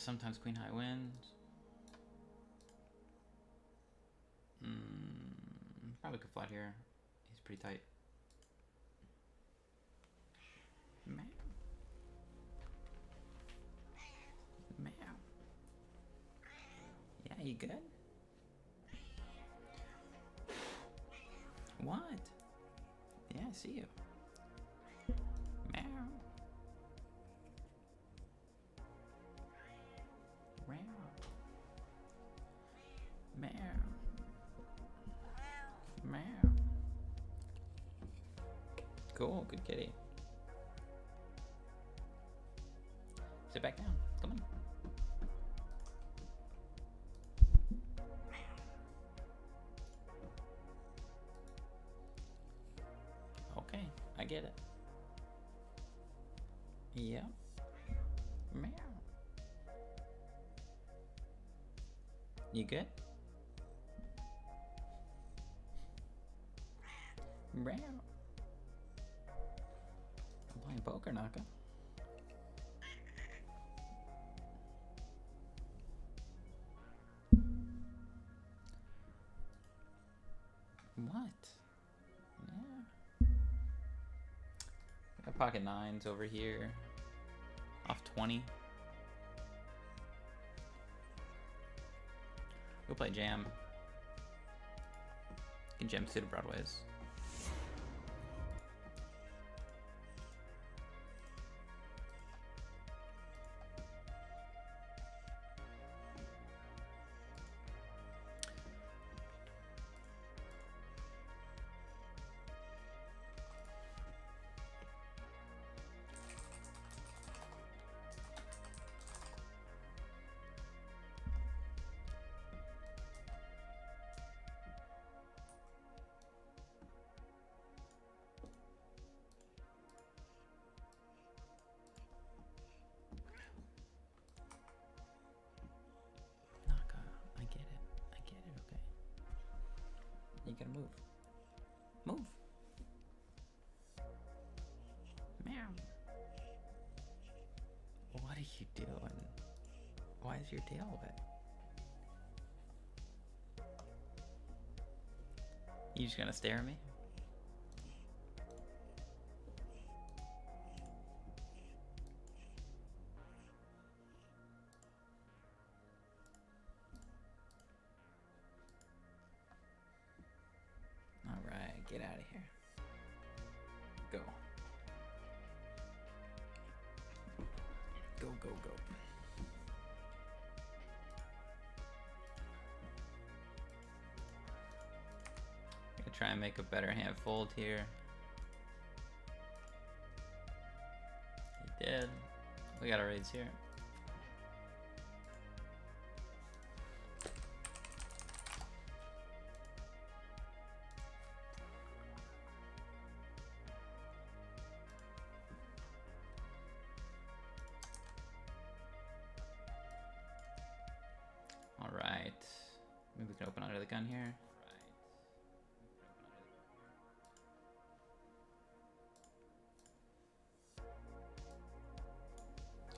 Sometimes queen high wins. Probably could flat here. He's pretty tight. Meow. Meow. Yeah, you good? What? Yeah, I see you. Meow. Meow. Meow. Meow. Cool, good kitty. Sit back down. Come on. Okay, I get it. Yeah. Meow. You good? Meow. I'm playing poker, Naka. What? Yeah. Got pocket nines over here. Off 20. Go play jam. You can jam suited broadways. You gotta move. Move. Meow. What are you doing? Why is your tail wet? You just gonna stare at me? Get out of here. Go. Go, go, go. Gonna try and make a better hand fold here. He did. We got a raise here. Alright. Maybe we can open under the gun here.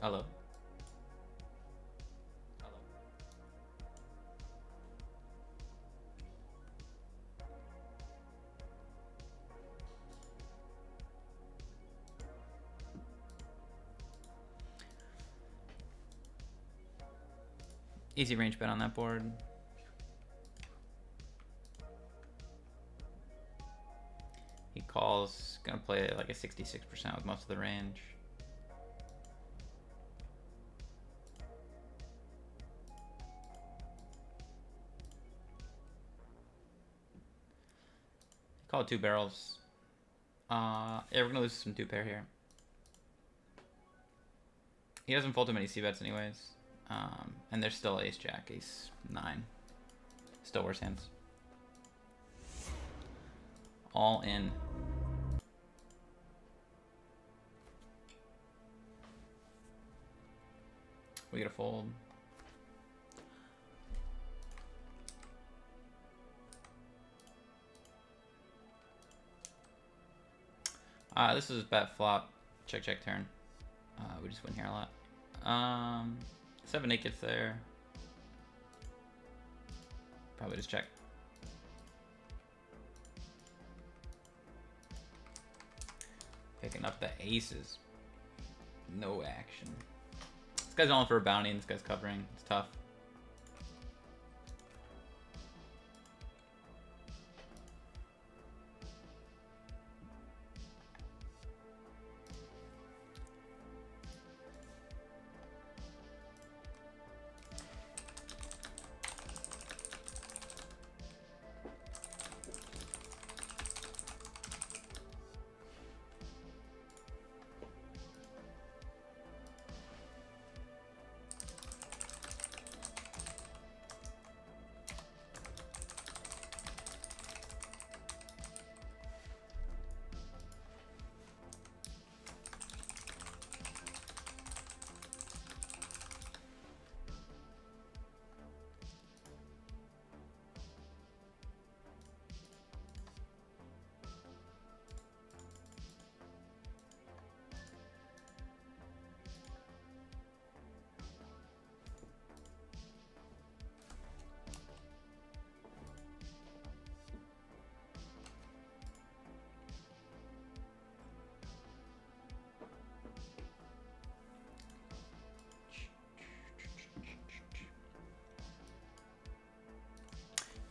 Hello? Hello? Easy range bet on that board. He calls, gonna play like a 66% with most of the range. Call it two barrels. Yeah, we're gonna lose some two pair here. He doesn't fold too many c-bets anyways. And there's still ace jack, ace 9. Still worse hands. All in. We gotta fold. This is bet flop, check check turn. We just win here a lot. 7-8 gets there. Probably just check. Picking up the aces. No action. This guy's on for a bounty and this guy's covering. It's tough.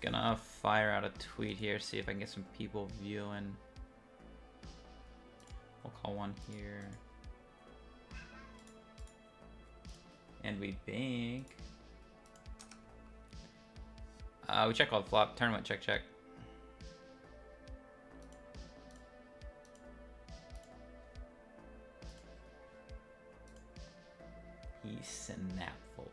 Gonna fire out a tweet here, see if I can get some people viewing. We'll call one here. And we bank. We check all the flop. Tournament check, check. He snap folded.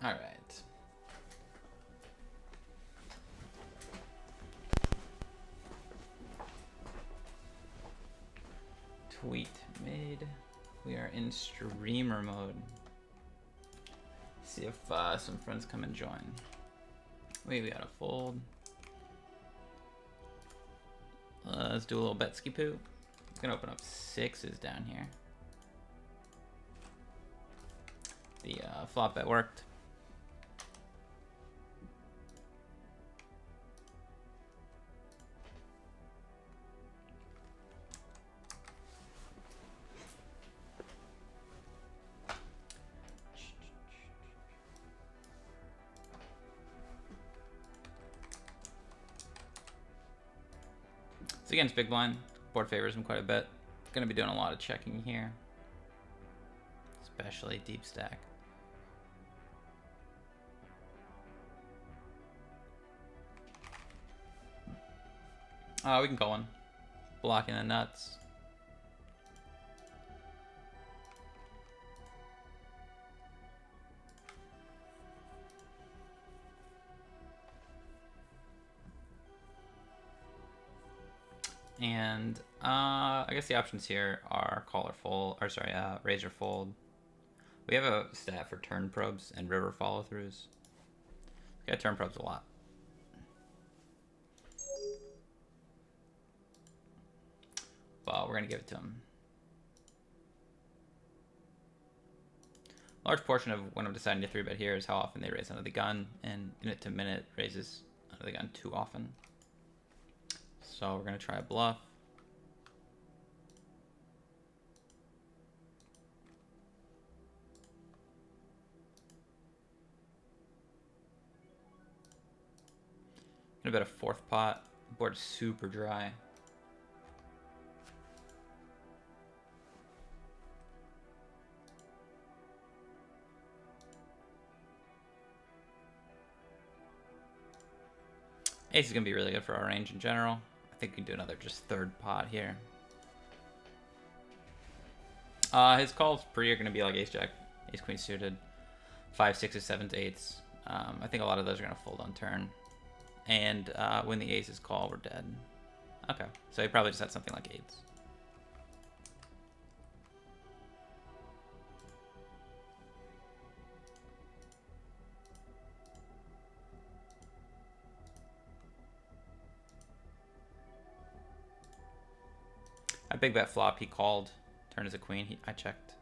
All right. Tweet mid. We are in streamer mode. See if some friends come and join. Wait, we gotta fold. Let's do a little Betsky poo. Gonna open up sixes down here. The flop bet worked. It's against big blind. Board favors him quite a bit. Gonna be doing a lot of checking here, especially deep stack. We can call one. Blocking the nuts. And I guess the options here are call or fold, or sorry, raise or fold. We have a stat for turn probes and river follow throughs. We got turn probes a lot. But we're gonna give it to him. A large portion of when I'm deciding to 3-bet here is how often they raise under the gun, and minute to minute raises under the gun too often. So we're gonna try a bluff. Gonna bet a 4th pot. The board's super dry. Ace is gonna be really good for our range in general. I think we can do another just 3rd pot here. His calls pre are gonna be like ace jack, ace queen suited, 5, 6s, 7s, 8s. I think a lot of those are gonna fold on turn. And when the aces call, we're dead. Okay, so he probably just had something like 8s. I big bet flop, he called. Turn as a queen, I checked.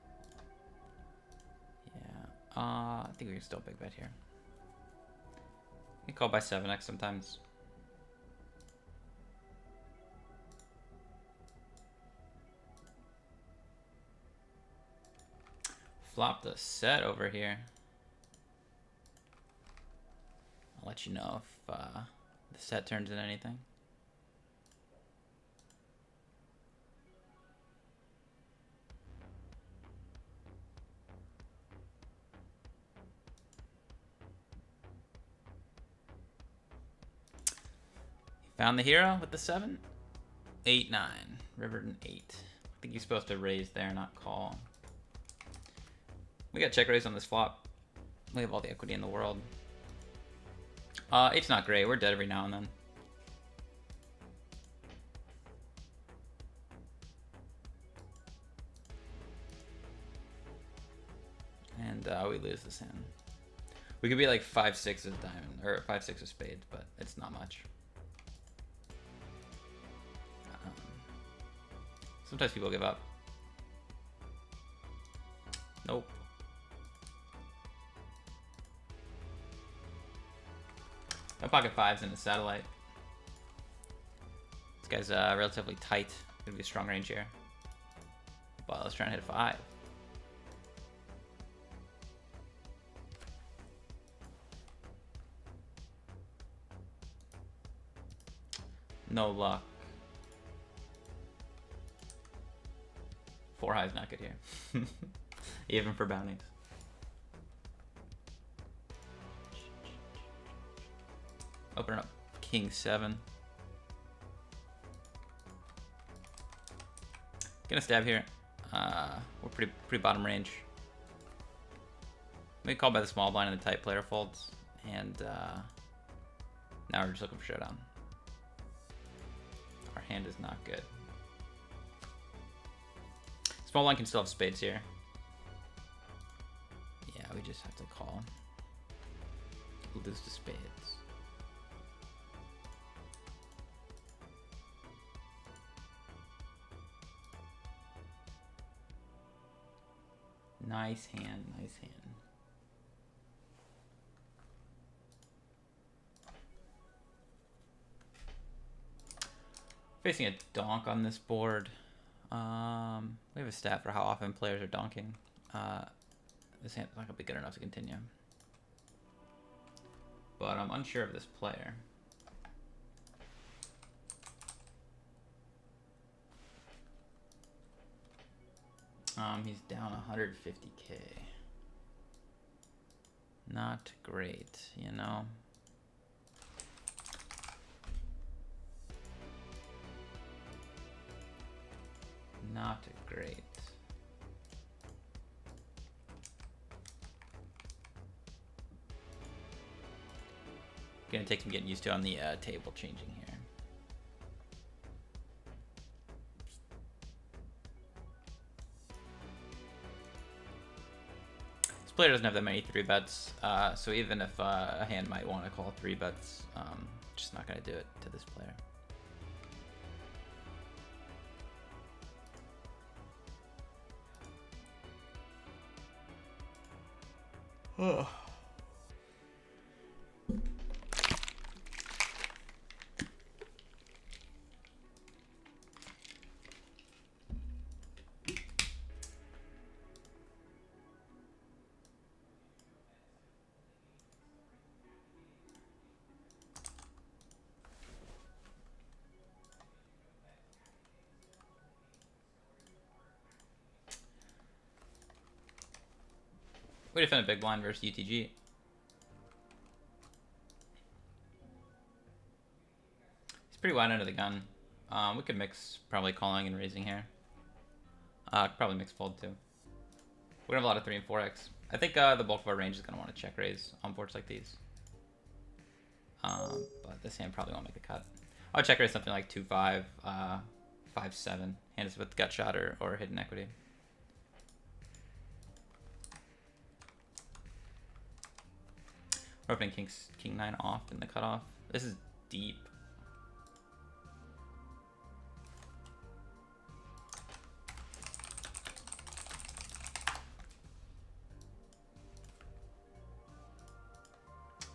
Yeah, I think we can still big bet here. You call by 7x sometimes. Flop the set over here. I'll let you know if the set turns into anything. Found the hero with the 7. 8, 9. Riverton 8. I think he's supposed to raise there, not call. We got check raise on this flop. We have all the equity in the world. 8's not great. We're dead every now and then. And we lose this hand. We could be like 5, 6 of diamond, or 5, 6 of spades, but it's not much. Sometimes people give up. Nope. My pocket 5's in the satellite. This guy's relatively tight. Gonna be a strong range here. But let's try and hit a 5. No luck. 4 high is not good here. Even for bounties. Open up king 7. Gonna stab here. We're pretty bottom range. We call by the small blind and the tight player folds. And now we're just looking for showdown. Our hand is not good. Small blind can still have spades here. Yeah, we just have to call. Lose to spades. Nice hand, nice hand. Facing a donk on this board. We have a stat for how often players are donking. This hand's not gonna be good enough to continue. But I'm unsure of this player. He's down 150K. Not great, you know. Not great. Gonna take some getting used to on the table changing here. This player doesn't have that many 3-bets, so even if a hand might want to call 3-bets, just not gonna do it to this player. Oh. We defend a big blind versus UTG. He's pretty wide under the gun. We could mix probably calling and raising here. Probably mix fold too. We're gonna have a lot of 3 and 4x. I think the bulk of our range is gonna want to check raise on boards like these. But this hand probably won't make the cut. I'll check raise something like 2-5, 5-7. Hand is with gut shot or hidden equity. We're opening king 9 off in the cutoff. This is deep.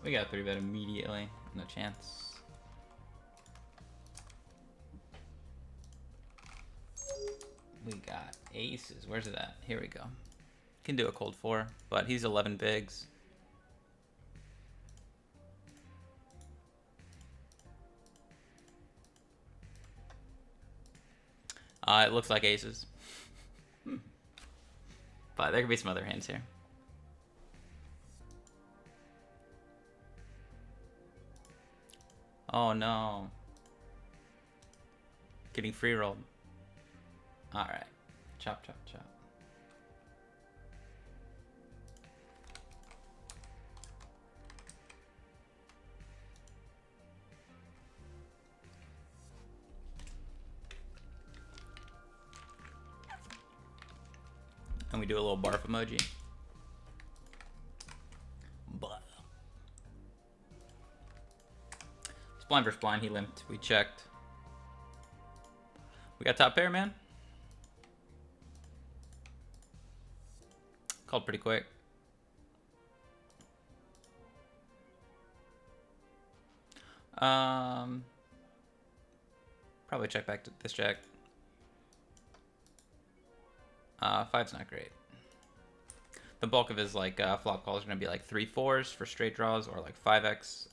We got 3-bet immediately. No chance. We got aces. Where's it at? Here we go. Can do a cold 4, but he's 11 bigs. It looks like aces. But there could be some other hands here. Oh no. Getting free rolled. Alright. Chop, chop, chop. And we do a little barf emoji. But it's blind versus blind. He limped. We checked. We got top pair, man. Called pretty quick. Probably check back to this jack. 5's not great. The bulk of his like flop calls are gonna be like 3-4s for straight draws or like 5x.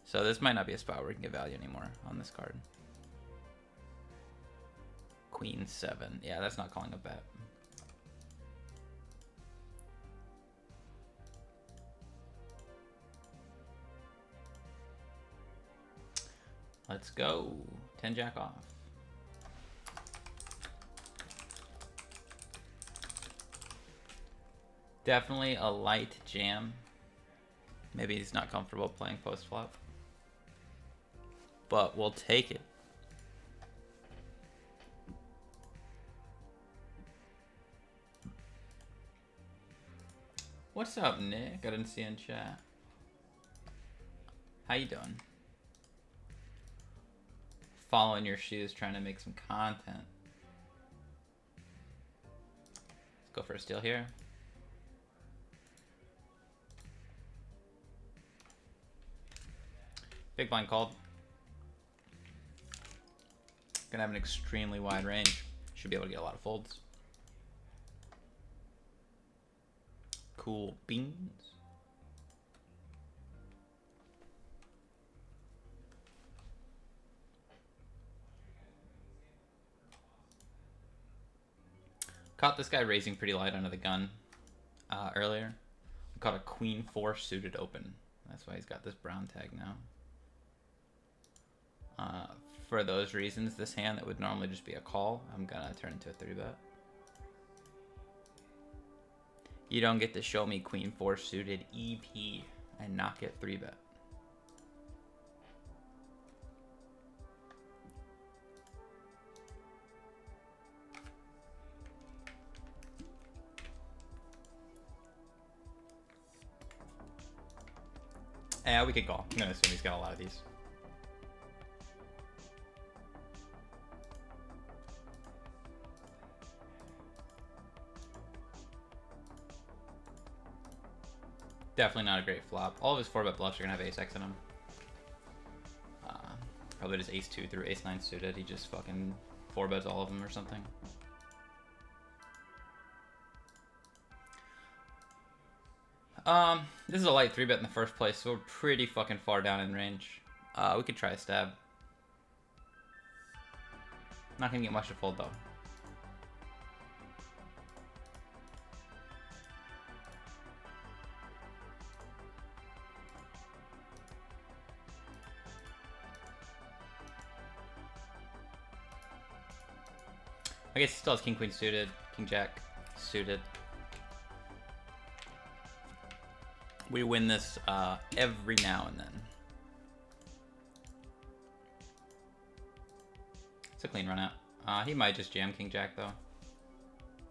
So this might not be a spot where we can get value anymore on this card. Queen 7. Yeah, that's not calling a bet. Let's go. 10 jack off. Definitely a light jam. Maybe he's not comfortable playing post flop. But we'll take it. What's up, Nick? I didn't see you in chat. How you doing? Following your shoes, trying to make some content. Let's go for a steal here. Big blind called. Gonna have an extremely wide range. Should be able to get a lot of folds. Cool beans. Caught this guy raising pretty light under the gun earlier. Caught a queen 4 suited open. That's why he's got this brown tag now. For those reasons, this hand that would normally just be a call, I'm gonna turn into a 3-bet. You don't get to show me queen 4 suited EP and not get 3-bet. Yeah, we could call. I'm gonna assume he's got a lot of these. Definitely not a great flop. All of his 4-bet bluffs are gonna have ace-x in them. Probably just ace-2 through ace-9 suited. He just fucking 4-bets all of them or something. This is a light 3-bet in the first place, so we're pretty fucking far down in range. We could try a stab. Not gonna get much to fold though. I guess he still has king queen suited, king jack suited. We win this every now and then. It's a clean run out. He might just jam king jack though.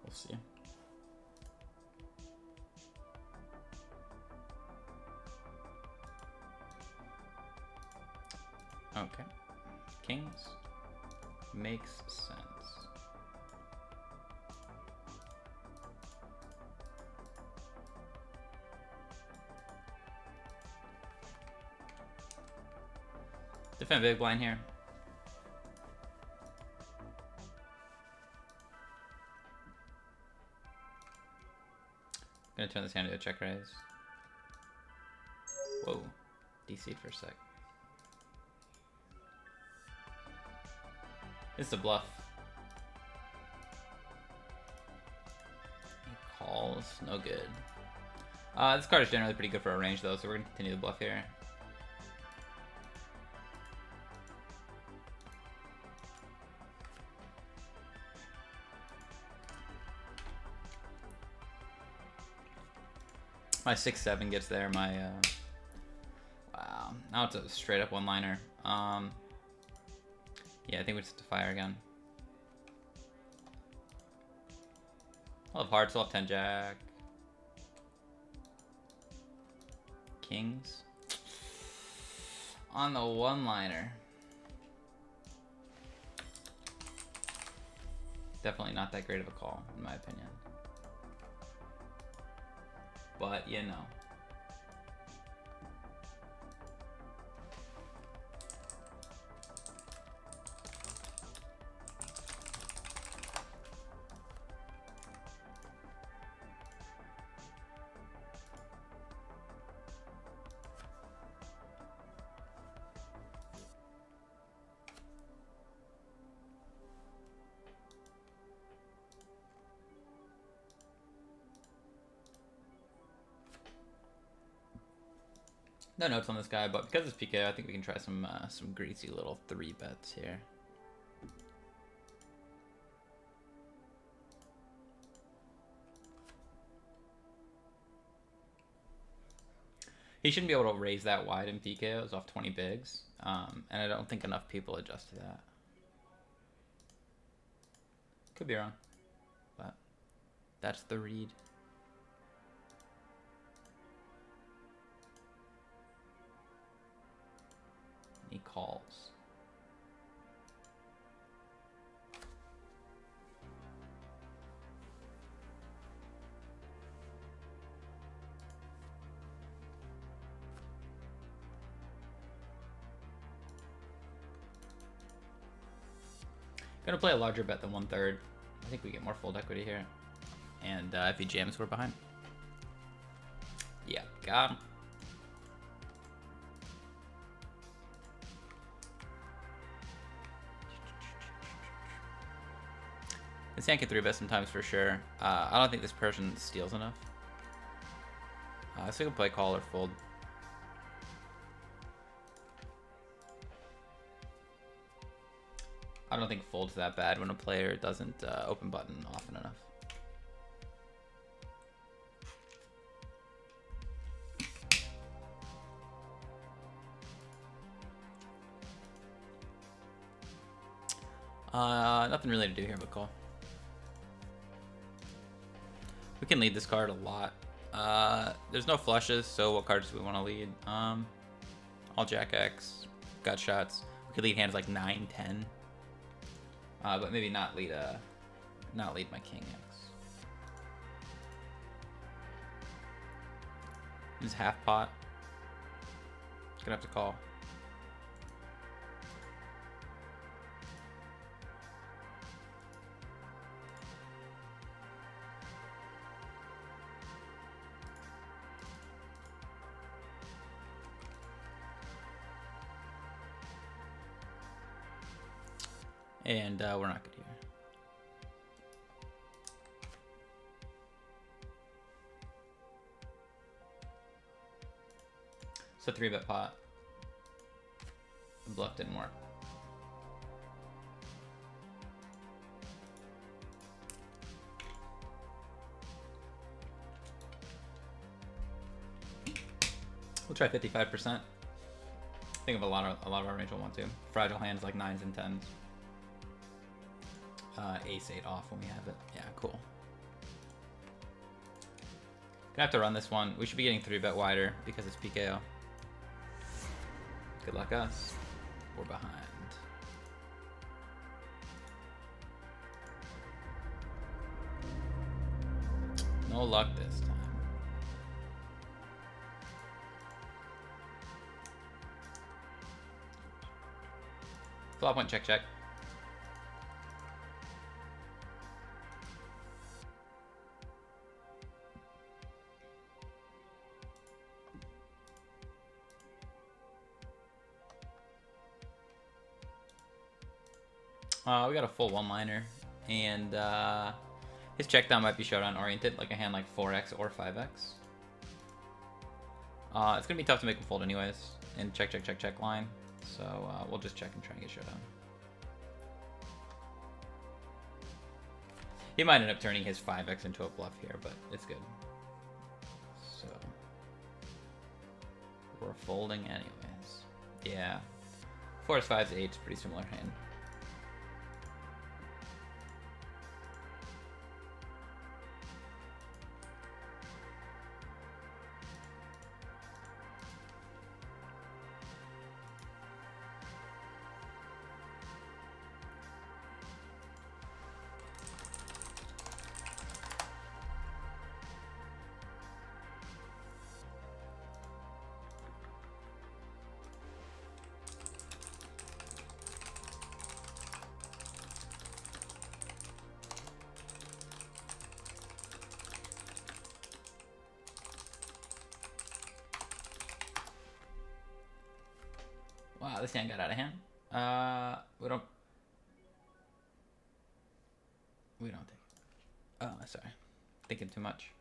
We'll see. Okay. Kings makes sense. Defend big blind here. Gonna turn this hand into a check raise. Whoa. DC'd for a sec. This is a bluff. He calls. No good. This card is generally pretty good for a range though, so we're gonna continue the bluff here. My 6-7 gets there. My wow. Now it's a straight up one-liner. Yeah, I think we just have to fire again. I'll have hearts. I'll have 10 jack. Kings on the one-liner. Definitely not that great of a call, in my opinion. But, you know. No notes on this guy, but because it's PKO, I think we can try some greasy little 3-bets here. He shouldn't be able to raise that wide in PKOs off 20 bigs, and I don't think enough people adjust to that. Could be wrong, but that's the read. He calls. Gonna play a larger bet than 1/3. I think we get more fold equity here. And if he jams, we're behind. Yeah, got him. This hand can 3-bet sometimes for sure. I don't think this person steals enough. So we can play call or fold. I don't think fold's that bad when a player doesn't open button often enough. Nothing really to do here but call. We can lead this card a lot. There's no flushes, so what cards do we want to lead? All Jack X, gut shots. We could lead hands like 9, 10. But maybe not lead my King X. This is half pot. Gonna have to call. And we're not good here. So 3-bet pot. The bluff didn't work. We'll try 55%. Think of a lot of our range will want to. Fragile hands like 9s and 10s. Ace 8 off when we have it. Yeah, cool. Gonna have to run this one. We should be getting 3-bet wider because it's PKO. Good luck us. We're behind. No luck this time. Flop one, check, check. We got a full one-liner, and his check down might be showdown oriented, like a hand like 4x or 5x. It's gonna be tough to make him fold anyways, in check, check, check, check line. So we'll just check and try and get showdown. He might end up turning his 5x into a bluff here, but it's good. So we're folding anyways. Yeah, 4s, 5s, 8s, pretty similar hand. Wow, this hand got out of hand. We don't take it. Oh, sorry. Thinking too much.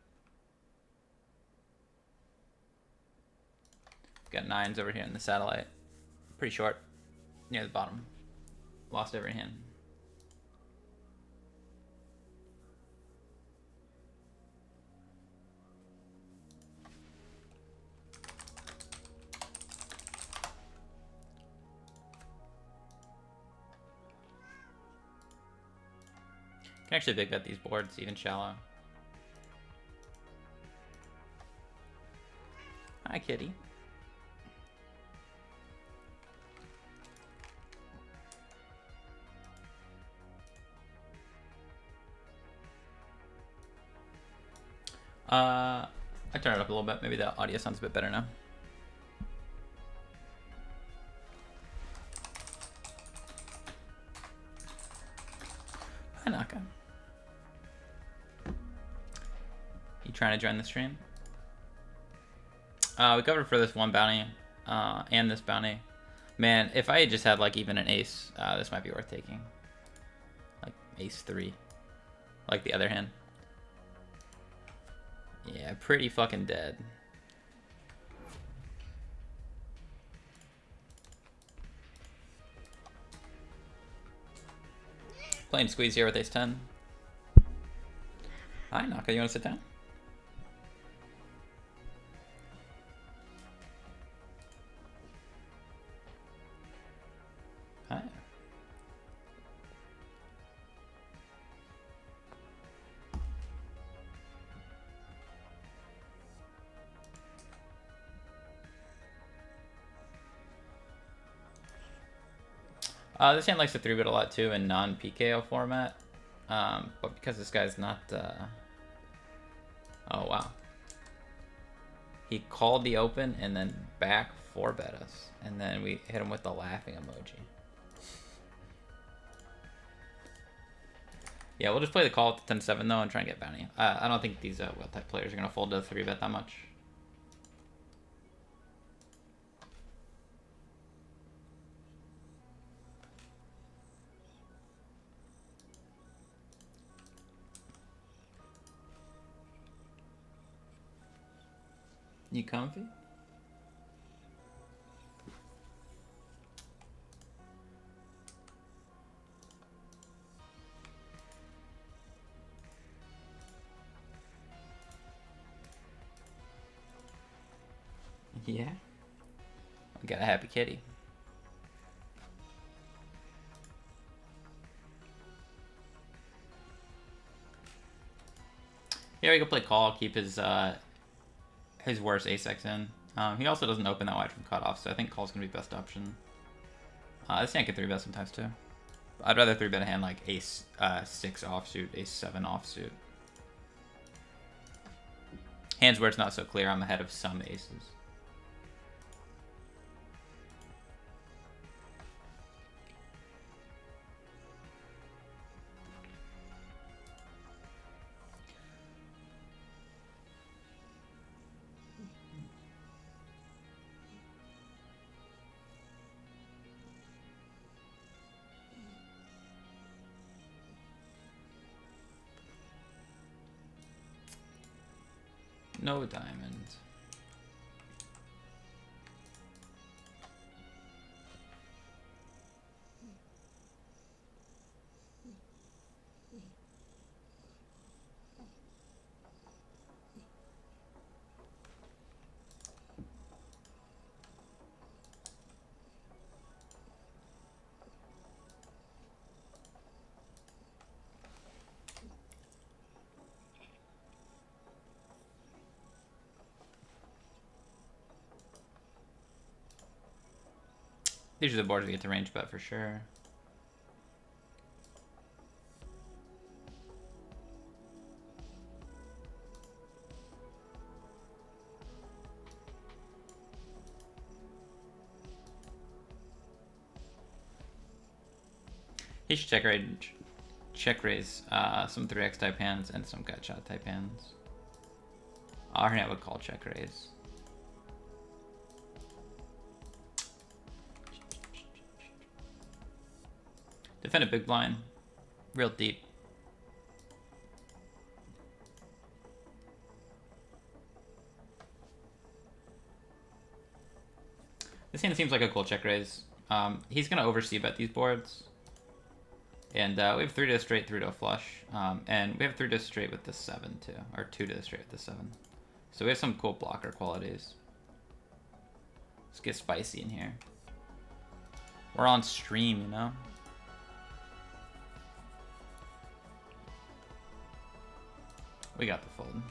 Got 9s over here in the satellite. Pretty short. Near the bottom. Lost every hand. Can actually big bet these boards, even shallow. Hi, kitty. I turn it up a little bit. Maybe the audio sounds a bit better now. Hi, Naka. You trying to join the stream? We covered for this one bounty and this bounty. Man, if I had just had like even an ace, this might be worth taking. Like ace 3. Like the other hand. Yeah, pretty fucking dead. Playing squeeze here with ace 10. Hi, Naka, you want to sit down? Hi. This hand likes to 3-bet a lot too in non-PKO format. But because this guy's not... Oh, wow. He called the open and then back 4-bet us. And then we hit him with the laughing emoji. Yeah, we'll just play the call at the 10-7 though and try and get bounty. I don't think these well-type players are going to fold to 3-bet that much. You comfy? Yeah. I got a happy kitty. Yeah, we can play call, keep his worst ace-x in. He also doesn't open that wide from cutoff, so I think call's gonna be best option. This hand can 3-bet sometimes too. I'd rather 3-bet a hand like ace 6 offsuit, ace 7 offsuit. Hands where it's not so clear, I'm ahead of some aces. No diamond. These are the boards we get to range bet for sure. He should check raise some 3x type hands and some gut shot type hands. Our hand would call check raise. Defend a big blind, real deep. This hand seems like a cool check raise. He's gonna oversee bet these boards. And we have 3 to a straight, 3 to a flush. And we have 3 to a straight with the 7 too, or 2 to the straight with the 7. So we have some cool blocker qualities. Let's get spicy in here. We're on stream, you know? We got the fold.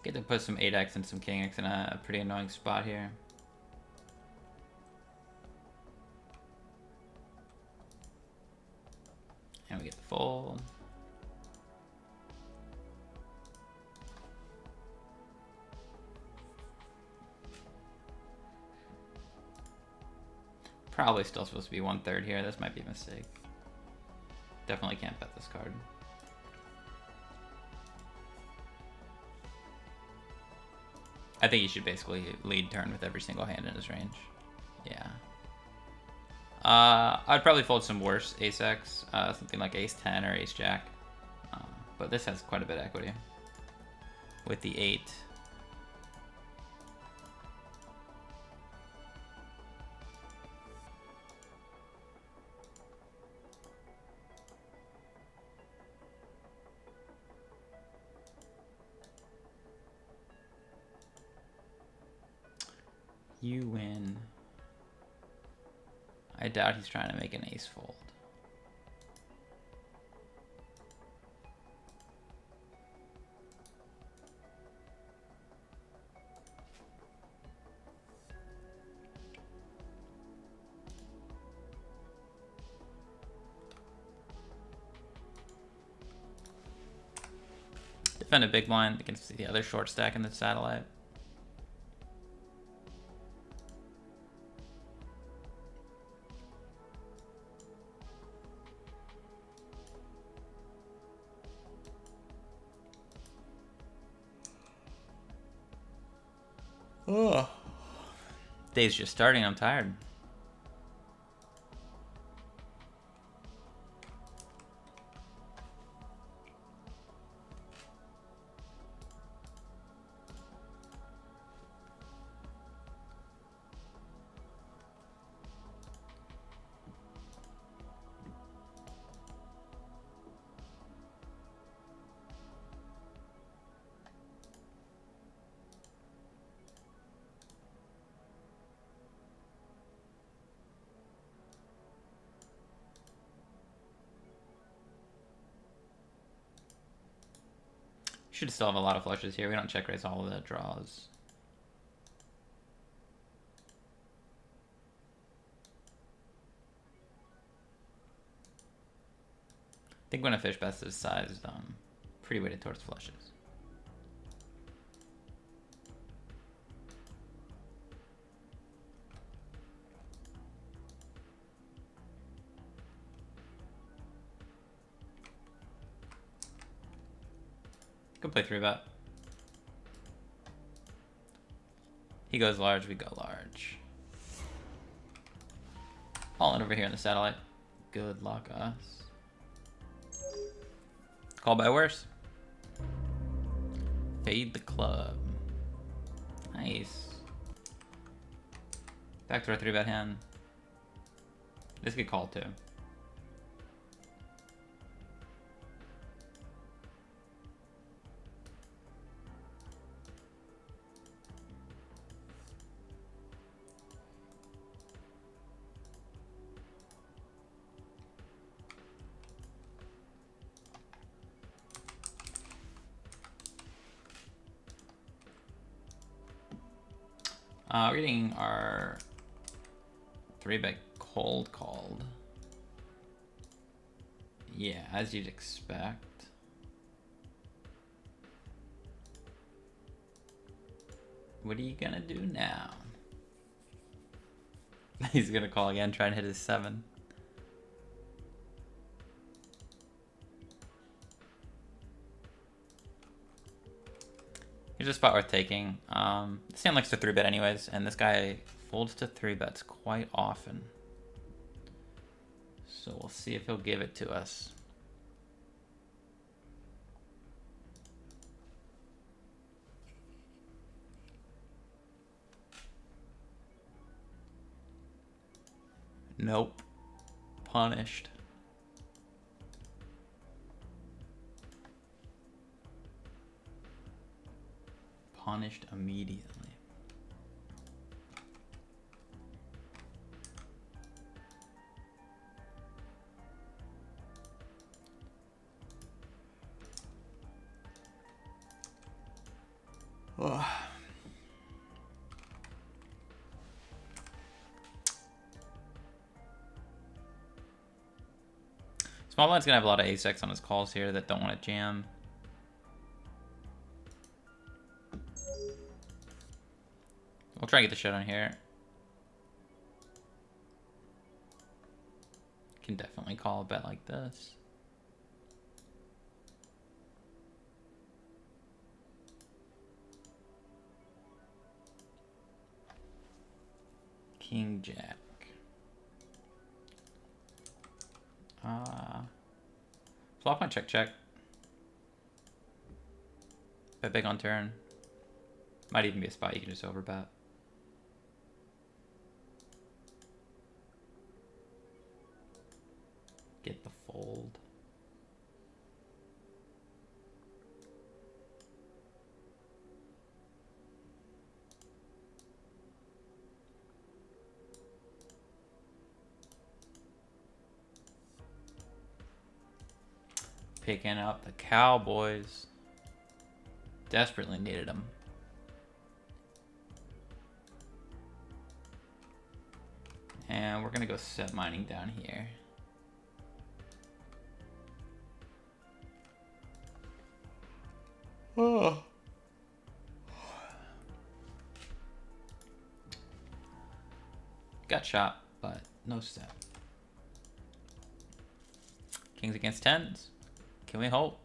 Get to put some 8x and some king x in a pretty annoying spot here. And we get the fold. Probably still supposed to be 1/3 here. This might be a mistake. Definitely can't bet this card. I think he should basically lead turn with every single hand in his range. Yeah. I'd probably fold some worse ace-x, something like ace-10 or ace-jack. But this has quite a bit of equity. With the 8. You win. I doubt he's trying to make an ace fold. Defend a big blind against the other short stack in the satellite. Oh. Day's just starting, I'm tired. Should still have a lot of flushes here. We don't check raise all of the draws. I think when a fish best is sized, pretty weighted towards flushes. Could play 3-bet. He goes large, we go large. All in over here in the satellite. Good luck, us. Call by worse. Fade the club. Nice. Back to our 3-bet hand. This could call too. We're getting our 3-bet cold called. Yeah, as you'd expect. What are you gonna do now? He's gonna call again, try and hit his 7. Here's a spot worth taking. This hand likes to 3-bet anyways, and this guy folds to 3-bets quite often. So we'll see if he'll give it to us. Nope. Punished. Punished immediately. Oh. Small blind's gonna have a lot of ace-x on his calls here that don't want to jam. We'll try and get the showdown here. Can definitely call a bet like this. King Jack. Flop on check check. Bet big on turn. Might even be a spot you can just overbet. Get the fold. Picking up the Cowboys. Desperately needed them. And we're gonna go set mining down here. Oh. Got shot, but no step. Kings against tens. Can we hold?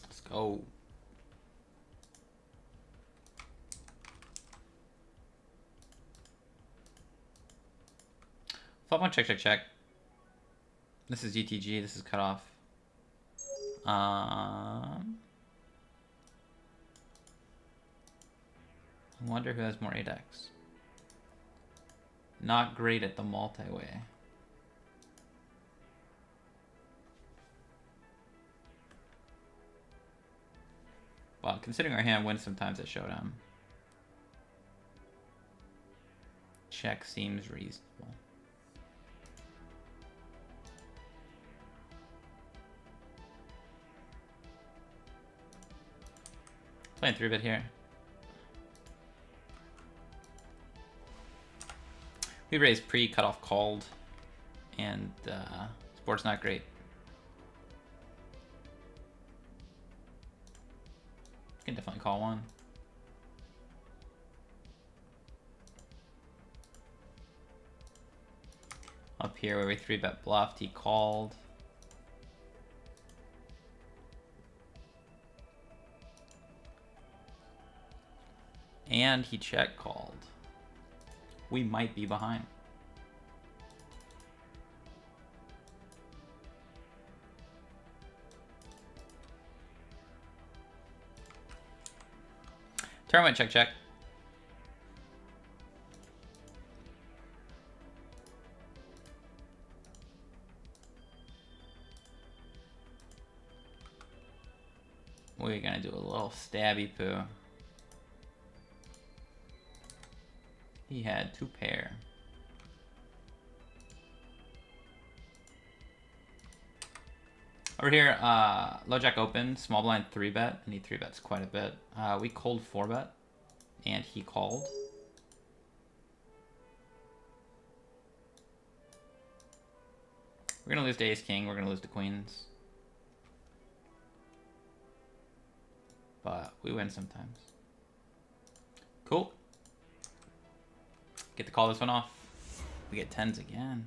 Let's go. Flop on check, check, check. This is UTG. This is cut off. I wonder who has more 8x. Not great at the multi-way. Well, considering our hand wins sometimes at showdown. Check seems reasonable. Playing 3-bet here. We raised pre, cut off called, and this board's not great. Can definitely call one. Up here where we 3-bet bluffed, he called. And he check called. We might be behind. Turn went check check. We're gonna do a little stabby poo. He had 2 pair. Over here, low jack open, small blind 3-bet, and he 3-bets quite a bit. We called 4-bet, and he called. We're gonna lose to ace king, we're gonna lose to queens. But we win sometimes. Cool. Get to call this one off. We get 10s again.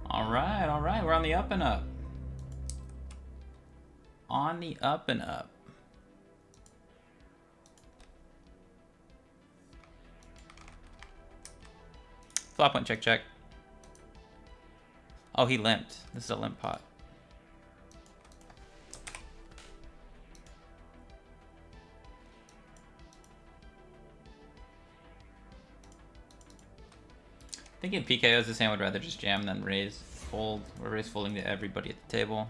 All right, we're on the up and up. On the up and up. Flop one, check, check. Oh, he limped. This is a limp pot. Thinking PKOs this hand would rather just jam than raise, fold. We're raise folding to everybody at the table.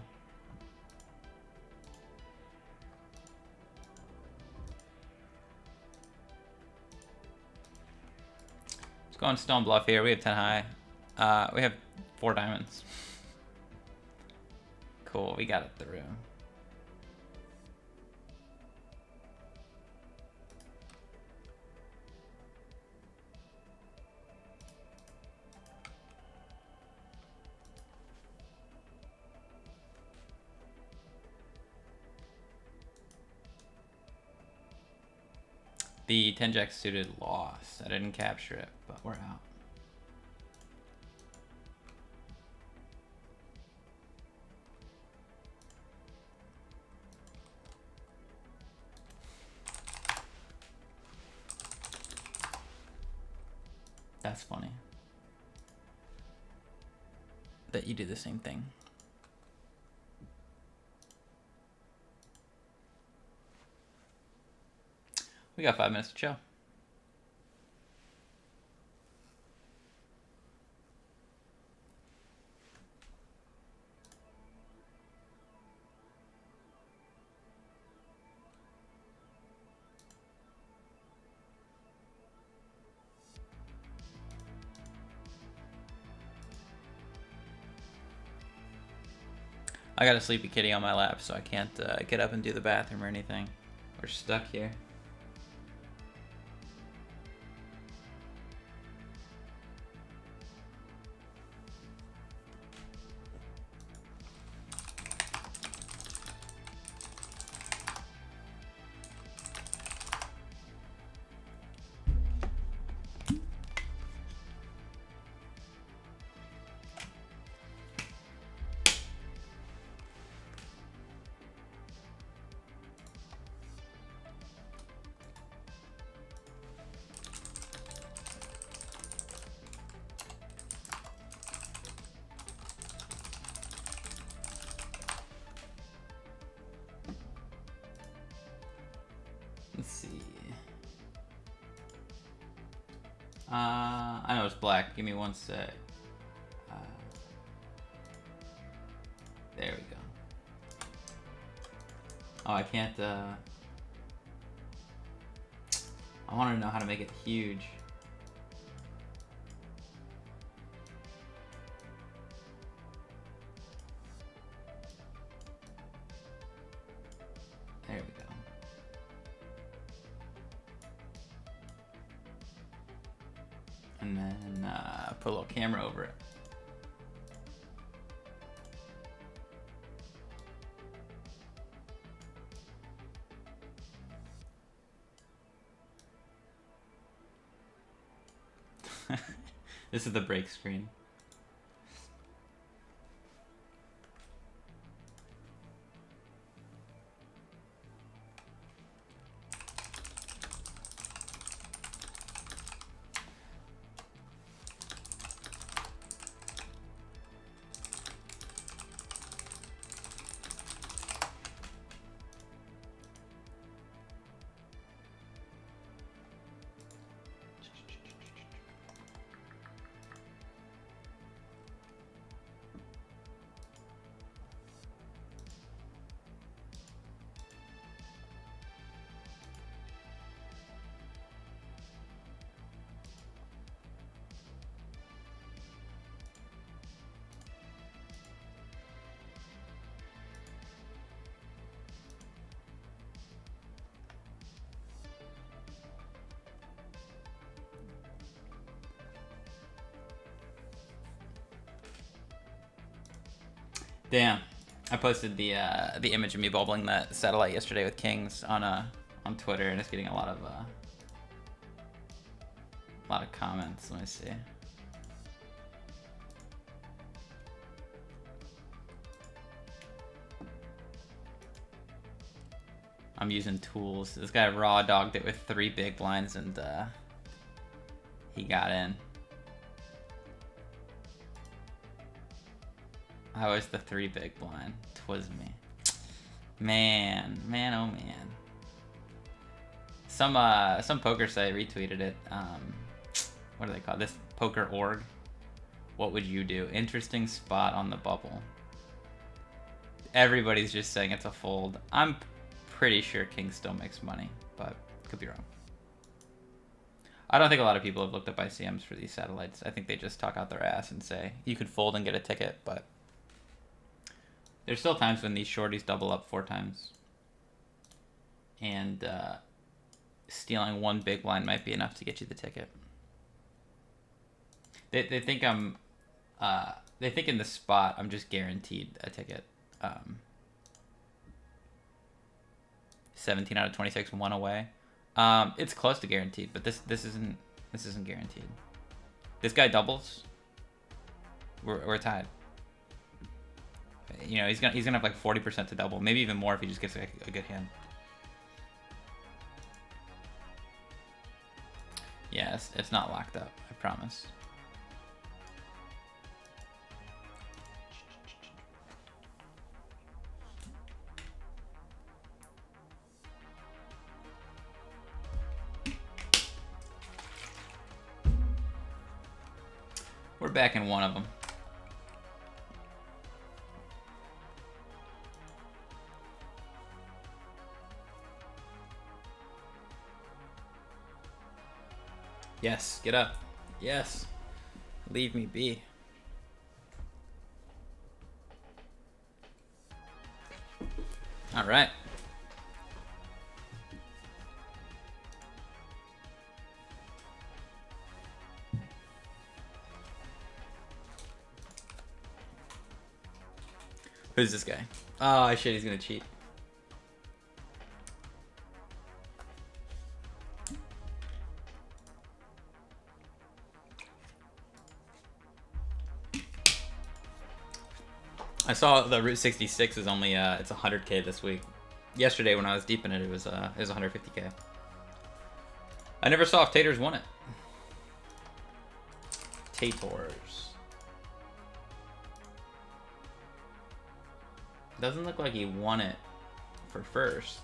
Let's go on stone bluff here. We have 10 high. We have 4 diamonds. Cool, we got it through. The 10-jack suited lost. I didn't capture it, but we're out. That's funny. That you do the same thing. We got 5 minutes to chill. I got a sleepy kitty on my lap, so I can't get up and do the bathroom or anything. We're stuck here. Let's see. I know it's black. Give me one sec. There we go. Oh, I can't, I want to know how to make it huge. There we go. And then put a little camera over it. This is the break screen. Damn, I posted the image of me bubbling that satellite yesterday with Kings on Twitter, and it's getting a lot of comments. Let me see. I'm using tools. This guy raw dogged it with 3 big blinds, and he got in. How is the 3 big blind? 'Twas me. Man, oh man. Some poker site retweeted it. What do they call this? Poker org. What would you do? Interesting spot on the bubble. Everybody's just saying it's a fold. I'm pretty sure King still makes money, but could be wrong. I don't think a lot of people have looked up ICMs for these satellites. I think they just talk out their ass and say you could fold and get a ticket, but there's still times when these shorties double up 4 times. And stealing 1 big blind might be enough to get you the ticket. They think I'm they think in the spot I'm just guaranteed a ticket. 17 out of 26, 1 away. It's close to guaranteed, but this isn't guaranteed. This guy doubles. We're tied. You know, he's gonna have like 40% to double, maybe even more if he just gets like a good hand. Yeah, it's not locked up, I promise. We're back in one of them. Yes, get up. Yes. Leave me be. All right. Who's this guy? Oh, shit, he's gonna cheat. I saw the Route 66 is only it's 100K this week. Yesterday when I was deep in it, it was 150K. I never saw if Tators won it. Tators. Doesn't look like he won it for first.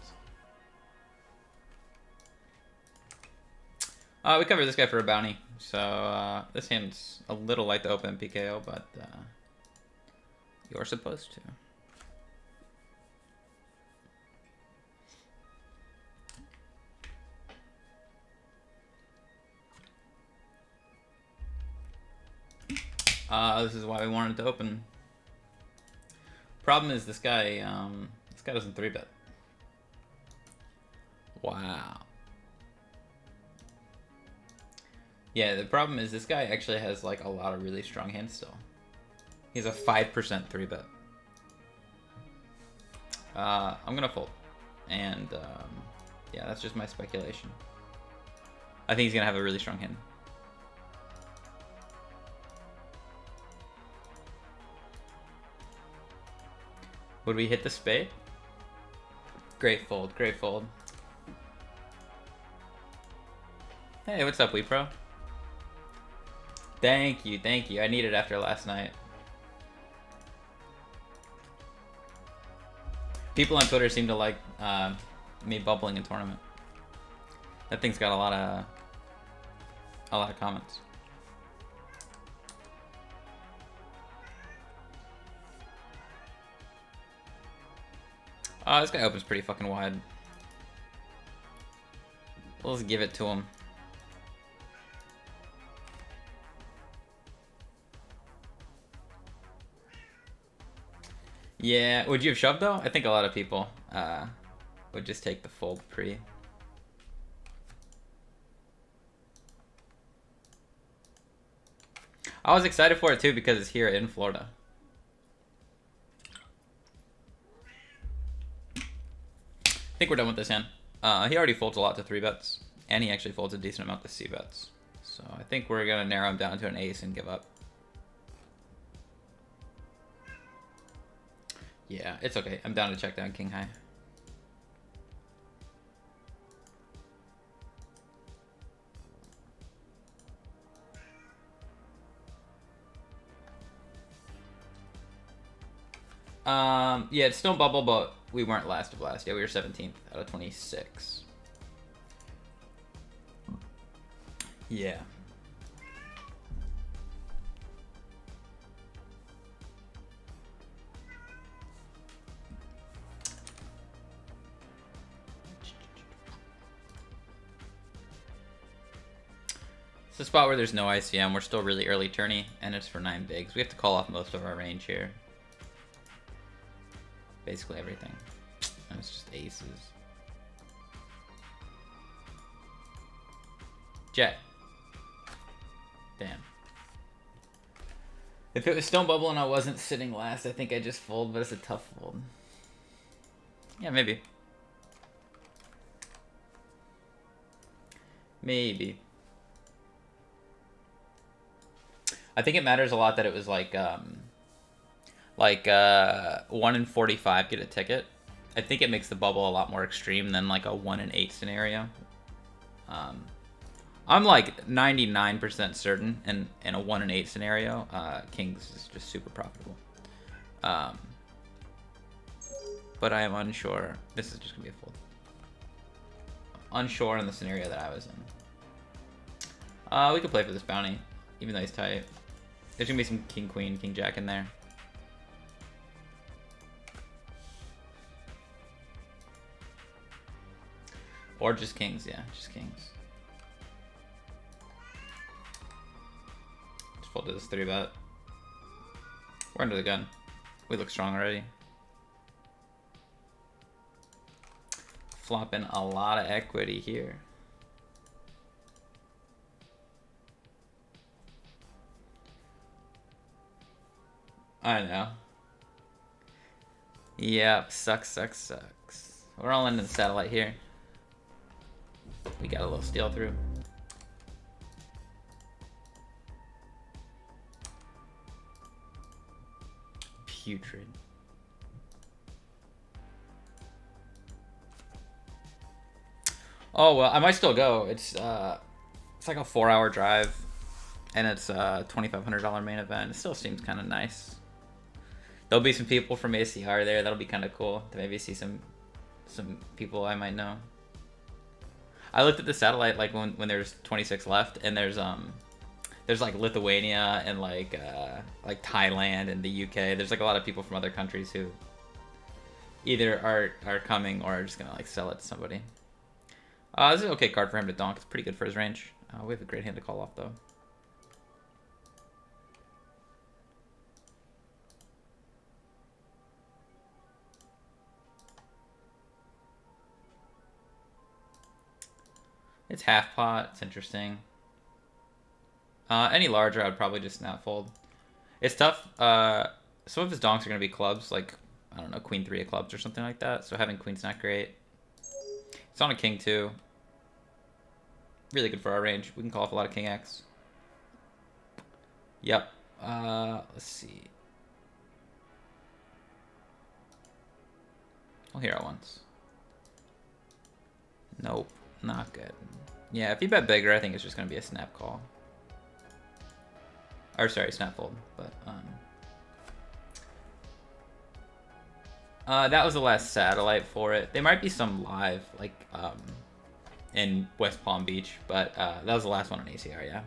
We covered this guy for a bounty, so this hand's a little light to open PKO, but you're supposed to. This is why we wanted to open. Problem is this guy doesn't 3-bet. Wow. Yeah, the problem is this guy actually has like a lot of really strong hands still. He has a 5% 3-bet. I'm gonna fold. And yeah, that's just my speculation. I think he's gonna have a really strong hand. Would we hit the spade? Great fold, great fold. Hey, what's up, WePro? Thank you, thank you. I need it after last night. People on Twitter seem to like me bubbling in tournament. That thing's got a lot of comments. This guy opens pretty fucking wide. We'll just give it to him. Yeah, would you have shoved though? I think a lot of people would just take the fold pre. I was excited for it too because it's here in Florida. I think we're done with this hand. He already folds a lot to 3-bets, and he actually folds a decent amount to C-bets. So I think we're gonna narrow him down to an ace and give up. Yeah, it's okay. I'm down to check down king high. Yeah, it's still bubble, but we weren't last of last. Yeah, we were 17th out of 26. Yeah. It's a spot where there's no ICM. We're still really early tourney, and it's for 9 bigs. We have to call off most of our range here. Basically everything. And it's just aces. Jack. Damn. If it was stone bubble and I wasn't sitting last, I think I'd just fold, but it's a tough fold. Yeah, maybe. Maybe. I think it matters a lot that it was like 1 in 45 get a ticket. I think it makes the bubble a lot more extreme than like a 1 in 8 scenario. I'm like 99% certain in a 1 in 8 scenario, Kings is just super profitable. But I am unsure. This is just gonna be a fold. Unsure in the scenario that I was in. We could play for this bounty, even though he's tight. There's gonna be some king queen, king jack in there. Or just kings, yeah, just kings. Just fold to this 3-bet. We're under the gun. We look strong already. Flopping a lot of equity here. I know. Yep, sucks. We're all into the satellite here. We got a little steal through. Putrid. Oh well, I might still go. It's like a 4-hour drive, and it's a $2,500 main event. It still seems kind of nice. There'll be some people from ACR there. That'll be kind of cool to maybe see some people I might know. I looked at the satellite like when there's 26 left, and there's like Lithuania and like Thailand and the UK. There's like a lot of people from other countries who either are coming or are just gonna like sell it to somebody. This is an okay card for him to donk. It's pretty good for his range. We have a great hand to call off though. It's half pot. It's interesting. Any larger, I would probably just snap fold. It's tough. Some of his donks are going to be clubs, like, I don't know, queen 3 of clubs or something like that. So having queen's not great. It's on a king too. Really good for our range. We can call off a lot of king X. Yep. Let's see. I'll hero once. Nope. Not good. Yeah, if you bet bigger, I think it's just going to be a snap call. Or sorry, snap fold. But that was the last satellite for it. There might be some live, like in West Palm Beach, but that was the last one on ACR, yeah.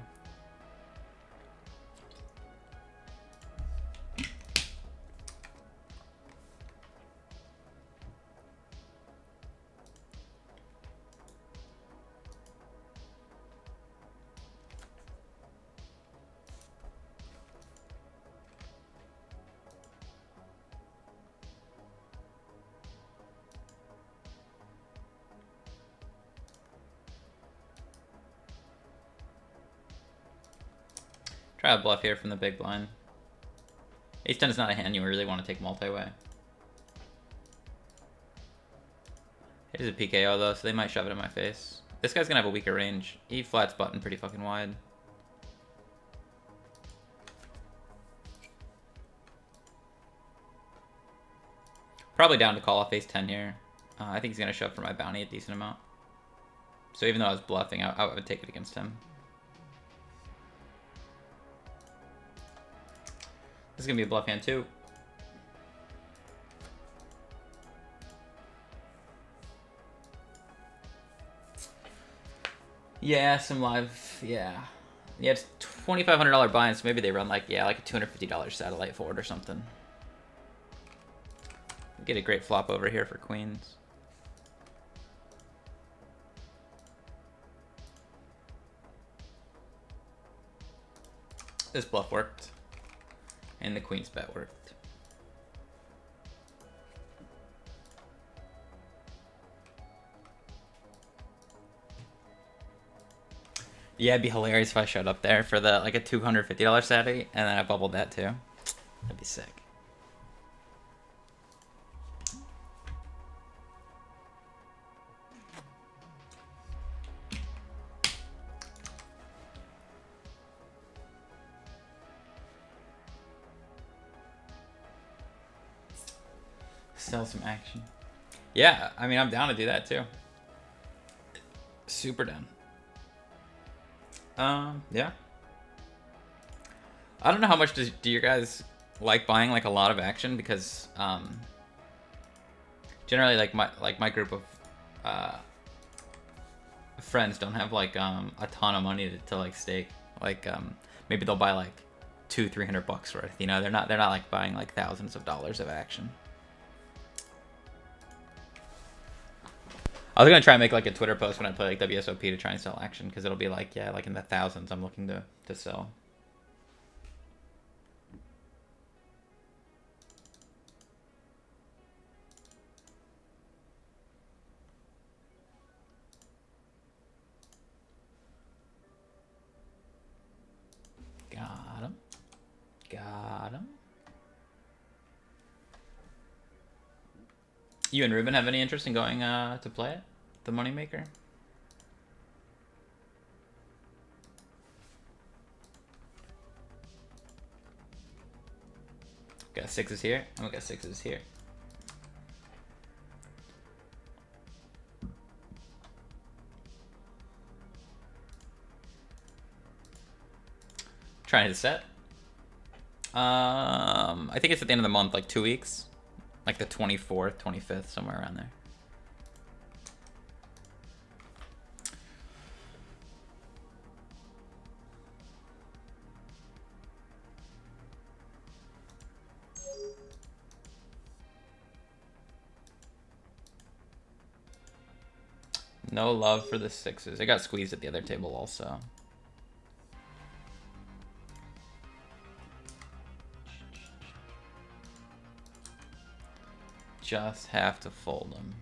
Try a bluff here from the big blind. Ace-10 is not a hand you really want to take multi-way. It is a PKO though, so they might shove it in my face. This guy's gonna have a weaker range. He flats button pretty fucking wide. Probably down to call off Ace-10 here. I think he's gonna shove for my bounty a decent amount. So even though I was bluffing, I would take it against him. This is gonna be a bluff hand too. Yeah, some live, yeah. Yeah, it's $2,500 buy-in, so maybe they run like, yeah, like a $250 satellite forward or something. Get a great flop over here for queens. This bluff worked. And the queen's bet worked. Yeah, it'd be hilarious if I showed up there for the like a $250 Saturday and then I bubbled that too. That'd be sick. Sell some action. Yeah, I mean, I'm down to do that too. Super down. Yeah. I don't know how much do you guys like buying like a lot of action, because generally like my group of friends don't have like a ton of money to like stake. Like maybe they'll buy like $200-300 worth. You know, they're not like buying like thousands of dollars of action. I was gonna try and make like a Twitter post when I play like WSOP to try and sell action, because it'll be like, yeah, like in the thousands I'm looking to sell. Got him. Got him. You and Ruben have any interest in going to play it? The Moneymaker? Got sixes here. I'm gonna get sixes here. Trying to set. I think it's at the end of the month, like 2 weeks. Like the 24th, 25th, somewhere around there. No love for the sixes. I got squeezed at the other table also. Just have to fold them.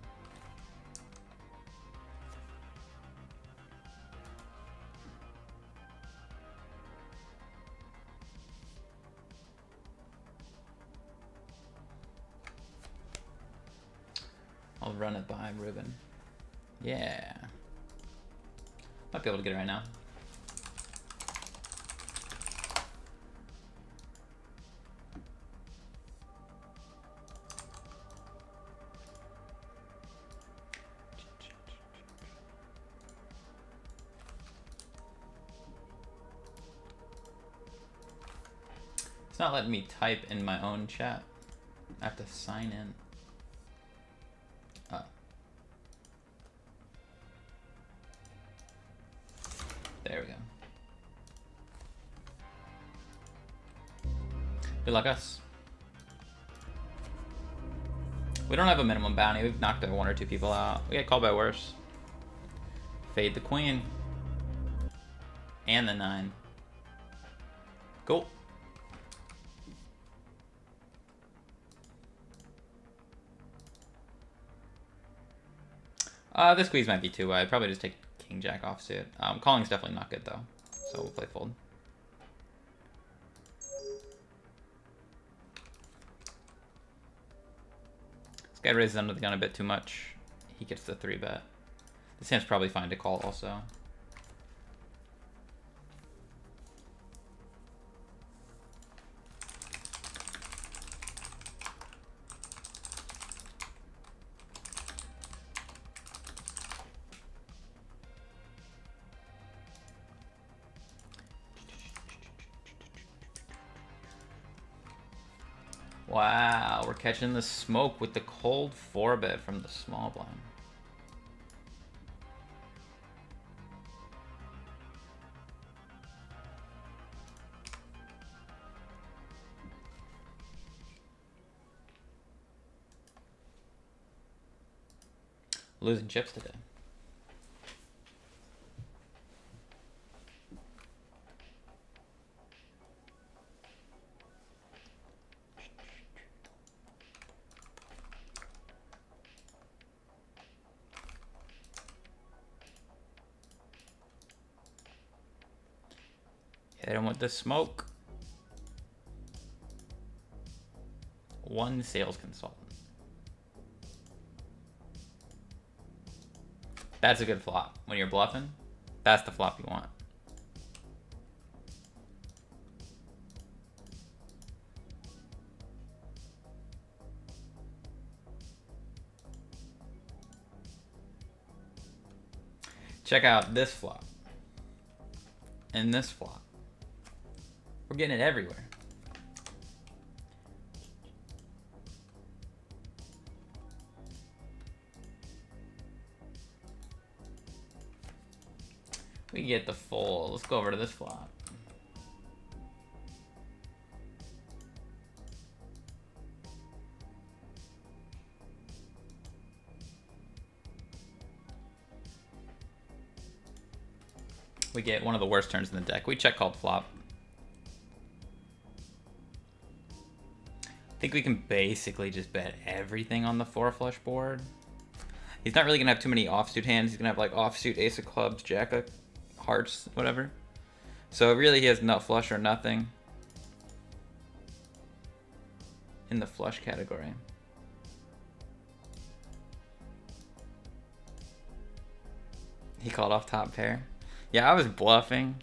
I'll run it by Ruben. Yeah. Might be able to get it right now. It's not letting me type in my own chat. I have to sign in. Oh. There we go. Good luck us. We don't have a minimum bounty. We've knocked out 1 or 2 people out. We get called by worse. Fade the queen. And the 9. Cool. This squeeze might be too wide. Probably just take king jack offsuit. Calling's definitely not good though, so we'll play fold. This guy raises under the gun a bit too much. He gets the 3-bet. This hand's probably fine to call also. Wow, we're catching the smoke with the cold 4-bet from the small blind. Losing chips today. Hit him with the smoke. 1 sales consultant. That's a good flop. When you're bluffing, that's the flop you want. Check out this flop. And this flop. We're getting it everywhere. We get the full. Let's go over to this flop. We get one of the worst turns in the deck. We check called flop. I think we can basically just bet everything on the 4 flush board. He's not really gonna have too many offsuit hands. He's gonna have like offsuit ace of clubs, jack of hearts, whatever. So really he has nut flush or nothing in the flush category. He called off top pair. Yeah, I was bluffing.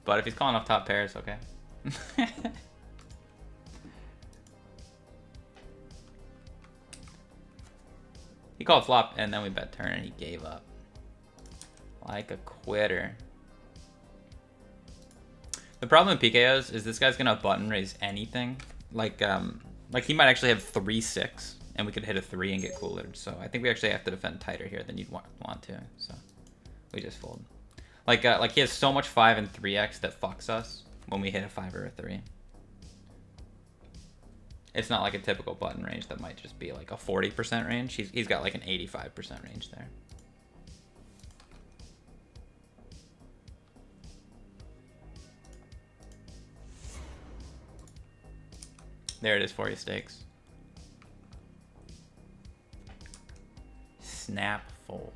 But if he's calling off top pairs, okay. He called flop and then we bet turn and he gave up. Like a quitter. The problem with PKOs is this guy's gonna button raise anything. Like he might actually have 3-6 and we could hit a 3 and get coolered. So I think we actually have to defend tighter here than you'd want to. So we just fold. Like he has so much 5 and 3x that fucks us when we hit a 5 or a 3. It's not like a typical button range that might just be like a 40% range. He's got like an 85% range there. There it is for you, stakes. Snap fold.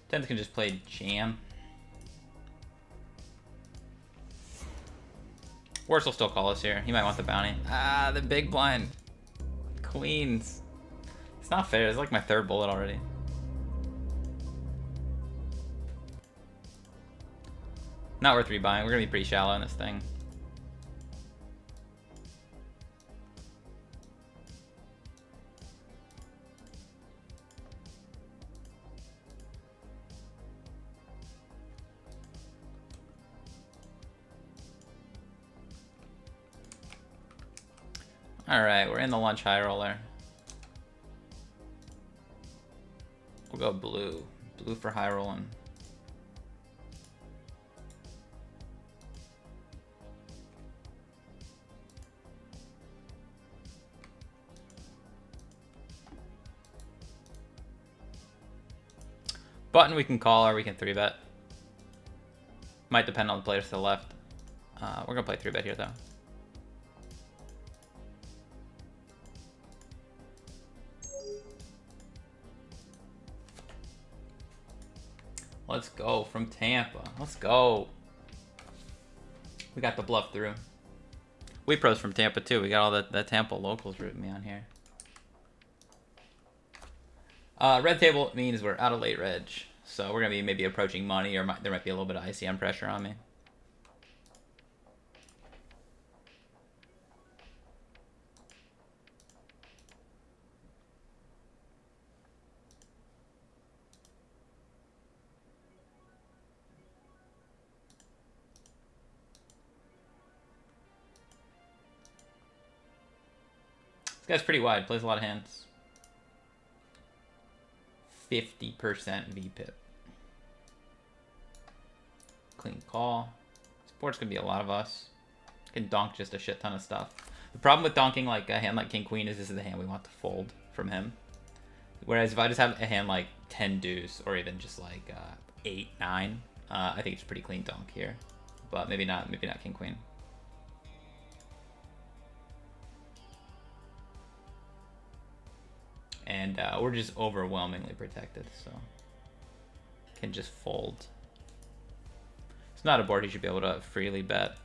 Tenth can just play jam. Worst will still call us here. He might want the bounty. Ah, the big blind. Queens. It's not fair. It's like my 3rd bullet already. Not worth rebuying. We're going to be pretty shallow in this thing. Alright, we're in the lunch high roller. We'll go blue. Blue for high rolling. Button we can call or we can 3-bet. Might depend on the players to the left. We're gonna play 3-bet here though. Let's go from Tampa. Let's go. We got the bluff through. We pros from Tampa too. We got all the Tampa locals rooting me on here. Red table means we're out of late reg. So we're going to be maybe approaching money or there might be a little bit of ICM pressure on me. This guy's pretty wide, plays a lot of hands. 50% VPIP. Clean call. This board's gonna be a lot of us. Can donk just a shit ton of stuff. The problem with donking like a hand like King Queen is this is the hand we want to fold from him. Whereas if I just have a hand like 10 deuce or even just like 8, 9, I think it's pretty clean donk here. But maybe not King Queen. And we're just overwhelmingly protected, so can just fold. It's not a board you should be able to freely bet.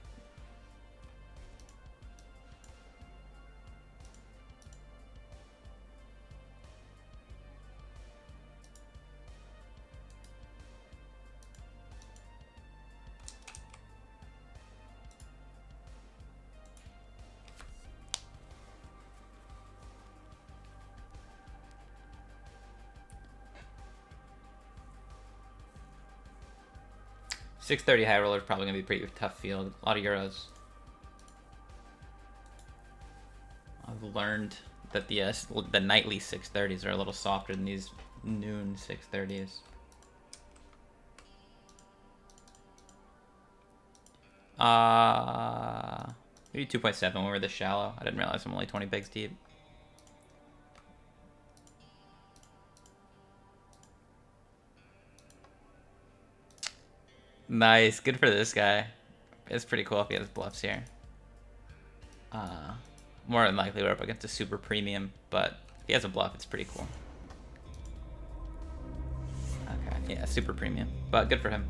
630 high roller is probably gonna be a pretty tough field. A lot of euros. I've learned that the nightly 630s are a little softer than these noon 630s. Maybe 2.7 when we're this shallow. I didn't realize I'm only 20 bigs deep. Nice, good for this guy. It's pretty cool if he has bluffs here. More than likely we're up against a super premium, but if he has a bluff, it's pretty cool. Okay, yeah, super premium, but good for him.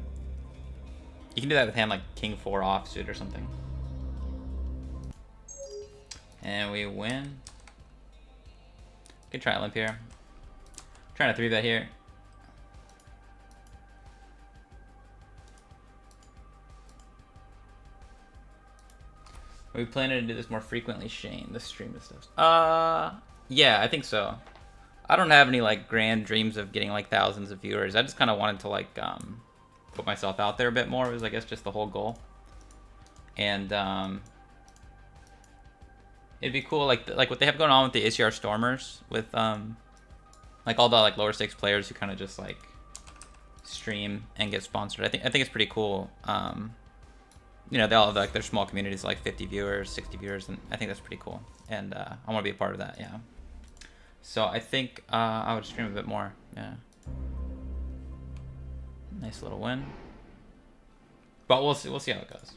You can do that with hand like King 4 offsuit or something. And we win. Good try limp here. Trying to 3-bet here. Are we planning to do this more frequently, Shane? This stream and stuff. Yeah, I think so. I don't have any like grand dreams of getting like thousands of viewers. I just kind of wanted to like put myself out there a bit more. Was I guess just the whole goal. And it'd be cool like what they have going on with the ACR Stormers with like all the like lower stakes players who kind of just like stream and get sponsored. I think it's pretty cool. You know, they all have like their small communities, like 50 viewers, 60 viewers, and I think that's pretty cool. And I want to be a part of that, yeah. So I think I would stream a bit more, yeah. Nice little win. But we'll see how it goes.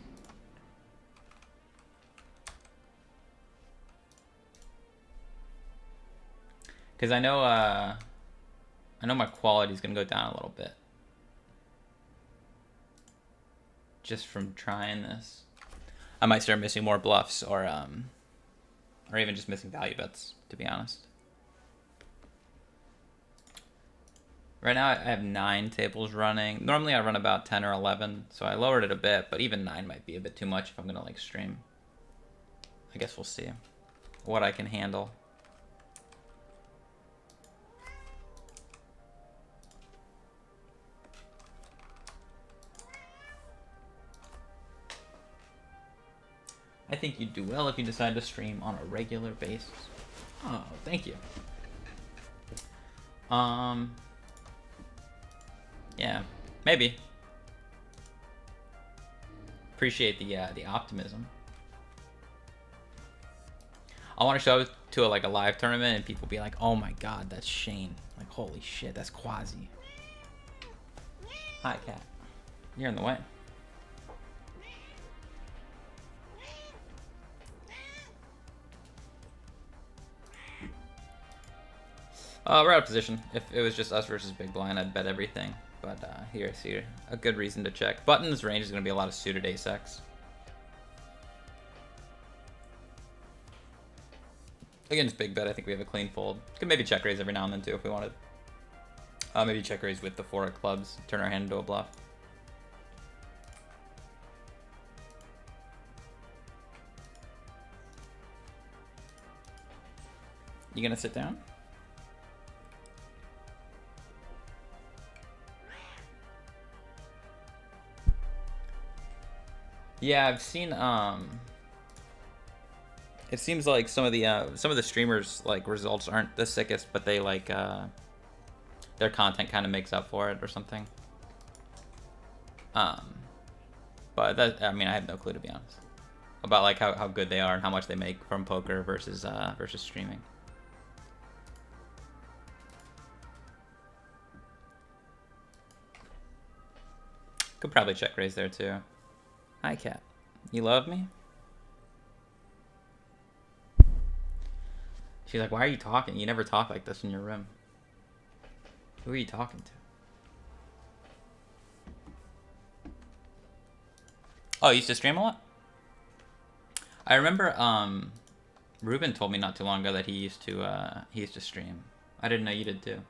Because I know my quality is gonna go down a little bit. Just from trying this. I might start missing more bluffs or even just missing value bets, to be honest. Right now I have 9 tables running. Normally I run about 10 or 11, so I lowered it a bit, but even 9 might be a bit too much if I'm gonna like stream. I guess we'll see what I can handle. I think you'd do well if you decide to stream on a regular basis. Oh, thank you. Yeah, maybe. Appreciate the optimism. I want to show it to like a live tournament and people be like, "Oh my God, that's Shane! Like, holy shit, that's Quasi." Hi, cat. You're in the way. We're out of position. If it was just us versus big blind, I'd bet everything. But here's a good reason to check. Button's range is going to be a lot of suited ace-x. Against big bet, I think we have a clean fold. Could maybe check raise every now and then too if we wanted. Maybe check raise with the 4 of clubs, turn our hand into a bluff. You gonna sit down? Yeah, I've seen it seems like some of the streamers like results aren't the sickest, but they like their content kind of makes up for it or something. But that, I mean, I have no clue, to be honest, about like how good they are and how much they make from poker versus streaming. Could probably check raise there too. Hi, cat. You love me? She's like, why are you talking? You never talk like this in your room. Who are you talking to? Oh, you used to stream a lot? I remember Ruben told me not too long ago that he used to stream. I didn't know you did too.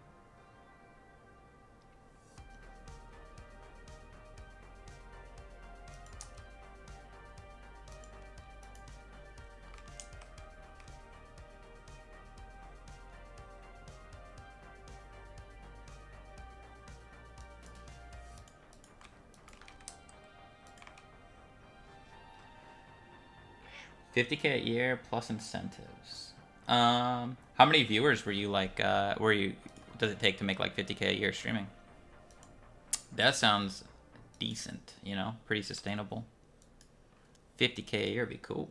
50K a year plus incentives. How many viewers were you like? Does it take to make like 50K a year streaming? That sounds decent. You know, pretty sustainable. 50K a year would be cool.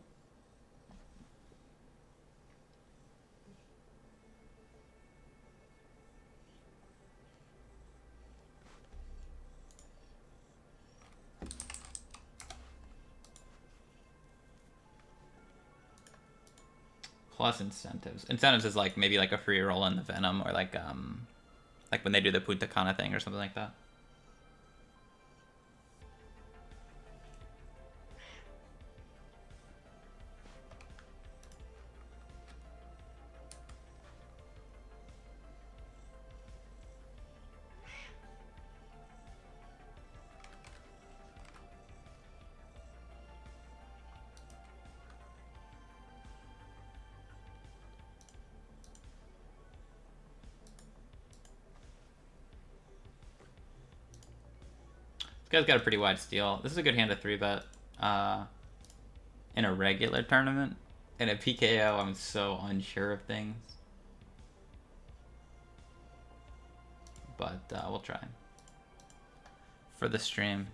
Plus incentives. Incentives is like maybe like a free roll in the Venom, or like when they do the Punta Cana thing or something like that. This guy's got a pretty wide steal. This is a good hand to 3-bet in a regular tournament. In a PKO, I'm so unsure of things. But we'll try. For the stream.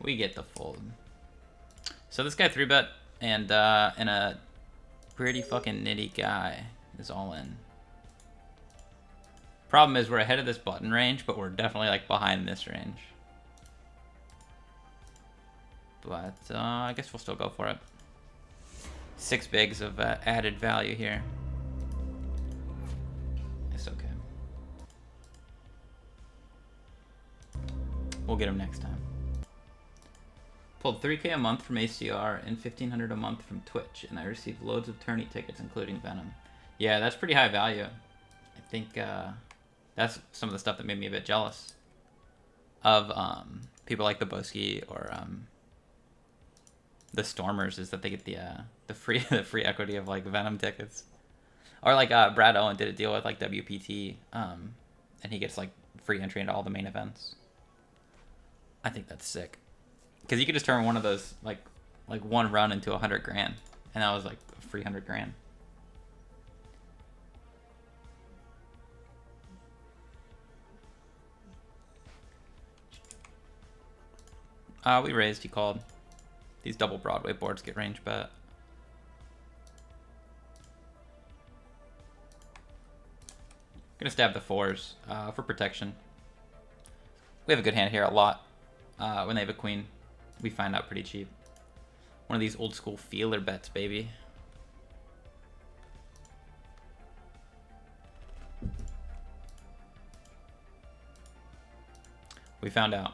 We get the fold. So this guy 3-bet and a pretty fucking nitty guy is all in. Problem is we're ahead of this button range, but we're definitely like behind this range. But I guess we'll still go for it. 6 bigs of added value here. It's okay. We'll get him next time. Pulled 3K a month from ACR and 1,500 a month from Twitch, and I received loads of tourney tickets, including Venom. Yeah, that's pretty high value. I think that's some of the stuff that made me a bit jealous of people like the Boski or the Stormers, is that they get the free equity of like Venom tickets, or like Brad Owen did a deal with like WPT, and he gets like free entry into all the main events. I think that's sick, because you could just turn one of those like one run into 100 grand, and that was like a free 100 grand. We raised, he called. These double Broadway boards get range bet. Gonna stab the 4s for protection. We have a good hand here a lot. When they have a queen, we find out pretty cheap. One of these old school feeler bets, baby. We found out.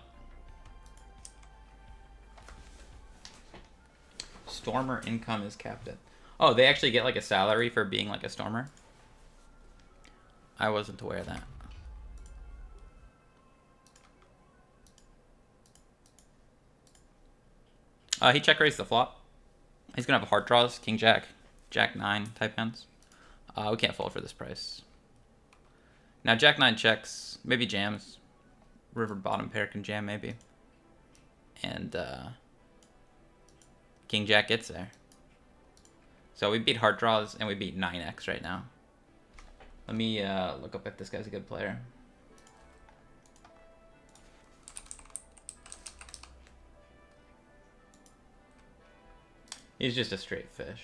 Stormer income is capped at. Oh, they actually get like a salary for being like a Stormer? I wasn't aware of that. He check raised the flop. He's gonna have hard draws, King Jack, Jack 9 type hands. We can't fold for this price. Now Jack 9 checks, maybe jams. River bottom pair can jam maybe. And King Jack gets there. So we beat hard draws and we beat 9x right now. Let me look up if this guy's a good player. He's just a straight fish.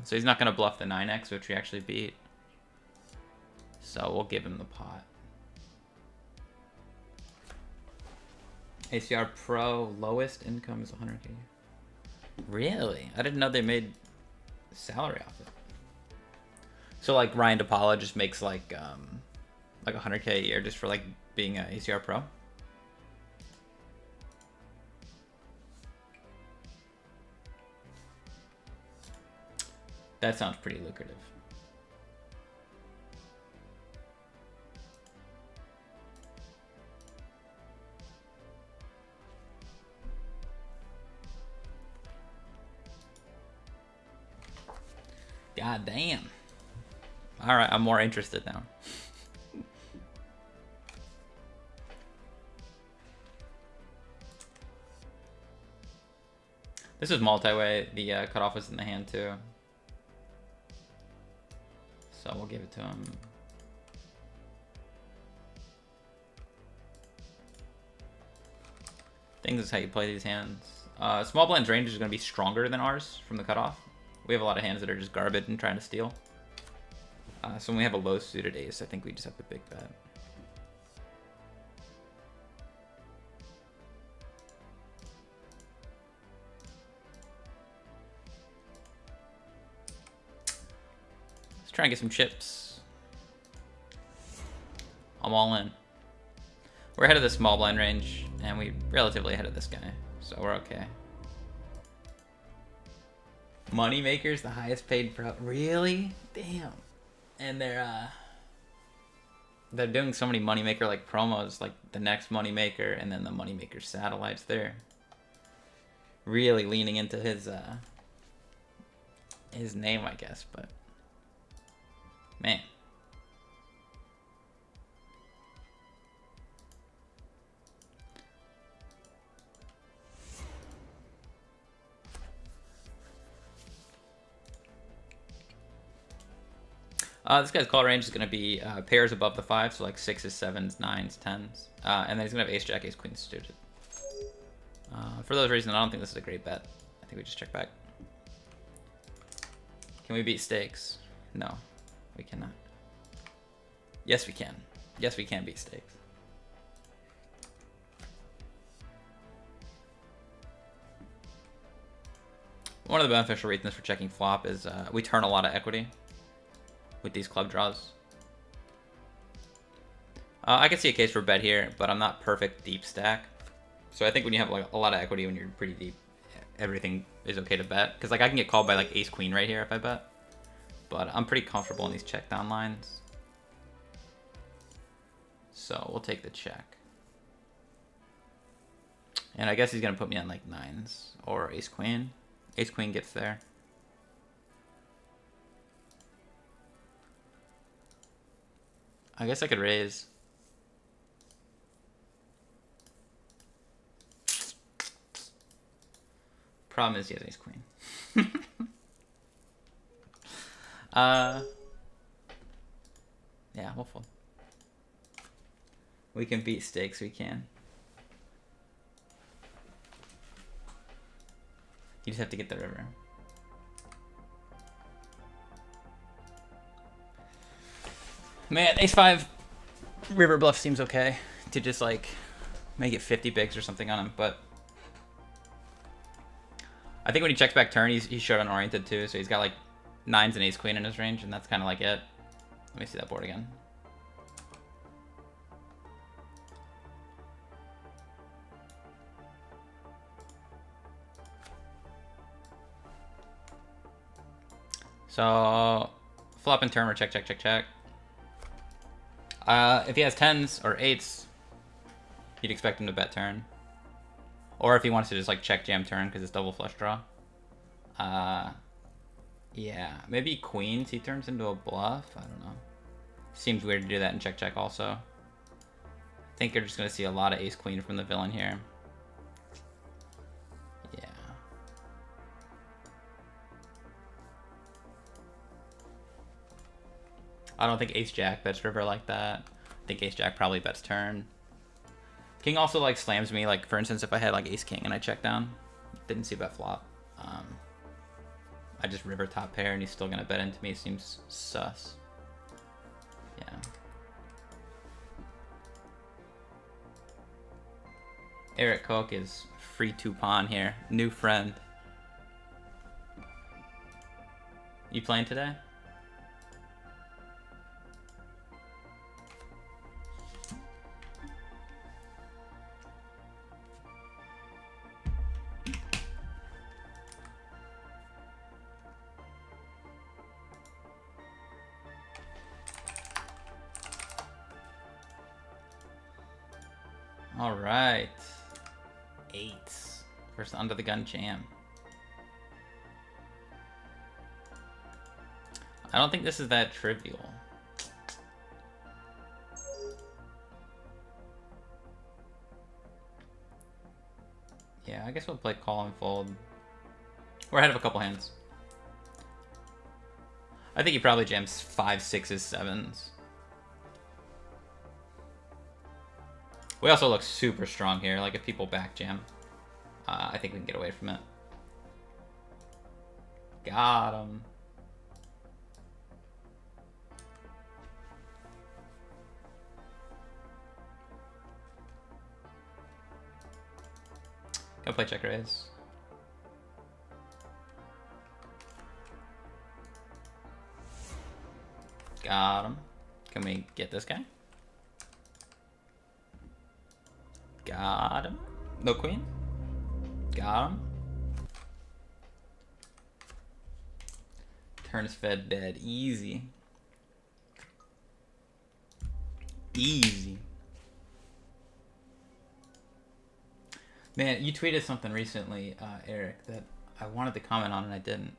So he's not going to bluff the 9x, which we actually beat. So we'll give him the pot. ACR Pro lowest income is 100K. Really? I didn't know they made salary off it. So like Ryan DePaula just makes like 100K a year just for like being a ACR Pro. That sounds pretty lucrative. God damn. All right, I'm more interested now. This is multi-way. The cutoff was in the hand too. So we'll give it to him. I think this is how you play these hands. Small blind's range is going to be stronger than ours from the cutoff. We have a lot of hands that are just garbage and trying to steal. So when we have a low suited ace, I think we just have to big bet. Let's try and get some chips. I'm all in. We're ahead of the small blind range, and we're relatively ahead of this guy, so we're okay. Moneymaker's the highest paid pro. Really? Damn. And they're doing so many Moneymaker like promos, like the next Moneymaker and then the Moneymaker satellites. They're really leaning into his name, I guess, but man. This guy's call range is going to be pairs above the 5, so like 6s, 7s, 9s, 10s. And then he's going to have ace, jack, ace, queen suited. For those reasons, I don't think this is a great bet. I think we just check back. Can we beat stakes? No, we cannot. Yes, we can. Yes, we can beat stakes. One of the beneficial reasons for checking flop is we turn a lot of equity with these club draws. I can see a case for bet here, but I'm not perfect deep stack. So I think when you have like a lot of equity when you're pretty deep, everything is okay to bet. Because like I can get called by like ace queen right here if I bet. But I'm pretty comfortable in these check down lines. So we'll take the check. And I guess he's gonna put me on like 9s or ace queen. Ace queen gets there. I guess I could raise. Problem is he has ace queen. Yeah, we'll fold. We can beat stakes, we can. You just have to get the river. Man, ace-5 river bluff seems okay to just like make it 50 bigs or something on him, but I think when he checks back turn, he's short unoriented too, so he's got like 9s and ace queen in his range, and that's kind of like it. Let me see that board again. So flop and turn, we're check, check, check, check. If he has 10s or 8s, you'd expect him to bet turn. Or if he wants to just like check jam turn because it's double flush draw. Yeah, maybe queens he turns into a bluff. I don't know. Seems weird to do that in check check also. I think you're just gonna see a lot of ace queen from the villain here. Yeah. I don't think ace jack bets river like that. I think ace jack probably bets turn. King also like slams me, like for instance if I had like ace king and I check down, didn't see bet flop. I just river top pair and he's still gonna bet into me. Seems sus. Yeah. Eric Koch is free to pawn here. New friend. You playing today? All right. 8s. First under the gun jam. I don't think this is that trivial. Yeah, I guess we'll play call and fold. We're ahead of a couple hands. I think he probably jams 5, 6s, 7s. We also look super strong here. Like, if people back jam, I think we can get away from it. Got him. Go play check raise. Got him. Can we get this guy? Got him. No queen. Got him. Turns fed dead. Easy. Easy. Man, you tweeted something recently, Eric, that I wanted to comment on and I didn't.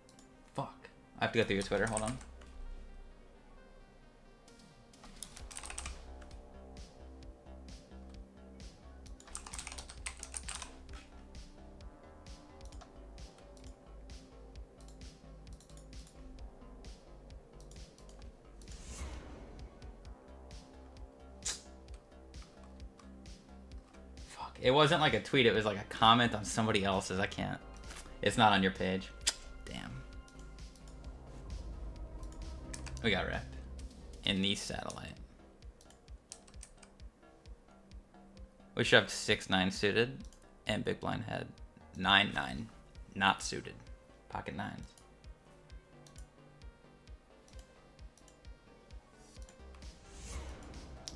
Fuck. I have to go through your Twitter. Hold on. It wasn't like a tweet, it was like a comment on somebody else's. I can't. It's not on your page. Damn. We got wrecked. In the satellite. We shoved 6-9 suited and big blind had 9-9 not suited. Pocket nines.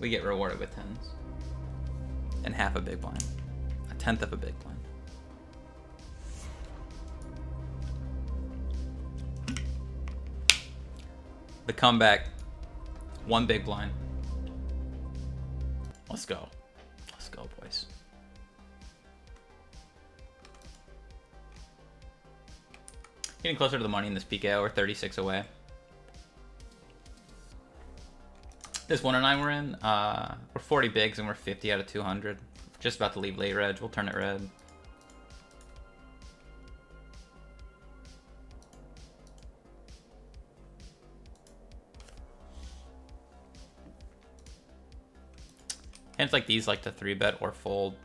We get rewarded with 10s. And half a big blind. A tenth of a big blind. The comeback. One big blind. Let's go. Let's go, boys. Getting closer to the money in this PKO. We're 36 away. This 109 we're in, we're 40 bigs and we're 50 out of 200. Just about to leave late reg. We'll turn it red. Hands like these like to 3-bet or fold.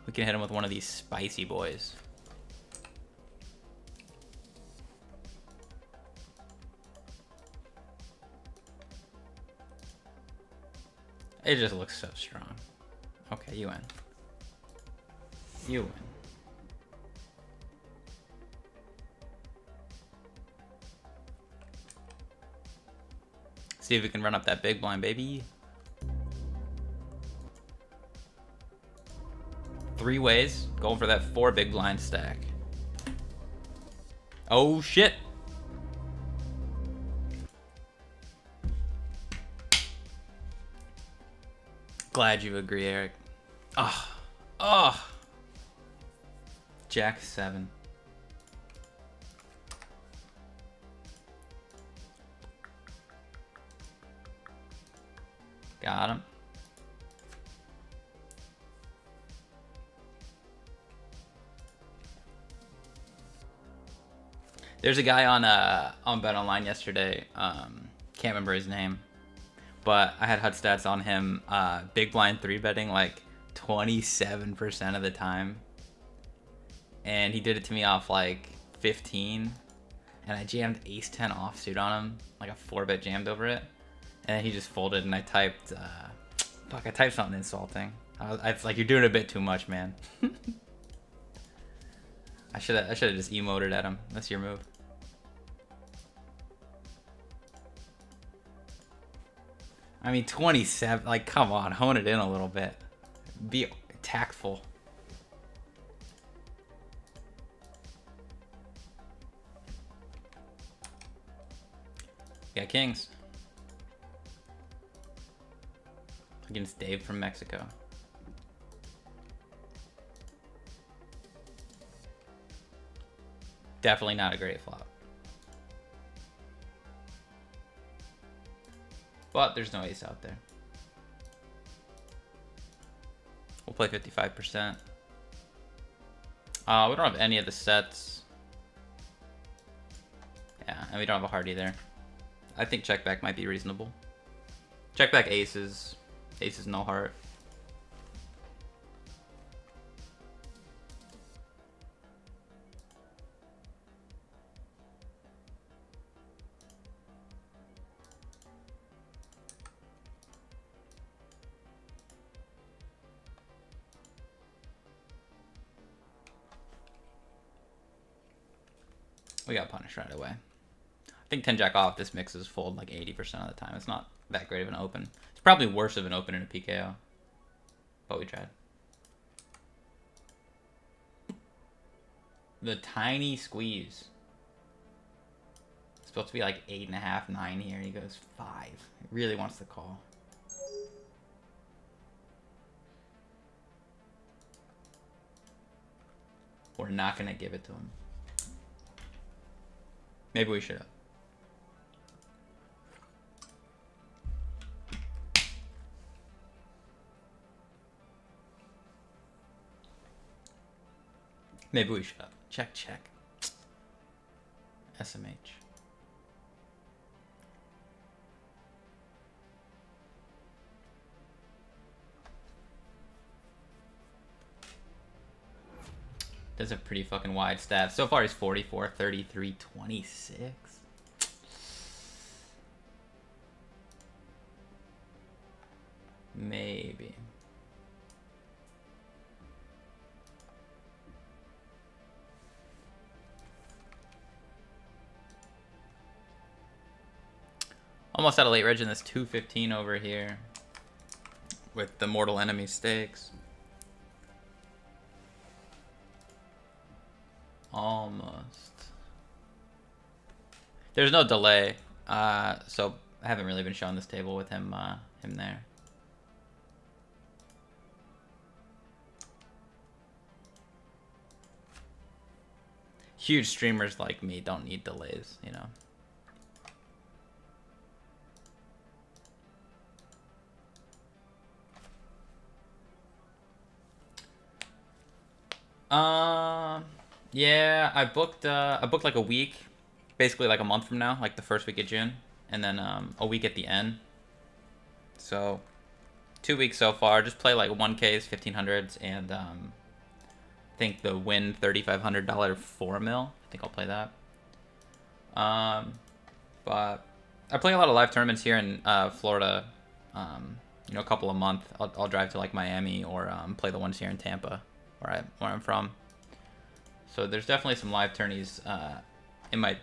We can hit him with one of these spicy boys. It just looks so strong. Okay, you win. You win. See if we can run up that big blind, baby. 3 ways. Going for that 4 big blind stack. Oh, shit. Glad you agree, Eric. Oh, oh. Jack 7. Got him. There's a guy on Bet Online yesterday. Can't remember his name. But I had HUD stats on him, big blind 3-betting like 27% of the time. And he did it to me off like 15. And I jammed ace-10 offsuit on him, like a 4-bet jammed over it. And then he just folded and I typed, I typed something insulting. I was like, you're doing a bit too much, man. I should have just emoted at him. That's your move. I mean, 27, like, come on, hone it in a little bit. Be tactful. Yeah, kings. Against Dave from Mexico. Definitely not a great flop. But there's no ace out there. We'll play 55%. We don't have any of the sets. Yeah, and we don't have a heart either. I think check back might be reasonable. Check back aces. Aces no heart. We got punished right away. I think 10 jack off, this mixes fold like 80% of the time. It's not that great of an open. It's probably worse of an open in a PKO. But we tried. The tiny squeeze. It's supposed to be like 8.5, 9 here. He goes 5. He really wants to call. We're not going to give it to him. Maybe we should have. Maybe we should have. Check, check. SMH. Does a pretty fucking wide stat. So far he's 44, 33, 26. Maybe. Almost had a late reg in this 215 over here with the Mortal Enemy stakes. Almost. There's no delay, so I haven't really been showing this table with him there. Huge streamers like me don't need delays, you know. Yeah, I booked like a week, basically like a month from now, like the first week of June, and then a week at the end. So 2 weeks so far. Just play like 1Ks, 1500s, and I think the win $3,500 4 mil. I think I'll play that. But I play a lot of live tournaments here in Florida. You know, a couple a month. I'll drive to like Miami or play the ones here in Tampa, where I'm from. So there's definitely some live tourneys in my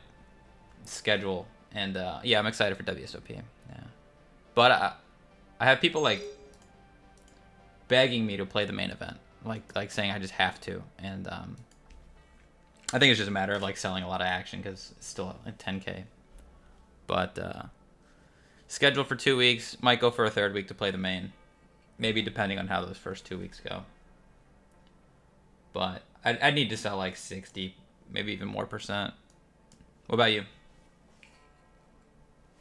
schedule, and yeah, I'm excited for WSOP. Yeah, but I have people like begging me to play the main event, like saying I just have to, and I think it's just a matter of like selling a lot of action because it's still at 10K. But scheduled for 2 weeks, might go for a third week to play the main, maybe depending on how those first 2 weeks go. But I need to sell like 60, maybe even more %. What about you?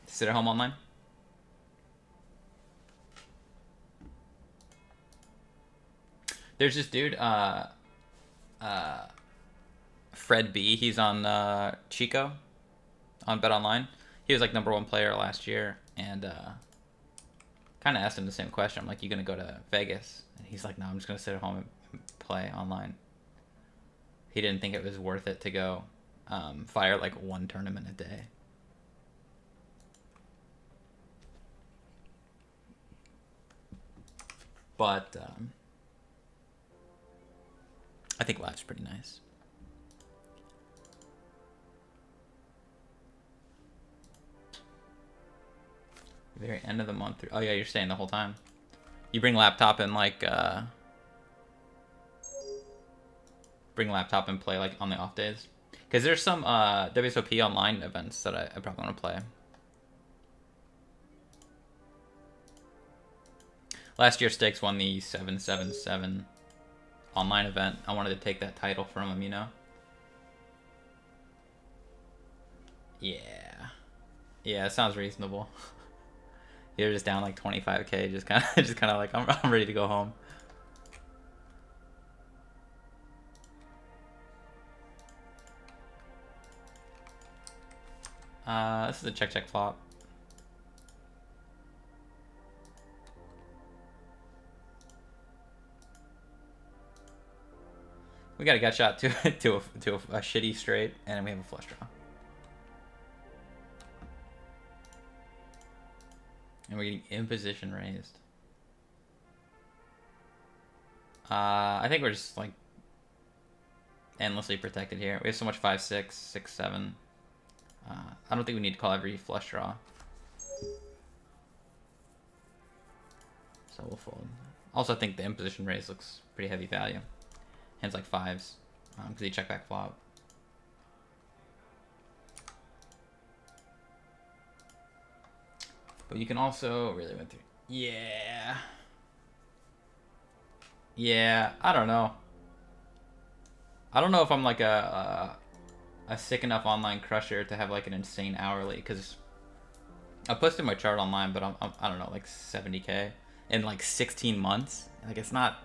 Sit at home online? There's this dude, Fred B. He's on Chico on Bet Online. He was like #1 player last year, and kind of asked him the same question. I'm like, you gonna go to Vegas? And he's like, no, I'm just gonna sit at home and play online. He didn't think it was worth it to go fire like one tournament a day. But I think live's pretty nice. Very end of the month. Oh yeah, you're staying the whole time. You bring laptop and like bring laptop and play like on the off days, because there's some WSOP online events that I probably want to play. Last year Stakes won the 777 online event. I wanted to take that title from him, you know. Yeah, it sounds reasonable. You're just down like 25K, just kind of like I'm ready to go home. This is a check flop. We got a gut shot to a shitty straight, and we have a flush draw. And we're getting imposition raised. I think we're just like endlessly protected here. We have so much 5-6, 6-7. I don't think we need to call every flush draw. So we'll fold. Also, I think the imposition raise looks pretty heavy value. Hands like fives, because he check back flop. But you can also really went through. Yeah. Yeah, I don't know. I don't know if I'm like a sick enough online crusher to have like an insane hourly, because I posted my chart online, but I don't know, like 70K in like 16 months. Like it's not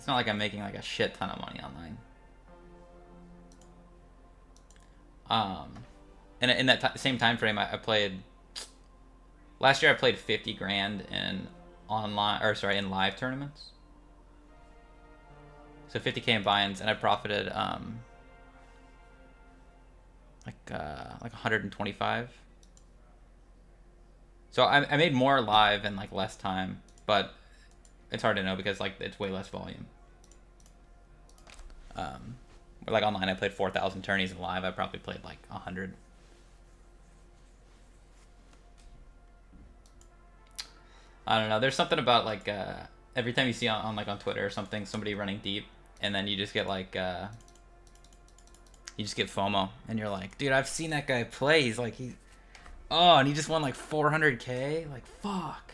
like I'm making like a shit ton of money online. And in that same time frame, I played. Last year I played 50 grand in in live tournaments. So 50K in buy-ins, and I profited like 125. So I made more live in like less time, but it's hard to know because like it's way less volume. Or like online, I played 4,000 tourneys, and live I probably played like 100. I don't know. There's something about like every time you see on Twitter or something, somebody running deep, and then you just get like you just get FOMO, and you're like, dude, I've seen that guy play. He's like and he just won like 400K. Like fuck,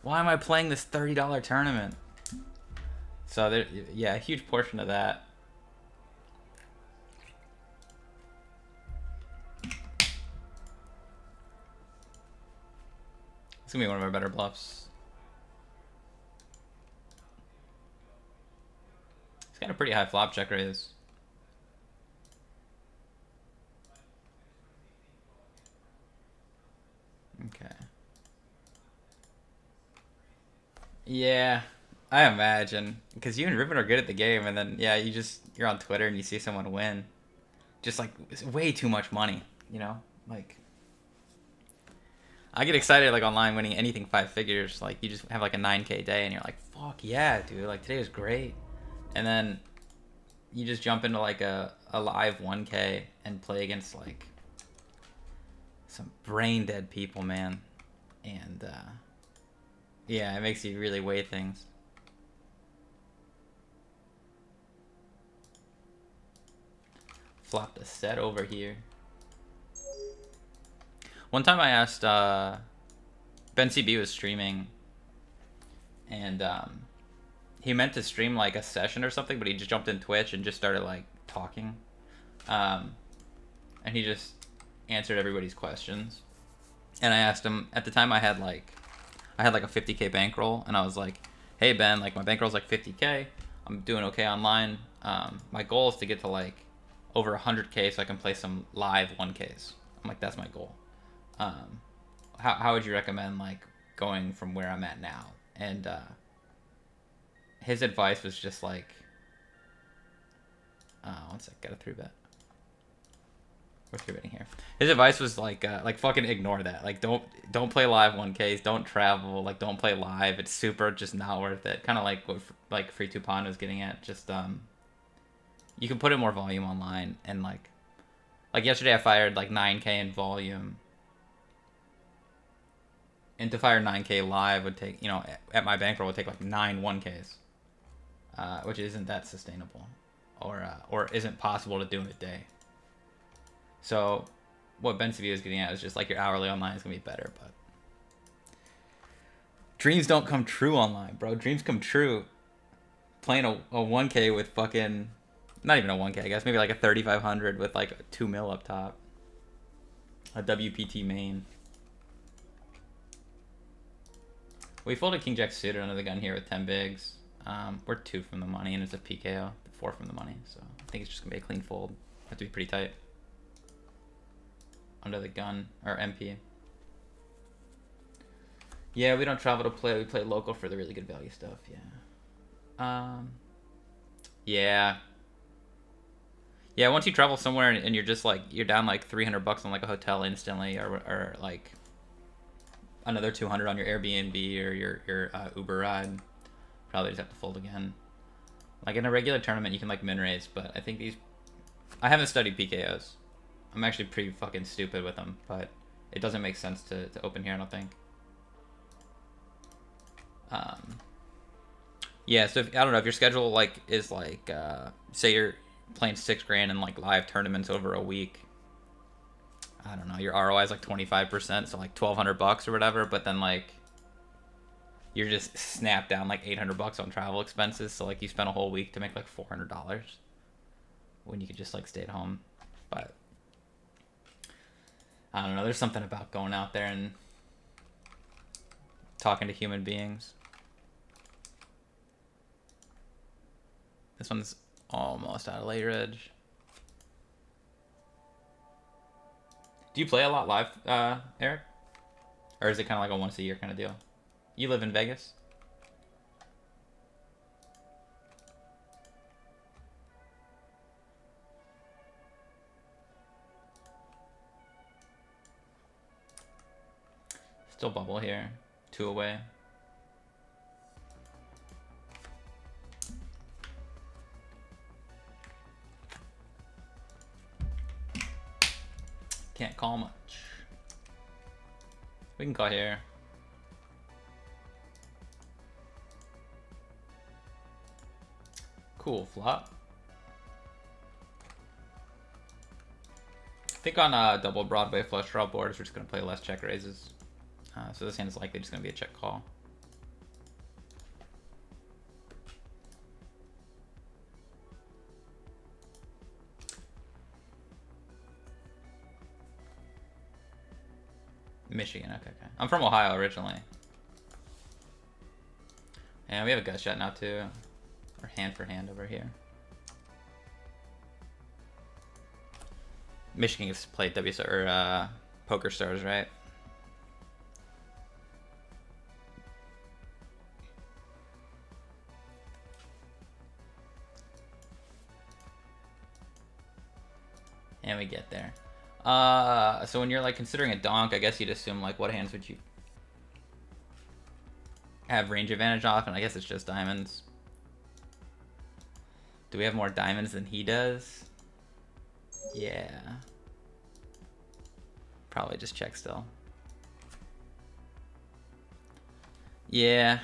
why am I playing this $30 tournament? So there, yeah, a huge portion of that. It's gonna be one of our better bluffs. He's got a pretty high flop check raise. Okay. Yeah, I imagine, because you and Ruben are good at the game, and then yeah, you're on Twitter and you see someone win, just like it's way too much money, you know, like. I get excited like online winning anything 5 figures. Like you just have like a 9K day and you're like, fuck yeah, dude. Like today was great. And then you just jump into like a live 1K and play against like some brain dead people, man. And yeah, it makes you really weigh things. Flopped a set over here. One time I asked, Ben CB was streaming, and he meant to stream like a session or something, but he just jumped in Twitch and just started like talking, and he just answered everybody's questions. And I asked him, at the time I had like a 50K bankroll, and I was like, hey Ben, like my bankroll's like 50K, I'm doing okay online. My goal is to get to like over 100K so I can play some live 1Ks. I'm like, that's my goal. How would you recommend like going from where I'm at now? And his advice was just like, one sec, got a 3-bet. We're 3-betting here. His advice was like fucking ignore that. Like don't play live 1Ks, don't travel, like don't play live. It's super just not worth it. Kind of like what like Free Tupan was getting at. Just you can put in more volume online, and like yesterday I fired like 9K in volume. And to fire 9K live would take, at my bankroll would take like 9 1Ks, which isn't that sustainable, or isn't possible to do in a day. So, what Ben CV is getting at is just like your hourly online is gonna be better, but dreams don't come true online, bro. Dreams come true playing a 1K with fucking, not even a 1K, I guess, maybe like a 3,500 with like a 2 mil up top, a WPT main. We folded King Jack suited under the gun here with 10 bigs. We're 2 from the money, and it's a PKO, 4 from the money. So I think it's just gonna be a clean fold. Have to be pretty tight. under the gun, or MP. Yeah, we don't travel to play. We play local for the really good value stuff. Yeah. Yeah. Yeah. Once you travel somewhere and you're just like you're down like $300 on like a hotel instantly, or like another 200 on your Airbnb or your Uber ride, probably just have to fold again. Like in a regular tournament, you can like min raise, but I think these. I haven't studied PKOs. I'm actually pretty fucking stupid with them, but it doesn't make sense to open here. I don't think. Yeah, so I don't know if your schedule like is like say you're playing $6 grand in like live tournaments over a week. I don't know, your ROI is like 25%, so like $1,200 or whatever, but then like you're just snap down like $800 on travel expenses, so like you spent a whole week to make like $400 when you could just like stay at home. But I don't know, there's something about going out there and talking to human beings. This one's almost out of late edge. Do you play a lot live, Eric? Or is it kind of like a once a year kind of deal? You live in Vegas? Still bubble here. 2 away. Can't call much. We can call here. Cool flop. I think on double Broadway flush draw boards, we're just going to play less check raises. So this hand is likely just going to be a check call. Michigan, okay. I'm from Ohio originally. And we have a gut shot now too. Or hand for hand over here. Michigan has played Poker Stars, right? And we get there. So when you're like considering a donk, I guess you'd assume like what hands would you have range advantage off, and I guess it's just diamonds. Do we have more diamonds than he does? Yeah. Probably just check still. Yeah.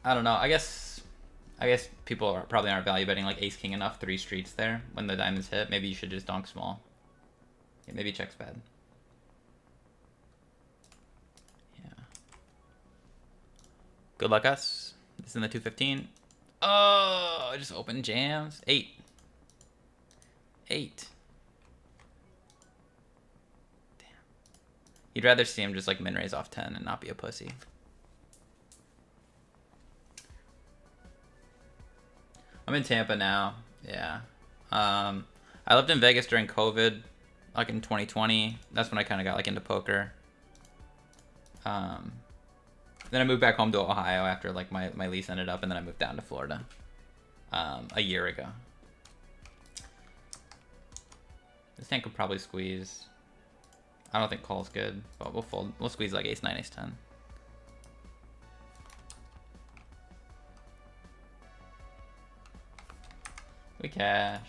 I don't know. I guess people probably aren't value betting like ace king enough 3 streets there when the diamonds hit. Maybe you should just donk small. Yeah, maybe check's bad. Yeah. Good luck us. This is in the 215. Oh, I just opened jams. 8. 8. Damn. You'd rather see him just like min raise off 10 and not be a pussy. I'm in Tampa now. Yeah. I lived in Vegas during COVID, like in 2020. That's when I kind of got like into poker. Then I moved back home to Ohio after like my lease ended up, and then I moved down to Florida a year ago. This hand could probably squeeze. I don't think call's good, but we'll fold. We'll squeeze like ace 9, ace 10. We cashed.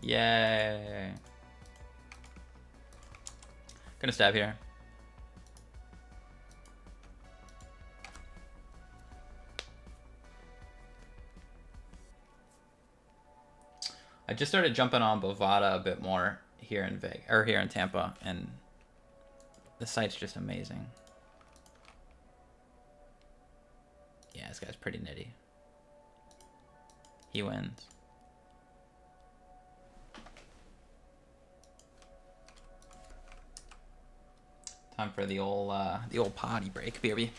Yay. Gonna stab here. I just started jumping on Bovada a bit more here in here in Tampa, and the site's just amazing. Yeah, this guy's pretty nitty. He wins. Time for the old potty break, baby.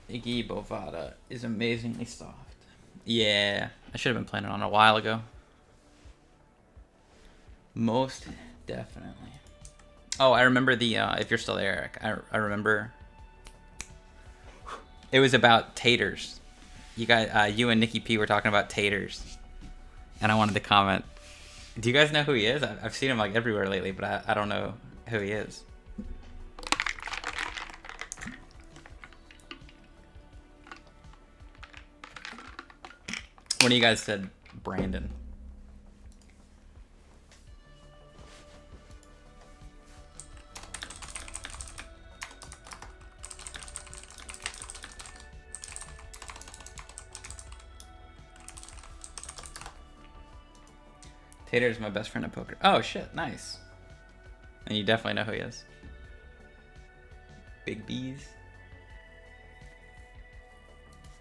Iggy Bovada is amazingly soft. Yeah, I should have been playing it on a while ago. Most definitely. Oh, I remember the, if you're still there, Eric, I remember it was about taters. You guys, you and Nikki P were talking about taters. And I wanted to comment. Do you guys know who he is? I've seen him like everywhere lately, but I don't know who he is. One of you guys said Brandon. Tater is my best friend at poker. Oh shit, nice. And you definitely know who he is. Big B's.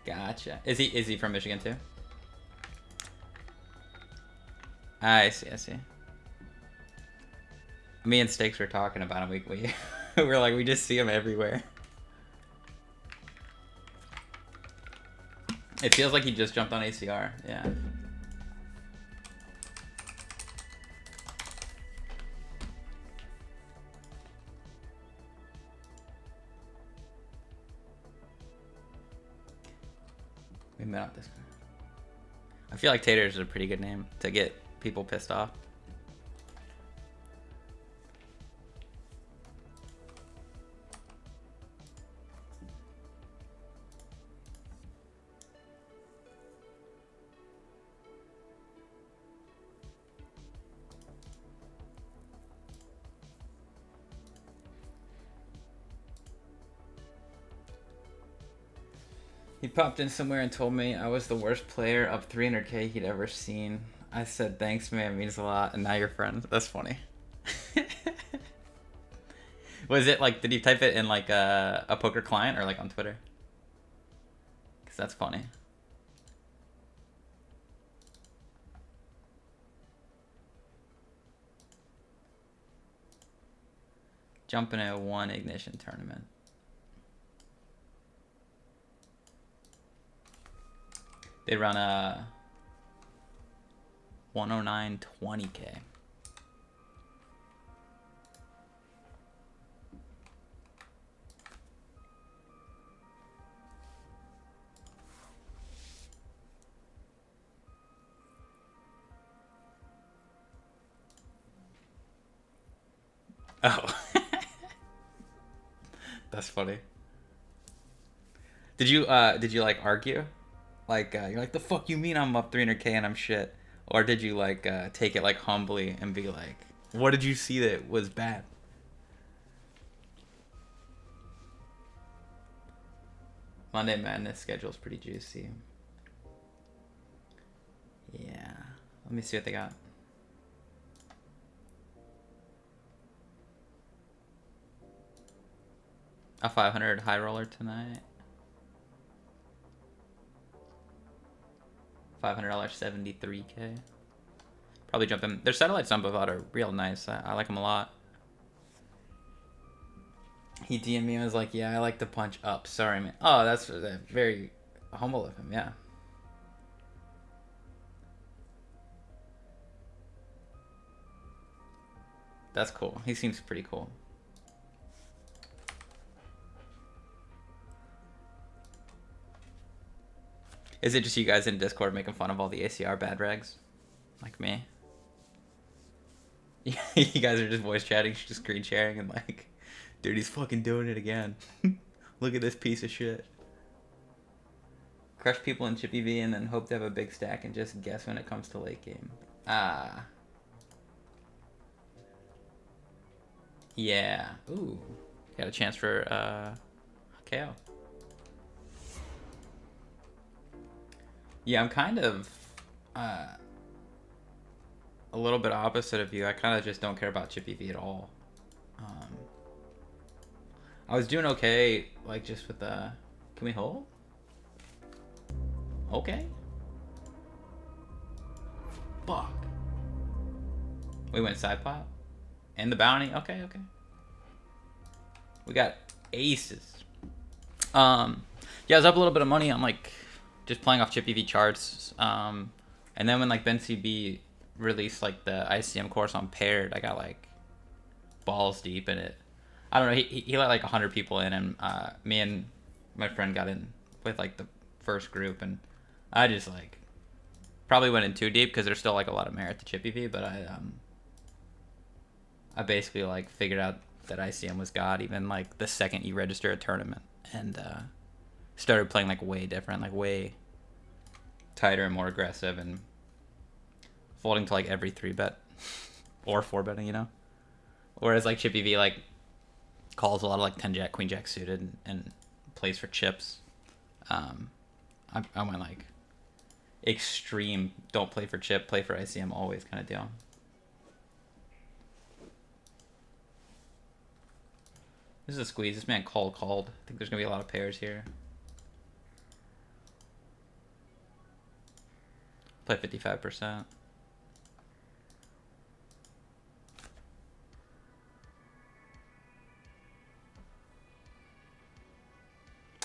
Gotcha. Is he from Michigan too? I see, I see. Me and Stakes were talking about him. We we're like, we just see him everywhere. It feels like he just jumped on ACR, yeah. We met up this guy. I feel like Tater is a pretty good name to get people pissed off. He popped in somewhere and told me I was the worst player up 300k he'd ever seen. I said, thanks, man, it means a lot, and now you're friends. That's funny. Was it like, did he type it in like a poker client or like on Twitter? Because that's funny. Jumping in a 1 ignition tournament. They run a 109.20k. Oh. That's funny. Did you like argue? Like, you're like, the fuck you mean I'm up 300k and I'm shit? Or did you, like, take it, like, humbly and be like, what did you see that was bad? Monday Madness schedule's pretty juicy. Yeah. Let me see what they got. A 500 high roller tonight. $500 73k. Probably jump in. Their satellites on Bovada are real nice. I like them a lot. He DM'd me and was like, yeah, I like to punch up. Sorry, man. Oh, that's very humble of him, yeah. That's cool. He seems pretty cool. Is it just you guys in Discord making fun of all the ACR bad rags? Like me? You guys are just voice chatting, just screen sharing, and like, dude, he's fucking doing it again. Look at this piece of shit. Crush people in Chippy V and then hope to have a big stack and just guess when it comes to late game. Ah. Yeah. Ooh. Got a chance for KO. Yeah, I'm kind of a little bit opposite of you. I kind of just don't care about Chippy V at all. I was doing okay, like just with the... Can we hold? Okay. Fuck. We went side pot? And the bounty? Okay, okay. We got aces. Yeah, I was up a little bit of money on like just playing off Chippy V charts. And then when like Ben CB released like the ICM course on paired, I got like balls deep in it. I don't know. He let like 100 people in, and me and my friend got in with like the first group, and I just like probably went in too deep because there's still like a lot of merit to Chippy V, but I basically like figured out that ICM was God even like the second you register a tournament, and started playing like way different, like way tighter and more aggressive, and folding to like every 3-bet or 4-betting, you know. Whereas like Chippy V like calls a lot of like 10 jack, queen jack suited, and plays for chips. I went like extreme, don't play for chip, play for ICM always kind of deal. This is a squeeze. This man called. I think there's gonna be a lot of pairs here. Play 55%.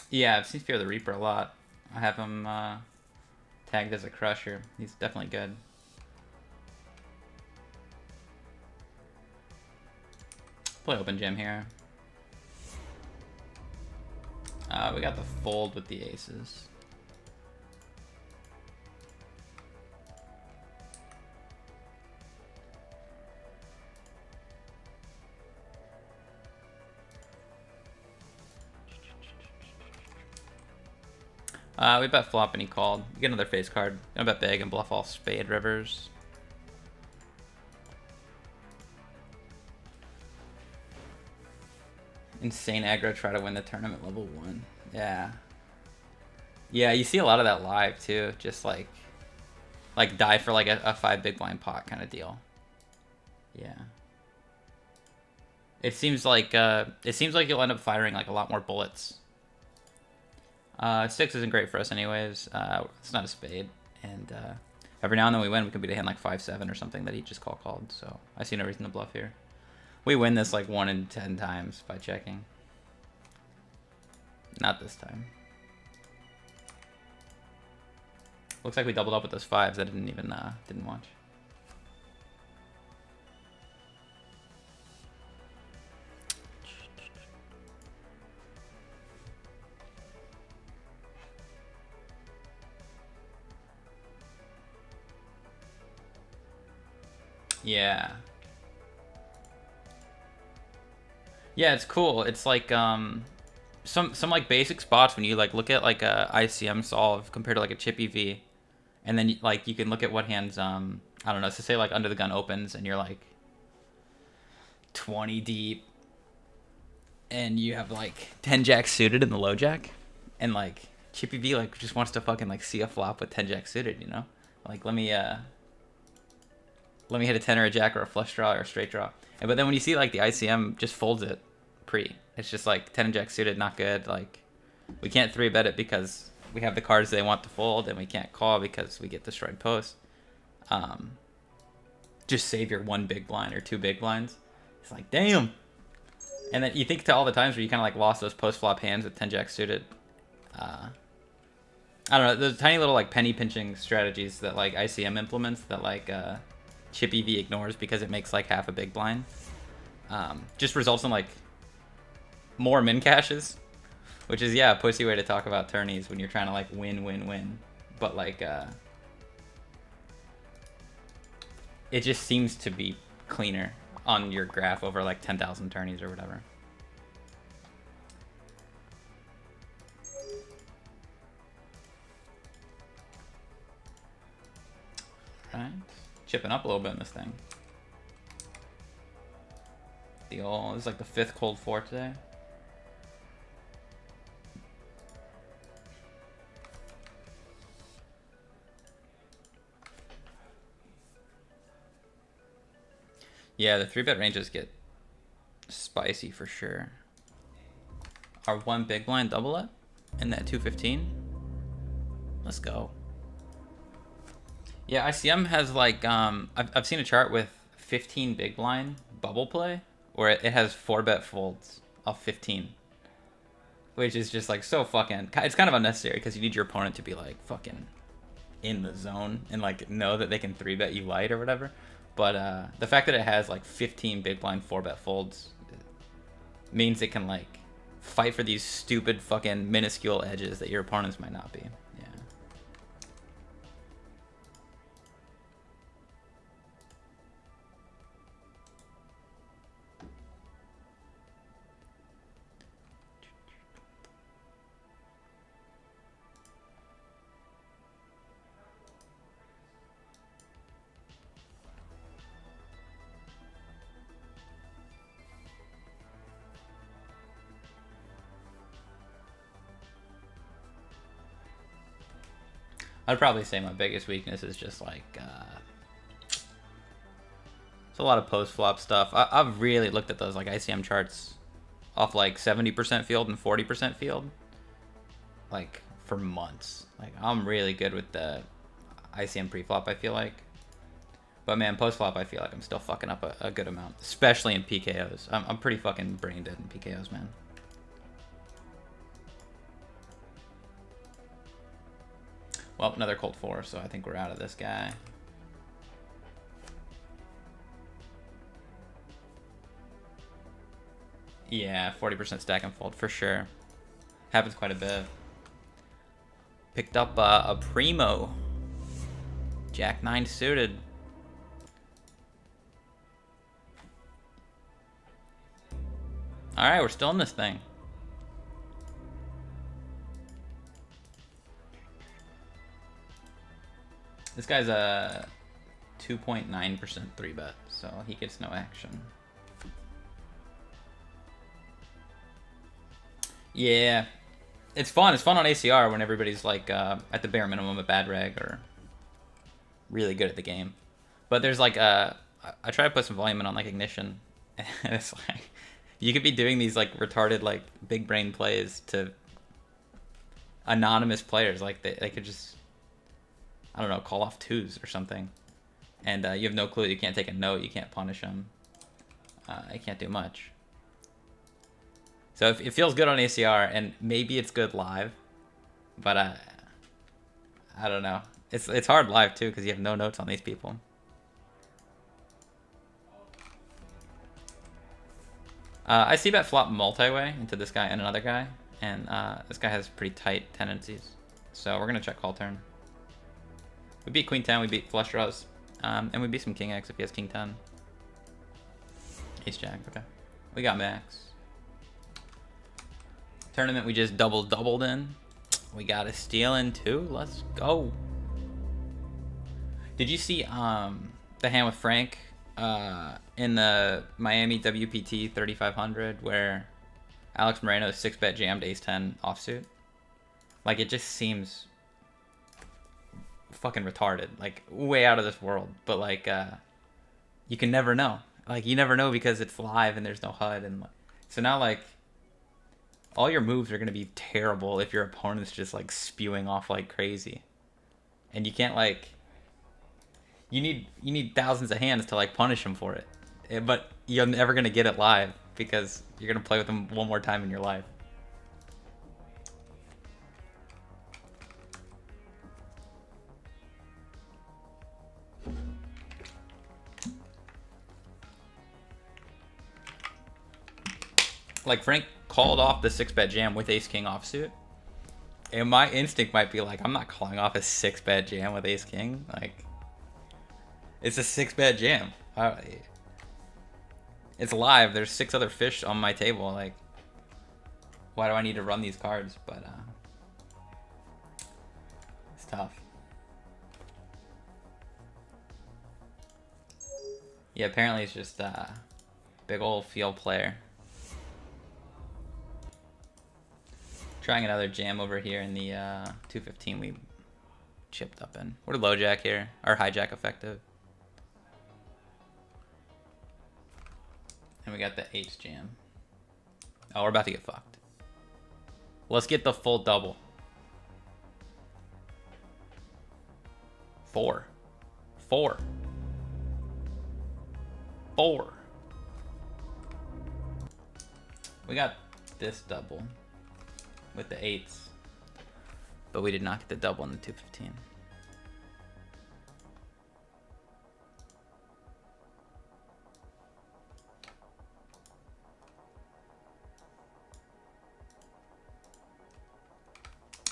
Yeah, I've seen Fear the Reaper a lot. I have him tagged as a crusher. He's definitely good. Play open jam here. We got the fold with the aces. We bet flop and he called. We get another face card. Gonna bet big and bluff all spade rivers. Insane aggro, try to win the tournament level 1. Yeah. Yeah, you see a lot of that live too. Just like die for like a 5 big blind pot kind of deal. Yeah. It seems like you'll end up firing like a lot more bullets. 6 isn't great for us anyways. It's not a spade, and every now and then we win. We can beat a hand like 5-7 or something that he just called. So I see no reason to bluff here. We win this like 1 in 10 times by checking. Not this time. Looks like we doubled up with those 5s. I didn't watch. Yeah. Yeah, it's cool. It's like some like basic spots when you like look at like a ICM solve compared to like a Chippy V, and then like you can look at what hands I don't know, so say like under the gun opens and you're like 20 deep and you have like 10 jack suited in the low jack, and like Chippy V like just wants to fucking like see a flop with 10 jack suited, you know? Like let me hit a 10 or a jack or a flush draw or a straight draw. But then when you see like the ICM just folds it pre, it's just like 10 and jack suited, not good. Like we can't 3-bet it because we have the cards they want to fold, and we can't call because we get destroyed post. Just save your 1 big blind or 2 big blinds. It's like, damn. And then you think to all the times where you kind of like lost those post flop hands with 10 jack suited. I don't know, those tiny little like penny pinching strategies that like ICM implements that like Chippy V ignores because it makes like half a big blind. Just results in like more min cashes, which is, yeah, a pussy way to talk about tourneys when you're trying to like win. But like it just seems to be cleaner on your graph over like 10,000 tourneys or whatever. Right. Chipping up a little bit in this thing. This is like the 5th cold 4 today. Yeah, the 3-bet ranges get spicy for sure. Our 1 big blind double up in that 215. Let's go. Yeah, ICM has like I've seen a chart with 15 big blind bubble play where it has 4-bet folds of 15. which is just like so fucking. It's kind of unnecessary because you need your opponent to be like fucking in the zone and like know that they can 3-bet you light or whatever. But the fact that it has like 15 big blind 4-bet folds means it can like fight for these stupid fucking minuscule edges that your opponents might not be. Yeah. I'd probably say my biggest weakness is just like it's a lot of post flop stuff. I've really looked at those like ICM charts off like 70% field and 40% field like for months. Like I'm really good with the ICM pre-flop, I feel like. But man, post flop I feel like I'm still fucking up a good amount, especially in PKOs. I'm pretty fucking brain dead in PKOs, man. Well, another cold 4, so I think we're out of this guy. Yeah, 40% stack and fold for sure. Happens quite a bit. Picked up a primo. Jack 9 suited. All right, we're still in this thing. This guy's a 2.9% 3-bet, so he gets no action. Yeah, it's fun. It's fun on ACR when everybody's like at the bare minimum a bad reg or really good at the game. But there's like I try to put some volume in on like Ignition, and it's like you could be doing these like retarded like big brain plays to anonymous players. Like they could just, I don't know, call off 2s or something. And you have no clue. You can't take a note. You can't punish them. You can't do much. So it feels good on ACR, and maybe it's good live. But I don't know. It's hard live, too, because you have no notes on these people. I see bet flop multi-way into this guy and another guy. And this guy has pretty tight tendencies. So we're going to check call turn. We beat Queen 10, we beat flush draws, and we beat some King X if he has King 10. Ace Jack, okay. We got max. Tournament we just doubled in. We got a steal in too. Let's go. Did you see the hand with Frank in the Miami WPT 3500 where Alex Moreno 6-bet jammed Ace 10 offsuit? Like it just seems fucking retarded, like way out of this world. But like you can never know. Like you never know because it's live and there's no HUD, and so now like all your moves are gonna be terrible if your opponent's just like spewing off like crazy, and you can't like you need thousands of hands to like punish him for it, but you're never gonna get it live because you're gonna play with him one more time in your life. Like Frank called off the 6-bet jam with Ace King offsuit, and my instinct might be like, I'm not calling off a 6-bet jam with Ace King. Like, it's a 6-bet jam. It's live. There's 6 other fish on my table. Like, why do I need to run these cards? But it's tough. Yeah, apparently it's just big old field player. Trying another jam over here in the 215 we chipped up in. We're low jack here, or hijack effective. And we got the ace jam. Oh, we're about to get fucked. Let's get the full double. 4. 4. 4. We got this double. with the 8s. But we did not get the double in the 215.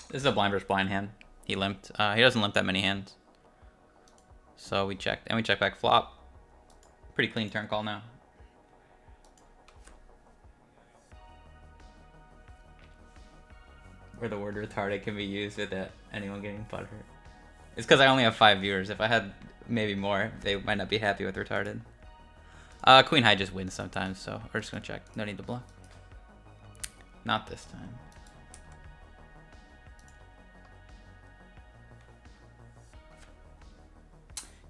This is a blind versus blind hand. He limped. He doesn't limp that many hands. So we checked, and we checked back flop. Pretty clean turn call now. Where the word retarded can be used without anyone getting butthurt. It's because I only have 5 viewers. If I had maybe more, they might not be happy with retarded. Queen high just wins sometimes, so we're just gonna check. No need to bluff. Not this time.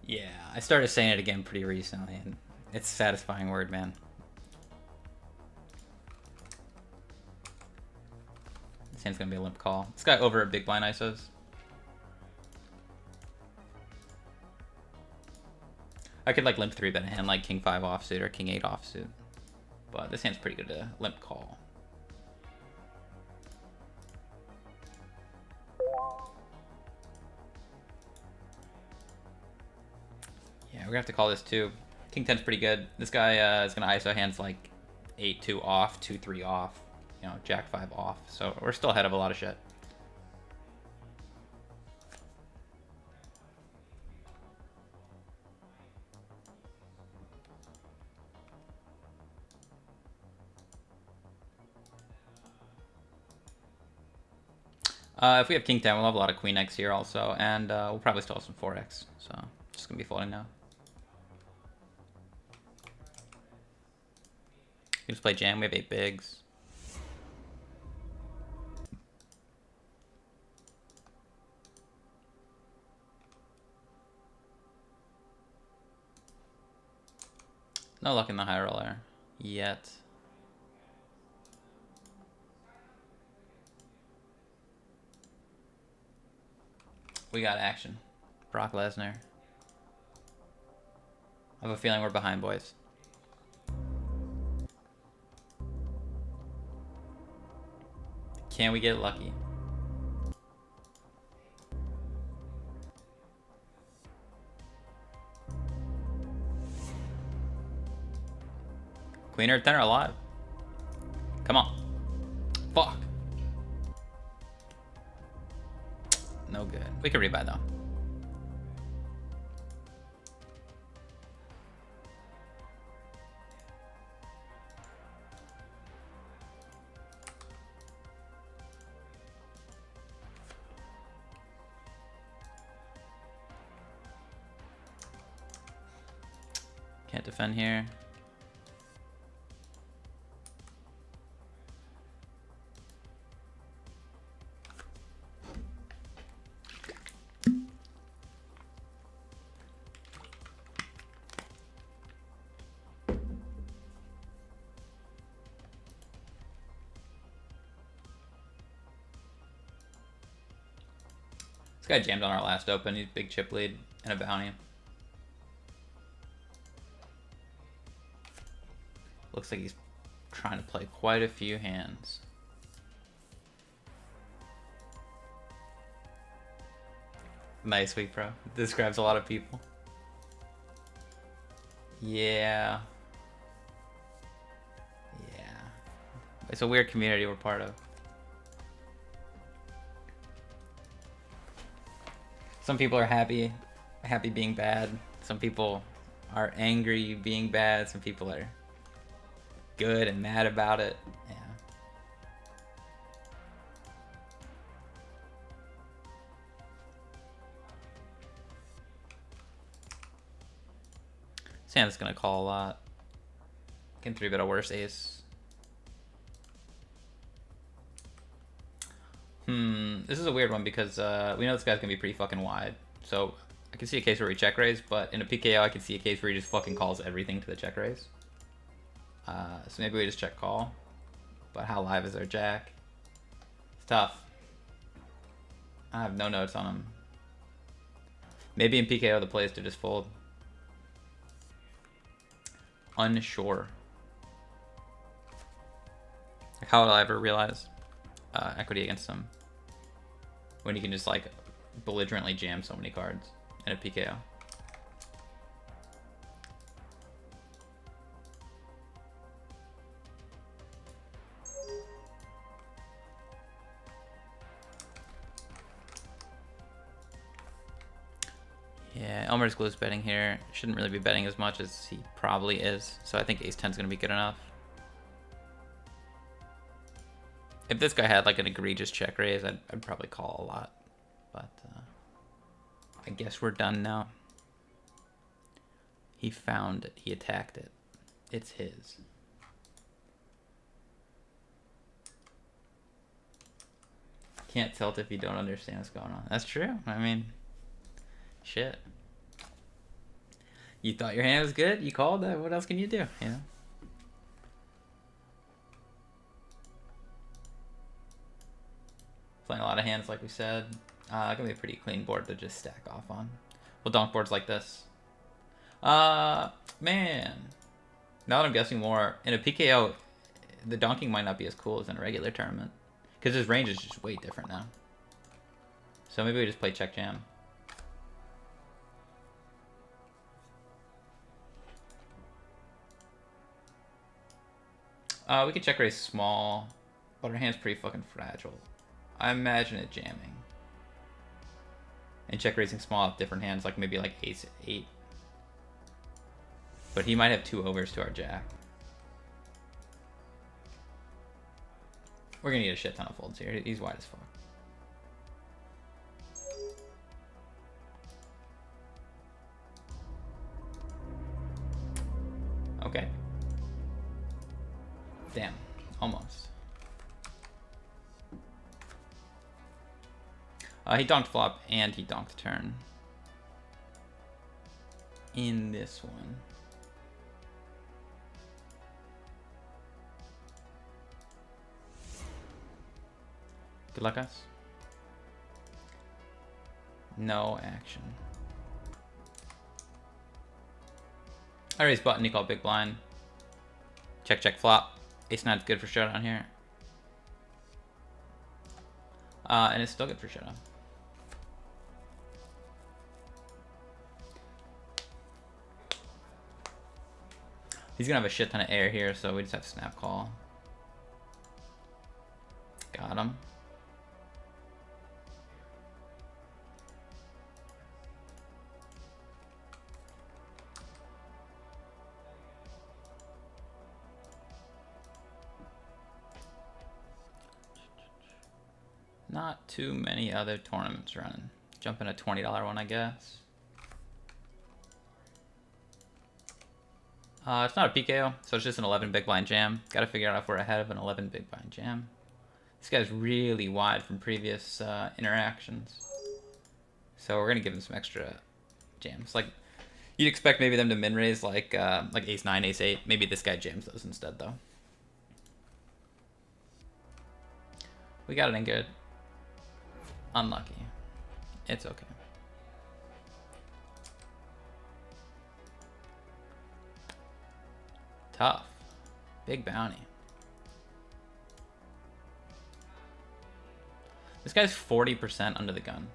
Yeah, I started saying it again pretty recently, and it's a satisfying word, man. This hand's gonna be a limp call. This guy over at big blind ISOs. I could like limp 3-bet a hand like king 5 offsuit or king 8 offsuit, but this hand's pretty good to limp call. Yeah, we're gonna have to call this too. King 10's pretty good. This guy is gonna ISO hands like 8-2 off, 2-3 off, you know, Jack 5 off. So we're still ahead of a lot of shit. If we have king 10, we'll have a lot of queen X here also, and we'll probably still have some 4X. So just gonna be folding now. We just play jam. We have 8 bigs. No luck in the high roller yet. We got action. Brock Lesnar. I have a feeling we're behind, boys. Can we get lucky? Queen or 10 are alive. Come on. Fuck. No good. We can rebuy though. Can't defend here. This guy jammed on our last open. He's big chip lead and a bounty. Looks like he's trying to play quite a few hands. Nice week, bro. This grabs a lot of people. Yeah. Yeah. It's a weird community we're part of. Some people are happy being bad. Some people are angry being bad. Some people are good and mad about it. Yeah. Sam's gonna call a lot. Can 3-bet a worse ace. This is a weird one because we know this guy's gonna be pretty fucking wide. So I can see a case where we check raise, but in a PKO I can see a case where he just fucking calls everything to the check raise. So maybe we just check call. But how live is our jack? It's tough. I have no notes on him. Maybe in PKO the play is to just fold. Unsure. Like, how would I ever realize? equity against him. When you can just like belligerently jam so many cards in a PKO. Yeah, Elmer's Glue's betting here. Shouldn't really be betting as much as he probably is. So I think ace-10 is going to be good enough. If this guy had like an egregious check raise, I'd probably call a lot. But I guess we're done now. He found it. He attacked it. It's his. Can't tilt if you don't understand what's going on. That's true. I mean, shit. You thought your hand was good? You called that. What else can you do? You know? Playing a lot of hands, like we said. Gonna be a pretty clean board to just stack off on. We'll donk boards like this. Man. Now that I'm guessing more, in a PKO, the donking might not be as cool as in a regular tournament. Because his range is just way different now. So maybe we just play check jam. We can check raise small, but our hand's pretty fucking fragile. I imagine it jamming. And check raising small with different hands, like maybe like ace-8. But he might have 2 overs to our jack. We're gonna get a shit ton of folds here. He's wide as fuck. Okay. Damn. Almost. He donked flop and he donked turn. In this one. Good luck, guys. No action. I raised button, he called big blind. Check, check, flop. Ace-9's good for showdown here. And it's still good for showdown. He's gonna have a shit ton of air here, so we just have to snap call. Got him. Not too many other tournaments running. Jump in a $20 one, I guess. It's not a PKO, so it's just an 11 big blind jam. Got to figure out if we're ahead of an 11 big blind jam. This guy's really wide from previous interactions. So we're going to give him some extra jams. Like, you'd expect maybe them to min raise like ace-9, ace-8. Maybe this guy jams those instead, though. We got it in good. Unlucky. It's okay. Tough. Big bounty. This guy's 40% under the gun.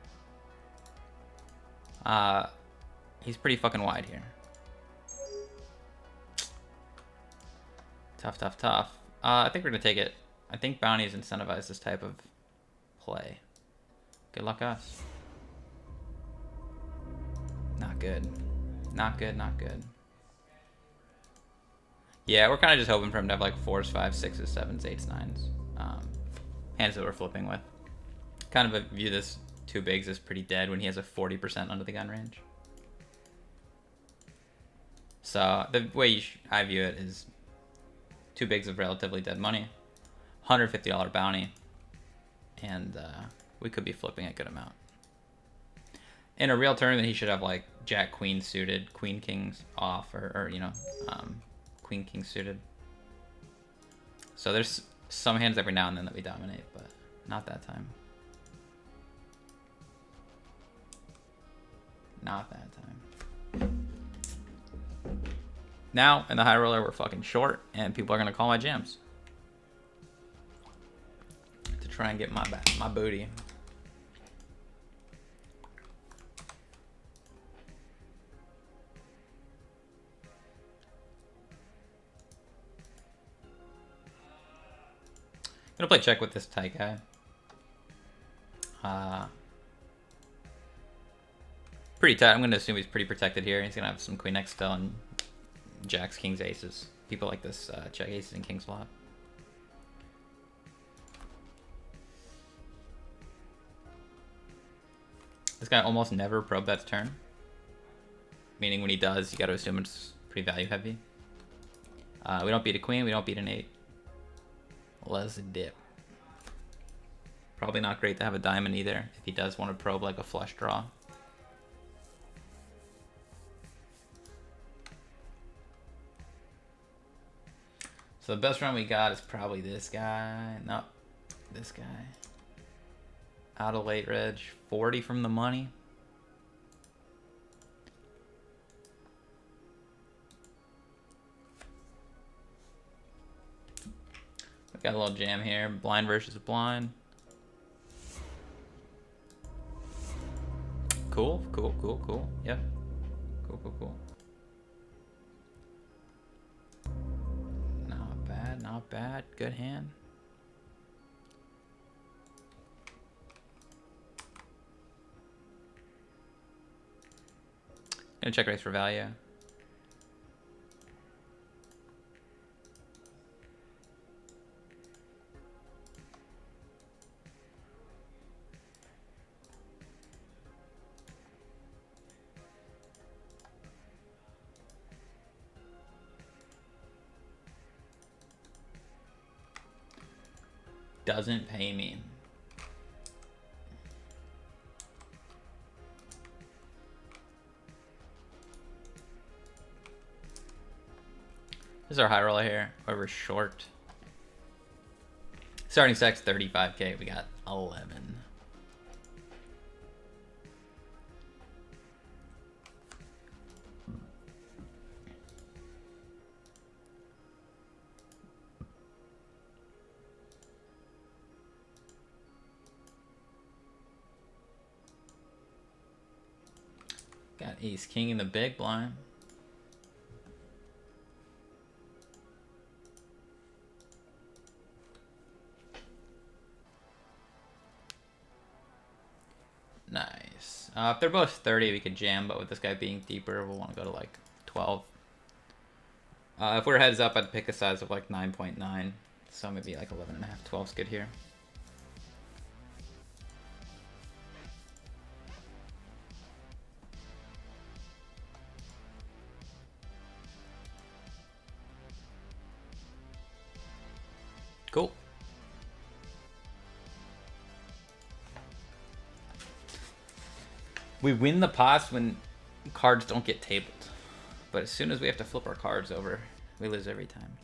He's pretty fucking wide here. Tough, tough, tough. I think we're gonna take it. I think bounties incentivize this type of play. Good luck, us. Not good. Not good, not good. Yeah, we're kind of just hoping for him to have like 4s, 5s, 6s, 7s, 8s, 9s. Hands that we're flipping with. Kind of view this 2 bigs as pretty dead when he has a 40% under the gun range. So the way I view it is 2 bigs of relatively dead money, $150 bounty, and we could be flipping a good amount. In a real tournament, he should have like Jack Queen suited, Queen Kings off, or you know, Queen King suited. So there's some hands every now and then that we dominate, but not that time. Not that time. Now, in the high roller, we're fucking short, and people are going to call my jams. To Try and get my booty. Gonna play check with this tight guy. Pretty tight. I'm gonna assume he's pretty protected here. He's gonna have some queen X still and jacks, kings, aces. People like this check aces and kings a lot. This guy almost never probe bets turn. Meaning when he does, you gotta assume it's pretty value heavy. We don't beat a queen, we don't beat an 8. Let's dip. Probably not great to have a diamond either if he does want to probe like a flush draw. So the best run we got is probably this guy. No, this guy. Out of late reg, 40 from the money. We got a little jam here. Blind versus blind. Cool, cool, cool, cool. Yep. Cool, cool, cool. Not bad, not bad. Good hand. Gonna check raise for value. Doesn't pay me. This is our high roller here, where we're short. Starting stack's 35k, we got 11. Got ace king in the big blind. Nice. If they're both 30, we could jam, but with this guy being deeper, we'll want to go to like 12. If we're heads up, I'd pick a size of like 9.9. So maybe like 11.5, 12's good here. Cool. We win the pots when cards don't get tabled. But as soon as we have to flip our cards over, we lose every time.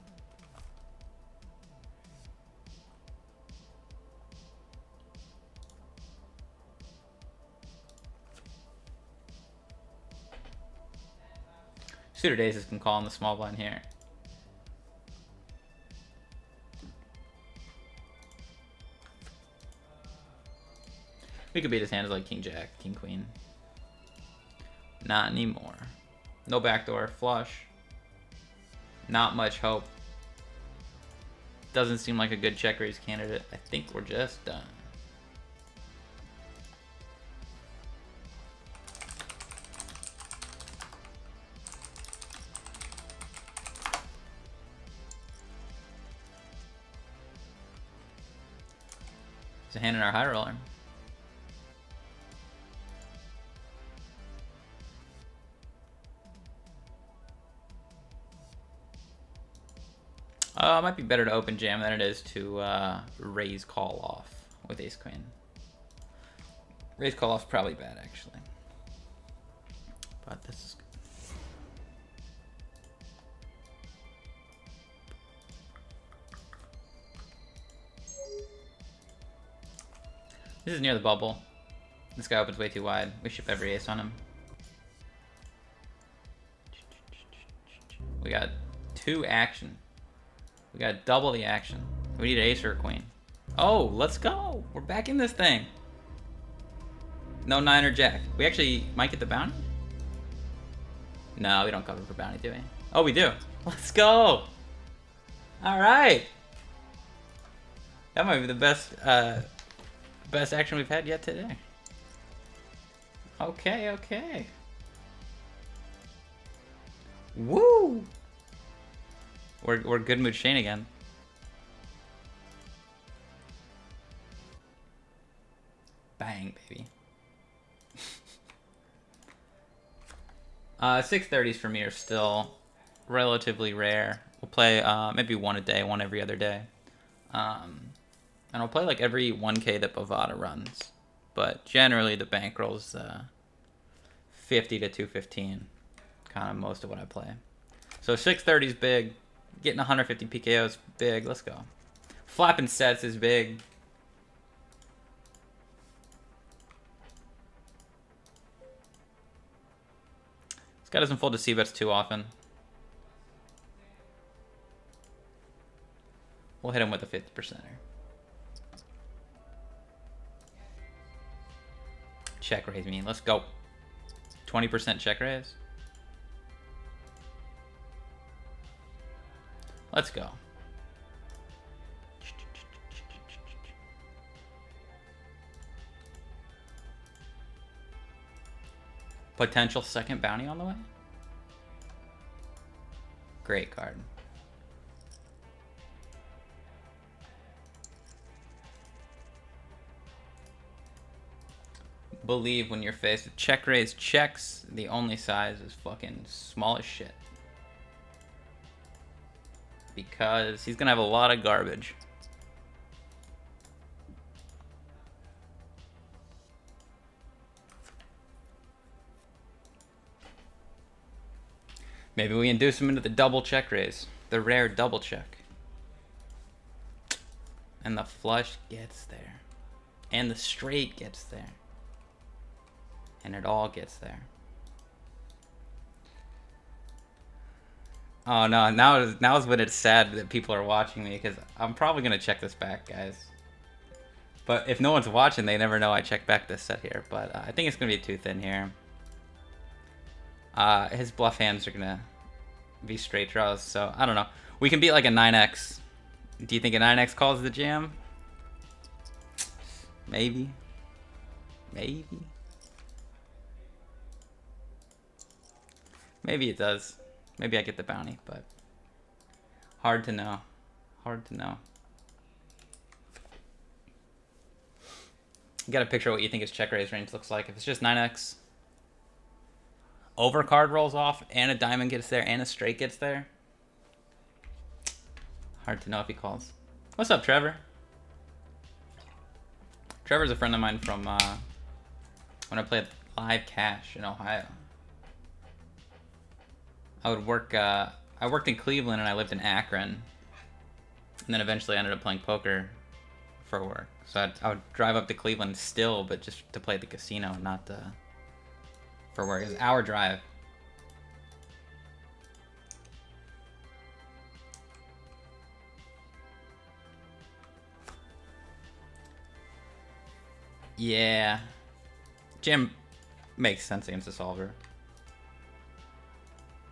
Suited aces can call in the small blind here. We could beat his hands like king jack, king queen. Not anymore. No backdoor, flush. Not much hope. Doesn't seem like a good check raise candidate. I think we're just done. There's a hand in our high roller. It might be better to open jam than it is to raise call off with ace queen. Raise call off's probably bad actually, but this is good. This is near the bubble. This guy opens way too wide. We ship every ace on him. We got 2 action. We got double the action. We need an ace or a queen. Oh, let's go. We're back in this thing. No 9 or jack. We actually might get the bounty? No, we don't cover for bounty, do we? Oh, we do. Let's go. All right. That might be the best action we've had yet today. Okay, okay. Woo! We're good mood Shane again. Bang, baby. 630s for me are still relatively rare. We'll play maybe one a day, one every other day. And I'll play like every 1K that Bovada runs. But generally the bankroll's 50 to 215. Kind of most of what I play. So 630 is big. Getting 150 PKO is big. Let's go. Flapping sets is big. This guy doesn't fold to C-bets too often. We'll hit him with a 50%er. Check raise me. Let's go. 20% check raise. Let's go. Potential second bounty on the way. Great card. Believe when you're faced with check raise checks, the only size is fucking small as shit. Because he's gonna have a lot of garbage. Maybe we induce him into the double check raise. The rare double check. And the flush gets there. And the straight gets there. And it all gets there. Oh no, now is when it's sad that people are watching me, because I'm probably going to check this back, guys. But if no one's watching, they never know I check back this set here. But I think it's going to be too thin here. His bluff hands are going to be straight draws, so I don't know. We can beat like a 9x. Do you think a 9x calls the jam? Maybe. Maybe. Maybe it does. Maybe I get the bounty, but hard to know. Hard to know. You got a picture of what you think his check raise range looks like. If it's just 9x, overcard rolls off, and a diamond gets there, and a straight gets there. Hard to know if he calls. What's up, Trevor? Trevor's a friend of mine from when I played live cash in Ohio. I would work, I worked in Cleveland and I lived in Akron. And then eventually I ended up playing poker for work. So I would drive up to Cleveland still, but just to play at the casino, not for work. It was an hour drive. Yeah. Jam makes sense against the solver.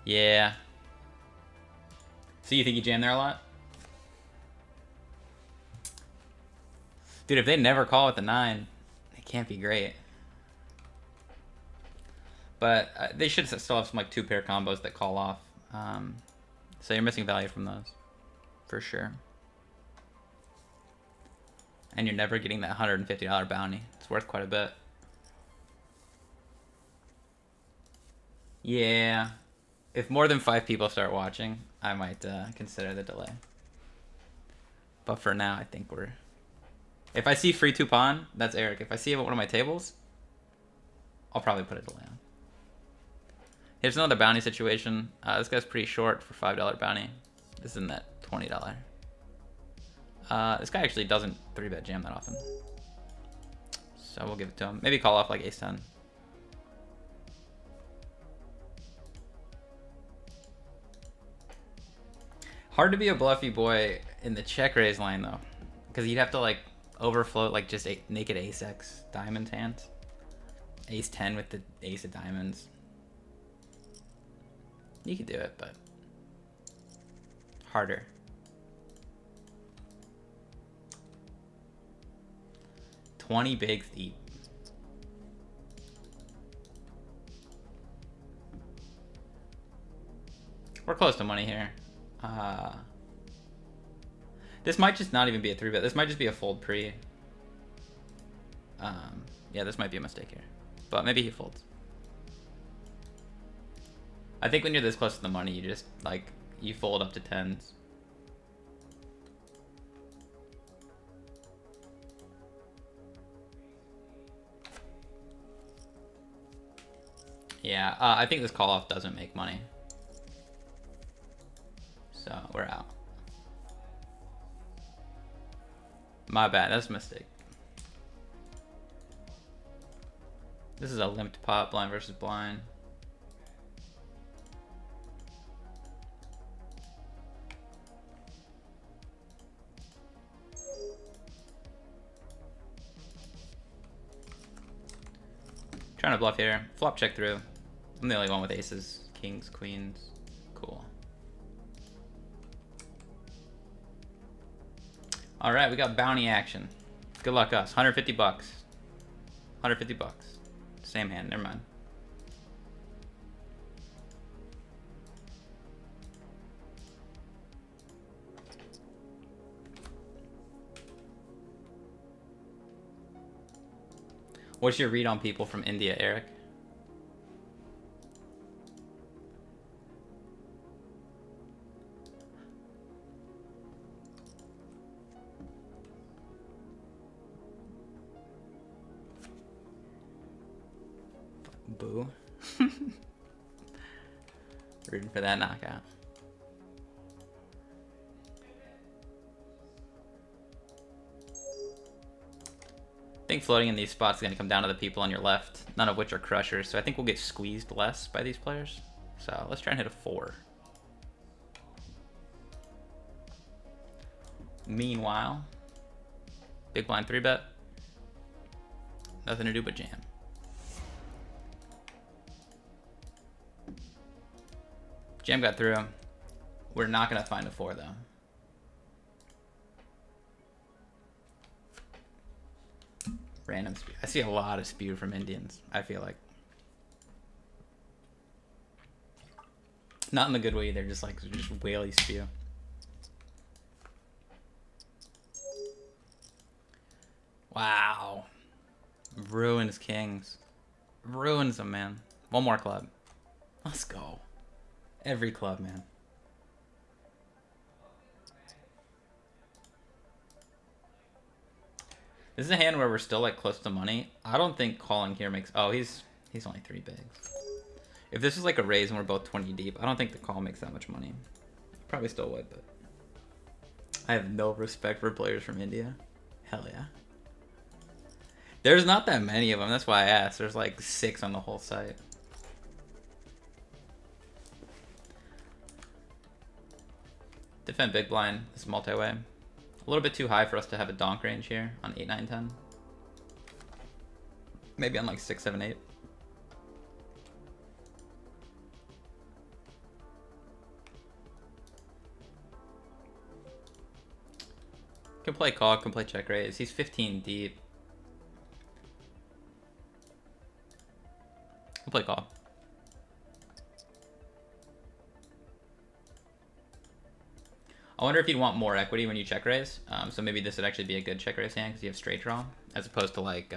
Yeah. So you think you jam there a lot? Dude, if they never call with the 9, it can't be great. But they should still have some like 2-pair combos that call off. So you're missing value from those. For sure. And you're never getting that $150 bounty. It's worth quite a bit. Yeah. If more than 5 people start watching, I might consider the delay. But for now, I think we're... If I see free 2 pawn, that's Eric. If I see it at one of my tables, I'll probably put a delay on. Here's another bounty situation. This guy's pretty short for $5 bounty. This isn't that $20. This guy actually doesn't 3-bet jam that often. So we'll give it to him. Maybe call off like ace-10. Hard to be a bluffy boy in the check raise line though, because you'd have to like overflow, like just a naked ace X diamond hands. Ace 10 with the ace of diamonds. You could do it, but harder. $20 bigs deep. We're close to money here. This might just not even be a 3-bet. This might just be a fold pre. Yeah, this might be a mistake here. But maybe he folds. I think when you're this close to the money, you just, like, you fold up to 10s. Yeah, I think this call-off doesn't make money. So, we're out. My bad, that's a mistake. This is a limped pot, blind versus blind. Trying to bluff here. Flop check through. I'm the only one with aces, kings, queens. Cool. All right, we got bounty action. Good luck us. 150 bucks. 150 bucks. Same hand, never mind. What's your read on people from India, Eric? Boo. Rooting for that knockout. I think floating in these spots is going to come down to the people on your left, none of which are crushers, so I think we'll get squeezed less by these players. So let's try and hit a 4. Meanwhile, big blind 3-bet. Nothing to do but jam. Jam got through. We're not going to find a 4 though. Random spew. I see a lot of spew from Indians, I feel like. Not in the good way either, just like just whaley spew. Wow. Ruins kings. Ruins them, man. One more club. Let's go. Every club, man. This is a hand where we're still like close to money. I don't think calling here makes... Oh, he's only 3 bigs. If this is like a raise and we're both 20 deep, I don't think the call makes that much money. Probably still would, but... I have no respect for players from India. Hell yeah. There's not that many of them. That's why I asked. There's like 6 on the whole site. Defend big blind. This is multi-way. A little bit too high for us to have a donk range here on 8, 9, 10. Maybe on like 6, 7, 8. Can play call, can play check raise. He's 15 deep. Can play call. I wonder if you'd want more equity when you check raise. So maybe this would actually be a good check raise hand because you have straight draw, as opposed to like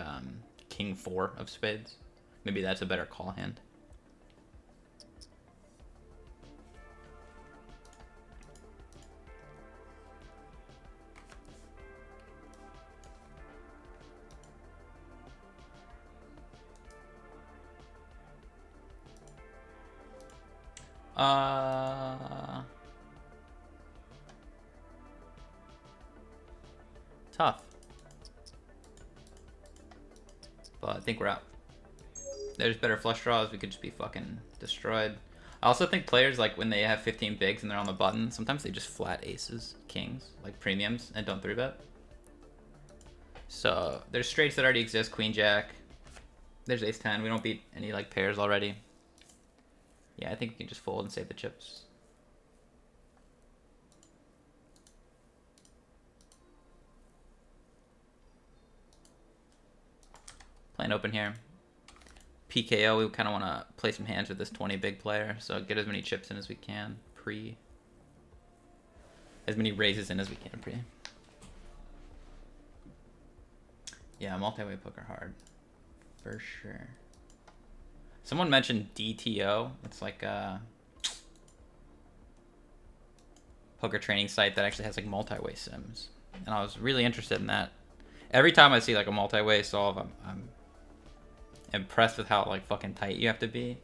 king 4 of spades. Maybe that's a better call hand. Tough. But I think we're out. There's better flush draws. We could just be fucking destroyed. I also think players, like, when they have 15 bigs and they're on the button, sometimes they just flat aces, kings, like premiums, and don't 3-bet. So there's straights that already exist. Queen Jack. There's Ace 10. We don't beat any like pairs already. Yeah, I think we can just fold and save the chips. Playing open here. PKO, we kind of want to play some hands with this 20 big player, so get as many chips in as we can pre. As many raises in as we can pre. Yeah, multi-way poker hard. For sure. Someone mentioned DTO. It's like a poker training site that actually has like multi-way sims. And I was really interested in that. Every time I see like a multi-way solve, I'm impressed with how like fucking tight you have to be.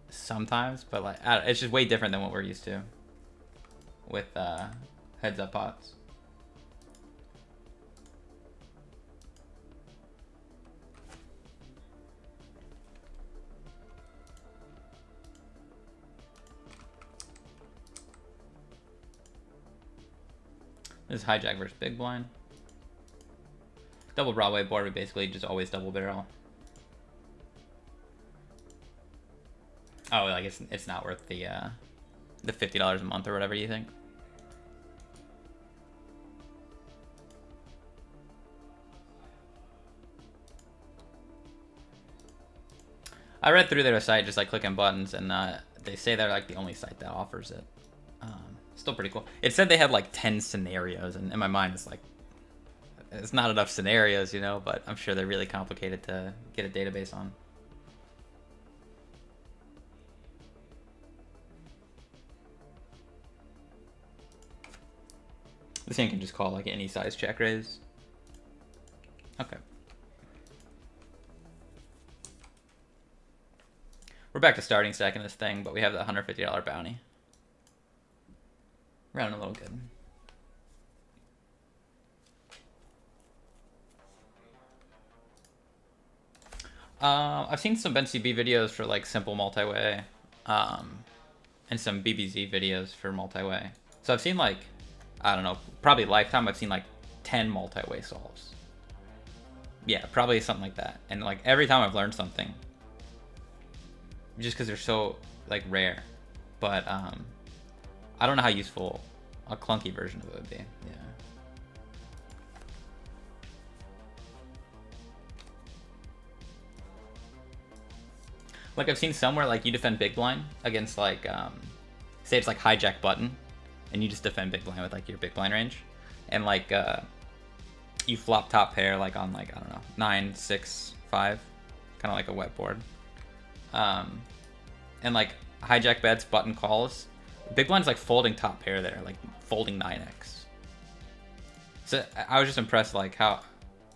Sometimes, but like it's just way different than what we're used to with heads up pots. This is hijack versus big blind. Double Broadway board, we basically just always double barrel. Oh, like it's not worth the $50 a month or whatever you think. I read through their site just like clicking buttons, and they say they're like the only site that offers it. Still pretty cool. It said they had like 10 scenarios, and in my mind it's like it's not enough scenarios, you know, but I'm sure they're really complicated to get a database on. This hand can just call like any size check raise. Okay. We're back to starting stack in this thing, but we have the $150 bounty. Rounding a little good. I've seen some BenCB videos for like simple multi-way, and some BBZ videos for multi-way. So I've seen like, I don't know, probably lifetime I've seen like 10 multi-way solves. Yeah, probably something like that. And like every time I've learned something, just because they're so like rare. But I don't know how useful a clunky version of it would be. Yeah. Like I've seen somewhere like you defend big blind against like say it's like hijack button, and you just defend big blind with like your big blind range, and like you flop top pair like on like I don't know 9, 6, 5, kind of like a wet board, and like hijack bets button calls. Big blind's like folding top pair there, like folding 9x. So I was just impressed like how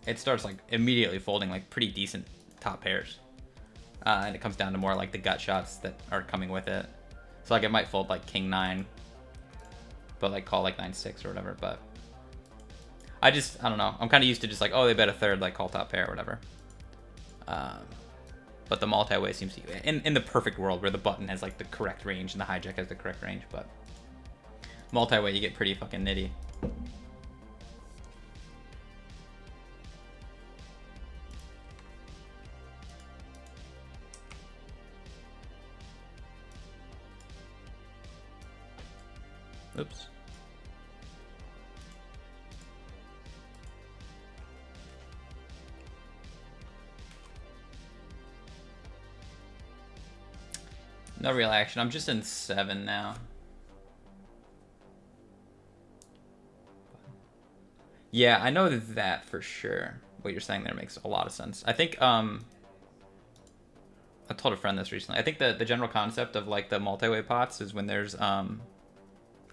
it starts like immediately folding like pretty decent top pairs. And it comes down to more like the gut shots that are coming with it. So like it might fold like king 9, but like call like 9-6 or whatever. But I don't know. I'm kind of used to just like, oh, they bet a third, like call top pair or whatever. But the multi-way seems to in the perfect world where the button has like the correct range and the hijack has the correct range, but multi-way you get pretty fucking nitty. Oops. No real action. I'm just in 7 now. Yeah, I know that for sure. What you're saying there makes a lot of sense. I think I told a friend this recently. I think the general concept of like the multi-way pots is when there's an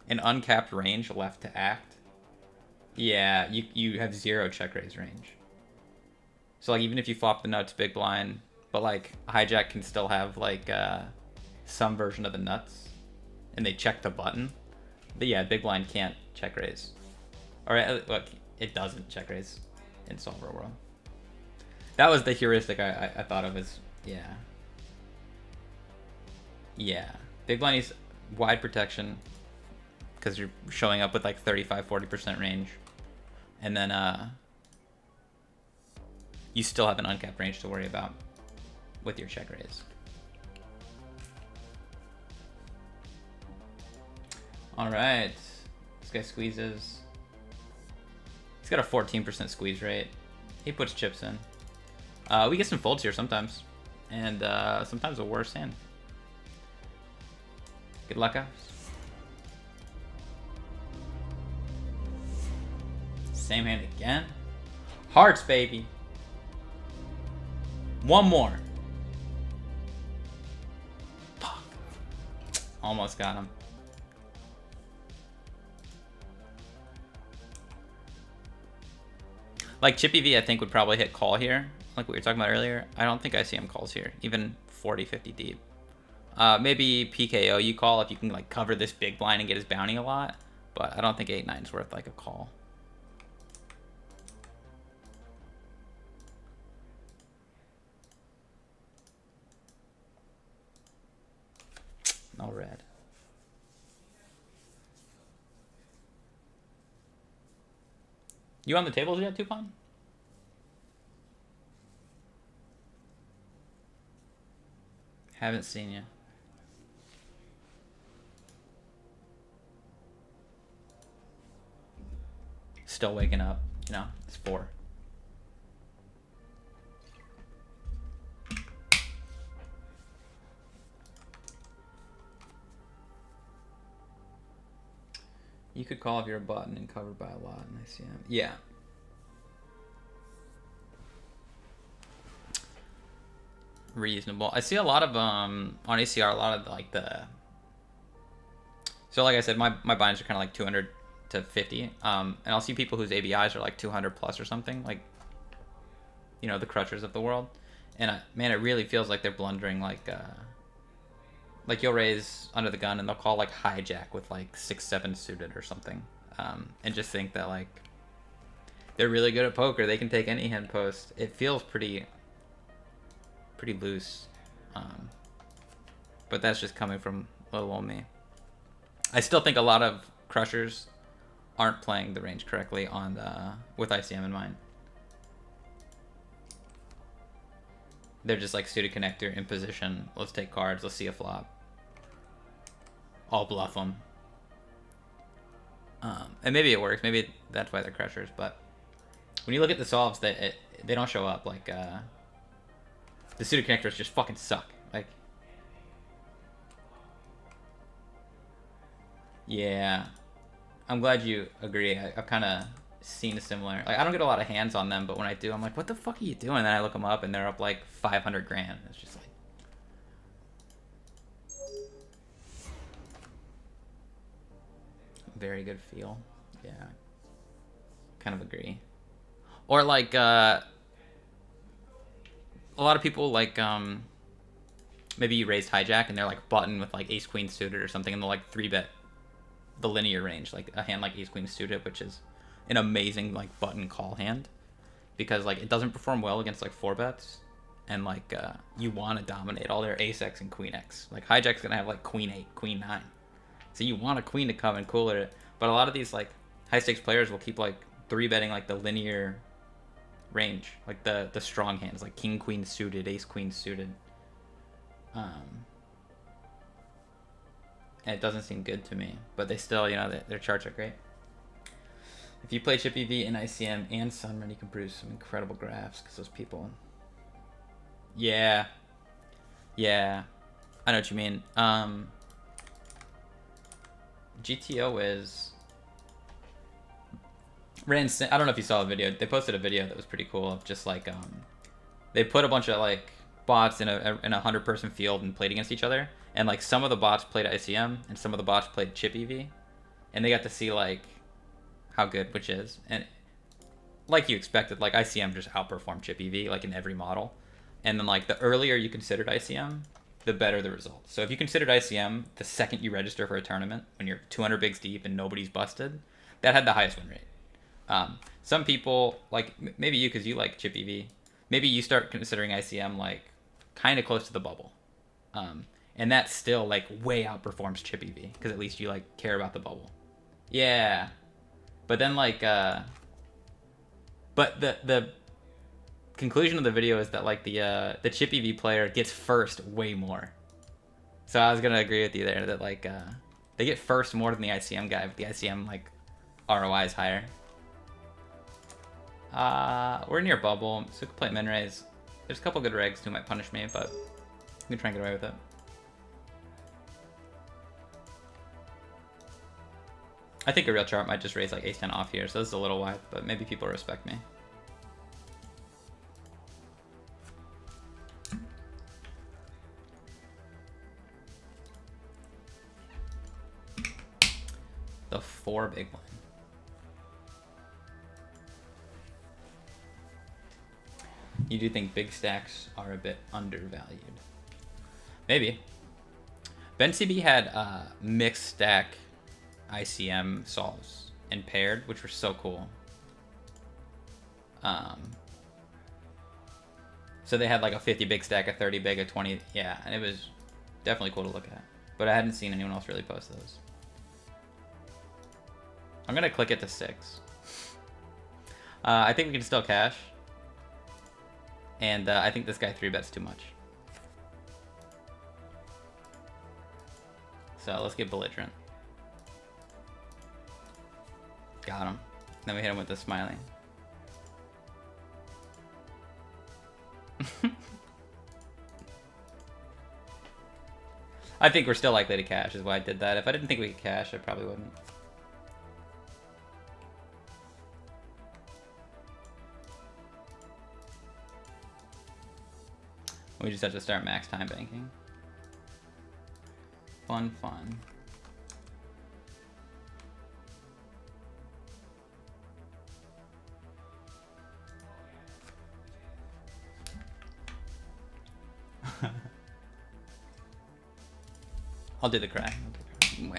uncapped range left to act. Yeah, you have 0 check raise range. So like even if you flop the nuts big blind, but like hijack can still have like some version of the nuts, and they check the button. But yeah, big blind can't check raise. Or look, it doesn't check raise in solver world. That was the heuristic I thought of as yeah. Big blind needs wide protection because you're showing up with like 35-40% range, and then you still have an uncapped range to worry about with your check raise. All right, this guy squeezes. He's got a 14% squeeze rate. He puts chips in. We get some folds here sometimes, and sometimes a worse hand. Good luck, guys. Same hand again. Hearts, baby. One more. Fuck. Almost got him. Like Chippy V, I think would probably hit call here, like what we were talking about earlier. I don't think ICM calls here, even 40, 50 deep. Maybe PKO you call if you can like cover this big blind and get his bounty a lot, but I don't think 8-9 is worth like a call. No red. You on the tables yet, Tupon? Haven't seen you. Still waking up. You know, it's 4. You could call if you're a button and covered by a lot in ICM. Yeah. Reasonable. I see a lot of on ACR, a lot of like the. So like I said, my binds are kind of like 200 to 50, and I'll see people whose ABIs are like 200 plus or something, like, you know, the crushers of the world, and man, it really feels like they're blundering like you'll raise under the gun and they'll call like hijack with like 6-7 suited or something, and just think that like they're really good at poker. They can take any hand post. It feels pretty loose, but that's just coming from little old me. I still think a lot of crushers aren't playing the range correctly on with ICM in mind. They're just like suited connector in position. Let's take cards. Let's see a flop. I'll bluff them. And maybe it works. Maybe that's why they're crushers. But when you look at the solves, they don't show up. Like the suited connectors just fucking suck. Like, yeah, I'm glad you agree. I've kind of seen a similar. Like, I don't get a lot of hands on them, but when I do, I'm like, what the fuck are you doing? And then I look them up, and they're up like 500 grand. It's just like. Very good feel. Yeah. Kind of agree. Or like a lot of people like maybe you raised hijack and they're like button with like ace queen suited or something, and they'll like 3-bet the linear range, like a hand like ace queen suited, which is an amazing like button call hand, because like it doesn't perform well against like 4-bets, and like you want to dominate all their ace x and queen x. Like hijack's gonna have like queen 8, queen 9. So you want a queen to come and cooler it. But a lot of these like high stakes players will keep like 3-betting like the linear range, like the strong hands, like king queen suited, ace queen suited. And it doesn't seem good to me. But they still, you know, their charts are great. If you play Chippy V in ICM and Sunrun, you can produce some incredible graphs, because those people. Yeah. Yeah. I know what you mean. GTO is I don't know if you saw the video. They posted a video that was pretty cool of just like they put a bunch of like bots in a 100-person field and played against each other, and like some of the bots played ICM and some of the bots played Chippy V, and they got to see like how good which is, and like you expected, like ICM just outperformed Chippy V like in every model, and then like the earlier you considered ICM, the better the results. So if you considered ICM the second you register for a tournament, when you're 200 bigs deep and nobody's busted, that had the highest win rate. Some people, like maybe you, because you like Chippy V, maybe you start considering ICM like kind of close to the bubble. And that still like way outperforms Chippy V, because at least you like care about the bubble. Yeah. But then like, but the conclusion of the video is that like the chip EV player gets first way more. So I was gonna agree with you there that like they get first more than the ICM guy, but the ICM like ROI is higher. We're near bubble, so we can play min raise. There's a couple good regs who might punish me, but we can try and get away with it. I think a real chart might just raise like ace 10 off here, so this is a little wide, but maybe people respect me. The 4 big one. You do think big stacks are a bit undervalued? Maybe. Ben CB had mixed stack ICM solves and paired, which were so cool. So they had like a 50 big stack, a 30 big, a 20, yeah, and it was definitely cool to look at. But I hadn't seen anyone else really post those. I'm gonna click it to 6. I think we can still cash. And I think this guy 3-bets too much. So let's get belligerent. Got him. Then we hit him with the smiley. I think we're still likely to cash is why I did that. If I didn't think we could cash, I probably wouldn't. We just have to start max time banking. Fun, fun. I'll do the cry. Meh.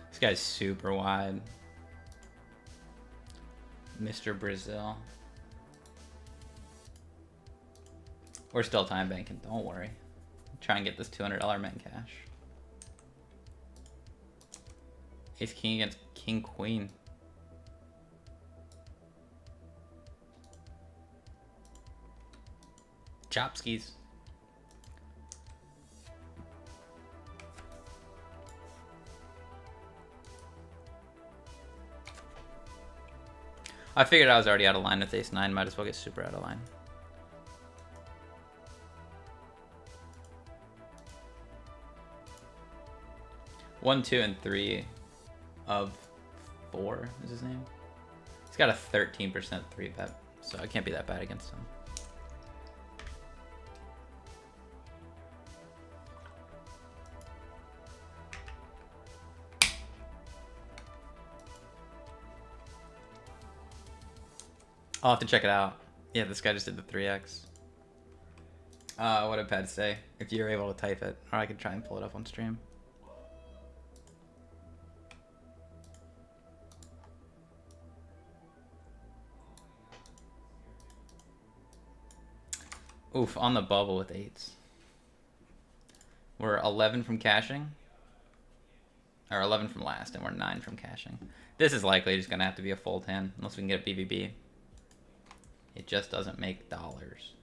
This guy's super wide. Mr. Brazil. We're still time banking, don't worry. Try and get this $200 main cash. Ace King against King Queen. Chopskis. I figured I was already out of line with ace 9, might as well get super out of line. One, 2, and 3 of 4 is his name. He's got a 13% 3-bet, so I can't be that bad against him. I'll have to check it out. Yeah, this guy just did the 3x. What did Pad say? If you're able to type it, or I could try and pull it up on stream. Oof, on the bubble with 8s. We're 11 from cashing. Or 11 from last, and we're 9 from cashing. This is likely just going to have to be a fold hand, unless we can get a BBB. It just doesn't make dollars.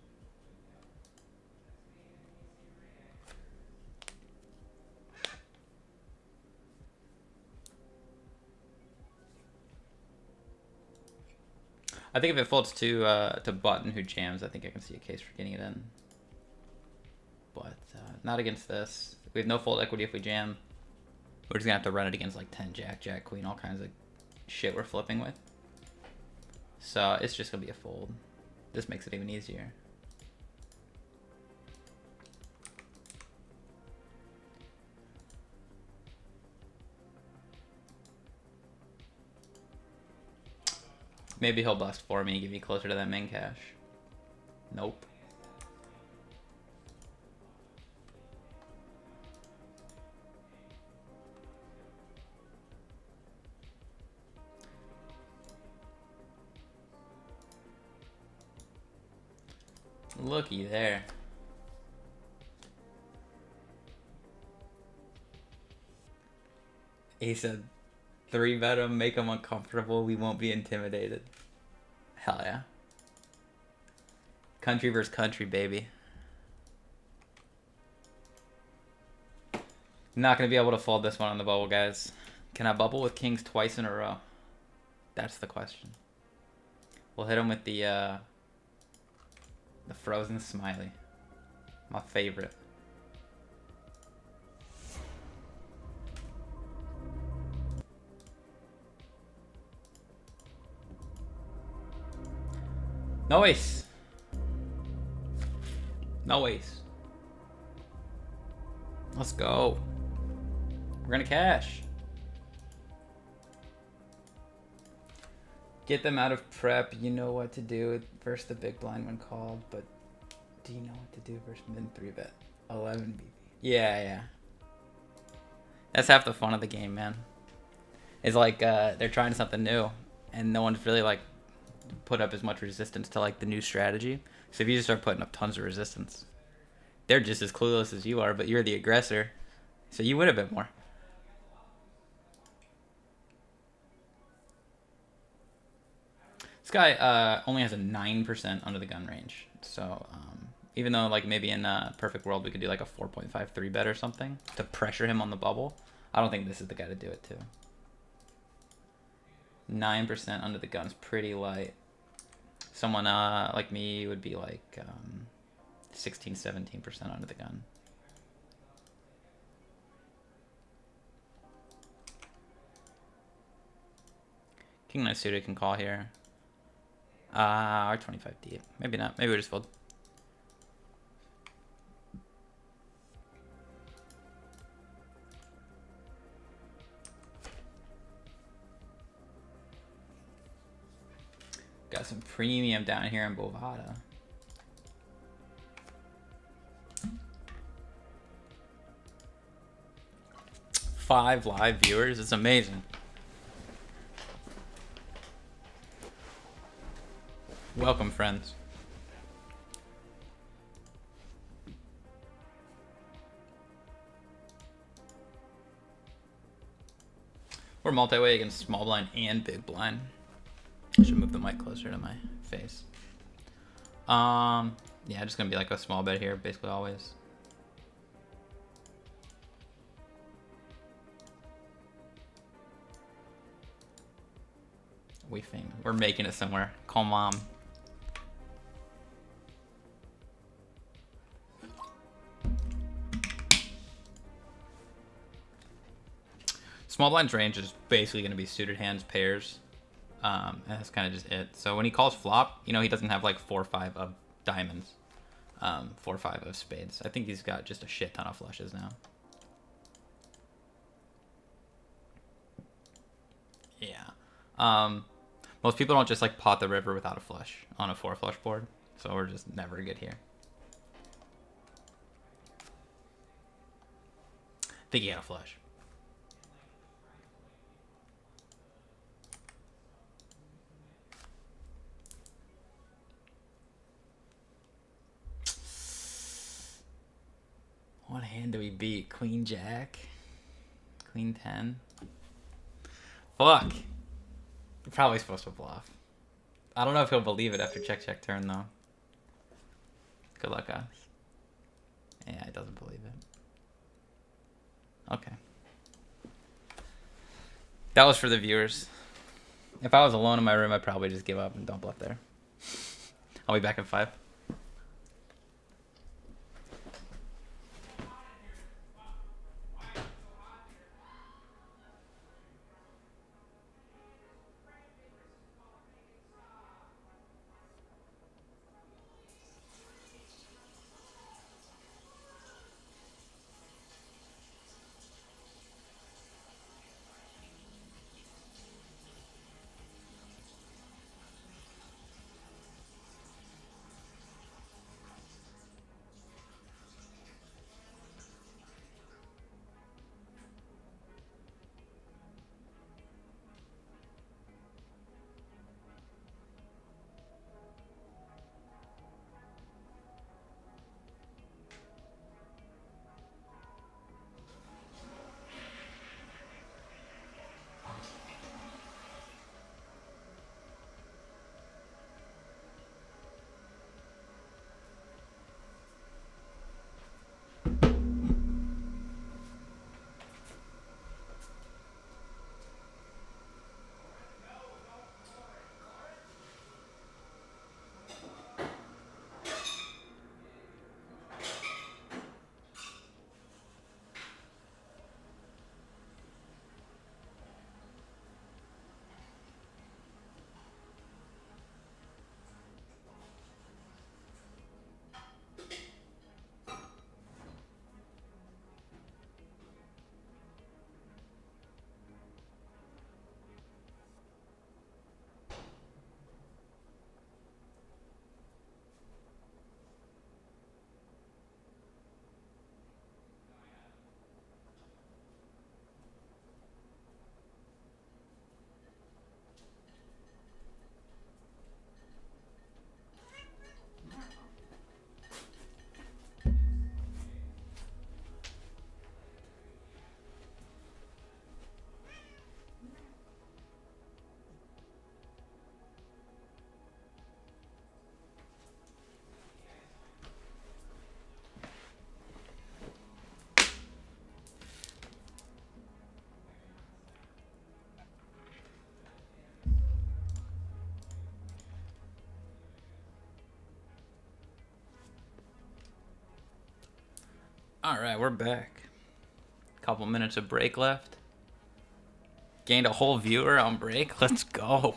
I think if it folds to button who jams, I think I can see a case for getting it in. But not against this. We have no fold equity if we jam. We're just gonna have to run it against like 10 jack, jack, queen, all kinds of shit we're flipping with. So it's just gonna be a fold. This makes it even easier. Maybe he'll bust for me, get me closer to that main cash. Nope. Looky there. He said, 3-bet him, make him uncomfortable. We won't be intimidated. Hell yeah. Country versus country, baby. Not going to be able to fold this one on the bubble, guys. Can I bubble with kings twice in a row? That's the question. We'll hit him with the frozen smiley. My favorite. No ace. No ace. Let's go. We're gonna cash. Get them out of prep. You know what to do versus the big blind when called, but do you know what to do versus min 3-bet? 11 BB. Yeah. That's half the fun of the game, man. It's like they're trying something new, and no one's really like put up as much resistance to like the new strategy. So if you just start putting up tons of resistance, they're just as clueless as you are, but you're the aggressor, so you win a bit more. This guy only has a 9% under the gun range, so even though like maybe in a perfect world we could do like a 4.53 bet or something to pressure him on the bubble, I don't think this is the guy to do it to. 9% under the gun's pretty light. Someone like me would be like 16, 17% under the gun. King nine suited can call here. R25 deep. Maybe not. Maybe we just fold. Got some premium down here in Bovada. Five live viewers. It's amazing. Welcome, friends. We're multi-way against small blind and big blind. I should move the mic closer to my face. Yeah, just gonna be like a small bet here, basically always. We're making it somewhere. Call mom. Small blind's range is basically going to be suited hands, pairs. And that's kind of just it. So when he calls flop, you know, he doesn't have like 4 or 5 of diamonds. 4 or 5 of spades. I think he's got just a shit ton of flushes now. Yeah. Most people don't just like pot the river without a flush on a 4 flush board. So we're just never good here. I think he had a flush. What hand do we beat? Queen Jack? Queen 10? Fuck. You're probably supposed to bluff. I don't know if he'll believe it after check turn though. Good luck, guys. Yeah, he doesn't believe it. Okay. That was for the viewers. If I was alone in my room, I'd probably just give up and don't bluff there. I'll be back in 5. Alright, we're back. Couple minutes of break left. Gained a whole viewer on break. Let's go.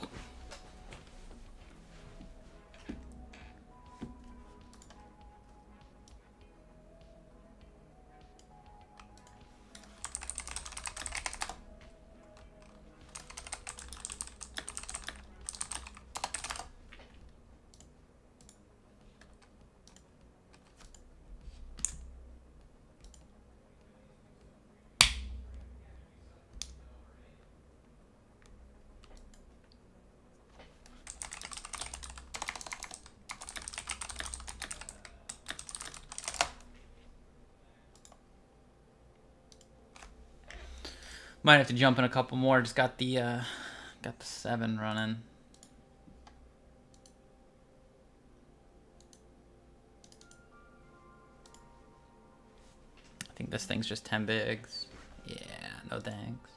Might have to jump in a couple more. Just got the 7 running. I think this thing's just 10 bigs. Yeah, no thanks.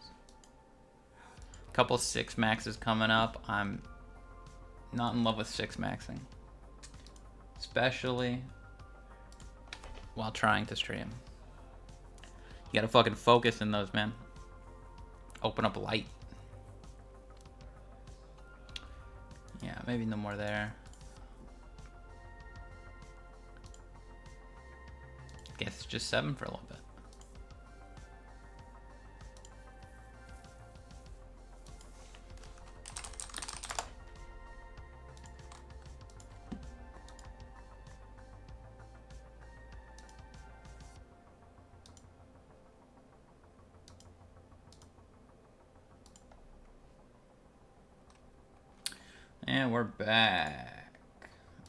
Couple 6 maxes coming up. I'm not in love with 6 maxing, especially while trying to stream. You gotta fucking focus in those, man. Open up light. Yeah, maybe no more there. Guess it's just 7 for a little bit. And we're back.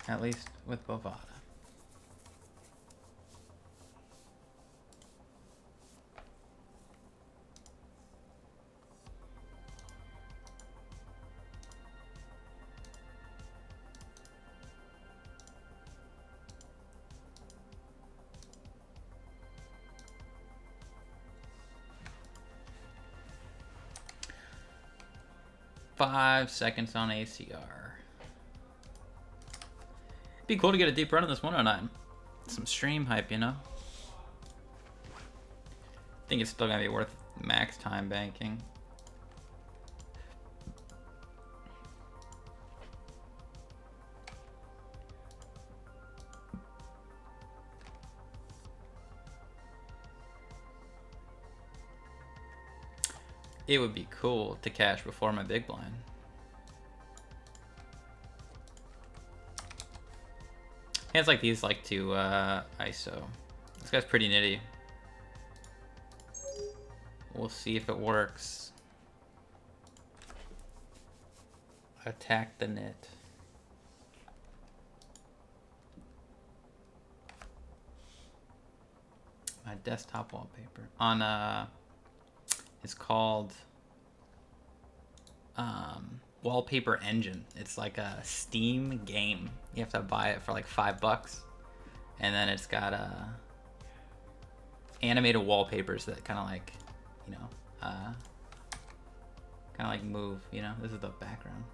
At least with Bovada. Five seconds on ACR. Be cool to get a deep run on this 109. Some stream hype, you know? I think it's still gonna be worth max time banking. It would be cool to cash before my big blind. Hands like these like to ISO. This guy's pretty nitty. We'll see if it works. Attack the knit. My desktop wallpaper on it's called Wallpaper Engine. It's like a Steam game. You have to buy it for like $5, and then it's got animated wallpapers that kind of like, you know, kind of like move. You know, this is the background.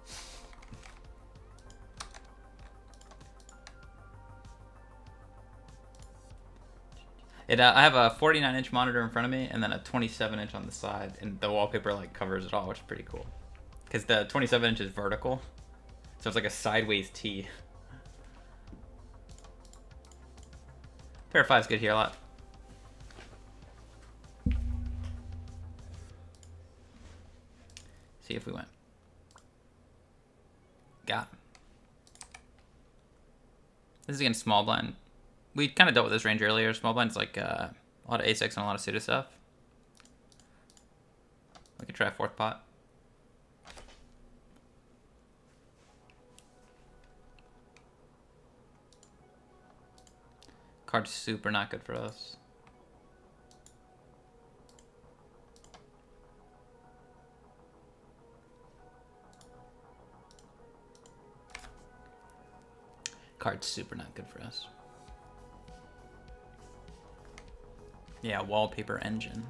I have a 49-inch monitor in front of me and then a 27-inch on the side, and the wallpaper like covers it all, which is pretty cool. Because the 27-inch is vertical, so it's like a sideways T. Pair of 5's good here a lot. See if we win. Got him. This is against small blind. We kind of dealt with this range earlier. Small blind's like a lot of A6 and a lot of pseudo stuff. We could try 4th pot. Card's super not good for us. Card's super not good for us. Yeah, Wallpaper Engine.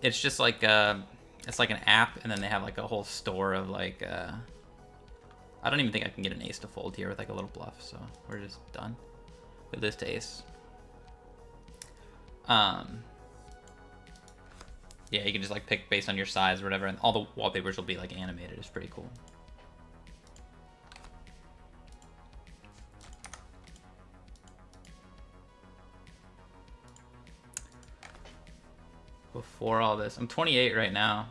It's just like it's like an app, and then they have like a whole store of like I don't even think I can get an ace to fold here with like a little bluff, so we're just done with this to ace. Yeah, you can just like pick based on your size or whatever, and all the wallpapers will be like animated. It's pretty cool. Before all this, I'm 28 right now.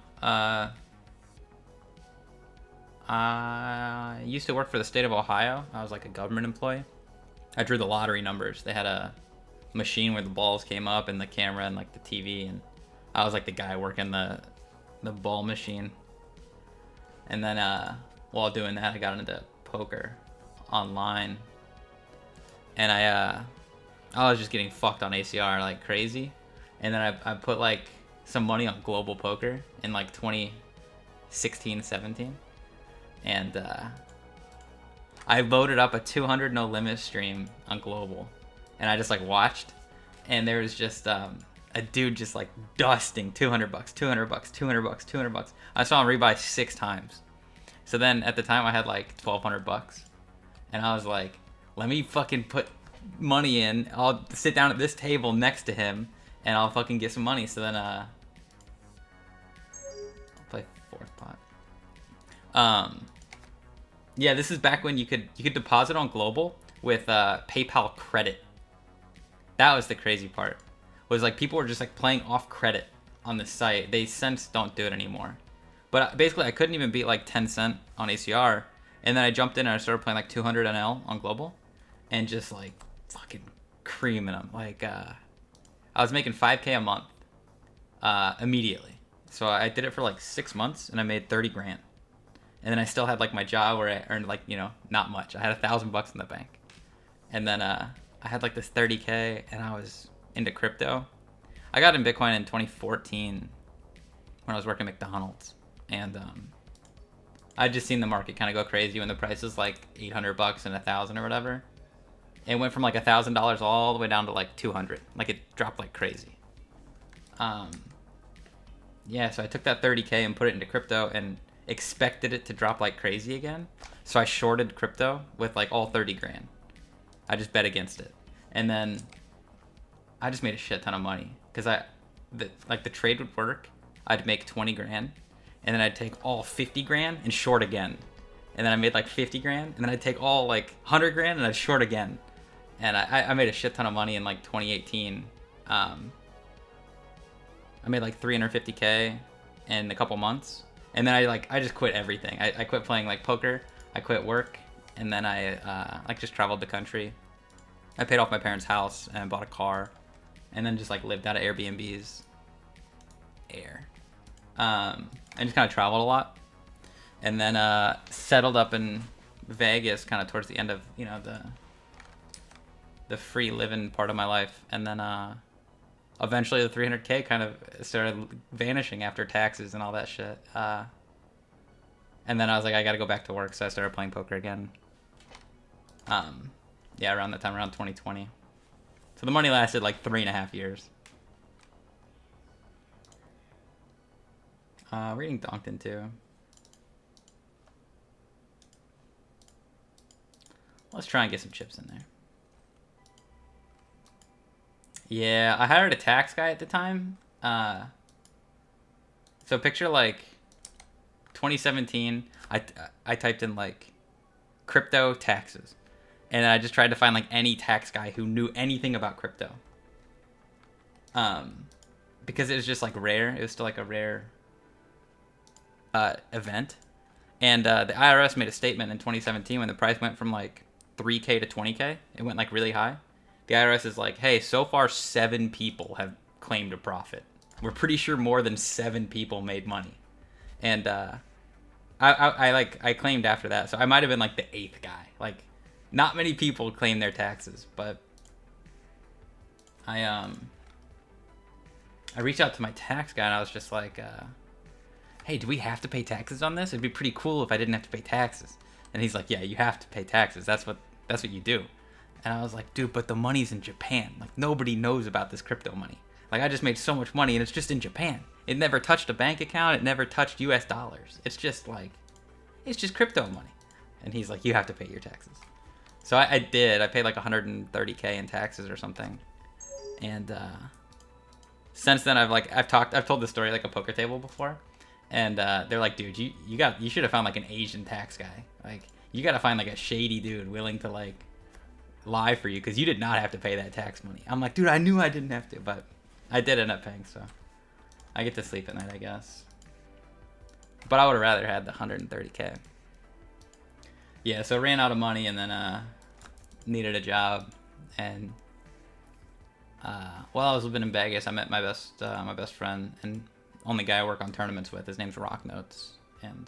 I used to work for the state of Ohio. I was like a government employee. I drew the lottery numbers. They had a machine where the balls came up and the camera and like the TV, and I was like the guy working the ball machine. And then while doing that, I got into poker online, and I was just getting fucked on ACR like crazy. And then I put like some money on global poker in like 2016, 17. And I loaded up a 200 no limit stream on global, and I just like watched, and there was just a dude just like dusting 200 bucks, 200 bucks, 200 bucks, 200 bucks. I saw him rebuy 6 times. So then at the time I had like 1,200 bucks, and I was like, let me fucking put money in. I'll sit down at this table next to him, and I'll fucking get some money. So then I'll play 4th pot. Yeah, this is back when you could deposit on global with PayPal credit. That was the crazy part. Was like people were just like playing off credit on the site. They since don't do it anymore. But basically I couldn't even beat like 10 cent on ACR, and then I jumped in and I started playing like 200 NL on global, and just like fucking creaming them. Like I was making 5K a month immediately. So I did it for like 6 months, and I made 30 grand. And then I still had like my job where I earned like, you know, not much. I had $1,000 in the bank. And then I had like this 30K, and I was into crypto. I got in Bitcoin in 2014 when I was working at McDonald's. And I'd just seen the market kind of go crazy when the price was like $800 and 1,000 or whatever. It went from like $1,000 all the way down to like 200. Like it dropped like crazy. Yeah, so I took that 30K and put it into crypto and expected it to drop like crazy again. So I shorted crypto with like all 30 grand. I just bet against it. And then I just made a shit ton of money, because the trade would work. I'd make 20 grand, and then I'd take all 50 grand and short again. And then I made like 50 grand, and then I'd take all like 100 grand and I'd short again. And I made a shit ton of money in like 2018. I made like 350K in a couple months. And then I just quit everything. I quit playing like poker. I quit work, and then I like just traveled the country. I paid off my parents' house and bought a car, and then just like lived out of Airbnbs. And just kind of traveled a lot, and then settled up in Vegas kind of towards the end of, you know, the free living part of my life. And then eventually the 300K kind of started vanishing after taxes and all that shit. And then I was like, I gotta go back to work, so I started playing poker again. Yeah, around that time, around 2020. So the money lasted like 3.5 years. We're getting donked into. Let's try and get some chips in there. Yeah, I hired a tax guy at the time. So picture like 2017. I typed in like crypto taxes, and then I just tried to find like any tax guy who knew anything about crypto. Because it was just like rare. It was still like a rare event. And the IRS made a statement in 2017 when the price went from like 3K to 20K. It went like really high. The IRS is like, hey, so far 7 people have claimed a profit. We're pretty sure more than 7 people made money. And I claimed after that, so I might have been like the 8th guy. Like, not many people claim their taxes, but I reached out to my tax guy, and I was just like, hey, do we have to pay taxes on this? It'd be pretty cool if I didn't have to pay taxes. And he's like, yeah, you have to pay taxes. That's what you do. And I was like, dude, but the money's in Japan. Like, nobody knows about this crypto money. Like, I just made so much money, and it's just in Japan. It never touched a bank account. It never touched US dollars. It's just like, it's just crypto money. And he's like, you have to pay your taxes. So I did. I paid like 130K in taxes or something. And since then I've told this story like a poker table before, and they're like, dude, you should have found like an Asian tax guy. Like you got to find like a shady dude willing to like lie for you because you did not have to pay that tax money. I'm like, dude, I knew I didn't have to, but I did end up paying, so I get to sleep at night, I guess. But I would have rather had the 130K. Yeah, so ran out of money and then needed a job, and while I was living in Vegas, I met my best friend and only guy I work on tournaments with. His name's Rock Notes, and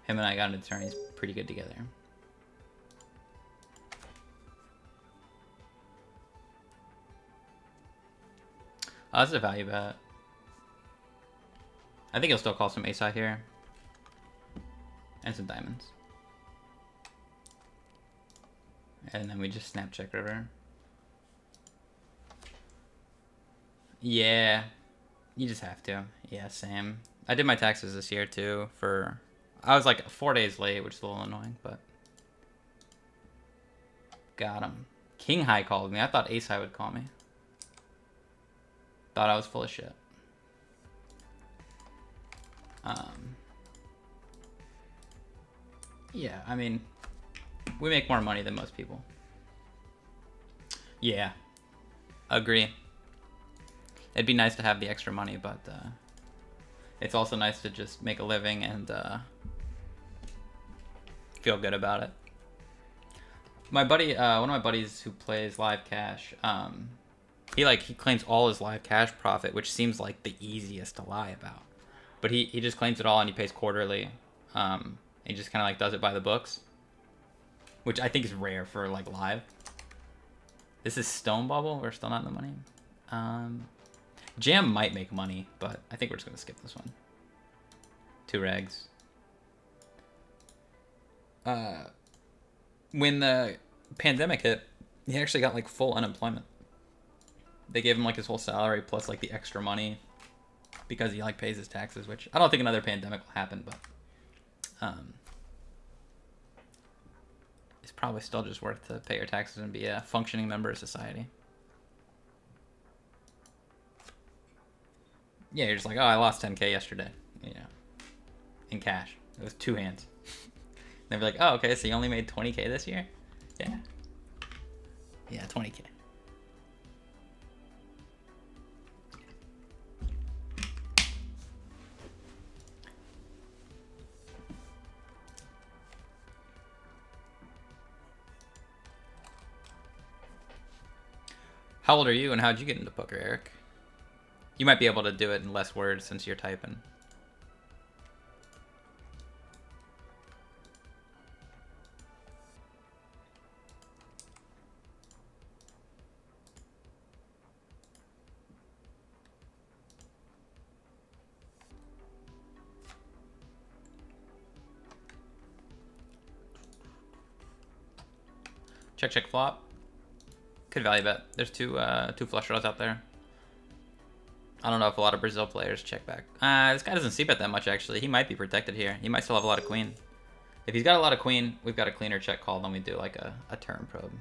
him and I got into tourneys pretty good together. Oh, this is a value bet. I think he'll still call some ace high here. And some diamonds. And then we just snap check river. Yeah. You just have to. Yeah, same. I did my taxes this year too for... I was like 4 days late, which is a little annoying, but... Got him. King high called me. I thought ace high would call me. Thought I was full of shit. Yeah, I mean, we make more money than most people. Yeah, agree. It'd be nice to have the extra money, but it's also nice to just make a living and feel good about it. My buddy, one of my buddies who plays live cash, he claims all his live cash profit, which seems like the easiest to lie about. But he just claims it all and he pays quarterly. He just kind of like does it by the books, which I think is rare for like live. This is Stone Bubble. We're still not in the money. Jam might make money, but I think we're just gonna skip this one. 2 regs. When the pandemic hit, he actually got like full unemployment. They gave him like his whole salary plus like the extra money because he like pays his taxes, which I don't think another pandemic will happen, but it's probably still just worth to pay your taxes and be a functioning member of society. Yeah, you're just like, oh, I lost 10K yesterday, you know, in cash. It was 2 hands. They'd be like, oh, okay, so you only made 20K this year? Yeah. Yeah, 20K. How old are you and how'd you get into poker, Eric? You might be able to do it in less words since you're typing. Check, check, flop. Could value bet. There's two flush draws out there. I don't know if a lot of Brazil players check back. This guy doesn't c-bet that much, actually. He might be protected here. He might still have a lot of queen. If he's got a lot of queen, we've got a cleaner check call than we do like a turn probe.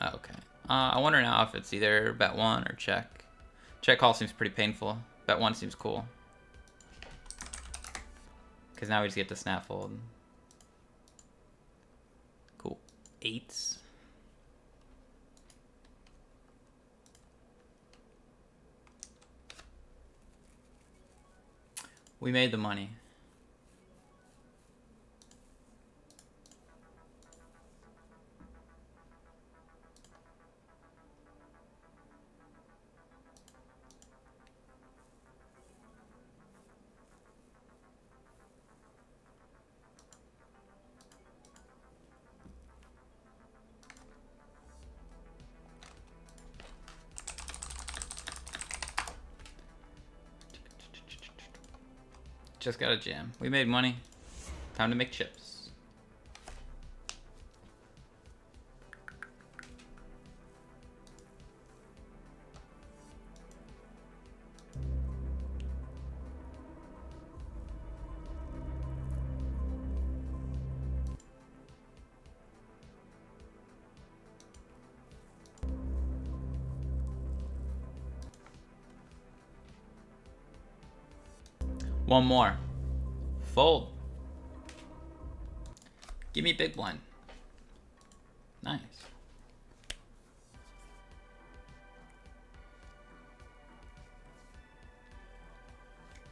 Okay. I wonder now if it's either bet 1 or check. Check call seems pretty painful. Bet 1 seems cool. Because now we just get to snap fold. Cool. 8s. We made the money. Just got a jam. We made money. Time to make chips. One more. Fold. Give me big blind. Nice.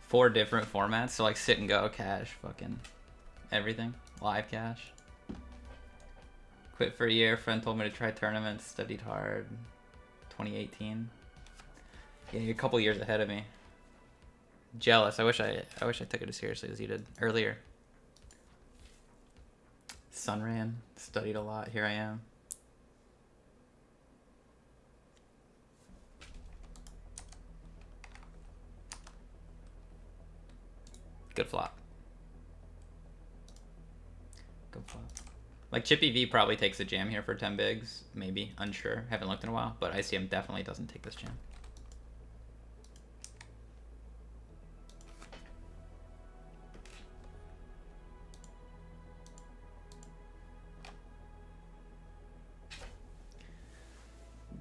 Four different formats, so like sit and go, cash, fucking everything. Live cash. Quit for a year, friend told me to try tournaments, studied hard. 2018. Yeah, you're a couple years ahead of me. Jealous. I wish I took it as seriously as you did earlier. Sun ran, studied a lot. Here I am. Good flop. Good flop. Like Chippy V probably takes a jam here for 10 bigs. Maybe. Unsure. Haven't looked in a while. But ICM definitely doesn't take this jam.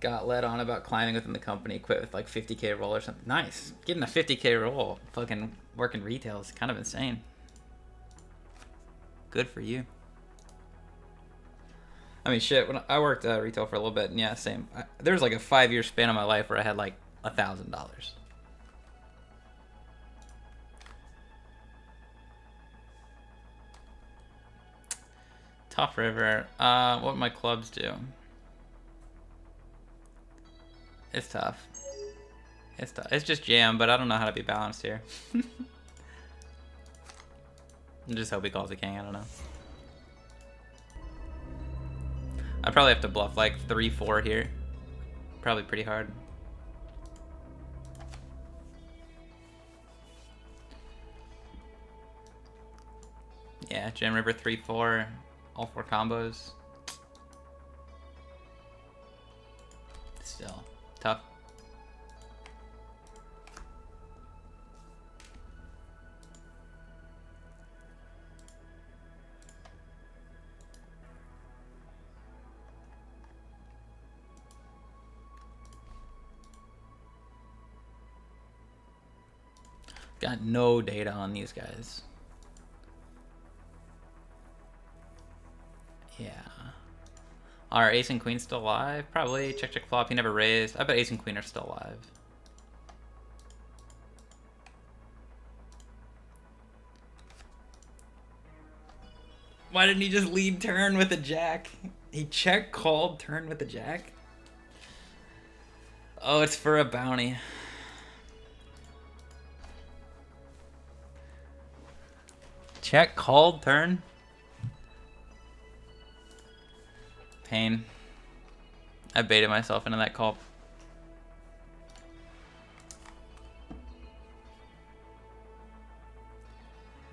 Got led on about climbing within the company. Quit with like 50K roll or something. Nice. Getting a 50K roll. Fucking working retail is kind of insane. Good for you. I mean, shit, when I worked retail for a little bit, and yeah, same. There was like a 5-year span of my life where I had like $1,000. Tough river. What my clubs do? It's tough. It's tough. It's just jam, but I don't know how to be balanced here. I just hope he calls a king. I don't know. I probably have to bluff like 3-4 here. Probably pretty hard. Yeah, jam river 3-4, all 4 combos. Still tough. Got no data on these guys. Yeah. Are ace and queen still alive? Probably. Check, check, flop. He never raised. I bet ace and queen are still alive. Why didn't he just lead turn with a jack? He check called turn with a jack? Oh, it's for a bounty. Check called turn? Pain. I baited myself into that call.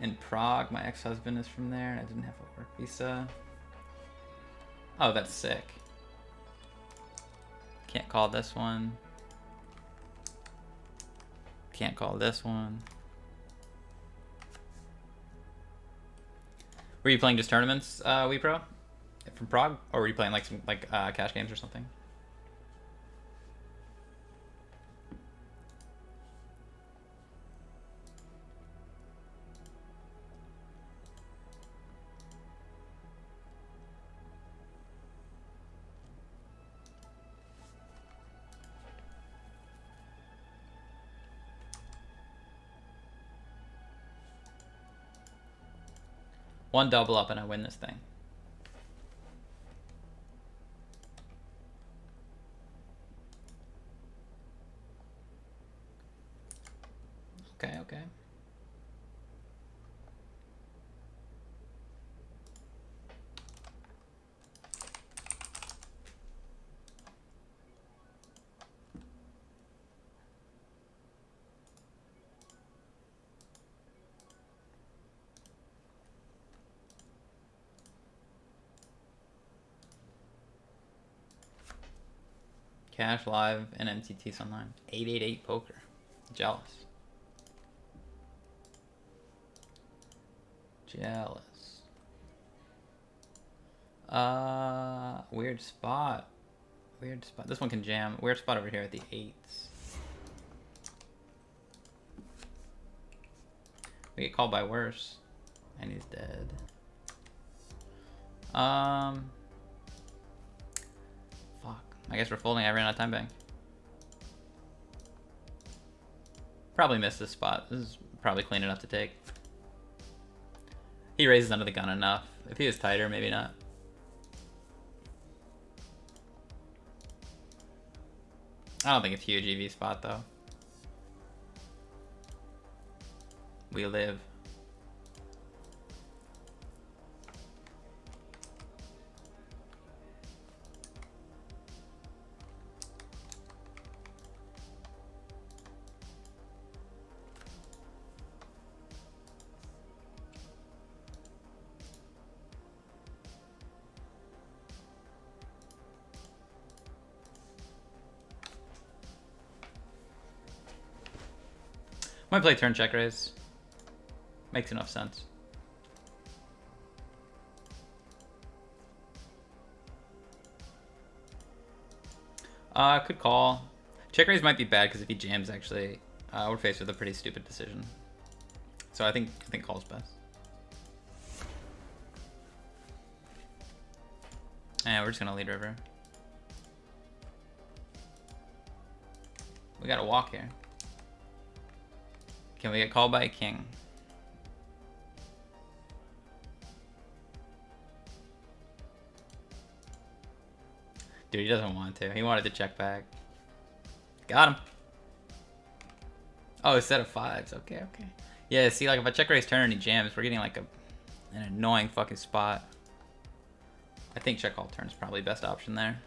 In Prague, my ex-husband is from there, and I didn't have a work visa. Oh, that's sick. Can't call this one. Can't call this one. Were you playing just tournaments, WePro? From Prague? Or were you playing like some cash games or something? One double up and I win this thing. Okay, okay. Cash live and MTTs online. 888 poker. Jealous. Jealous. Weird spot. Weird spot. This one can jam. Weird spot over here at the 8s. We get called by worse. And he's dead. Fuck. I guess we're folding. I ran out of time bank. Probably missed this spot. This is probably clean enough to take. He raises under the gun enough. If he was tighter, maybe not. I don't think it's huge EV spot though. We live. Might play turn check raise. Makes enough sense. Could call. Check raise might be bad because if he jams, actually, we're faced with a pretty stupid decision. So I think call's best. And we're just gonna lead river. We gotta walk here. Can we get called by a king? Dude, he doesn't want to. He wanted to check back. Got him. Oh, a set of fives. Okay, okay. Yeah, see, like if I check raise turn and he jams, we're getting like an annoying fucking spot. I think check call turn is probably best option there.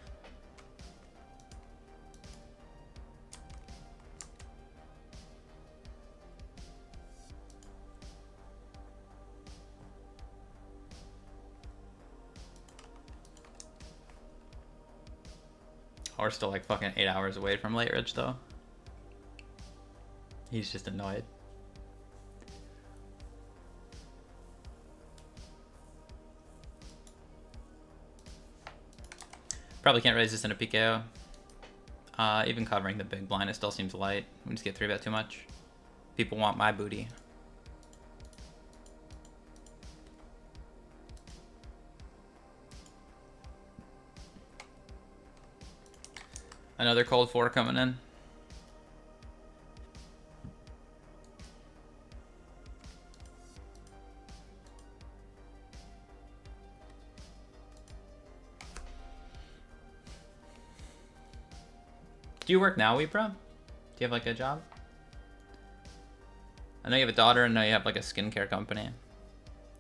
We're still like fucking 8 hours away from late ridge though. He's just annoyed. Probably can't raise this in a PKO. Even covering the big blind, it still seems light. We just get 3-bet too much. People want my booty. Another cold 4 coming in. Do you work now, Weepro? Do you have like a job? I know you have a daughter and I know you have like a skincare company.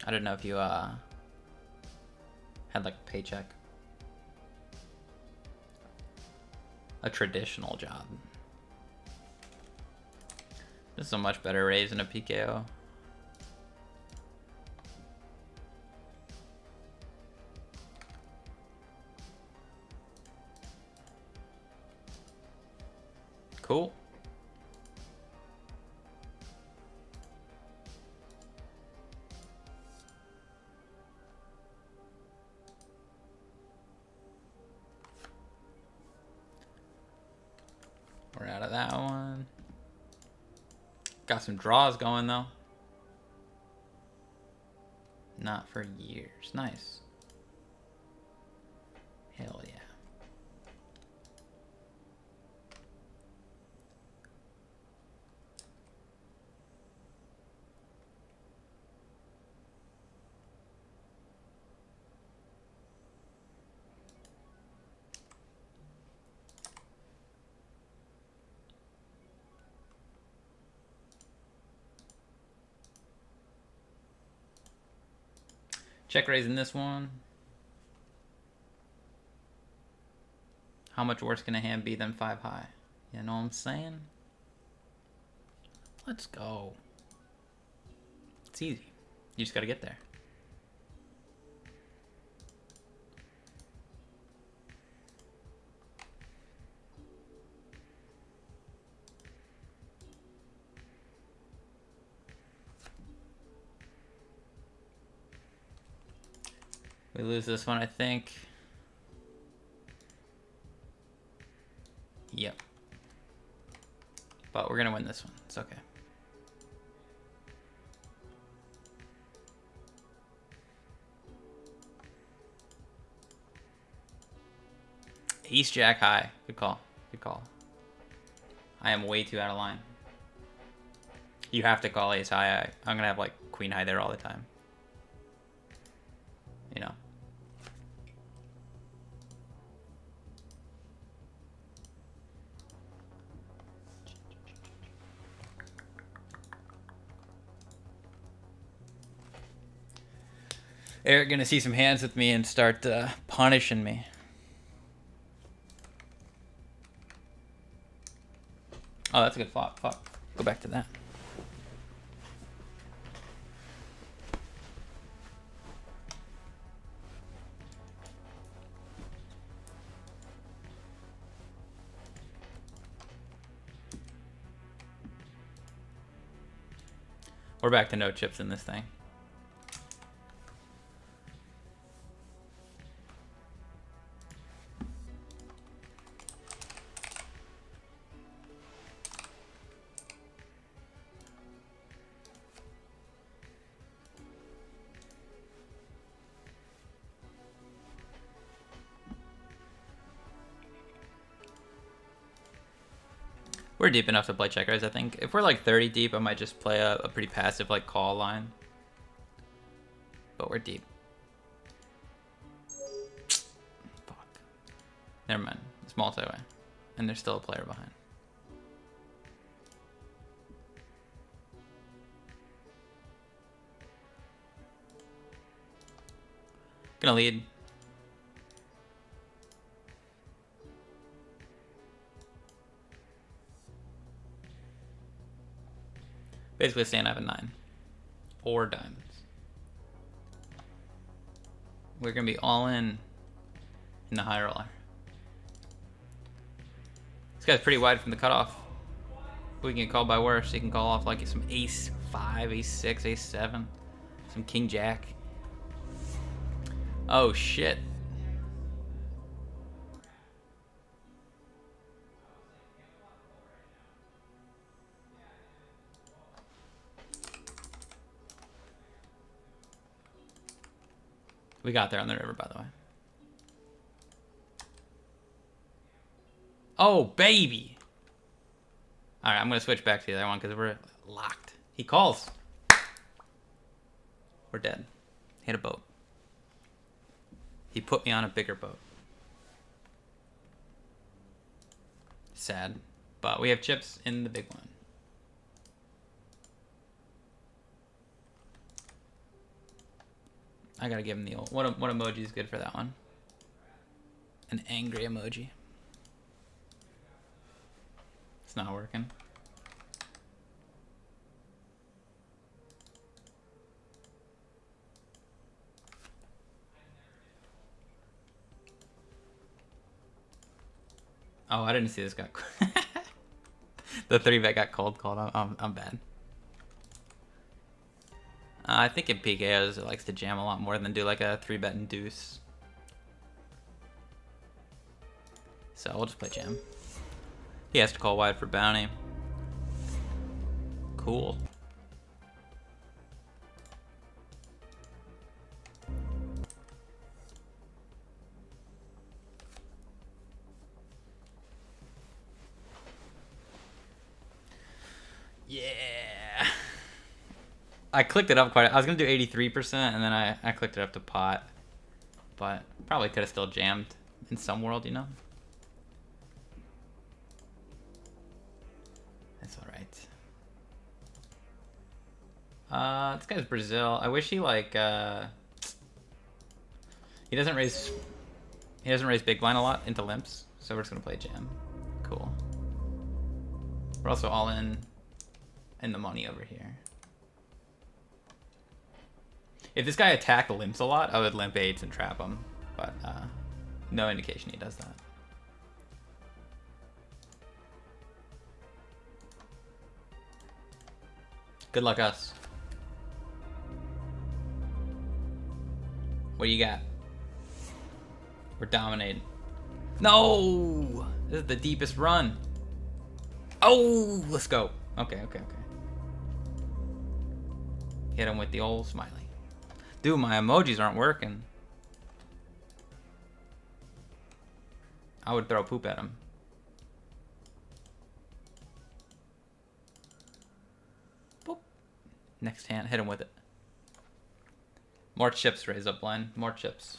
I don't know if you had like a paycheck. A traditional job. This is a much better raise than a PKO. Cool. We're out of that one. Got some draws going though. Not for years. Nice. Hell yeah. Check raising this one. How much worse can a hand be than 5 high? You know what I'm saying? Let's go. It's easy. You just gotta get there. We lose this one, I think. Yep. But we're gonna win this one. It's okay. Ace Jack high. Good call. Good call. I am way too out of line. You have to call ace high. I'm gonna have like queen high there all the time. You know. Eric gonna see some hands with me and start punishing me. Oh, that's a good flop. Fuck. Go back to that. We're back to no chips in this thing. We're deep enough to play checkers, I think. If we're like 30 deep, I might just play a pretty passive like call line. But we're deep. Fuck. Never mind. It's multi-way. And there's still a player behind. Gonna lead. Basically saying I have a 9. Or diamonds. We're going to be all in the high roller. This guy's pretty wide from the cutoff. We can call by worse. He can call off like some ace 5, ace 6, ace 7. Some king jack. Oh shit. We got there on the river, by the way. Oh, baby. All right, I'm going to switch back to the other one because we're locked. He calls. We're dead. Hit a boat. He put me on a bigger boat. Sad. But we have chips in the big one. I gotta give him the old. What emoji is good for that one? An angry emoji. It's not working. Oh, I didn't see this guy. The 3-bet got cold called. I'm bad. I think in PKOs it likes to jam a lot more than do like a 3-bet and deuce. So we'll just play jam. He has to call wide for bounty. Cool. Yeah. I clicked it up quite. I was gonna do 83%, and then I clicked it up to pot, but probably could have still jammed in some world, you know. That's all right. This guy's Brazil. I wish he like he doesn't raise big blind a lot into limps, so we're just gonna play jam. Cool. We're also all in the money over here. If this guy attacked limps a lot, I would limp 8s and trap him, but no indication he does that. Good luck, us. What do you got? We're dominating. No! This is the deepest run. Oh, let's go. Okay. Hit him with the old smiley. Dude, my emojis aren't working. I would throw poop at him. Boop. Next hand, hit him with it. More chips, raise up line. More chips.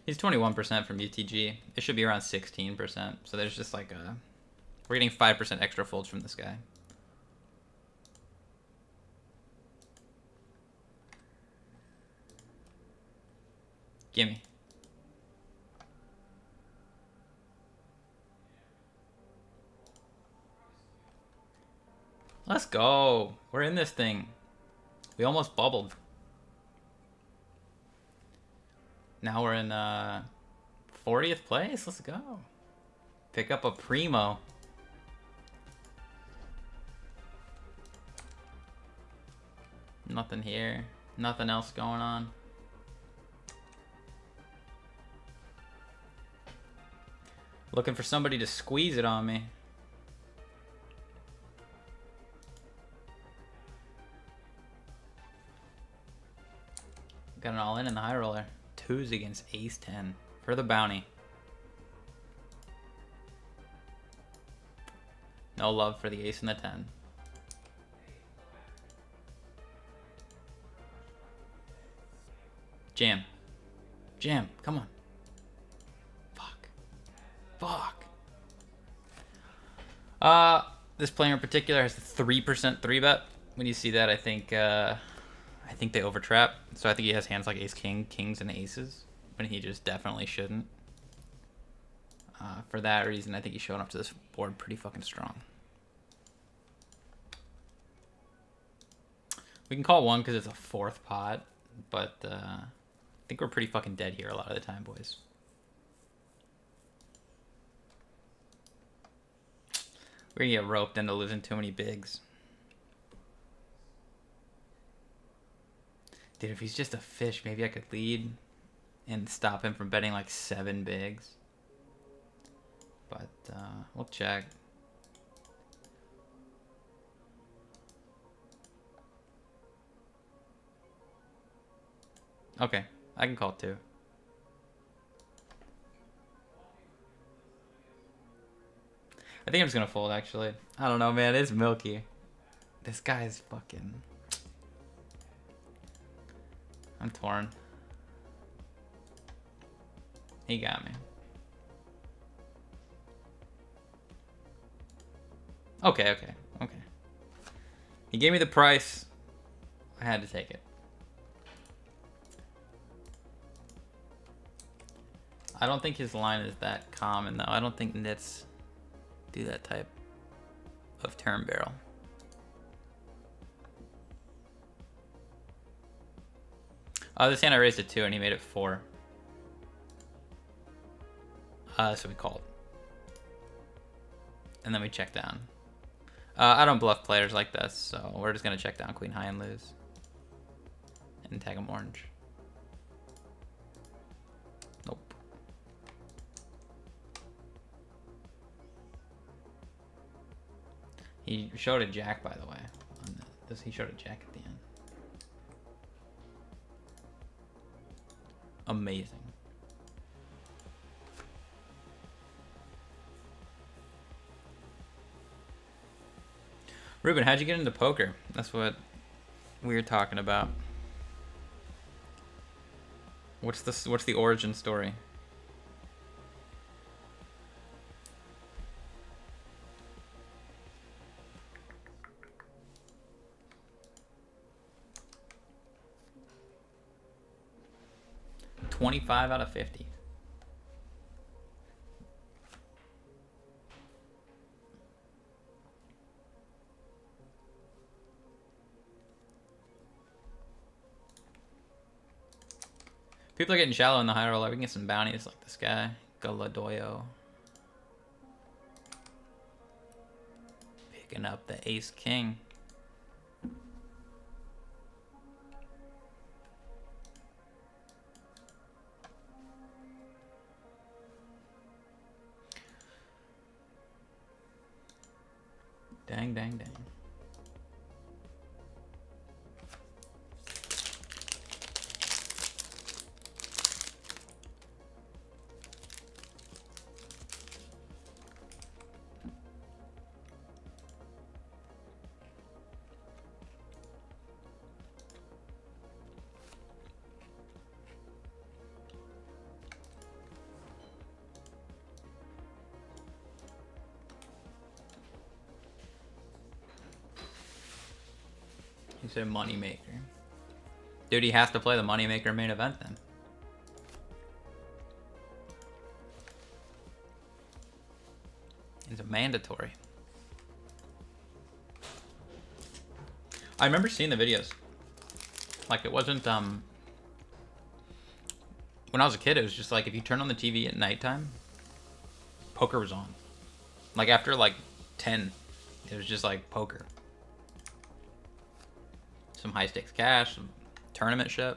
He's 21% from UTG. It should be around 16%. So there's just like a... We're getting 5% extra folds from this guy. Gimme. Let's go. We're in this thing. We almost bubbled. Now we're in 40th place. Let's go. Pick up a primo. Nothing here. Nothing else going on. Looking for somebody to squeeze it on me. Got an all-in the high roller. 2s against ace 10 for the bounty. No love for the ace and the 10. Jam. Jam. Come on. Fuck. Fuck. This player in particular has the 3% 3-bet. When you see that, I think they overtrap. So I think he has hands like ace king, kings, and aces, when he just definitely shouldn't. For that reason, I think he's showing up to this board pretty fucking strong. We can call one because it's a 4th pot, but I think we're pretty fucking dead here a lot of the time, boys. We're gonna get roped into losing too many bigs. Dude, if he's just a fish, maybe I could lead and stop him from betting like 7 bigs. But we'll check. Okay, I can call 2. I think I'm just gonna fold, actually. I don't know, man. It's milky. This guy's fucking... I'm torn. He got me. Okay. He gave me the price. I had to take it. I don't think his line is that common, though. I don't think nits do that type of turn barrel. This hand I raised it 2 and he made it 4. So we called. And then we check down. I don't bluff players like this, so we're just going to check down queen high and lose. And tag him orange. Nope. He showed a jack, by the way. He showed a jack at the end. Amazing. Ruben, how'd you get into poker? That's what we were talking about. What's the origin story? $25 out of 50. People are getting shallow in the high roller. We can get some bounties like this guy, Galadoyo. Picking up the ace king. Dang, dang, dang. You said moneymaker. Dude, he has to play the moneymaker main event then. It's a mandatory. I remember seeing the videos. Like, it wasn't, when I was a kid, it was just like, if you turn on the TV at nighttime, poker was on. Like, after, like, 10, it was just, like, poker. Some high-stakes cash, some tournament shit.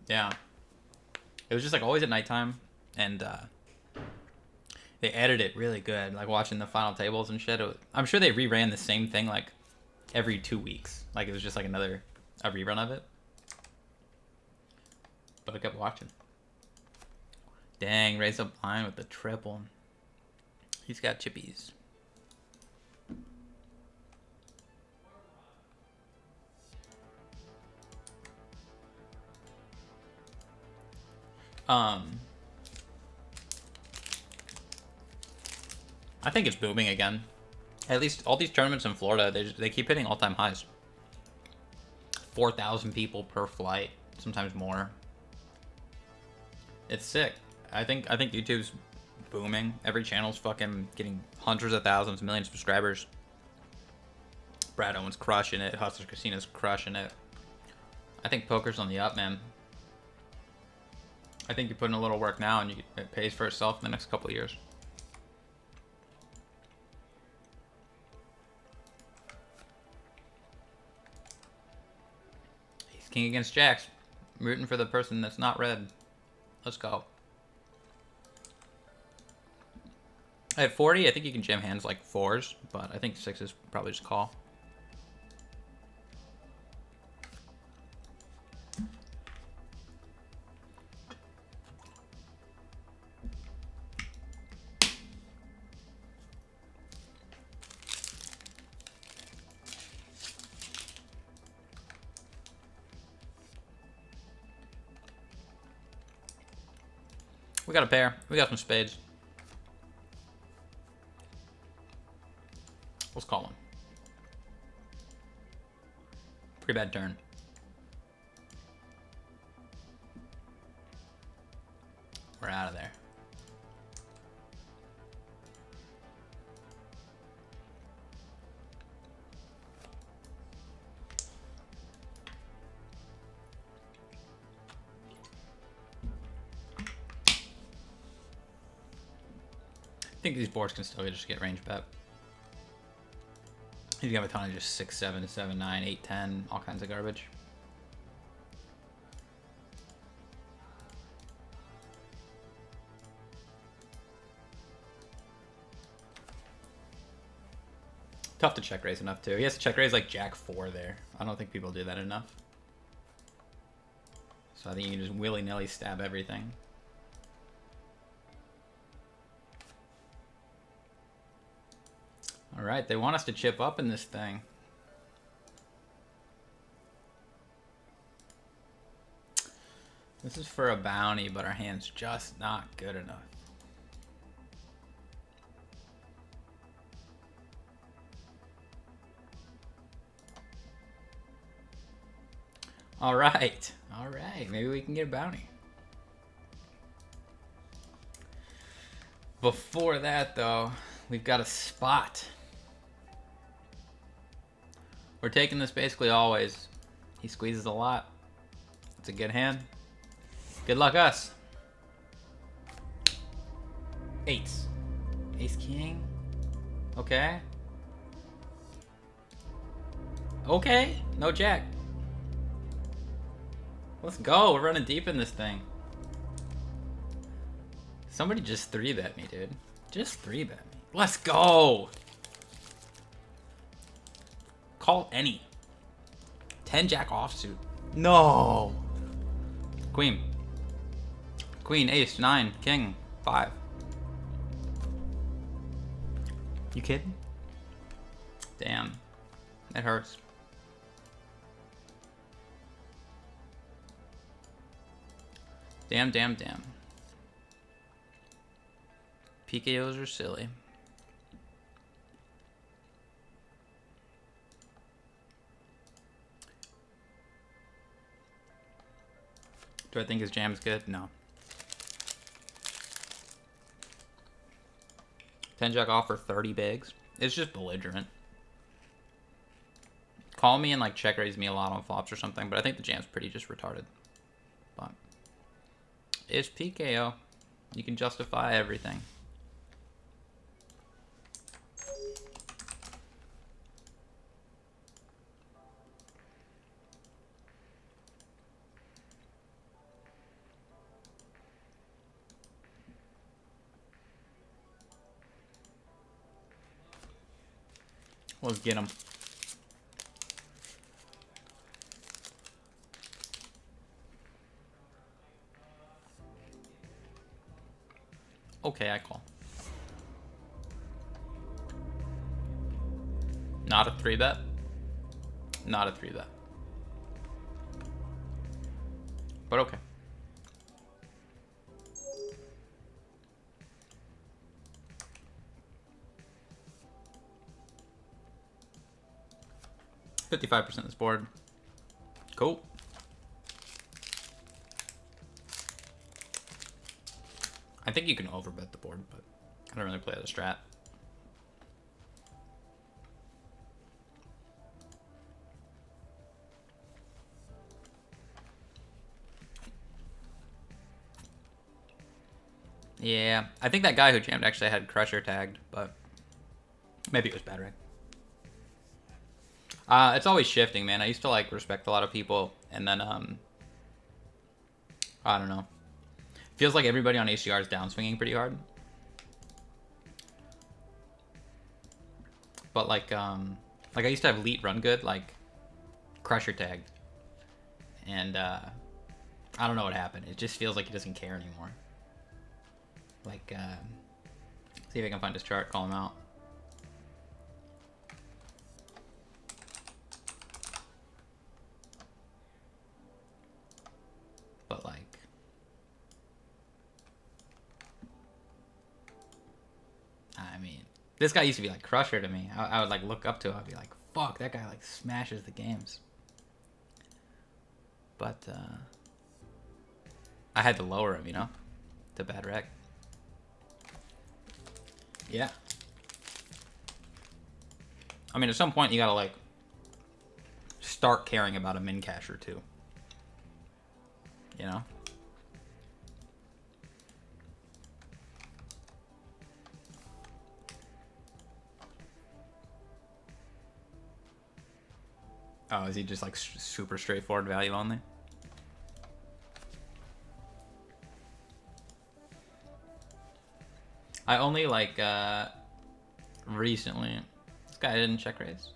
Yeah. It was just, like, always at nighttime, and, they edited it really good, like watching the final tables and shit. I'm sure they reran the same thing like every 2 weeks. Like it was just like a rerun of it. But I kept watching. Dang, raised up line with the triple. He's got chippies. I think it's booming again. At least all these tournaments in Florida, they keep hitting all-time highs. 4,000 people per flight, sometimes more. It's sick. I think YouTube's booming. Every channel's fucking getting hundreds of thousands, millions of subscribers. Brad Owen's crushing it. Hustler Casino's crushing it. I think poker's on the up, man. I think you put in a little work now and it pays for itself in the next couple of years. King against jacks. I'm rooting for the person that's not red. Let's go. At 40, I think you can jam hands like 4s, but I think 6s probably just call. We got a pair. We got some spades. Let's call one. Pretty bad turn. We're out of there. I think these boards can still just get range bet. You have a ton of just 6-7, 7-9, 8-10, all kinds of garbage. Tough to check raise enough too. He has to check raise like Jack 4 there. I don't think people do that enough. So I think you can just willy-nilly stab everything. All right, they want us to chip up in this thing. This is for a bounty, but our hand's just not good enough. All right, maybe we can get a bounty. Before that, though, we've got a spot. We're taking this basically always. He squeezes a lot. It's a good hand. Good luck us. Eights. Ace king. Okay. Okay. No jack. Let's go. We're running deep in this thing. Somebody just 3-bet me, dude. Just 3-bet me. Let's go! Call any. 10 jack offsuit. No! Queen. Queen, ace, 9, king, 5. You kidding? Damn. That hurts. Damn, damn, damn. PKOs are silly. Do I think his jam's good? No. 10 jack off for 30 bigs. It's just belligerent. Call me and like check raise me a lot on flops or something, but I think the jam's pretty just retarded. But it's PKO. You can justify everything. Let's get him. Okay, I call. Not a 3-bet. Not a 3-bet. But okay. $55% this board. Cool. I think you can overbet the board, but I don't really play the strat. Yeah, I think that guy who jammed actually had Crusher tagged, but maybe it was bad rig. It's always shifting, man. I used to like respect a lot of people, and then I don't know. Feels like everybody on HCR is downswinging pretty hard. But like I used to have Elite run good, like Crusher tagged, and I don't know what happened. It just feels like he doesn't care anymore. Like see if I can find his chart, call him out. But like, I mean, this guy used to be like Crusher to me. I would like look up to him. I'd be like, fuck, that guy like smashes the games. But I had to lower him, you know, to bad rec. Yeah. I mean, at some point you gotta like start caring about a min cash or two. You know? Oh, is he just like super straightforward value only? I only like recently. This guy didn't check raise.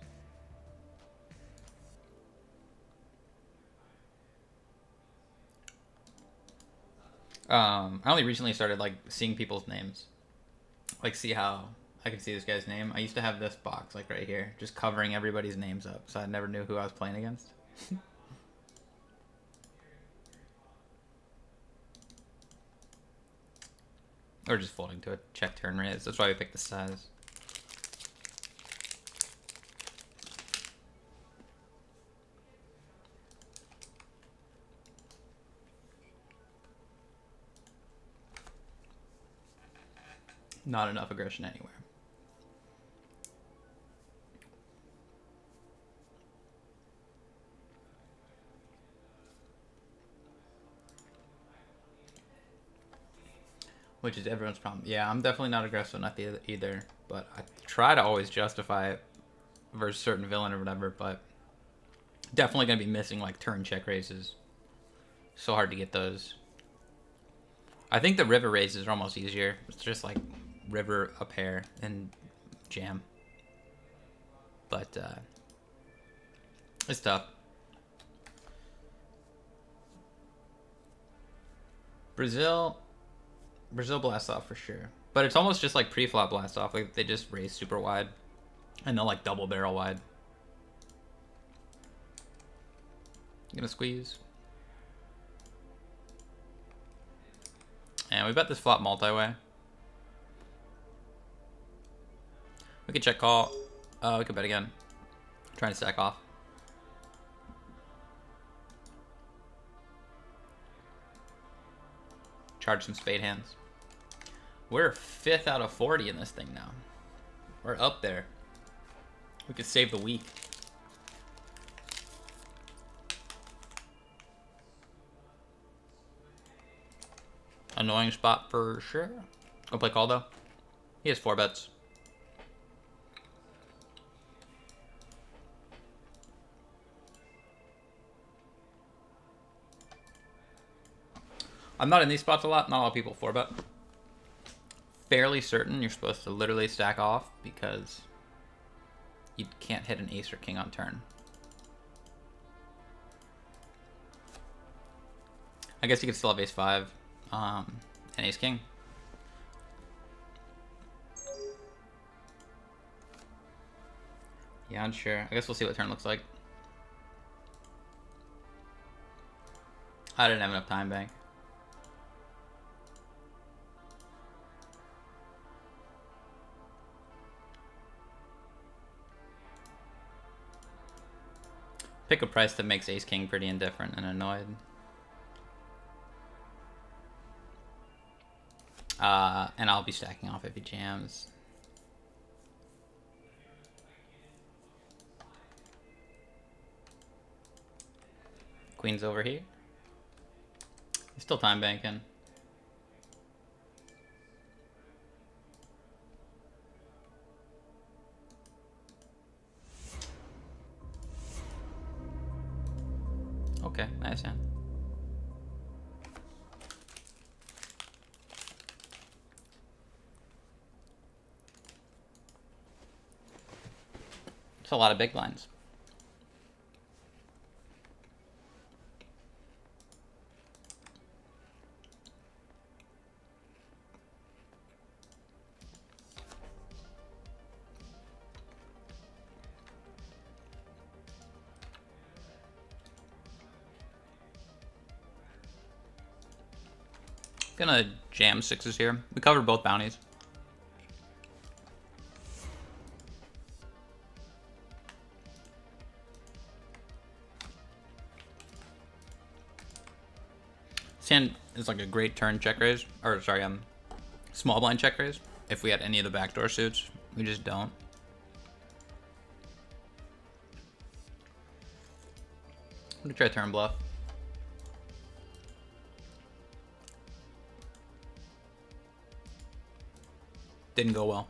I only recently started like seeing people's names, like see how I can see this guy's name. I used to have this box like right here, just covering everybody's names up, so I never knew who I was playing against. Or just folding to a check turn raise. That's why we picked the size. Not enough aggression anywhere. Which is everyone's problem. Yeah, I'm definitely not aggressive enough either, but I try to always justify it versus certain villain or whatever, but definitely going to be missing like turn check raises. So hard to get those. I think the river raises are almost easier. It's just like river, a pair, and jam. But it's tough. Brazil blast off for sure. But it's almost just like pre-flop blast off. Like they just raise super wide. And they'll like double barrel wide. Gonna squeeze. And we bet this flop multi-way. We could check call. We could bet again. Trying to stack off. Charge some spade hands. We're 5th out of 40 in this thing now. We're up there. We could save the week. Annoying spot for sure. Go play call though. He has 4 bets. I'm not in these spots a lot. Not a lot of people 4 bet. Fairly certain you're supposed to literally stack off because you can't hit an ace or king on turn. I guess you could still have ace 5 and ace king. Yeah, I'm sure. I guess we'll see what turn looks like. I didn't have enough time bank. Pick a price that makes ace king pretty indifferent and annoyed. And I'll be stacking off if he jams. Queen's over here. He's still time banking. Okay, nice hand. It's a lot of big blinds. Gonna jam 6s here. We covered both bounties. This hand is like a great turn check raise, or sorry, small blind check raise. If we had any of the backdoor suits, we just don't. I'm gonna try turn bluff. Didn't go well.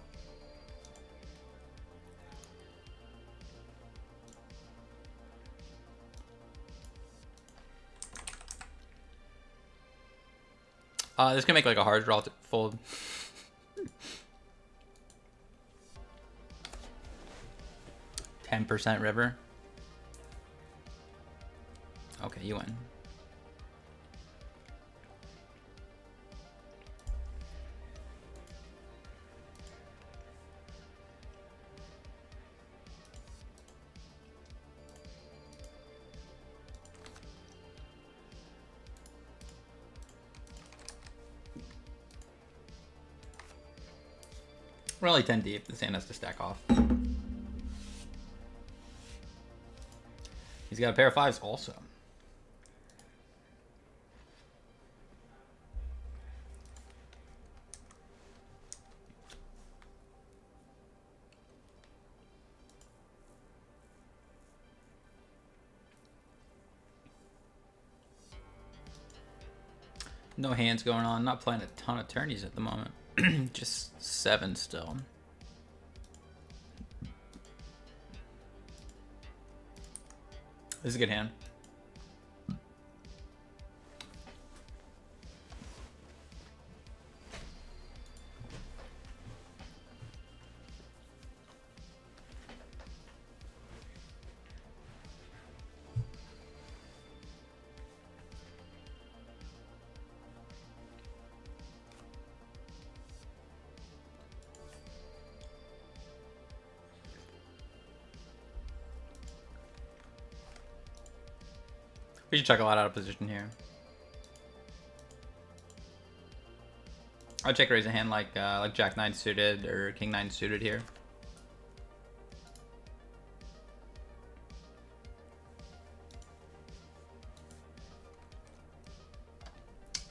This can make like a hard draw to fold. 10% river. Okay, you win. We're only 10 deep. This hand has to stack off. He's got a pair of 5s also. No hands going on. Not playing a ton of tourneys at the moment. Just 7 still. This is a good hand. We should check a lot out of position here. I'd check raise a hand like Jack 9 suited or King 9 suited here.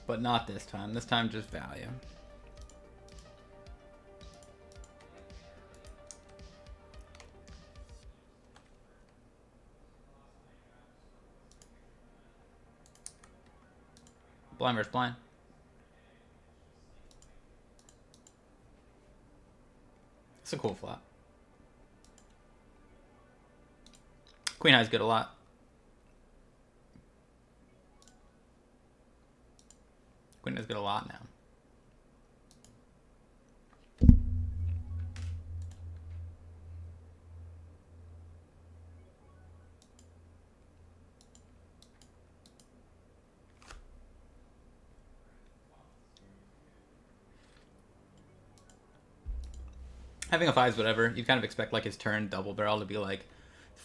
But not this time. This time just value. Blind versus blind. It's a cool flop. Queen high's good a lot. Queen high's good a lot now. Having a 5 is whatever. You kind of expect like his turn double barrel to be like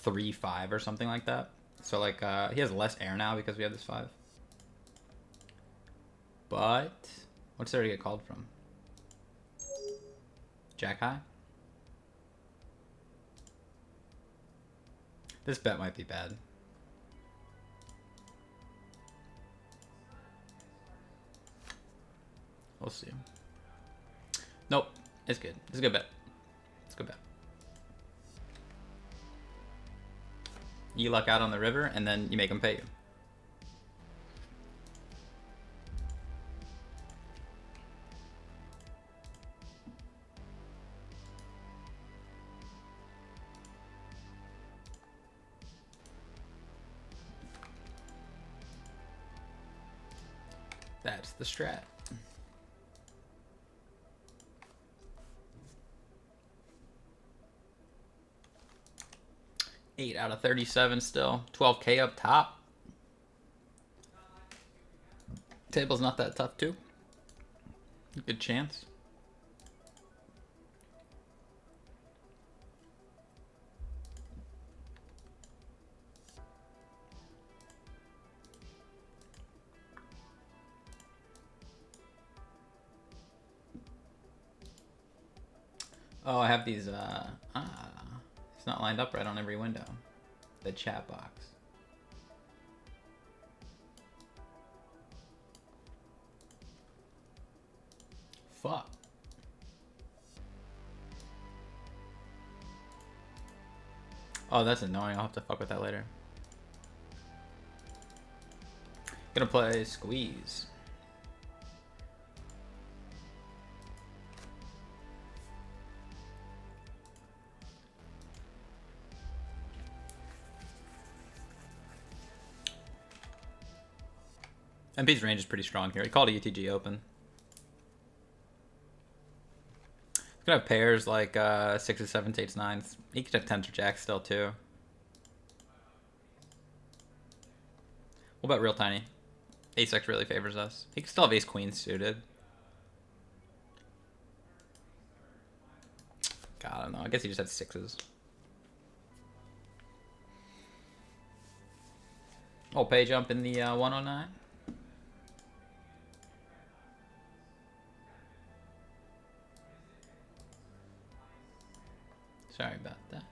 3-5 or something like that. So like he has less air now because we have this 5. But what's there to get called from? Jack high? This bet might be bad. We'll see. Nope. It's good. It's a good bet. It's a good bet. You luck out on the river, and then you make him pay you. That's the strat. Eight out of 37 still. 12K up top. Table's not that tough too. Good chance. Oh, I have these, it's not lined up right on every window. The chat box. Fuck. Oh, that's annoying. I'll have to fuck with that later. Gonna play squeeze. MP's range is pretty strong here. He called a UTG open. He's gonna have pairs like 6s, 7s, 8s, 9s. He could have 10s or jacks still too. What about real tiny? Ace-X really favors us. He could still have ace-queen suited. God, I don't know. I guess he just had 6s. Oh, pay jump in the 109. Sorry about that.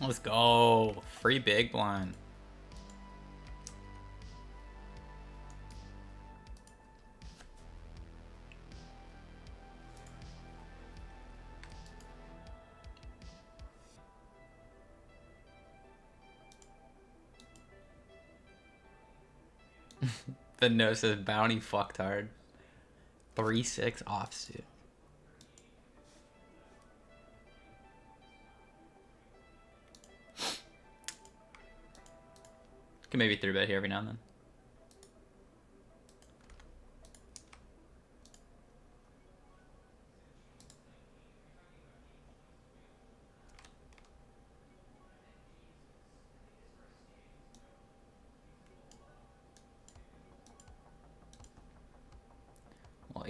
Let's go. Free big blind. The note says bounty fucked hard. 3-6 offsuit. Can maybe 3-bet here every now and then.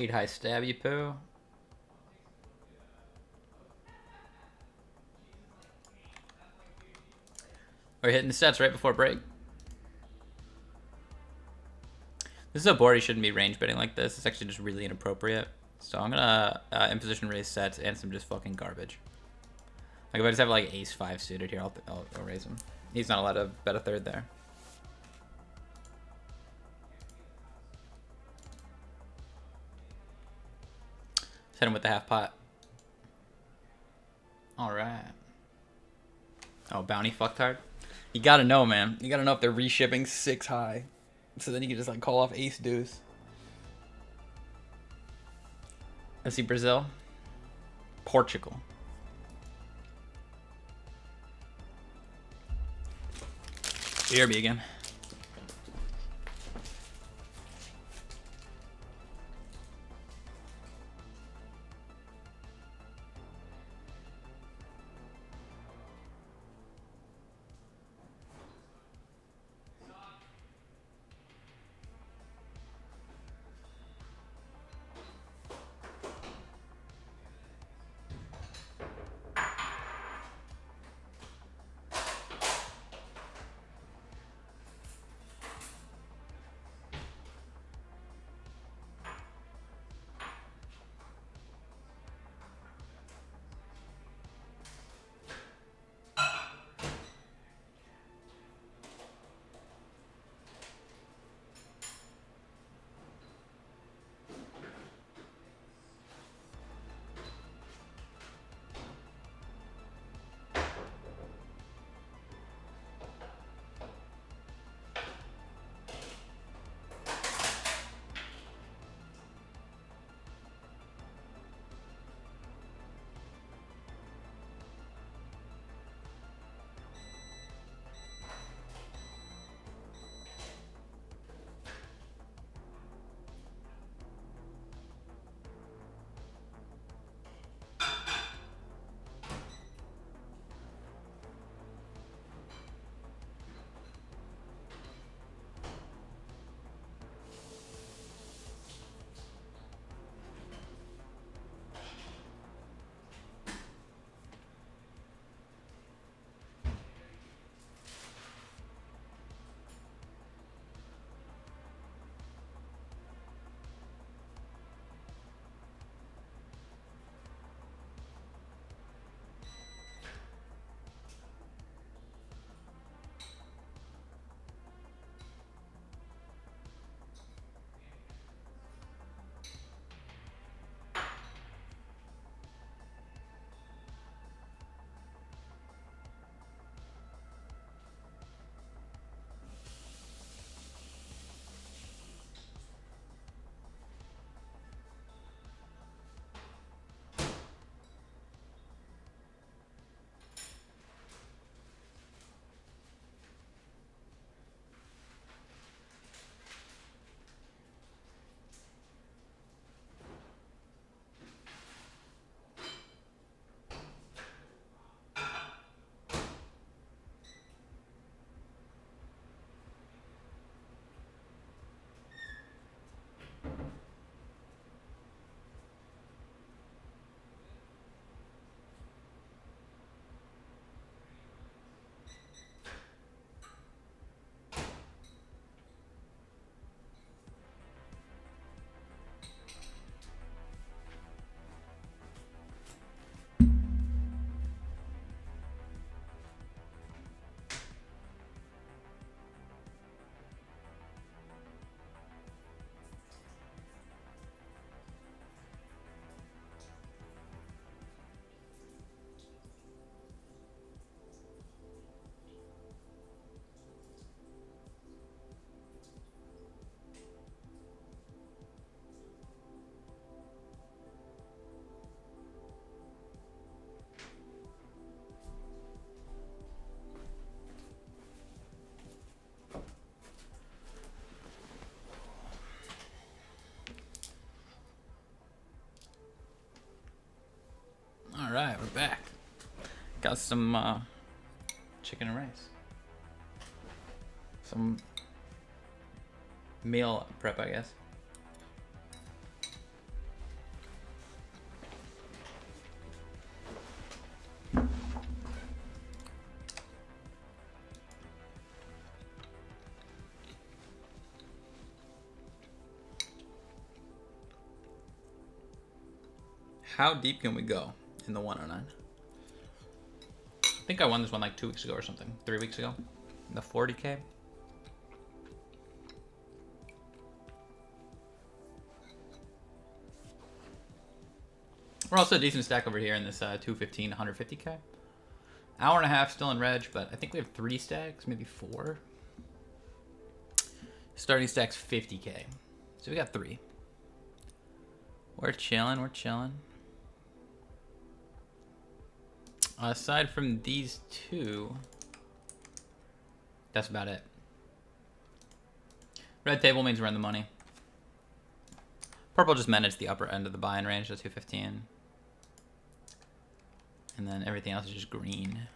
8 high stab you poo. We're hitting the sets right before break. This is a board you shouldn't be range betting like this. It's actually just really inappropriate. So I'm gonna in-position raise sets and some just fucking garbage. Like if I just have like ace 5 suited here, I'll raise him. He's not allowed to bet a third there. Hit him with the half pot. All right. Oh, bounty fucked hard. You gotta know, man. You gotta know if they're reshipping 6 high. So then you can just like call off ace deuce. I see Brazil. Portugal. BRB again. All right, we're back. Got some chicken and rice. Some meal prep, I guess. How deep can we go in the 109? I think I won this one like 2 weeks ago or something. 3 weeks ago. In the 40K. We're also a decent stack over here in this 215, 150K. Hour and a half still in reg, but I think we have 3 stacks, maybe 4. Starting stack's 50K. So we got 3. We're chilling, we're chilling. Aside from these 2, that's about it. Red table means we're in the money. Purple just managed the upper end of the buy-in range, the 215. And then everything else is just green.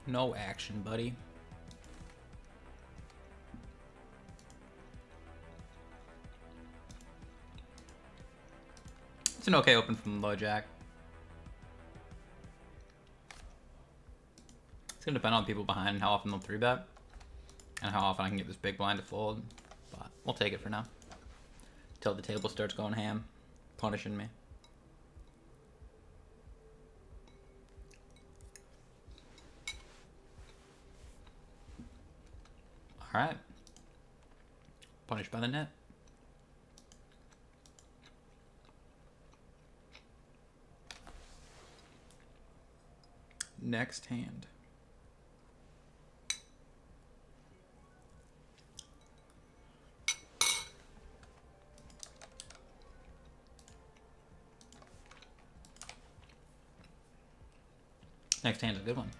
No action, buddy. It's an okay open from low jack. It's gonna depend on people behind and how often they'll 3-bet. And how often I can get this big blind to fold. But we'll take it for now. Until the table starts going ham. Punishing me. Alright. Punished by the net. Next hand. Next hand's a good one.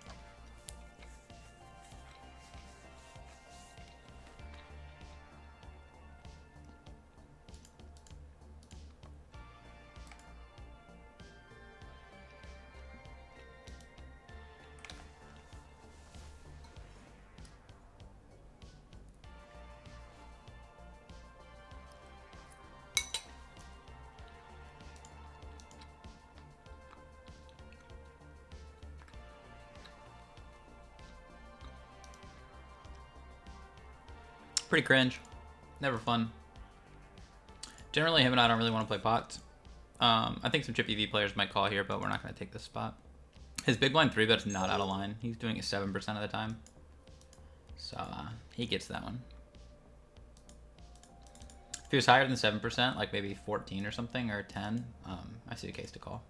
Pretty cringe. Never fun. Generally, him and I don't really want to play pots. I think some Chip EV players might call here, but we're not going to take this spot. His big blind 3-bet is not out of line. He's doing it 7% of the time. So, he gets that one. If he was higher than 7%, like maybe 14 or something, or 10, I see a case to call.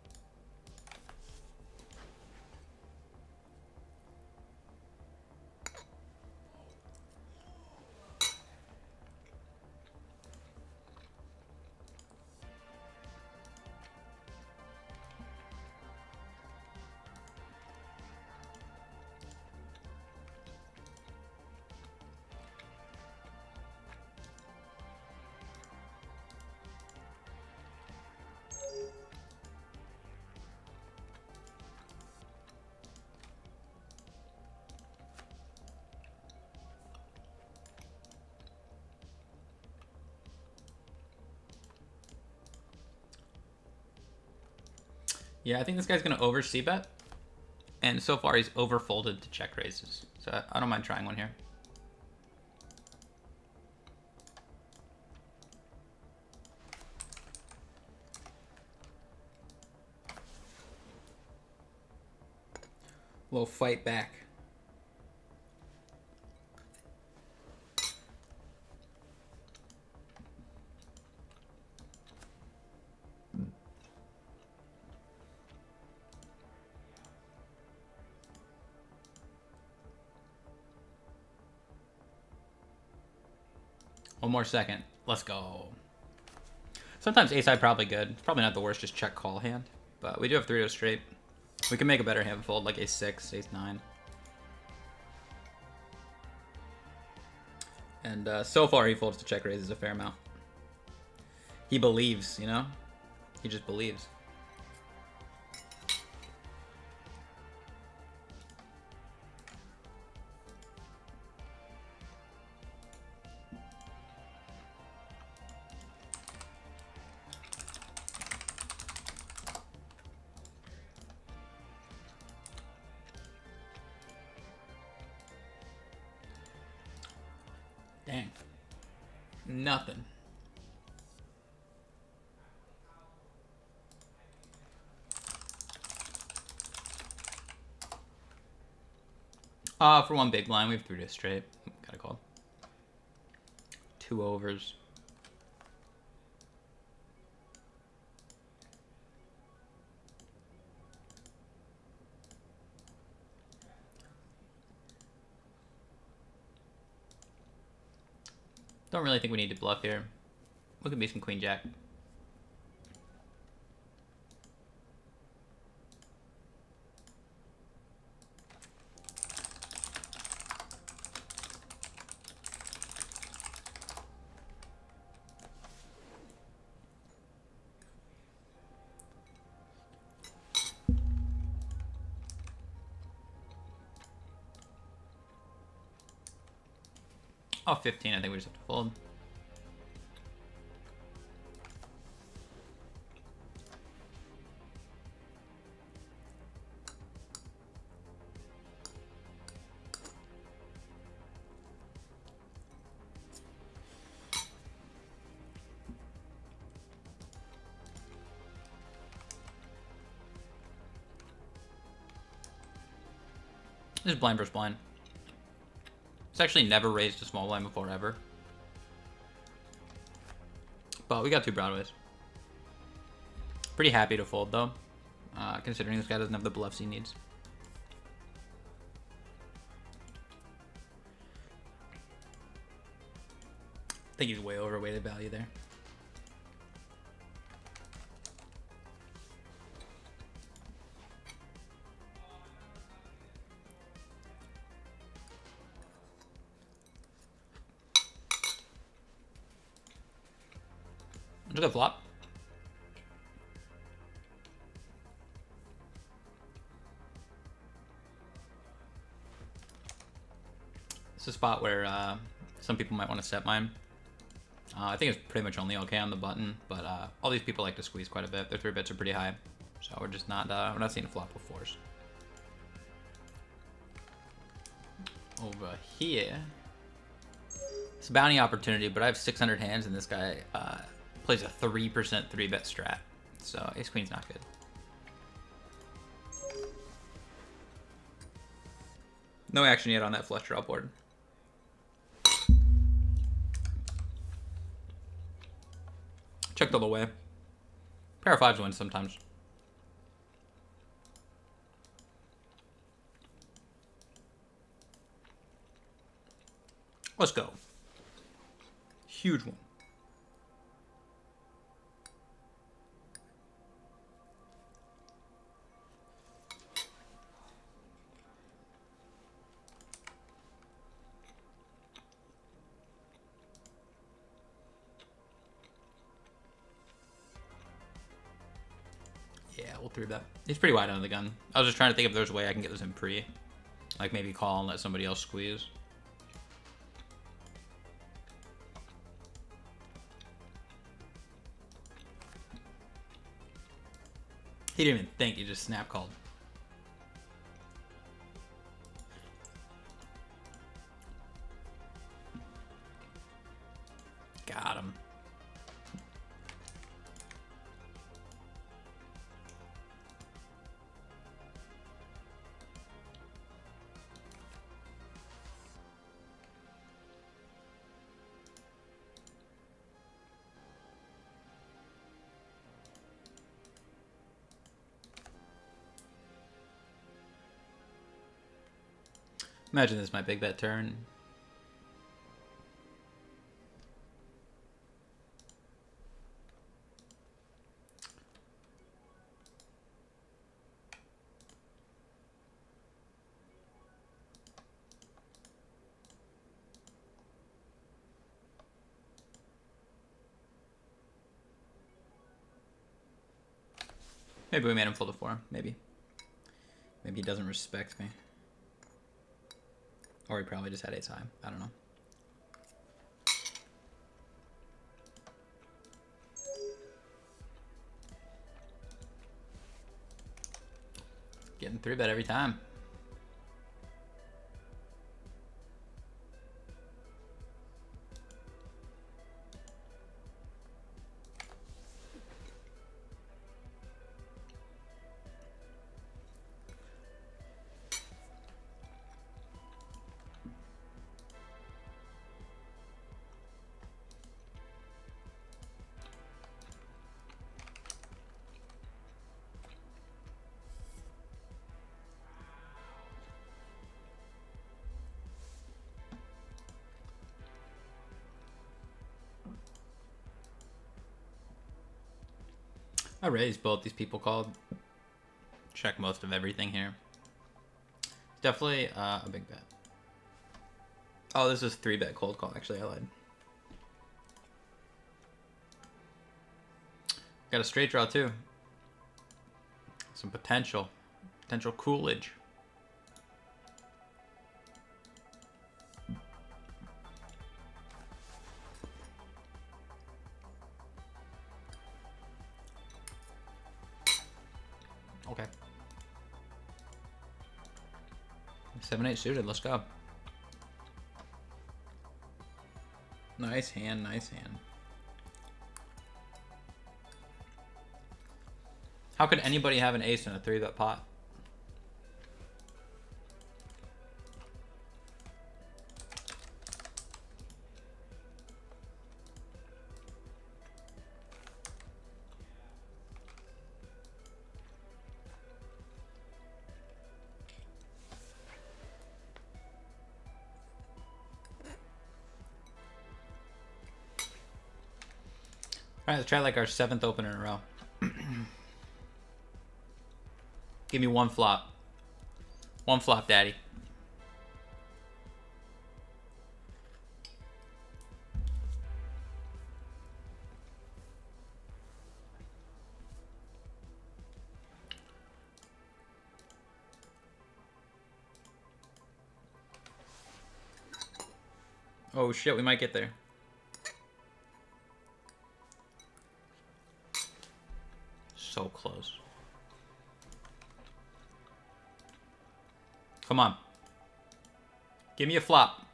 Yeah, I think this guy's going to over c-bet. And so far, he's over folded to check raises. So I don't mind trying one here. We'll fight back. One more second. Let's go. Sometimes ace-high probably good. It's probably not the worst just check call hand. But we do have 3-0 straight. We can make a better hand fold like ace-6, ace-9. And so far, he folds to check raises a fair amount. He believes, you know? He just believes. Dang. Nothing. For one big blind, we have 3 to straight. Gotta call. 2 overs. Don't really think we need to bluff here. Look at me some queen jack. Oh, 15, I think we just have to fold. This is blind versus blind. It's actually never raised a small blind before, ever. But we got 2 broadways. Pretty happy to fold, though. Considering this guy doesn't have the bluffs he needs. I think he's way overweighted value there. Look at flop. It's a spot where some people might want to set mine. I think it's pretty much only okay on the button, but all these people like to squeeze quite a bit. Their 3 bets are pretty high, so we're just not we're not seeing a flop with 4s. Over here, it's a bounty opportunity, but I have 600 hands, and this guy plays a 3% 3-bet strat, so ace queen's not good. No action yet on that flush draw board. Checked all the way. Pair of 5s wins sometimes. Let's go. Huge one. Yeah, we'll 3-bet. He's pretty wide under the gun. I was just trying to think if there's a way I can get this in pre. Like maybe call and let somebody else squeeze. He didn't even think, he just snap called. Got him. Imagine this is my big bet turn. Maybe we made him fold to 4. Maybe. Maybe he doesn't respect me. Or he probably just had ace high. I don't know. Getting 3-bet every time. I raised both these people called. Check most of everything here. Definitely a big bet. Oh, this is 3-bet cold call. Actually, I lied. Got a straight draw too. Some potential Coolidge. Okay. 7-8 suited. Let's go. Nice hand. Nice hand. How could anybody have an ace in a 3-bet pot? All right, let's try like our 7th open in a row. Give me one flop. One flop, daddy. Oh shit, we might get there. So close. Come on. Give me a flop.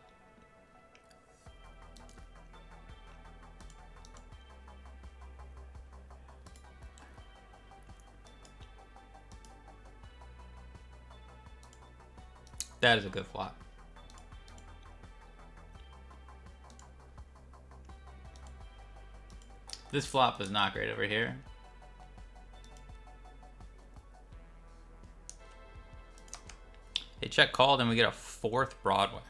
That is a good flop. This flop is not great over here. They check called and we get a 4th Broadway.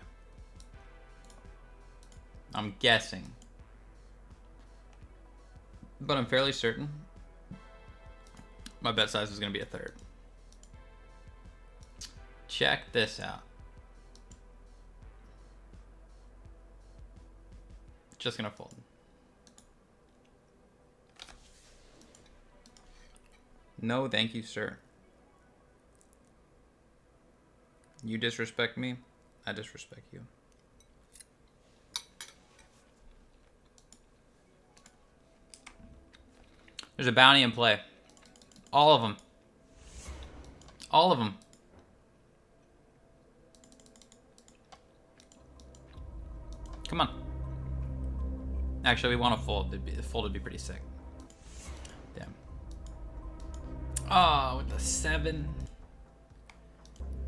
I'm guessing. But I'm fairly certain my bet size is going to be a 3rd. Check this out. Just going to fold. No, thank you, sir. You disrespect me, I disrespect you. There's a bounty in play. All of them. All of them. Come on. Actually, we want to fold. The fold would be pretty sick. Damn. Oh, with the 7.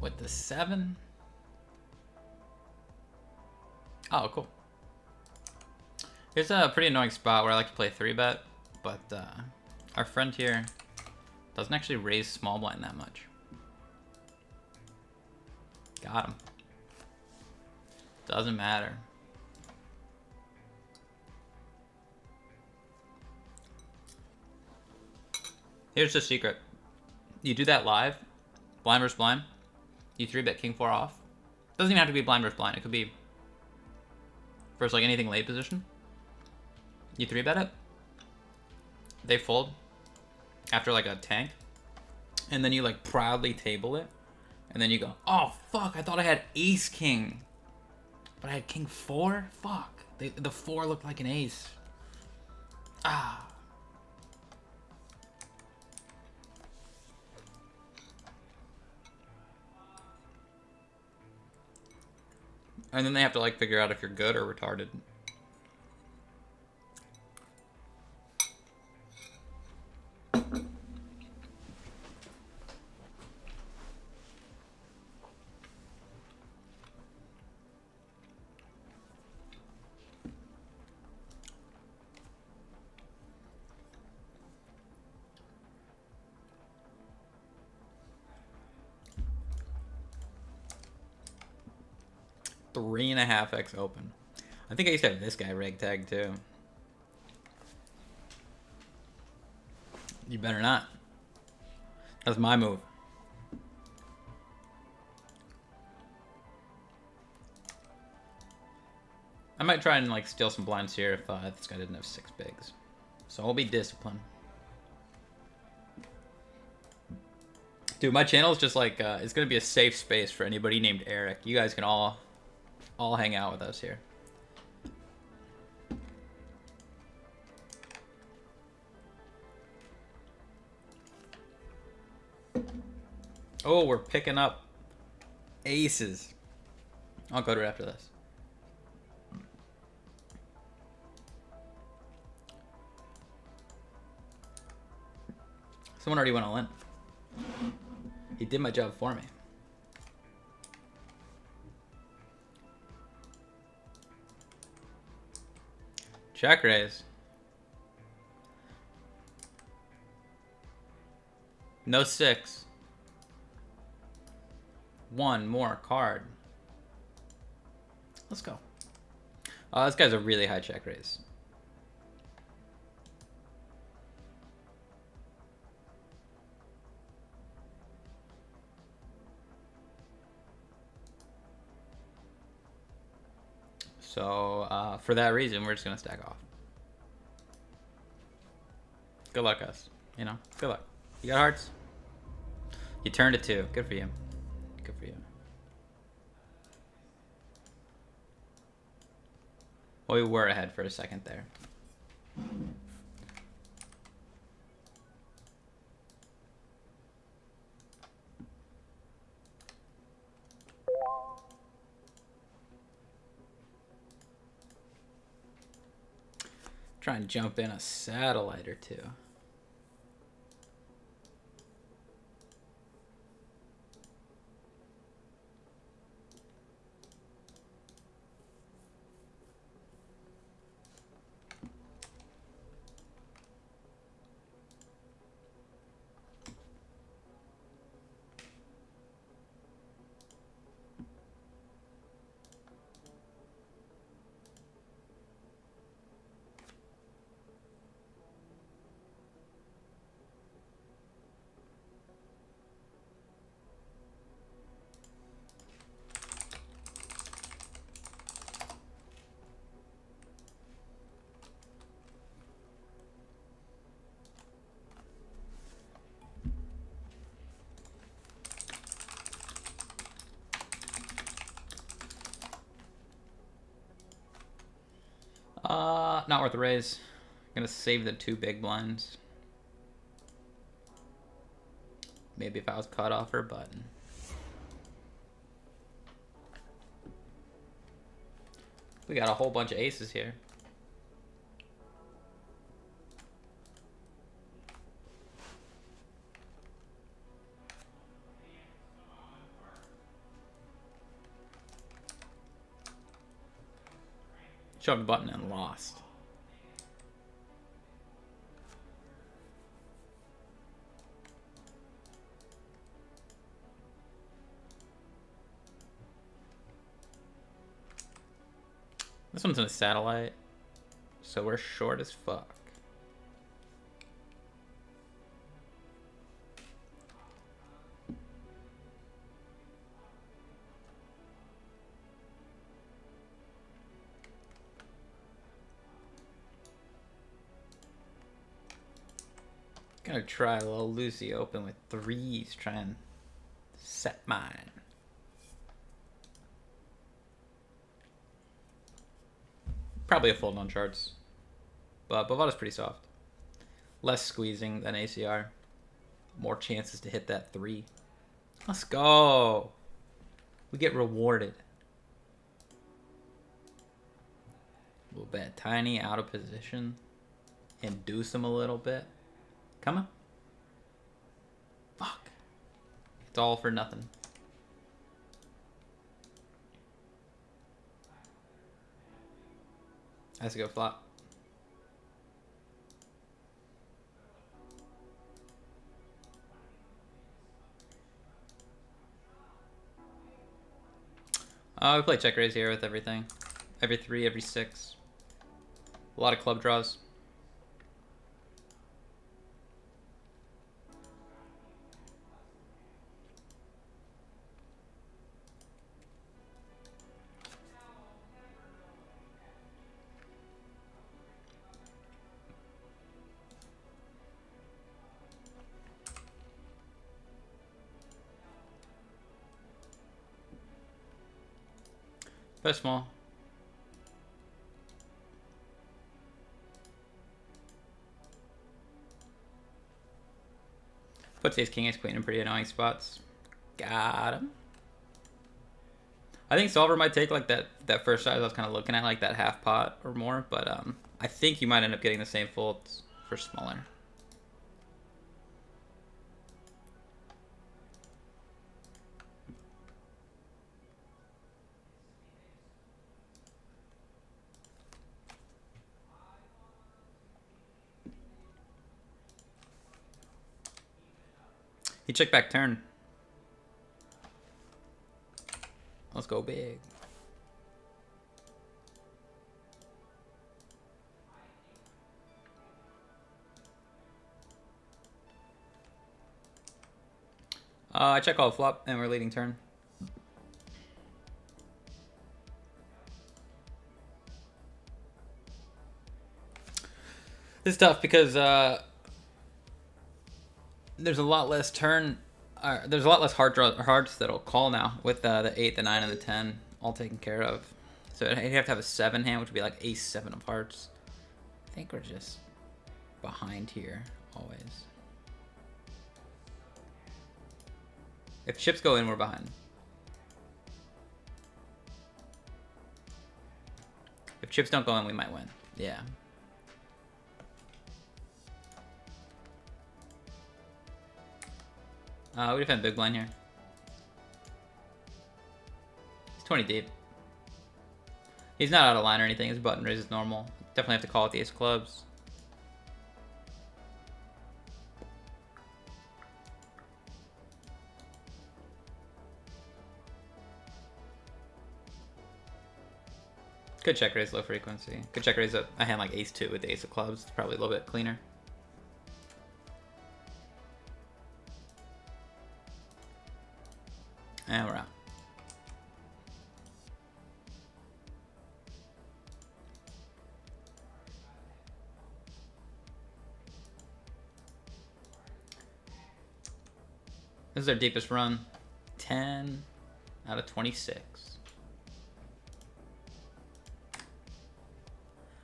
With the 7. Oh, cool. Here's a pretty annoying spot where I like to play 3-bet, but our friend here doesn't actually raise small blind that much. Got him. Doesn't matter. Here's the secret. You do that live, blind versus blind. You 3-bet king 4 off. Doesn't even have to be blind versus blind. It could be first like anything late position. You 3-bet it. They fold after like a tank. and then you like proudly table it, and then you go, oh fuck, I thought I had ace king, but I had king 4. Fuck, the 4 looked like an ace. Ah. And then they have to like figure out if you're good or retarded. Three and a half X open. I think I used to have this guy reg tag too. You better not. That's my move. I might try and like steal some blinds here if this guy didn't have 6 bigs. So I'll be disciplined. Dude, my channel is just like it's gonna be a safe space for anybody named Eric. You guys can all hang out with us here. Oh, we're picking up aces. I'll go to it after this. Someone already went all in. He did my job for me. Check raise. No 6. One more card. Let's go. Oh, this guy's a really high check raise. So, for that reason, we're just going to stack off. Good luck, us. You know, good luck. You got hearts? You turned it 2. Good for you. Good for you. Well, we were ahead for a second there. Try and jump in a satellite or 2. Not worth the raise. I'm gonna save the 2 big blinds. Maybe if I was cut off her button. We got a whole bunch of aces here. Shoved a button and lost. This one's in a satellite, so we're short as fuck. Gonna try a little Lucy open with threes, try and set mine. Probably a fold on charts. But Bovada's pretty soft. Less squeezing than ACR. More chances to hit that 3. Let's go. We get rewarded. A little bit tiny, out of position. Induce him a little bit. Come on. Fuck. It's all for nothing. Has to go flop. We play check raise here with everything. Every 3, every 6. A lot of club draws. Play small. Puts ace king, ace queen in pretty annoying spots. Got him. I think solver might take like that first size I was kind of looking at, like that half pot or more, but I think you might end up getting the same folds for smaller. He checked back turn. Let's go big. I check all flop and we're leading turn. This is tough because there's a lot less turn. There's a lot less hearts that'll call now with the 8, the 9, and the 10 all taken care of. So you have to have a 7 hand, which would be like ace 7 of hearts. I think we're just behind here always. If chips go in, we're behind. If chips don't go in, we might win. Yeah. We defend big blind here. He's 20 deep. He's not out of line or anything. His button raise is normal. Definitely have to call with the ace of clubs. Could check raise low frequency. Could check raise a hand like ace 2 with the ace of clubs. It's probably a little bit cleaner. And we're out. This is our deepest run. 10 out of 26.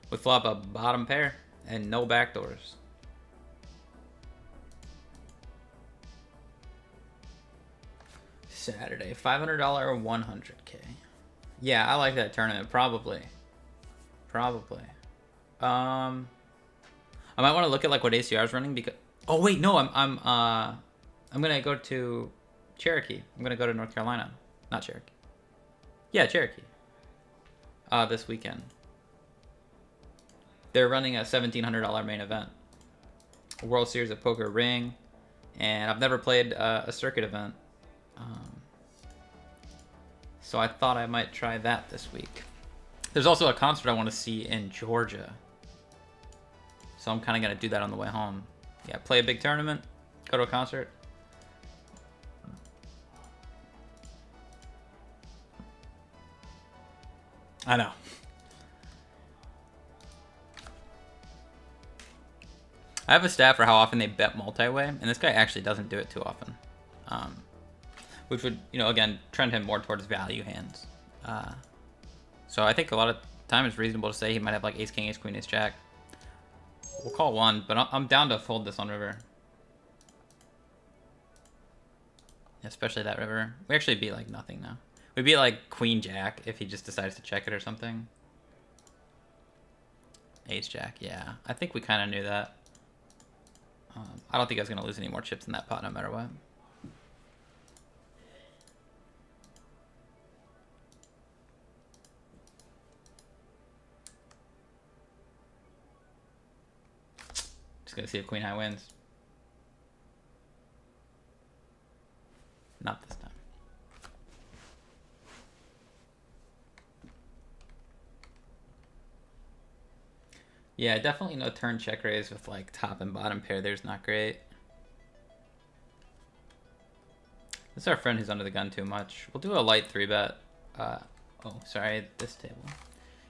We flop a bottom pair and no backdoors. Saturday, $500 or 100K. Yeah, I like that tournament. Probably. I might want to look at like what ACR is running because. Oh wait, no, I'm gonna go to Cherokee. I'm gonna go to North Carolina, not Cherokee. Yeah, Cherokee. This weekend. They're running a $1,700 main event, a World Series of Poker ring, and I've never played a circuit event. So I thought I might try that this week. There's also a concert I want to see in Georgia. So I'm kind of going to do that on the way home. Yeah, play a big tournament, go to a concert. I know. I have a stat for how often they bet multi-way, and this guy actually doesn't do it too often. Which would, you know, again, trend him more towards value hands. So I think a lot of time it's reasonable to say he might have like ace king, ace queen, ace jack. We'll call one, but I'm down to fold this on river. Especially that river. We actually beat like nothing now. We beat like queen jack if he just decides to check it or something. Ace jack, yeah. I think we kind of knew that. I don't think I was going to lose any more chips in that pot no matter what. Just going to see if queen high wins. Not this time. Yeah, definitely no turn check raise with like top and bottom pair. There's not great. This is our friend who's under the gun too much. We'll do a light 3-bet. Oh, sorry, this table.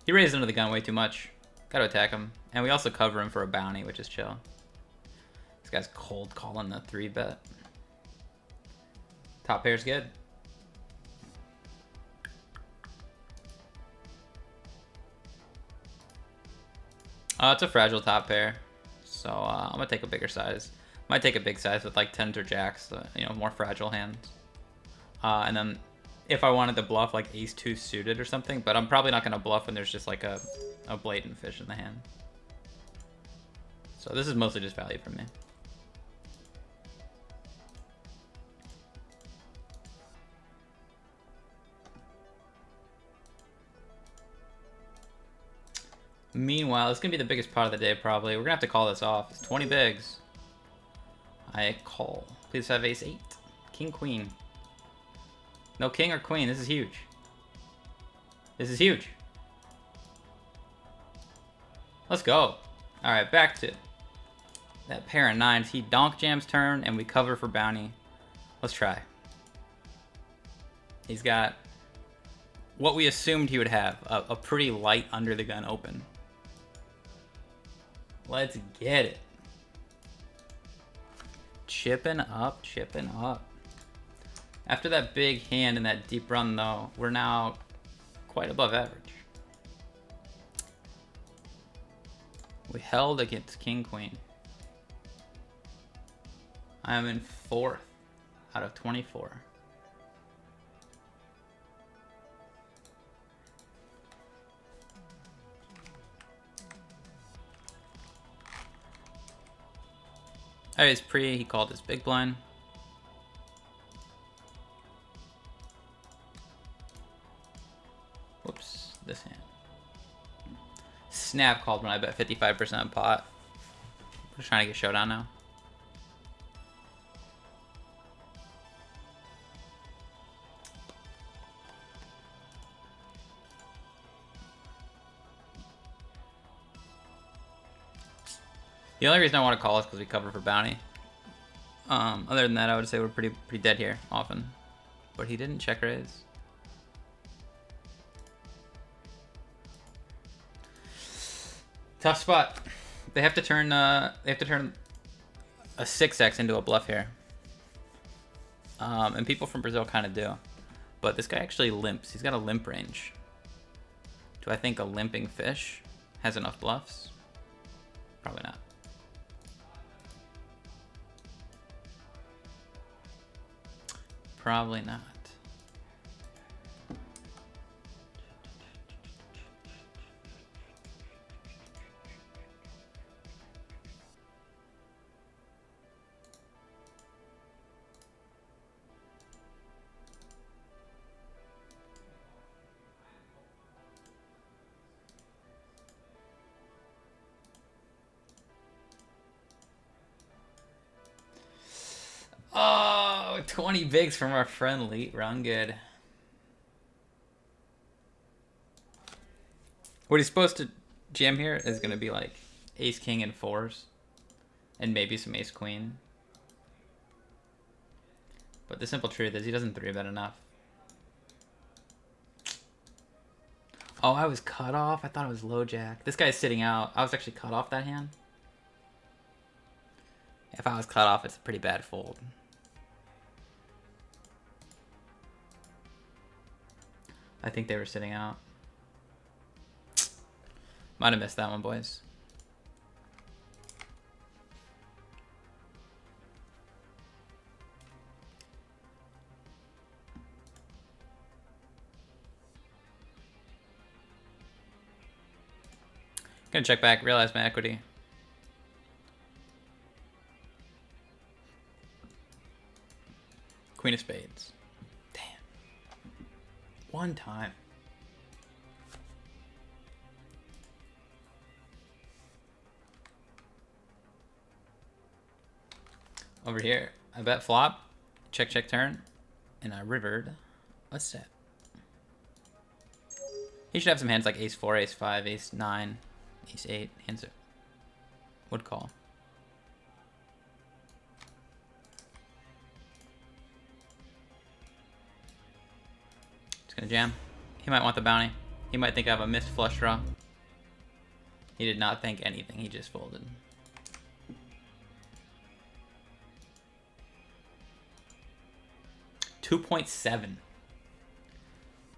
He raised under the gun way too much. Gotta attack him. And we also cover him for a bounty, which is chill. This guy's cold calling the 3-bet. Top pair's good. It's a fragile top pair, so I'm gonna take a bigger size. Might take a big size with like tens or jacks, you know, more fragile hands. And then if I wanted to bluff like ace-2 suited or something, but I'm probably not gonna bluff when there's just like a blatant fish in the hand. So this is mostly just value for me. Meanwhile, it's gonna be the biggest pot of the day probably. We're gonna have to call this off. It's 20 bigs. I call. Please have ace-8. King, queen. No king or queen. This is huge. This is huge. Let's go. Alright, back to that pair of nines. He donk jams turn and we cover for bounty. Let's try. He's got what we assumed he would have. A pretty light under the gun open. Let's get it. Chipping up, chipping up. After that big hand and that deep run though, we're now quite above average. We held against king, queen. I am in 4th out of 24. Alright, it's pre, he called his big blind. Whoops, this hand. Snap called when I bet 55% pot. We're just trying to get showdown now. The only reason I want to call is because we cover for bounty. Other than that, I would say we're pretty dead here often. But he didn't check raise. Tough spot. They have to turn a 6x into a bluff here. And people from Brazil kind of do. But this guy actually limps. He's got a limp range. Do I think a limping fish has enough bluffs? Probably not. Probably not. Oh, 20 bigs from our friend Late Run Good. What he's supposed to jam here is going to be like ace king and 4s. And maybe some ace queen. But the simple truth is he doesn't 3-bet enough. Oh, I was cut off? I thought it was low jack. This guy's sitting out. I was actually cut off that hand. If I was cut off, it's a pretty bad fold. I think they were sitting out. Might have missed that one, boys. Gonna check back, realize my equity. Queen of spades. Damn. One time. Over here, I bet flop, check, check, turn, and I rivered a set. He should have some hands like ace 4, ace 5, ace 9, ace 8, hands that would call. Just gonna jam. He might want the bounty. He might think I have a missed flush draw. He did not think anything, he just folded. $2.7.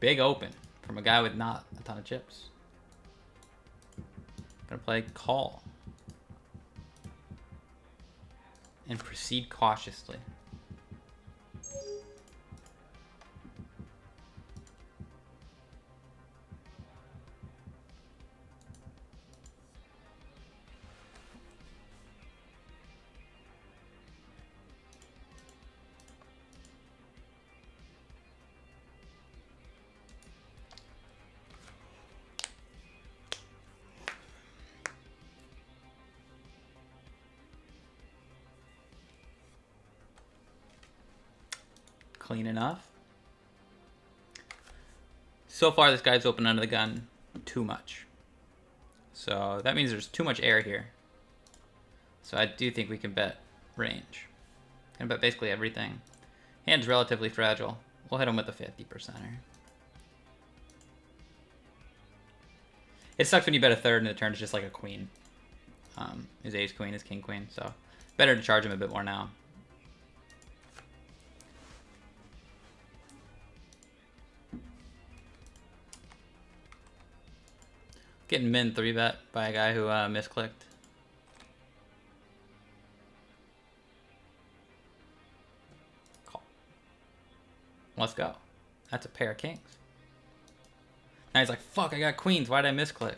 Big open from a guy with not a ton of chips. Gonna play call. And proceed cautiously. Clean enough. So far, this guy's open under the gun too much. So that means there's too much air here. So I do think we can bet range. Can bet basically everything. Hand's relatively fragile. We'll hit him with a 50%er. It sucks when you bet a third and the turn is just like a queen. His ace queen, his king queen. So better to charge him a bit more now. Getting min 3-bet by a guy who misclicked. Call. Let's go. That's a pair of kings. Now he's like, fuck, I got queens. Why did I misclick?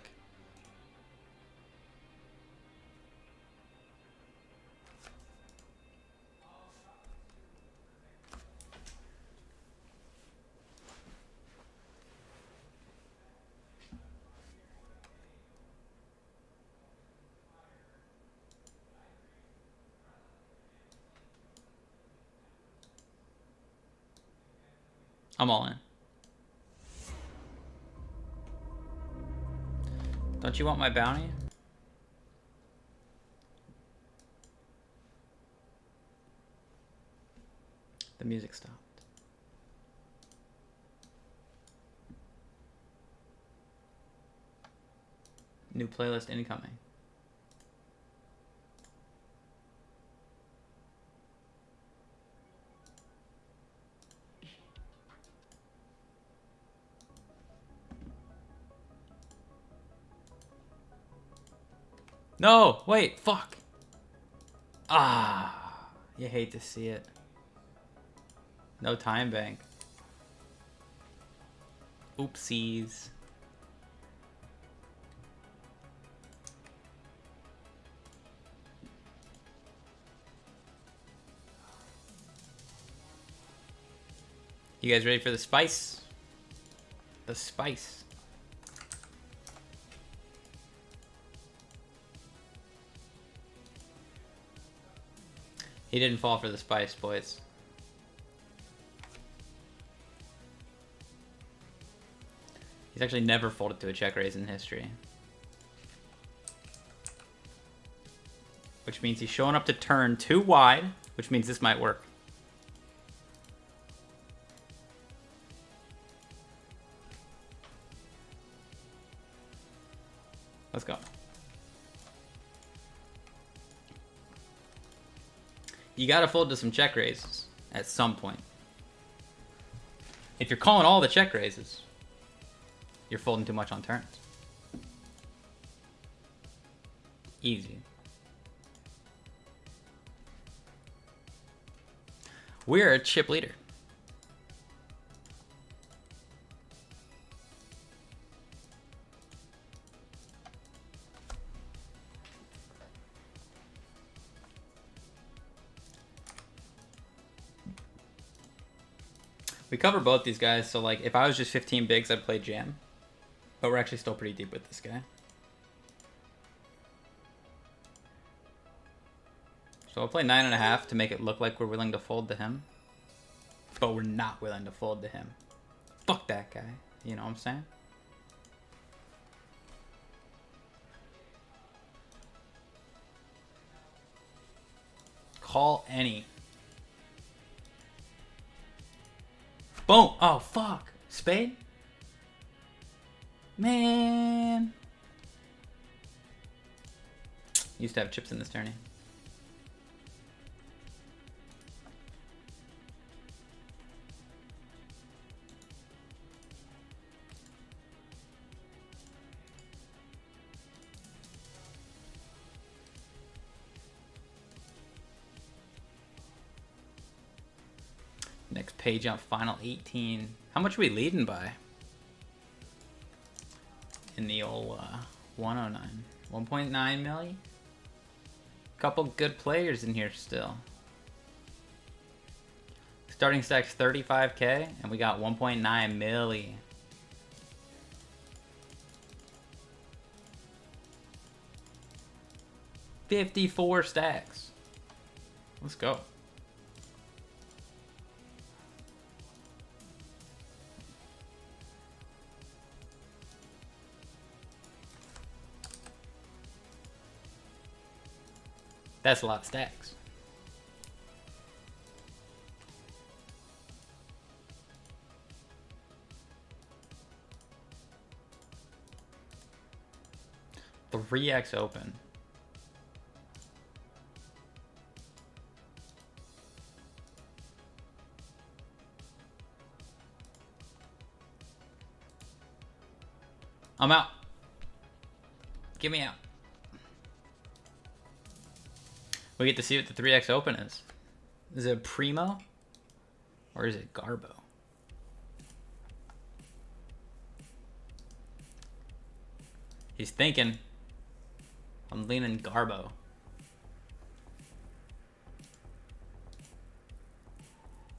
I'm all in. Don't you want my bounty? The music stopped. New playlist incoming. No, wait, fuck. Ah, you hate to see it. No time bank. Oopsies. You guys ready for the spice? The spice. He didn't fall for the spice, boys. He's actually never folded to a check raise in history. Which means he's showing up to turn too wide, which means this might work. Let's go. you gotta fold to some check raises at some point. If you're calling all the check raises, you're folding too much on turns. Easy. We're a chip leader. We cover both these guys, so like if I was just 15 bigs, I'd play jam. But we're actually still pretty deep with this guy. So I'll play 9.5 to make it look like we're willing to fold to him. But we're not willing to fold to him. Fuck that guy. You know what I'm saying? Call any. Boom. Oh, fuck. Spade? Man. Used to have chips in this tourney. Next page on final 18. How much are we leading by? In the old 109. 1.9 milli? Couple good players in here still. Starting stack's 35k, and we got 1.9 milli. $54 stacks. Let's go. That's a lot of stacks. The 3x open. I'm out. Get me out. We get to see what the 3x open is. Is it Primo? Or is it Garbo? He's thinking. I'm leaning Garbo.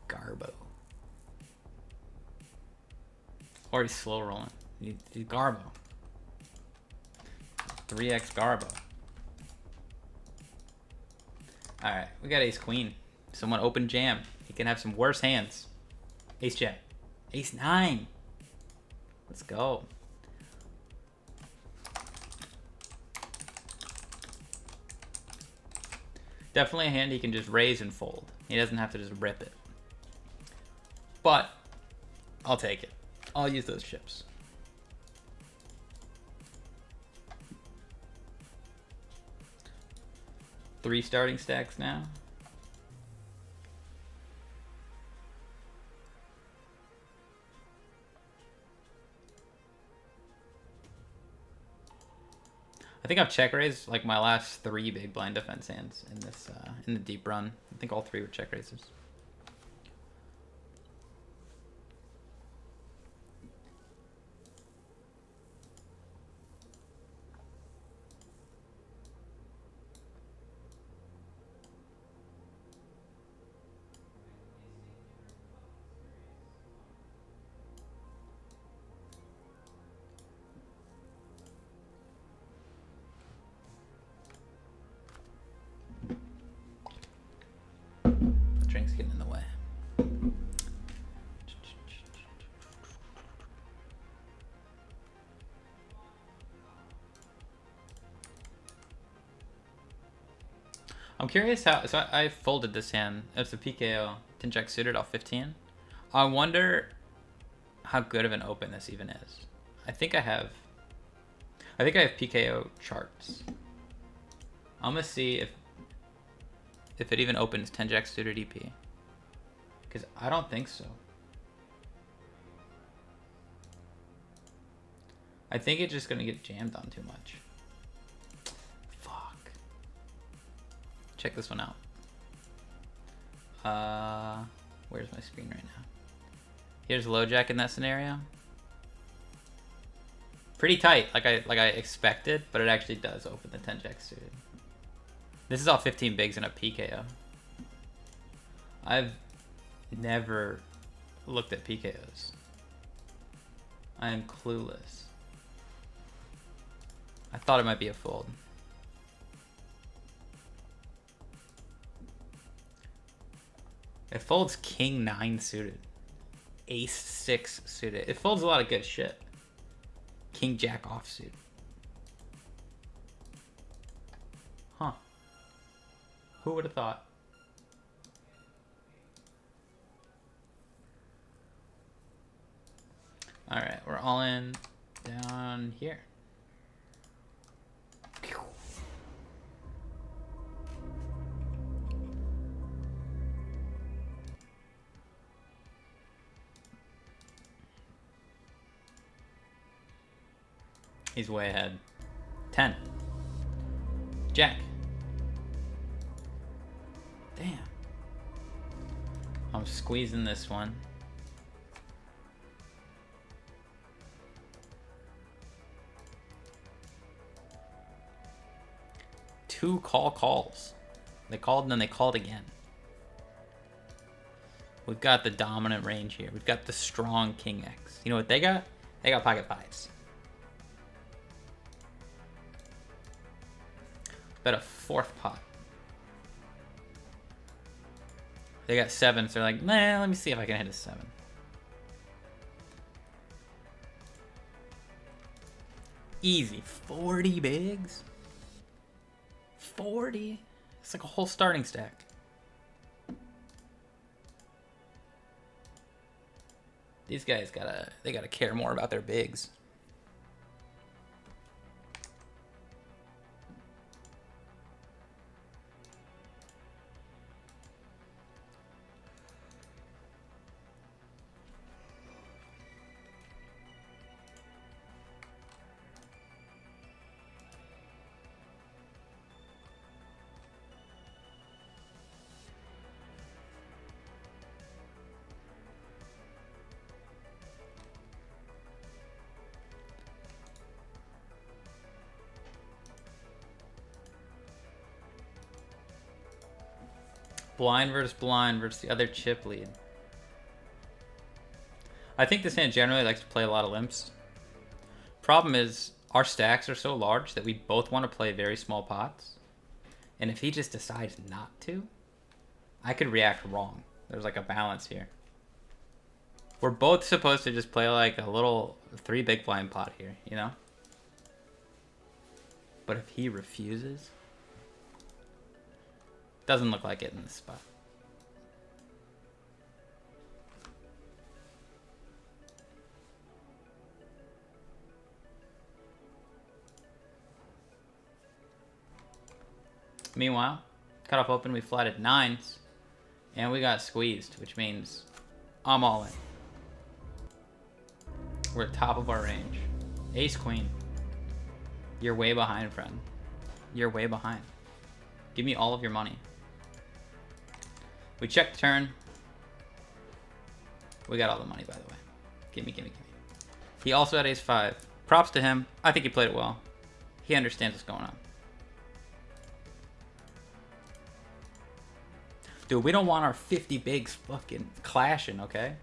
Garbo. Or he's slow rolling. He's Garbo. 3x Garbo. Alright, we got ace queen. Someone open jam. He can have some worse hands. Ace jack. Ace 9. Let's go. Definitely a hand he can just raise and fold. He doesn't have to just rip it. But I'll take it. I'll use those chips. Three starting stacks now. I think I've check raised like my last 3 big blind defense hands in this in the deep run. I think all 3 were check raises. Drink's getting in the way. I'm curious how, so I folded this hand. It's a PKO, 10 jack suited off 15. I wonder how good of an open this even is. I think I have PKO charts. I'm gonna see if it even opens 10 jack suited EP. Because I don't think so. I think it's just going to get jammed on too much. Fuck. Check this one out. Where's my screen right now? Here's low jack in that scenario. Pretty tight, like I expected, but it actually does open the 10 jack suited. This is all 15 bigs and a PKO. I've never looked at PKOs. I am clueless. I thought it might be a fold. It folds king 9 suited. Ace 6 suited. It folds a lot of good shit. King jack offsuit. Huh. Who would have thought? Alright, we're all in down here. He's way ahead. 10. Jack. Damn. I'm squeezing this one. Two calls. They called and then they called again. We've got the dominant range here. We've got the strong king X. You know what they got? They got pocket fives. Bet a fourth pot. They got 7, so they're like, nah, let me see if I can hit a 7. Easy. 40 bigs? 40? It's like a whole starting stack. These guys gotta care more about their bigs. Blind versus the other chip lead. I think this hand generally likes to play a lot of limps. Problem is, our stacks are so large that we both want to play very small pots. And if he just decides not to, I could react wrong. There's like a balance here. We're both supposed to just play like a little 3 big blind pot here, you know? But if he refuses... Doesn't look like it in this spot. Meanwhile, cutoff open, we flatted 9s, and we got squeezed, which means I'm all in. We're at top of our range. Ace queen. You're way behind, friend. You're way behind. Give me all of your money. We checked turn. We got all the money, by the way. Gimme. He also had ace 5. Props to him. I think he played it well. He understands what's going on. Dude, we don't want our 50 bigs fucking clashing, okay?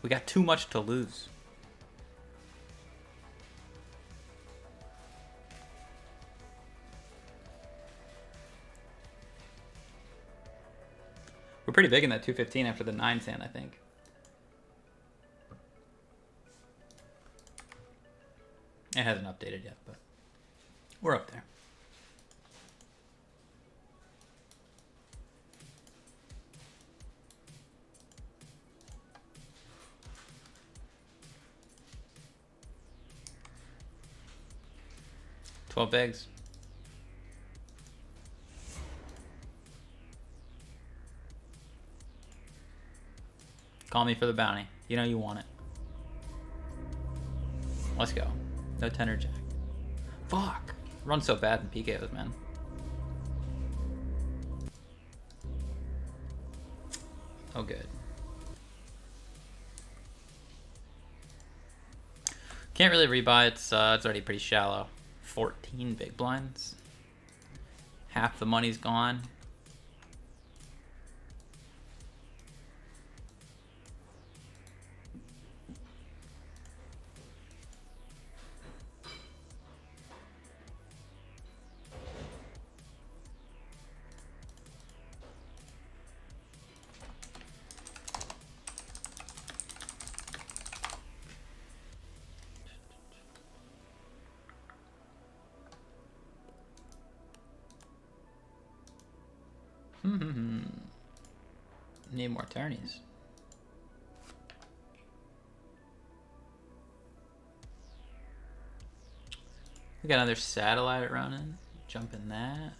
We got too much to lose. We're pretty big in that 215 after the 9s hand, I think. It hasn't updated yet, but we're up there. 12 bigs. Call me for the bounty. You know you want it. Let's go. No 10 or jack. Fuck. Run so bad in PKOs, man. Oh, good. Can't really rebuy. It's already pretty shallow. 14 big blinds. Half the money's gone. Need more turnies. We got another satellite running. Jump in that.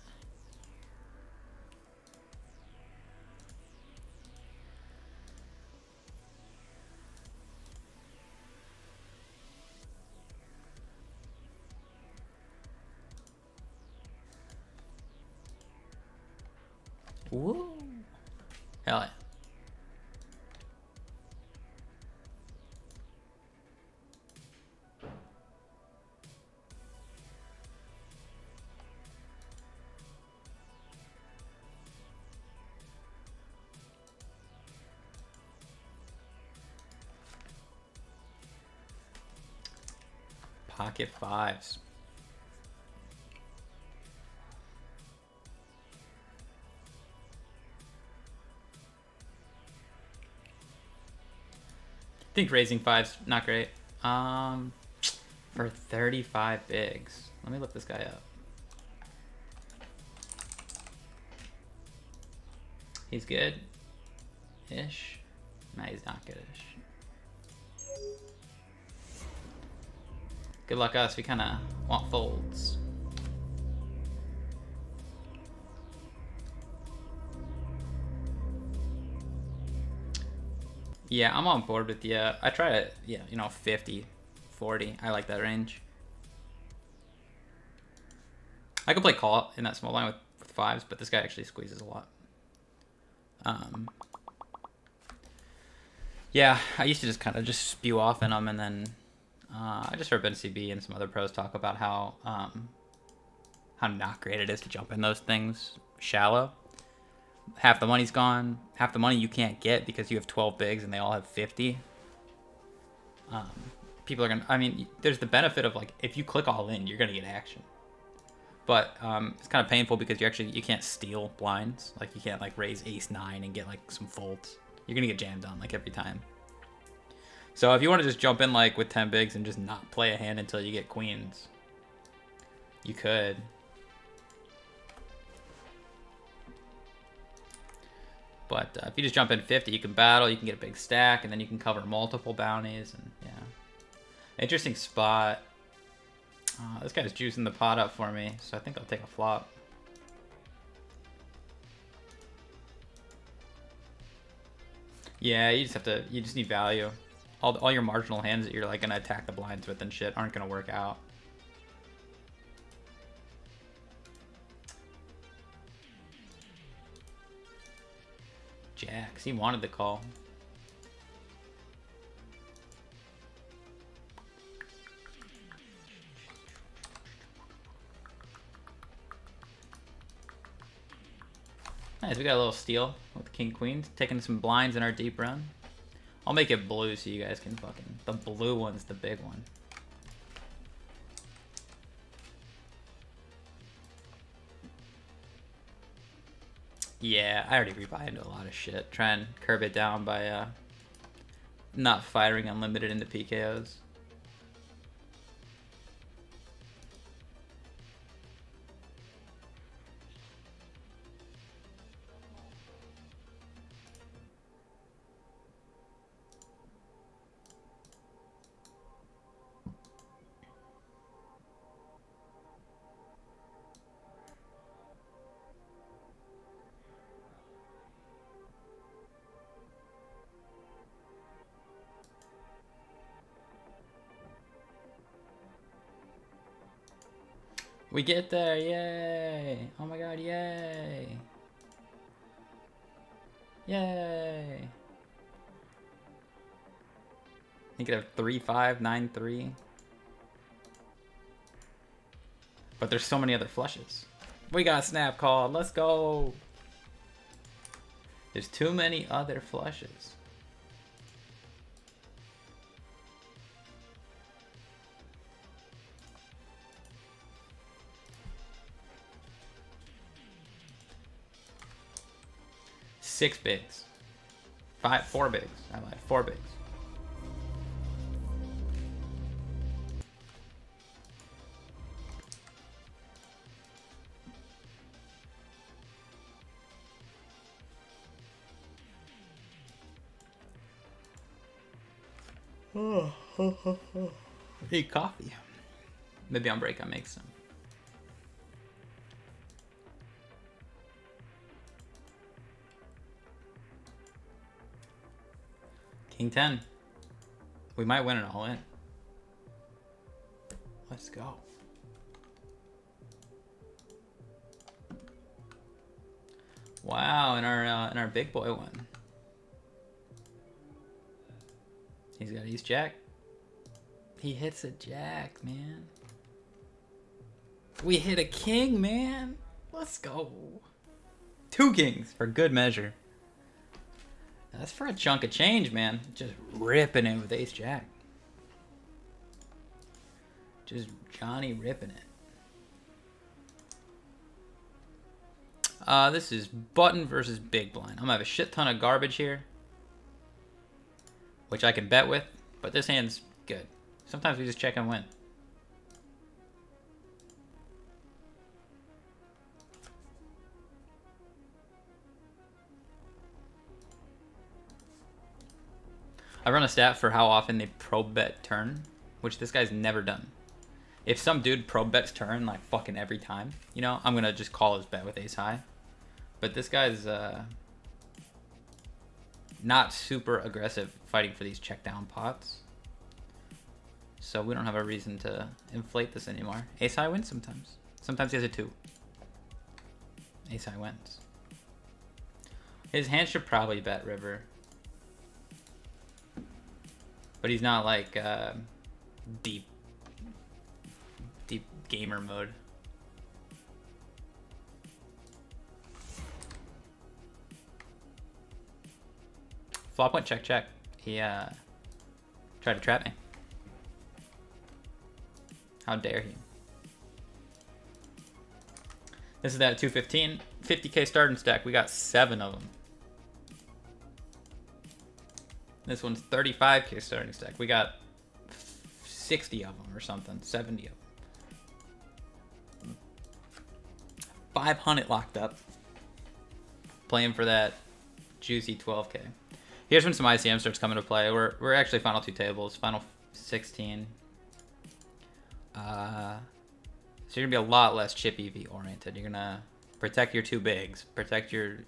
Woo! Hell yeah. Pocket fives. I think raising fives not great. For 35 bigs. Let me look this guy up. He's good-ish. Nah, he's not good-ish. Good luck us, we kind of want folds. Yeah, I'm on board with you. I try to, yeah, you know, 50, 40. I like that range. I could play call in that small line with fives, but this guy actually squeezes a lot. Yeah, I used to just kind of just spew off in them, and then I just heard Ben CB and some other pros talk about how not great it is to jump in those things shallow. Half the money's gone. Half the money you can't get because you have 12 bigs and they all have 50. People are gonna. I mean, there's the benefit of like if you click all in, you're gonna get action. But it's kind of painful because you can't steal blinds. Like you can't like raise ace 9 and get like some folds. You're gonna get jammed on like every time. So if you want to just jump in like with 10 bigs and just not play a hand until you get queens, you could. But if you just jump in 50, you can battle, you can get a big stack, and then you can cover multiple bounties, and yeah. Interesting spot. This guy's juicing the pot up for me, so I think I'll take a flop. Yeah, you just need value. All your marginal hands that you're like gonna attack the blinds with and shit aren't gonna work out. Jacks, he wanted the call. Nice, we got a little steal with king queen, taking some blinds in our deep run. I'll make it blue so you guys can fucking... The blue one's the big one. Yeah, I already rebuy into a lot of shit. Try and curb it down by not firing unlimited into PKOs. We get there, yay! Oh my god, yay! Yay! He could have 3-5, 9-3. But there's so many other flushes. We got snap called, let's go! There's too many other flushes. Six bigs. Four bigs. I lied. Four bigs. Need coffee. Maybe on break I'll make some. King 10. We might win it all in. Let's go. Wow, in our big boy one. He's got ace jack. He hits a jack, man. We hit a king, man. Let's go. Two kings for good measure. That's for a chunk of change, man. Just ripping it with ace jack. Just Johnny ripping it. This is button versus big blind. I'm gonna have a shit ton of garbage here, which I can bet with, but this hand's good. Sometimes we just check and win. I run a stat for how often they probe bet turn, which this guy's never done. If some dude probe bets turn like fucking every time, you know, I'm gonna just call his bet with ace high. But this guy's not super aggressive fighting for these check down pots. So we don't have a reason to inflate this anymore. Ace high wins sometimes. Sometimes he has a 2. Ace high wins. His hand should probably bet river. But he's not like deep gamer mode. Flop went check check. He tried to trap me. How dare he? This is that 215, 50k starting stack. We got 7 of them. This one's 35k starting stack. We got 60 of them or something, 70 of them. 500 locked up. Playing for that juicy 12k. Here's when some ICM starts coming to play. We're actually final 2 tables, final 16. So you're gonna be a lot less chip EV oriented. You're gonna protect your 2 bigs, protect your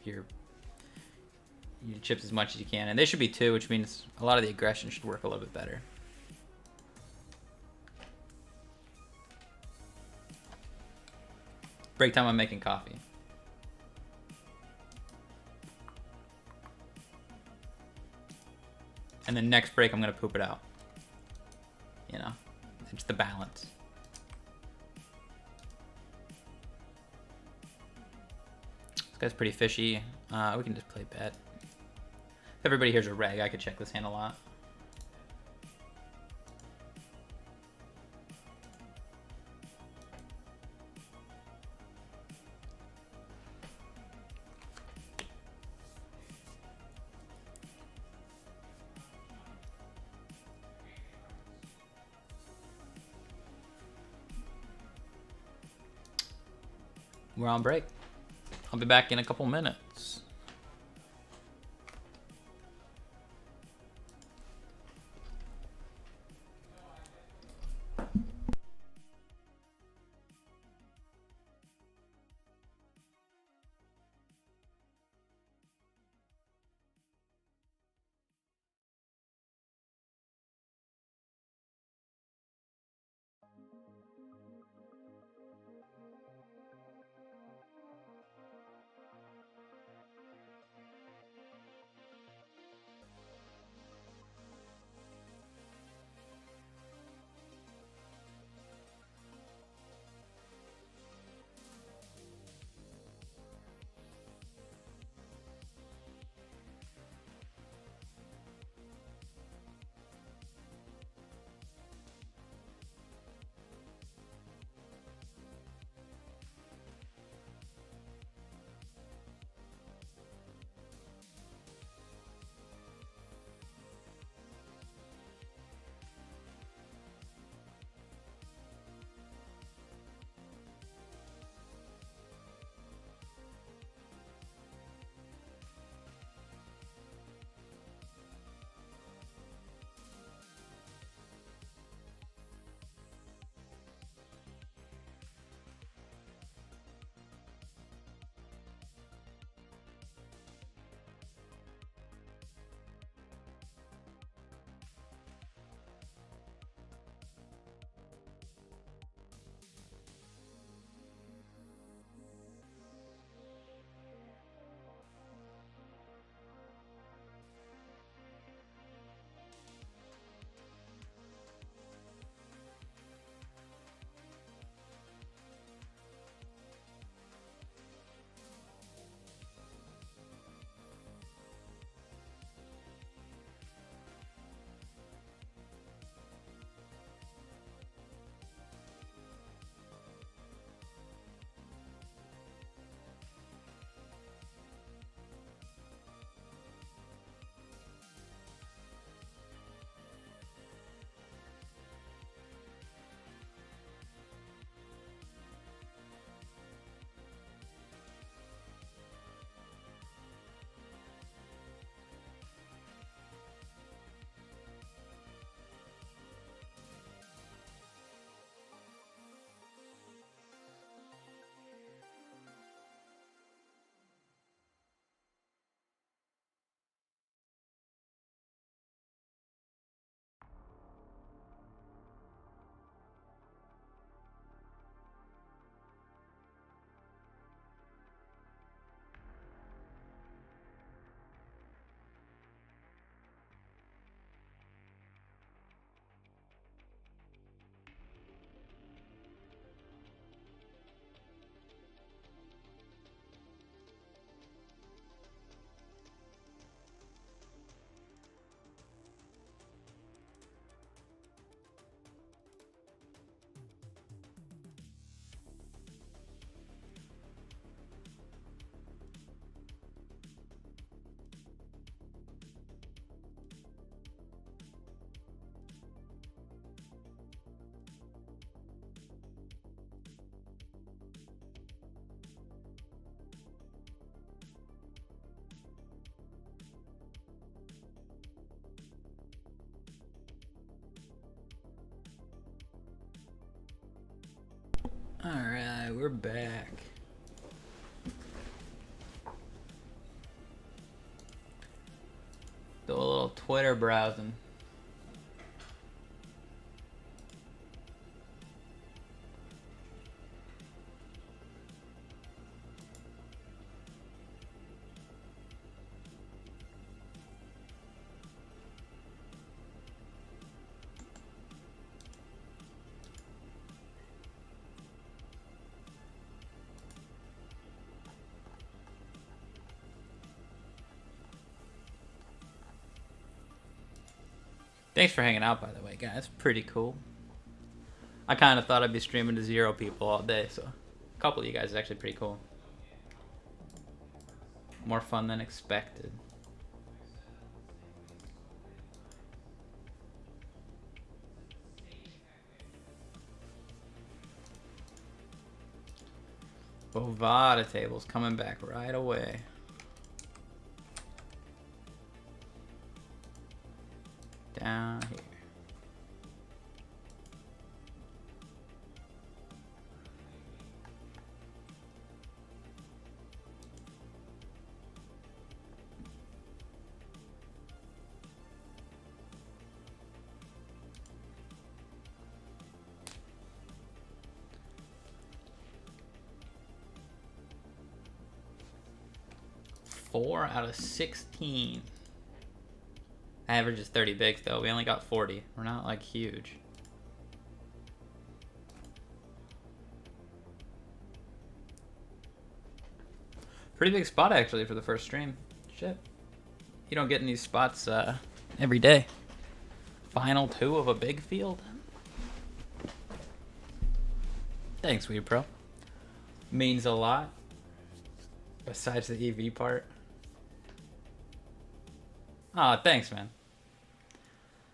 chips as much as you can, and they should be 2, which means a lot of the aggression should work a little bit better. Break time, I'm making coffee. And then next break, I'm gonna poop it out. You know, it's the balance. This guy's pretty fishy. We can just play bet. If everybody here's a reg, I could check this hand a lot. We're on break. I'll be back in a couple minutes. Alright, we're back. Do a little Twitter browsing. Thanks for hanging out, by the way, guys. Pretty cool. I kind of thought I'd be streaming to 0 people all day, so a couple of you guys is actually pretty cool. More fun than expected. Bovada tables coming back right away. Down here. Four out of 16. Average is 30 bigs though. We only got 40. We're not like huge. Pretty big spot actually for the first stream. Shit. You don't get in these spots every day. Final 2 of a big field. Thanks, Weed Pro. Means a lot. Besides the EV part. Aw, thanks, man.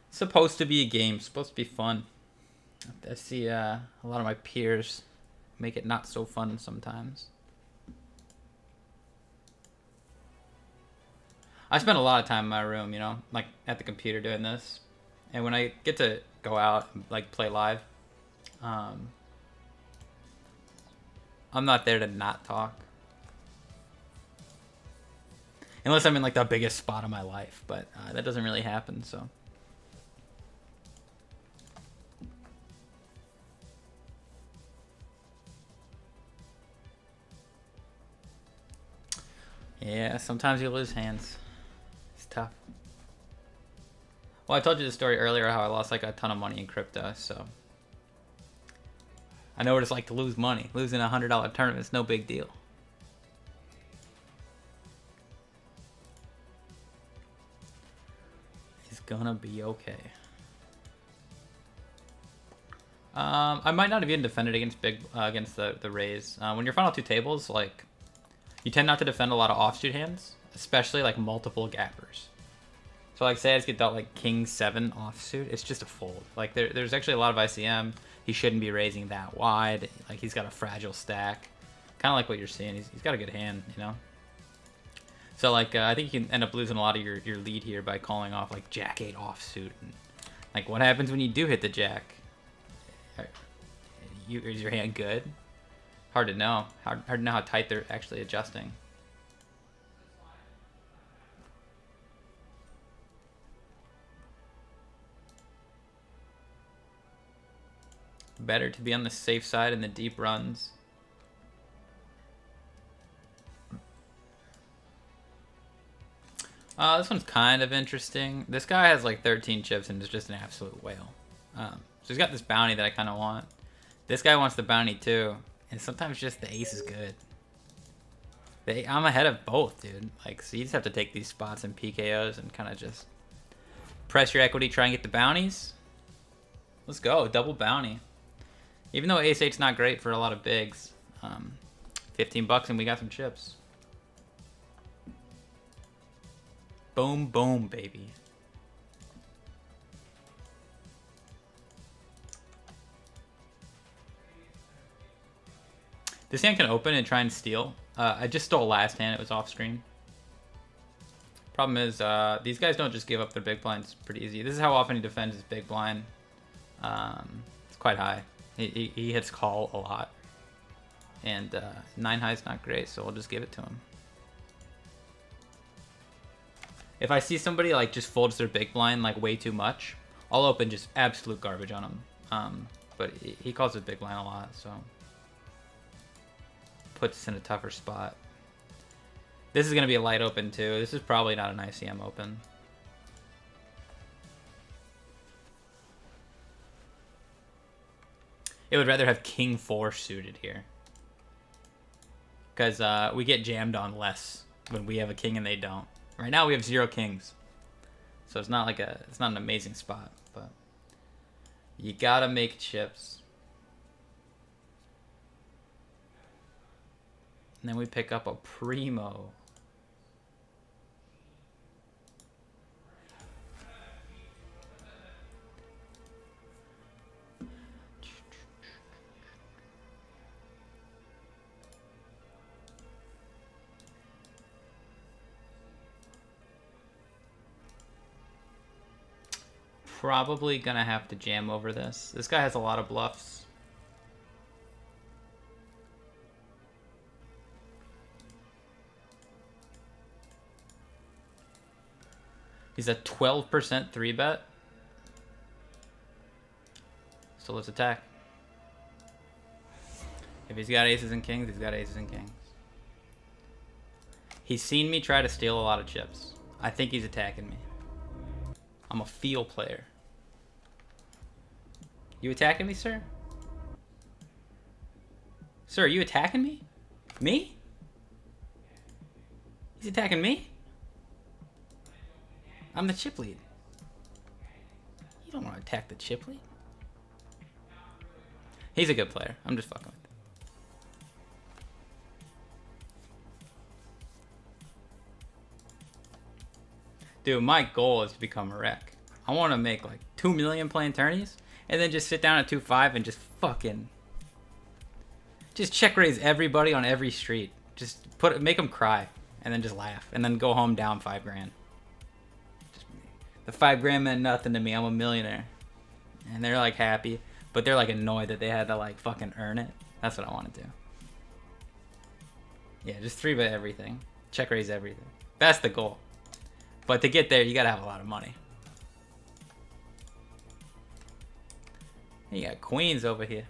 Supposed to be a game. Supposed to be fun. I see a lot of my peers make it not so fun sometimes. I spend a lot of time in my room, you know, like at the computer doing this. And when I get to go out and like play live, I'm not there to not talk. Unless I'm in like the biggest spot of my life, but that doesn't really happen, so. Yeah, sometimes you lose hands. It's tough. Well, I told you the story earlier how I lost like a ton of money in crypto, so. I know what it's like to lose money. Losing a $100 tournament is no big deal. It's gonna be okay. I might not have even defended against against the raise. When you're final 2 tables, like you tend not to defend a lot of offsuit hands, especially like multiple gappers. So like say I just get dealt like King 7 offsuit, it's just a fold. Like there's actually a lot of ICM. He shouldn't be raising that wide. Like he's got a fragile stack, kind of like what you're seeing. He's got a good hand, you know. So like I think you can end up losing a lot of your lead here by calling off like Jack 8 offsuit. And like what happens when you do hit the Jack? Is your hand good? Hard to know. Hard to know how tight they're actually adjusting. Better to be on the safe side in the deep runs. This one's kind of interesting. This guy has like 13 chips and is just an absolute whale. So he's got this bounty that I kind of want. This guy wants the bounty too. And sometimes just the ace is good. I'm ahead of both, dude. Like, so you just have to take these spots and PKOs and kind of just press your equity, try and get the bounties. Let's go, double bounty. Even though ace 8's not great for a lot of bigs, 15 bucks and we got some chips. Boom, boom, baby. This hand can open and try and steal. I just stole last hand. It was off screen. Problem is, these guys don't just give up their big blinds pretty easy. This is how often he defends his big blind. It's quite high. He hits call a lot. And 9 high's not great, so we'll just give it to him. If I see somebody like just folds their big blind like way too much, I'll open just absolute garbage on him. But he calls it big blind a lot, so puts us in a tougher spot. This is gonna be a light open too. This is probably not an ICM open. It would rather have King 4 suited here, because we get jammed on less when we have a king and they don't. Right now we have 0 kings, so it's not an amazing spot, but you gotta make chips. And then we pick up a primo. Probably gonna have to jam over this. This guy has a lot of bluffs. He's a 12% 3-bet. So let's attack. If he's got aces and kings, he's got aces and kings. He's seen me try to steal a lot of chips. I think he's attacking me. I'm a feel player. You attacking me, sir? Sir, are you attacking me? Me? He's attacking me? I'm the chip lead. You don't want to attack the chip lead. He's a good player. I'm just fucking with him. Dude, my goal is to become a wreck. I want to make like 2 million playing tourneys, and then just sit down at 2-5 and just fucking... just check raise everybody on every street. Just make them cry, and then just laugh, and then go home down 5 grand. The 5 grand meant nothing to me. I'm a millionaire. And they're like happy, but they're like annoyed that they had to like fucking earn it. That's what I want to do. Yeah, just 3-bet everything. Check raise everything. That's the goal. But to get there, you gotta have a lot of money. You got queens over here.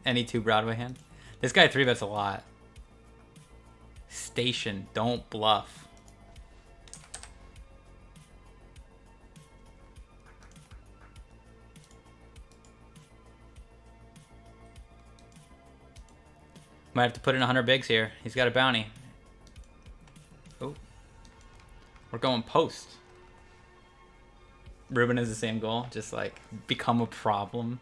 Any 2 Broadway hand? This guy 3-bets a lot. Station, don't bluff. Might have to put in 100 bigs here. He's got a bounty. Oh. We're going post. Ruben has the same goal. Just like become a problem.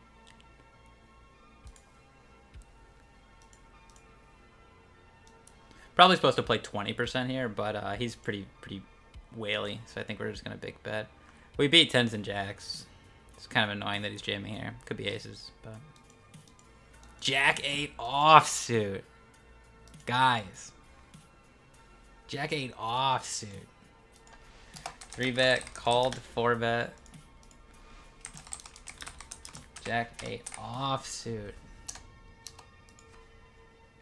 Probably supposed to play 20% here, but he's pretty whaley, so I think we're just gonna big bet. We beat 10s and jacks. It's kind of annoying that he's jamming here. Could be aces, but Jack 8 offsuit, guys. Jack 8 offsuit. 3-bet called 4-bet. Jack 8 offsuit.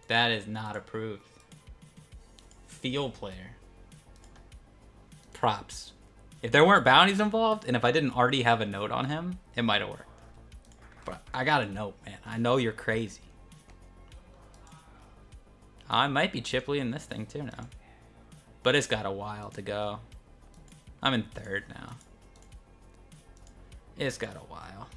That is not approved. Field player. Props. If there weren't bounties involved, and if I didn't already have a note on him, it might have worked. But I got a note, man. I know you're crazy. I might be Chipley in this thing too now. But it's got a while to go. I'm in 3rd now. It's got a while.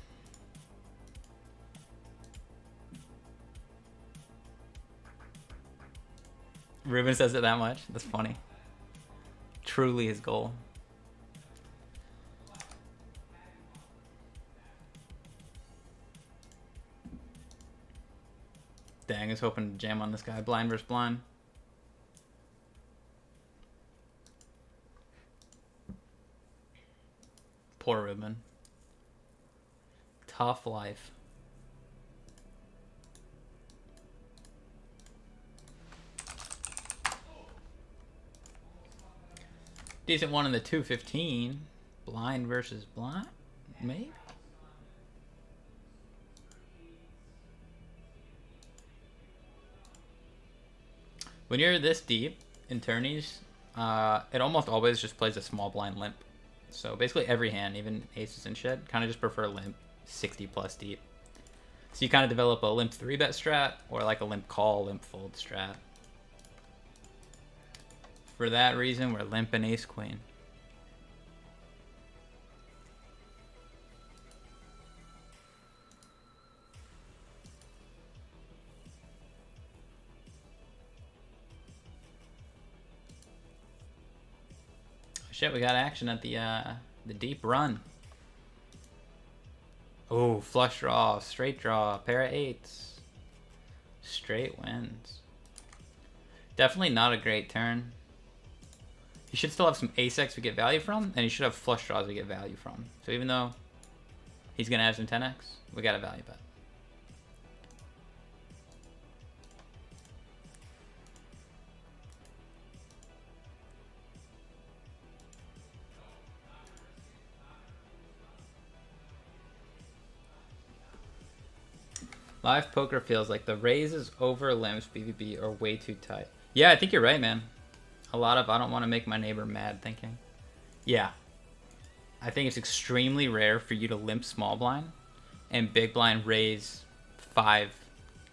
Ruben says it that much? That's funny. Truly his goal. Dang, I was hoping to jam on this guy. Blind versus blind. Poor Ruben. Tough life. Decent one in the 215. Blind versus blind? Maybe? When you're this deep in tourneys, it almost always just plays a small blind limp. So basically every hand, even aces and shit, kind of just prefer limp 60 plus deep. So you kind of develop a limp 3-bet strat or like a limp call, limp fold strat. For that reason, we're limp and ace queen. Shit, we got action at the deep run. Oh, flush draw, straight draw, pair of eights. Straight wins. Definitely not a great turn. He should still have some ace-x we get value from, and he should have flush draws we get value from. So even though he's going to have some 10x, we got a value bet. Live poker feels like the raises over limps BVB are way too tight. Yeah, I think you're right, man. A lot of I don't want to make my neighbor mad thinking. Yeah. I think it's extremely rare for you to limp small blind and big blind raise 5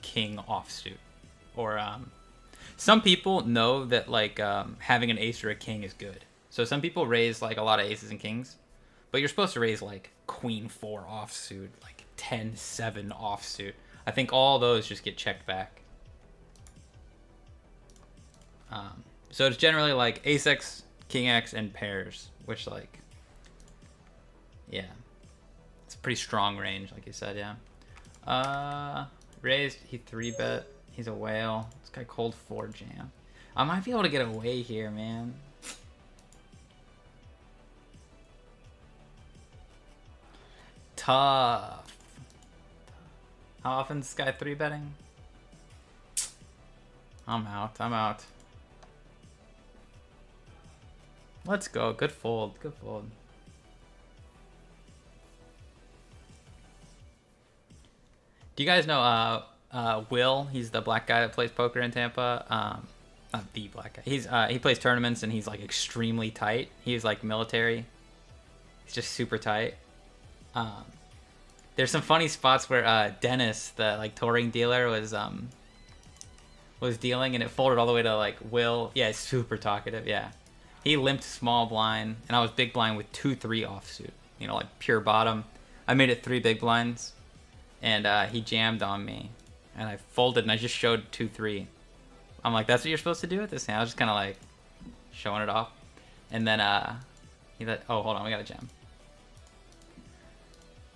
king offsuit. Or some people know that like having an ace or a king is good. So some people raise like a lot of aces and kings, but you're supposed to raise like queen 4 offsuit, like 10-7 offsuit. I think all those just get checked back. So it's generally like ace-x, king-x, and pairs, which like, yeah. It's a pretty strong range, like you said, yeah. Raised, he 3-bet. He's a whale. This guy cold 4 jam. I might be able to get away here, man. Tough. How often is this guy 3-betting? I'm out. Let's go. Good fold. Good fold. Do you guys know Will? He's the black guy that plays poker in Tampa. Not the black guy. He plays tournaments and he's like extremely tight. He's like military. He's just super tight. There's some funny spots where Dennis, the like touring dealer, was dealing and it folded all the way to like Will. Yeah, it's super talkative. Yeah. He limped small blind, and I was big blind with 2-3 offsuit. You know, like pure bottom. I made it 3 big blinds, and he jammed on me, and I folded, and I just showed 2-3. I'm like, that's what you're supposed to do with this hand. I was just kind of like showing it off, and then he let. Oh, hold on, we got a jam.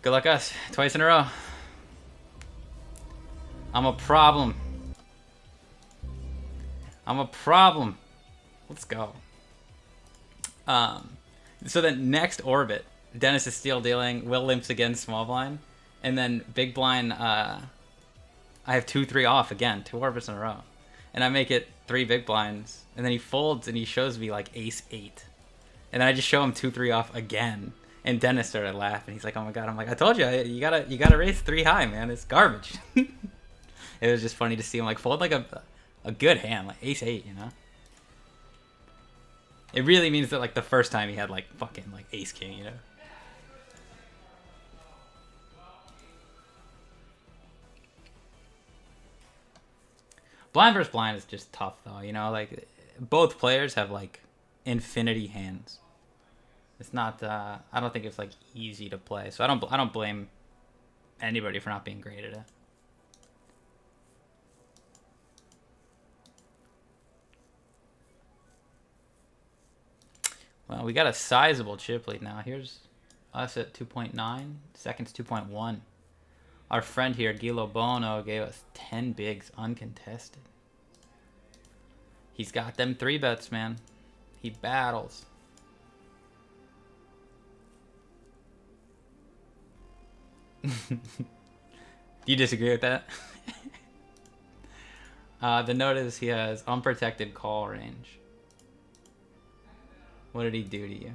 Good luck, us. Twice in a row. I'm a problem. Let's go. So then next orbit, Dennis is still dealing. Will limps again, small blind, and then big blind. I have 2-3 off again, 2 orbits in a row, and I make it 3 big blinds, and then he folds and he shows me like ace-8, and then I just show him 2-3 off again, and Dennis started laughing. He's like, "Oh my god!" I'm like, "I told you, you gotta raise 3 high, man. It's garbage." It was just funny to see him like fold like a good hand, like ace-8, you know. It really means that like the first time he had like fucking like ace king, you know. Blind versus blind is just tough though, you know, like both players have like infinity hands. It's not I don't think it's like easy to play. So I don't blame anybody for not being great at it. Well, we got a sizable chip lead now. Here's us at 2.9, seconds 2.1. Our friend here, Gilo Bono, gave us 10 bigs uncontested. He's got them 3-bets, man. He battles. Do you disagree with that? The note is he has unprotected call range. What did he do to you?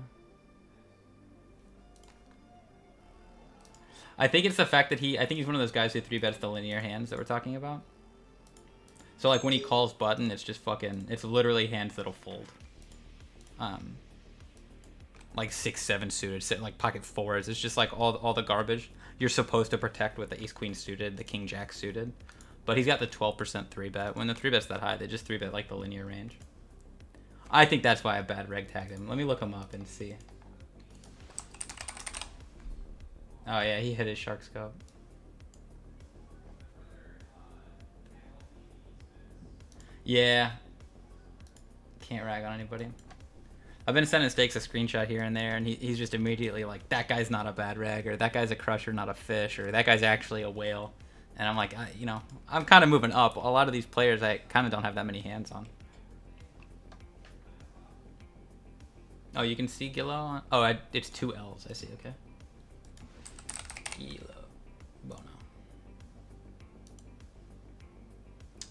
I think it's the fact that I think he's one of those guys who 3-bets the linear hands that we're talking about. So like when he calls button, it's just fucking, it's literally hands that'll fold. Like 6-7 suited, like pocket fours. It's just like all the garbage you're supposed to protect with the ace queen suited, the king jack suited. But he's got the 12% 3-bet. When the 3-bet's that high, they just 3-bet like the linear range. I think that's why I bad reg tagged him. Let me look him up and see. Oh yeah, he hit his shark scope. Yeah. Can't rag on anybody. I've been sending Stakes a screenshot here and there, and he's just immediately like, that guy's not a bad rag, or that guy's a crusher, not a fish, or that guy's actually a whale. And I'm like, you know, I'm kind of moving up. A lot of these players I kind of don't have that many hands on. Oh, you can see Gillo on? Oh, it's 2 L's. I see, okay. Gillo. Bono.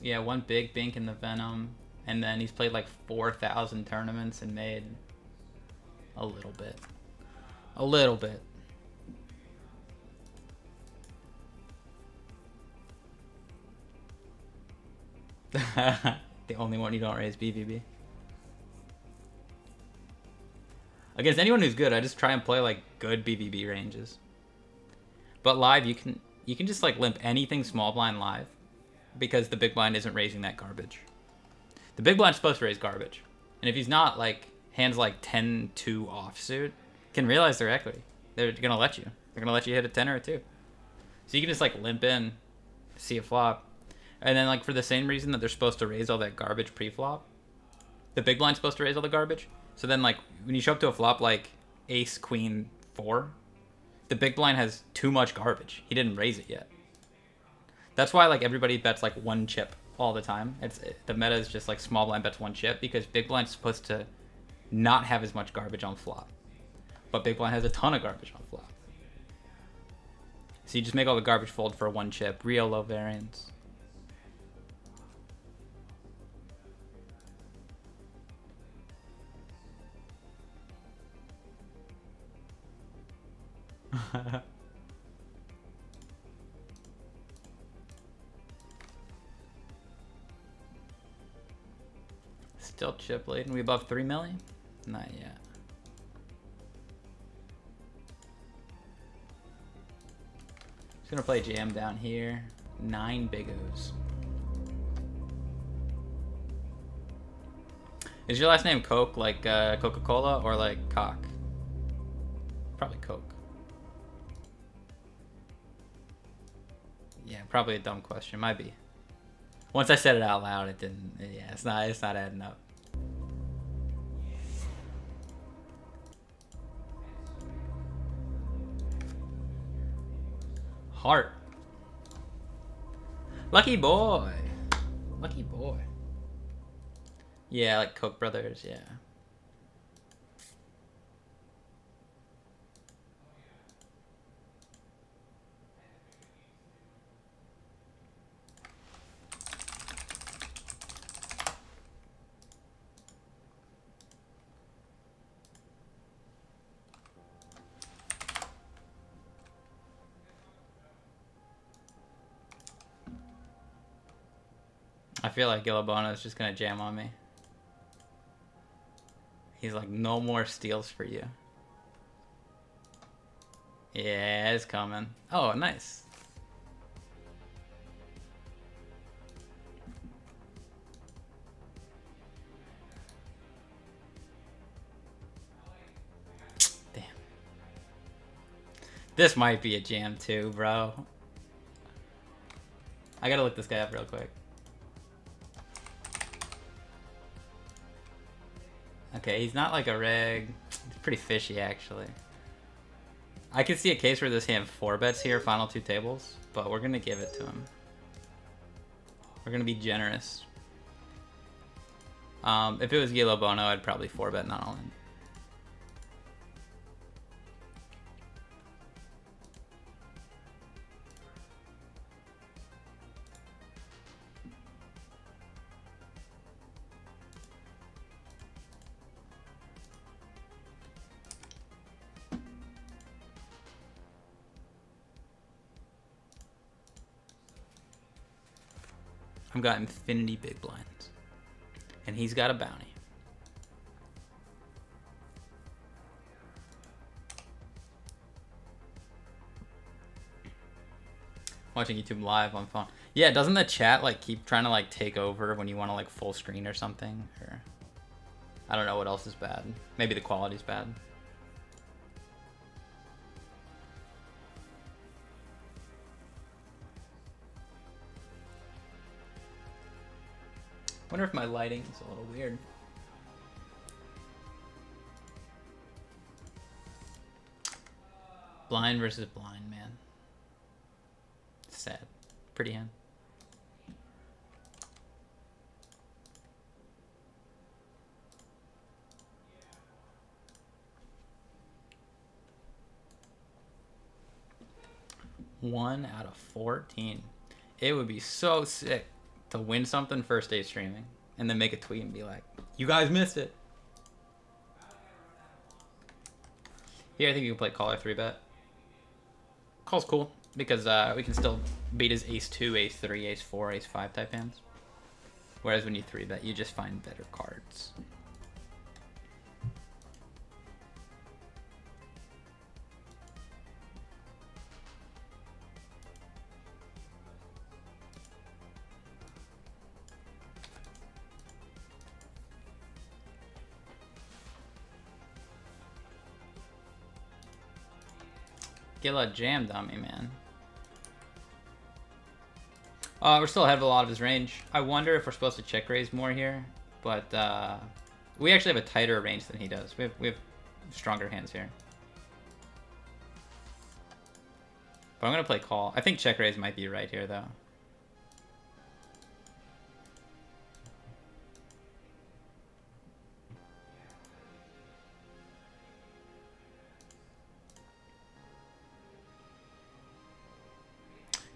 Yeah, one big bink in the Venom. And then he's played like 4,000 tournaments and made a little bit. A little bit. The only one you don't raise, BVB. Against anyone who's good, I just try and play like good BVB ranges. But live, you can just like limp anything small blind live, because the big blind isn't raising that garbage. The big blind's supposed to raise garbage, and if he's not, like hands like 10-2 offsuit can realize their equity. They're gonna let you. They're gonna let you hit a 10 or a 2. So you can just like limp in, see a flop, and then like for the same reason that they're supposed to raise all that garbage pre-flop, the big blind's supposed to raise all the garbage. So then like when you show up to a flop like ace queen 4, the big blind has too much garbage. He didn't raise it yet. That's why like everybody bets like 1 chip all the time. The meta is just like small blind bets 1 chip, because big blind's supposed to not have as much garbage on flop, but big blind has a ton of garbage on flop. So you just make all the garbage fold for 1 chip. Real low variance. Still chip laden. We above 3 million? Not yet. Just gonna play jam down here. 9 big O's. Is your last name Coke, like Coca-Cola, or like Cock? Probably Coke. Yeah, probably a dumb question. Might be. Once I said it out loud, it didn't. Yeah, it's not adding up. Heart. Lucky boy. Lucky boy. Yeah, like Koch brothers, yeah. I feel like Gillibono is just gonna jam on me. He's like, no more steals for you. Yeah, it's coming. Oh, nice. Damn. This might be a jam too, bro. I gotta look this guy up real quick. Okay, he's not like a reg. He's pretty fishy, actually. I can see a case where this hand 4-bets here, final 2 tables, but we're gonna give it to him. We're gonna be generous. If it was Gilo Bono, I'd probably 4-bet, not all in. I've got infinity big blinds. And he's got a bounty. Watching YouTube live on phone. Yeah, doesn't the chat like keep trying to like take over when you want to like full screen or something? Or I don't know what else is bad. Maybe the quality's bad. Wonder if my lighting is a little weird. Blind versus blind, man. Sad. Pretty hand. One out of 14. It would be so sick to win something first day streaming and then make a tweet and be like, you guys missed it. Here, I think you can play caller 3-bet. Call's cool because we can still beat his ace 2, ace 3, ace 4, ace 5 type hands. Whereas when you 3-bet, you just find better cards. Gilla jammed on me, man. We're still ahead of a lot of his range. I wonder if we're supposed to check raise more here, but we actually have a tighter range than he does. We have stronger hands here. But I'm gonna play call. I think check raise might be right here though.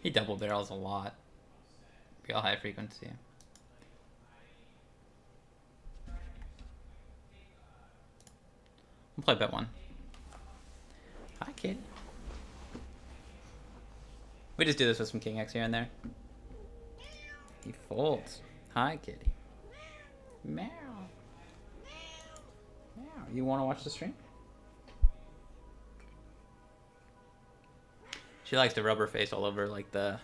He double barrels a lot. Real high frequency. We'll play bet one. Hi, kid. We just do this with some king X here and there. He folds. Hi, kitty. Meow. Meow. You want to watch the stream? She likes to rub her face all over like the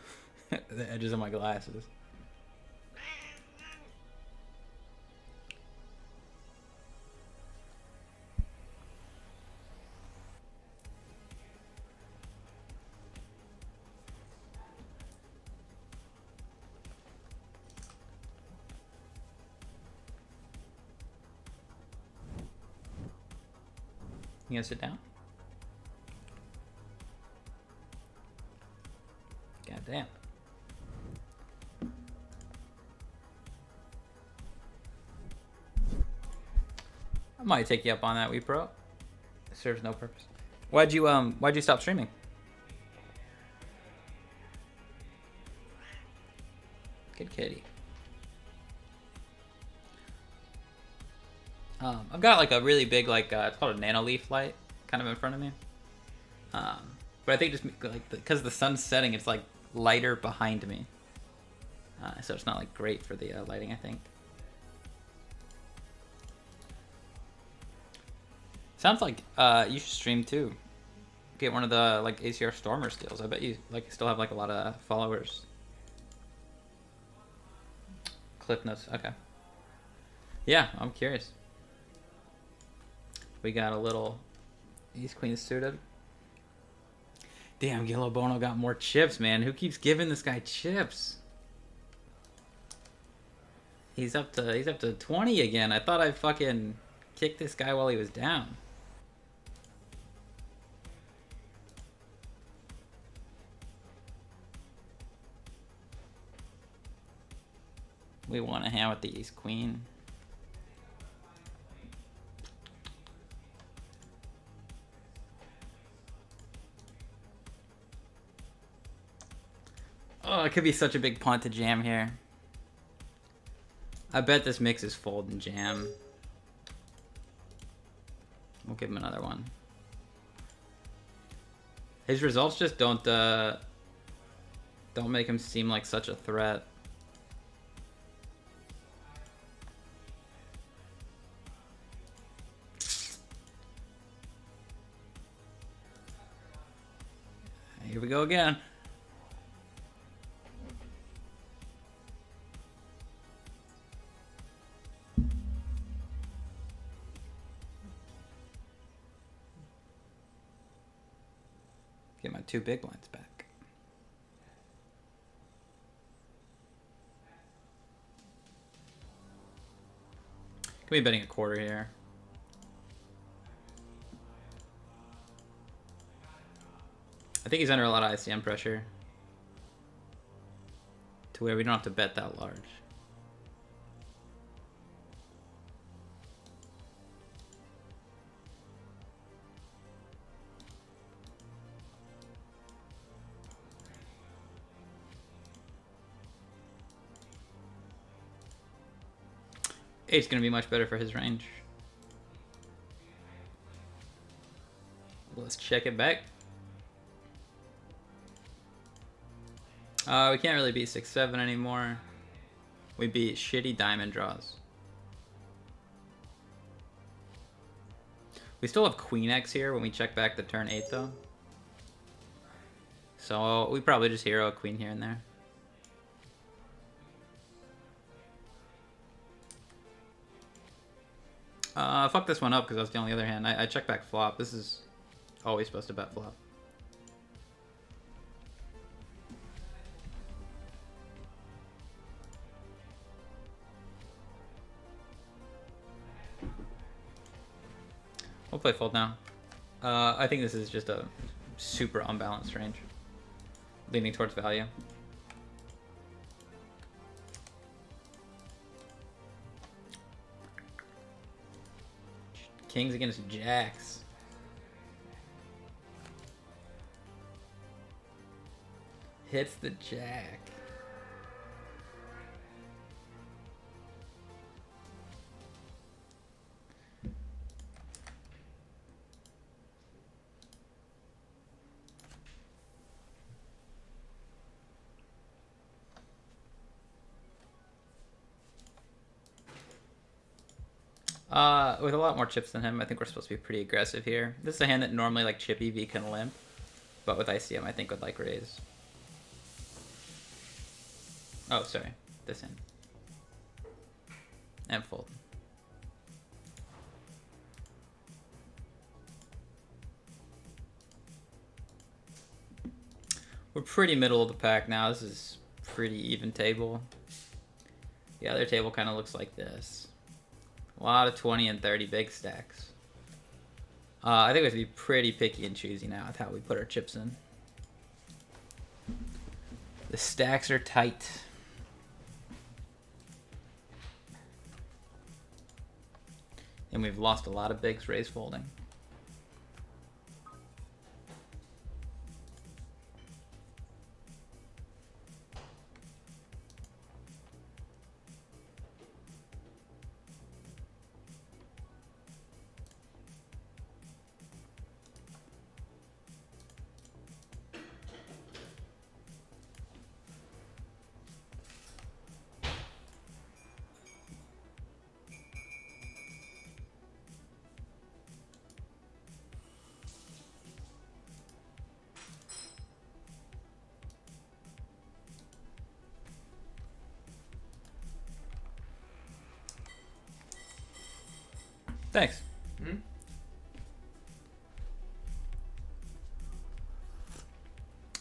the edges of my glasses. You gonna sit down? God damn. I might take you up on that, Wii Pro. It serves no purpose. Why'd you stop streaming? Good kitty. I've got like a really big it's called a nano leaf light kind of in front of me. But I think just like because the sun's setting, it's like lighter behind me. So it's not like great for the lighting, I think. Sounds like you should stream too. Get one of the like ACR Stormer steals. I bet you like still have like a lot of followers. Clip notes. Okay. Yeah, I'm curious. We got a little Ace Queen suited. Damn, Gillo Bono got more chips, man. Who keeps giving this guy chips? He's up to 20 again. I thought I fucking kicked this guy while he was down. We want a hand with the Ace Queen. Oh, it could be such a big punt to jam here. I bet this mix is fold and jam. We'll give him another one. His results just don't make him seem like such a threat. Here we go again. Get my 2 big blinds back. Could be betting a quarter here. I think he's under a lot of ICM pressure to where we don't have to bet that large. Eight's gonna be much better for his range. Let's check it back. We can't really beat 6-7 anymore. We beat shitty diamond draws. We still have Queen X here when we check back the turn 8 though. So we probably just hero a queen here and there. Fuck this one up because that's the only other hand. I check back flop. This is always supposed to bet flop. We'll play fold now. I think this is just a super unbalanced range. Leaning towards value. Kings against jacks. Hits the jack. With a lot more chips than him, I think we're supposed to be pretty aggressive here. This is a hand that normally like Chippy V can limp, but with ICM I think would like raise. Oh, sorry, this hand. And fold. We're pretty middle of the pack now. This is pretty even table. The other table kind of looks like this. A lot of 20 and 30 big stacks. I think we have to be pretty picky and choosy now with how we put our chips in. The stacks are tight. And we've lost a lot of bigs raise folding. Thanks. Hmm?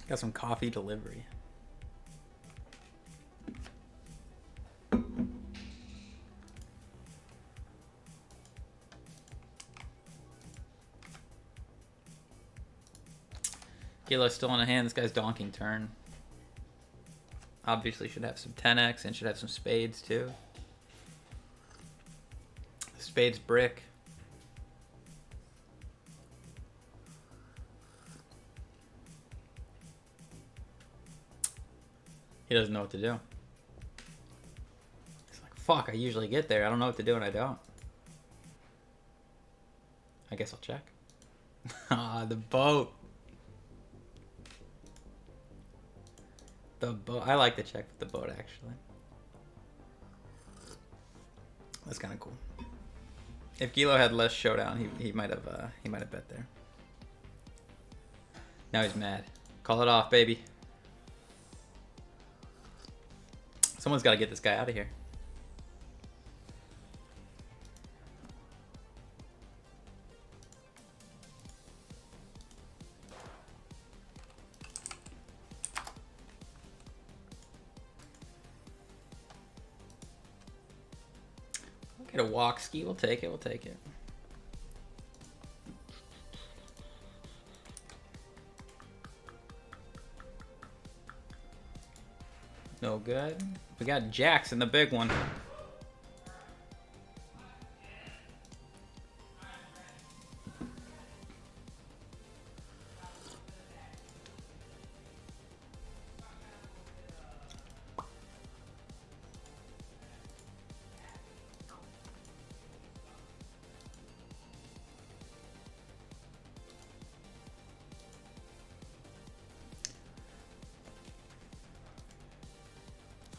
Got some coffee delivery. Kilo's still in a hand. This guy's donking turn. Obviously should have some 10x and should have some spades too. Spades brick. He doesn't know what to do. He's like, fuck, I usually get there. I don't know what to do and I don't. I guess I'll check. Ah, the boat. The boat. I like to check with the boat actually. That's kind of cool. If Gilo had less showdown, he might have bet there. Now he's mad. Call it off, baby. Someone's got to get this guy out of here. Get a walk ski. We'll take it. We'll take it. No good. We got Jackson, the big one.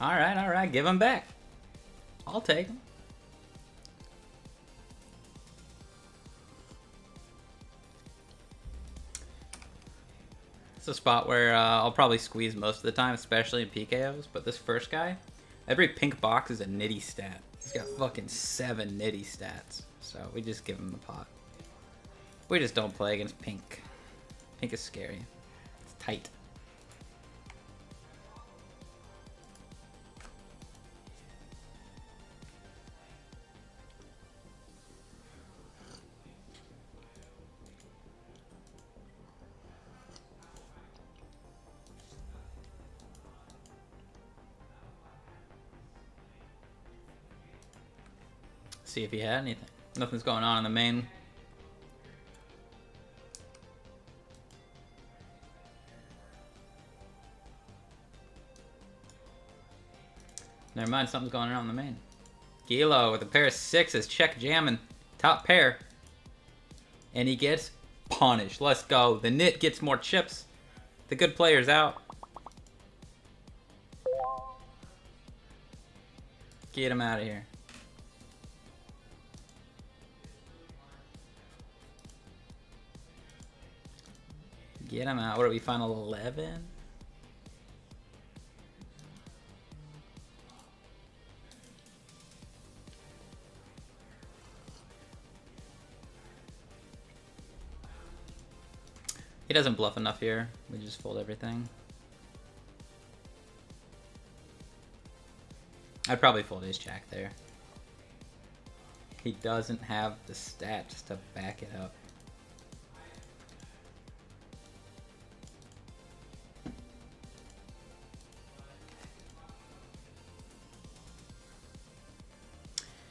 All right, give him back. I'll take him. It's a spot where I'll probably squeeze most of the time, especially in PKOs, but this first guy, every pink box is a nitty stat. He's got fucking 7 nitty stats, so we just give him the pot. We just don't play against pink. Pink is scary. It's tight. See if he had anything. Nothing's going on in the main. Never mind, something's going on in the main. Gilo with a pair of 6s, check jamming. Top pair. And he gets punished. Let's go. The Nit gets more chips. The good player's out. Get him out of here. Get him out. What are we, final 11? He doesn't bluff enough here. We just fold everything. I'd probably fold ace jack there. He doesn't have the stats to back it up.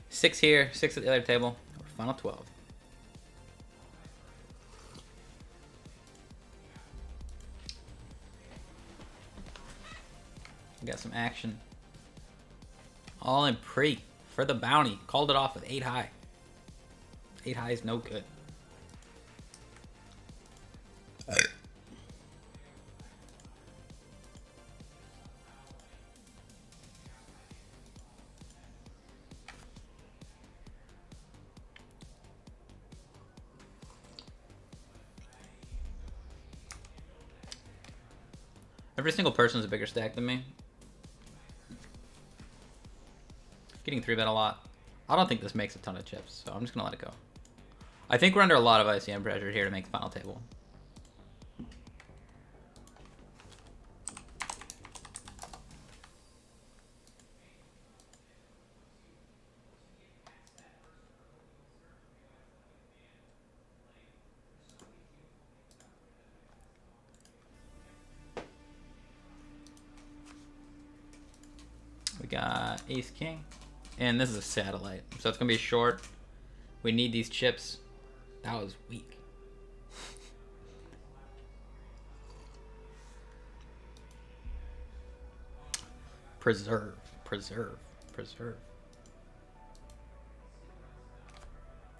Six here, 6 at the other table. We're final 12. We got some action. All in pre for the bounty. Called it off with 8 high. 8 high is no good. Every single person is a bigger stack than me. Getting 3-bet a lot. I don't think this makes a ton of chips, so I'm just going to let it go. I think we're under a lot of ICM pressure here to make the final table. We got ace king, and this is a satellite, so it's gonna be short. We need these chips. That was weak. Preserve, preserve, preserve.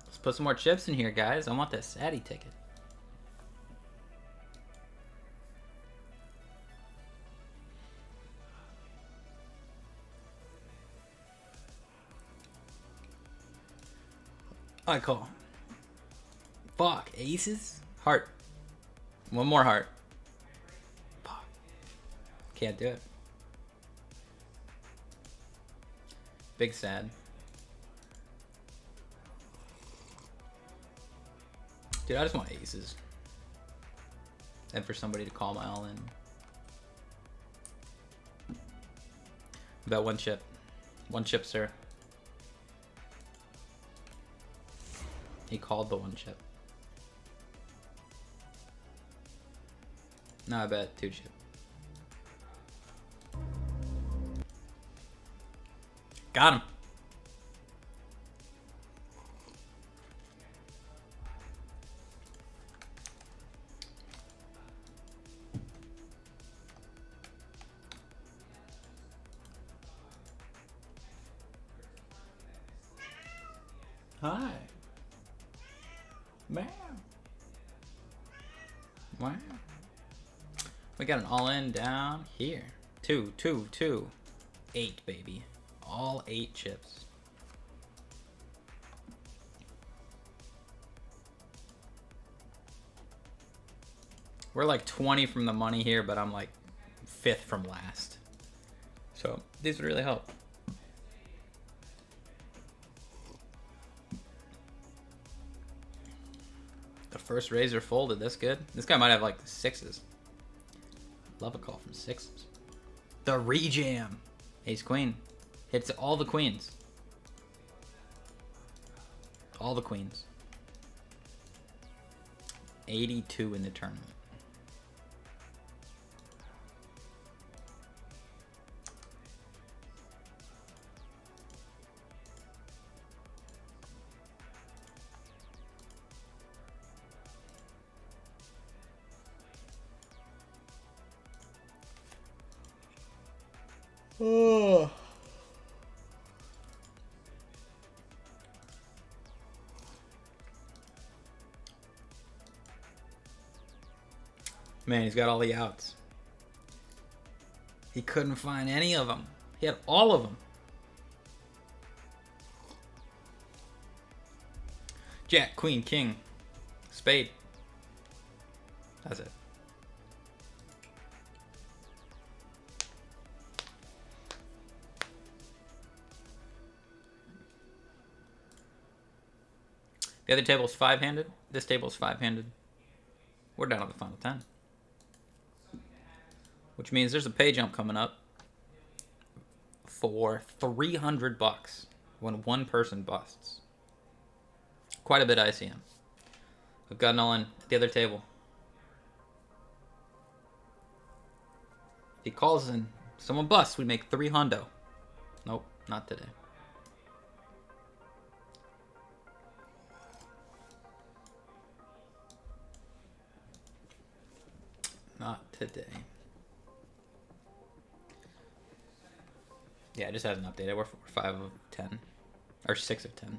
Let's put some more chips in here, guys. I want that Sadie ticket. I call. Fuck, aces? Heart. One more heart. Can't do it. Big sad. Dude, I just want aces. And for somebody to call my all in. About one chip. One chip, sir. He called the one chip. No, I bet two chip. Got him. Hi. Man. Wow. We got an all-in down here. 2, 2, 2. 8, baby. All 8 chips. We're like 20 from the money here, but I'm like 5th from last. So these would really help. The first razor folded. That's good. This guy might have like 6s. Love a call from 6s. The rejam. Ace queen. Hits all the queens. All the queens. 82 in the tournament. Oh. Man, he's got all the outs. He couldn't find any of them. He had all of them. Jack, queen, king, spade. That's it. The other table's 5-handed. This table's 5-handed. We're down to the final 10. Which means there's a pay jump coming up for $300 when one person busts. Quite a bit of ICM. We've got Nolan at the other table. If he calls in, someone busts, we make $300. Nope, not today. Not today. Yeah, it just hasn't updated. We're 5 of 10. Or 6 of 10.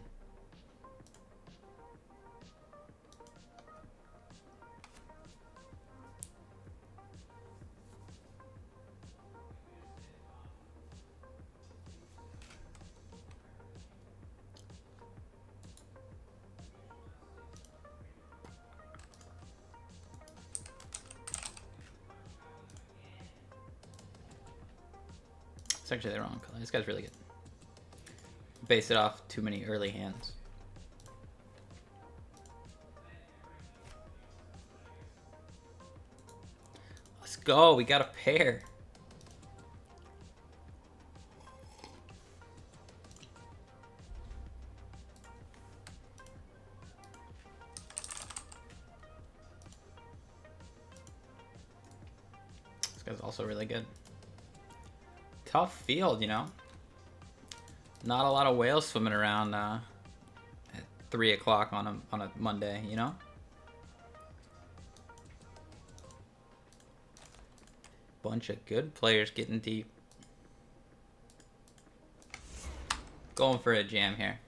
It's actually the wrong color. This guy's really good. Base it off too many early hands. Let's go. We got a pair. This guy's also really good. Tough field, you know. Not a lot of whales swimming around at 3 o'clock on a Monday, you know. Bunch of good players getting deep. Going for a jam here.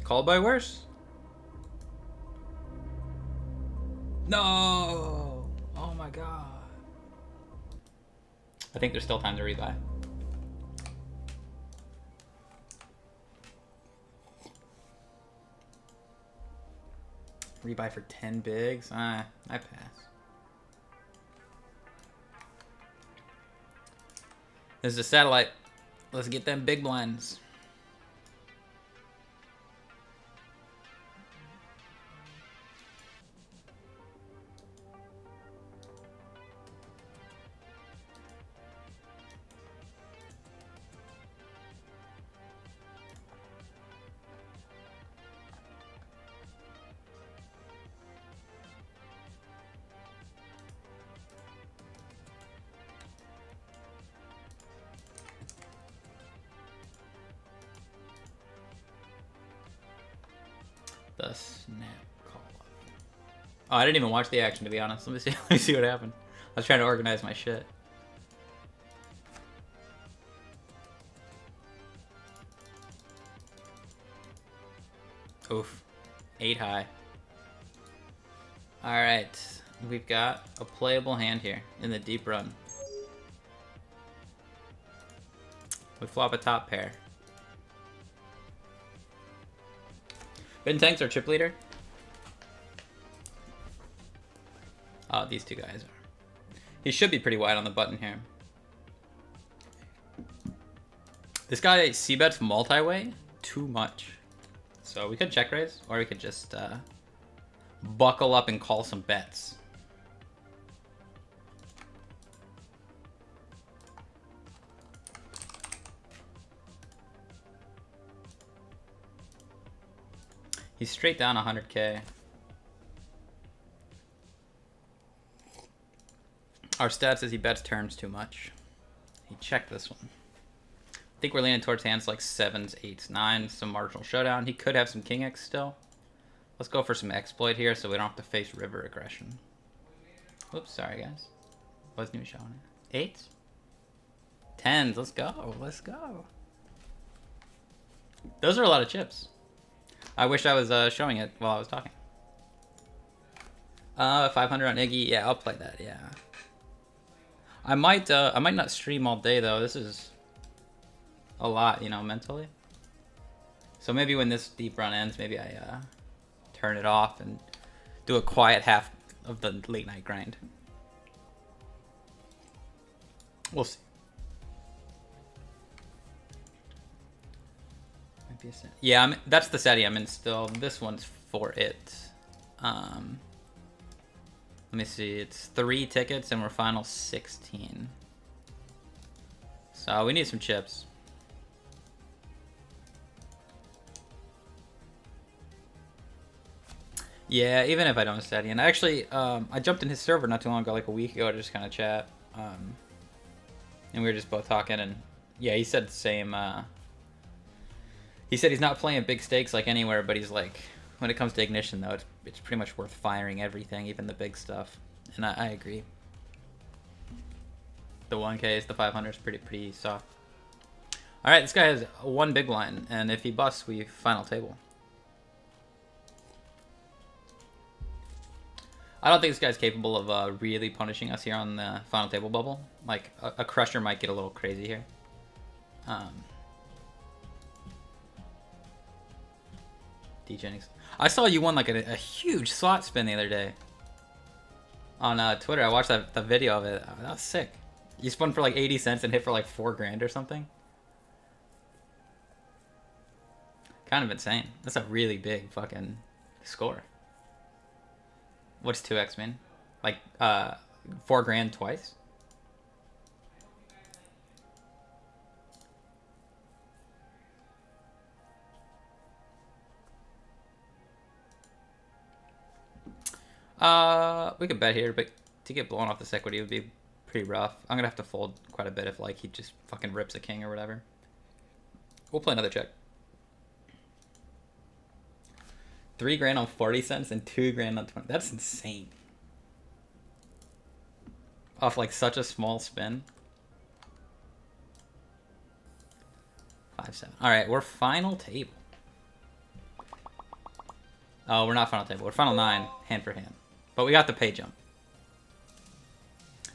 Called by worse. No! Oh my god. I think there's still time to rebuy. Rebuy for 10 bigs? I pass. This is a satellite. Let's get them big blinds. The snap call up. Oh, I didn't even watch the action, to be honest. Let me see. Let me see what happened. I was trying to organize my shit. Oof. 8 high. Alright. We've got a playable hand here in the deep run. We flop a top pair. Bintank's our chip leader. Oh, these two guys are. He should be pretty wide on the button here. This guy c-bets multi-way too much. So we could check raise, or we could just buckle up and call some bets. He's straight down 100k. Our stat says he bets turns too much. He checked this one. I think we're leaning towards hands like 7s, 8s, 9s, some marginal showdown. He could have some king X still. Let's go for some exploit here so we don't have to face river aggression. Oops, sorry guys. Wasn't even showing it. 8s? 10s, let's go, let's go. Those are a lot of chips. I wish I was showing it while I was talking. 500 on Iggy, yeah, I'll play that, yeah. I might not stream all day though. This is a lot, you know, mentally. So maybe when this deep run ends, maybe I turn it off and do a quiet half of the late night grind. We'll see. Yeah, that's the setting I'm in still. This one's for it. Let me see. It's 3 tickets and we're final 16. So we need some chips. Yeah, even if I don't study. And actually, I jumped in his server not too long ago, like a week ago, to just kind of chat. And we were just both talking, and yeah, he said the same. He said he's not playing big stakes like anywhere, but he's like, when it comes to Ignition though, it's pretty much worth firing everything, even the big stuff. And I agree. The 1Ks, the 500 is pretty soft. All right, this guy has 1 big blind, and if he busts, we final table. I don't think this guy's capable of really punishing us here on the final table bubble. Like, a crusher might get a little crazy here. D-Jennings. I saw you won like a huge slot spin the other day. On Twitter, I watched the video of it. That was sick. You spun for like 80 cents and hit for like 4 grand or something. Kind of insane. That's a really big fucking score. What's 2x mean? Like 4 grand twice? We could bet here, but to get blown off this equity would be pretty rough. I'm gonna have to fold quite a bit if like he just fucking rips a king or whatever. We'll play another check. 3 grand on 40 cents and 2 grand on 20. That's insane. Off like such a small spin. 5-7. All right, we're final table. Oh, we're not final table. We're final 9, hand for hand. But we got the pay jump.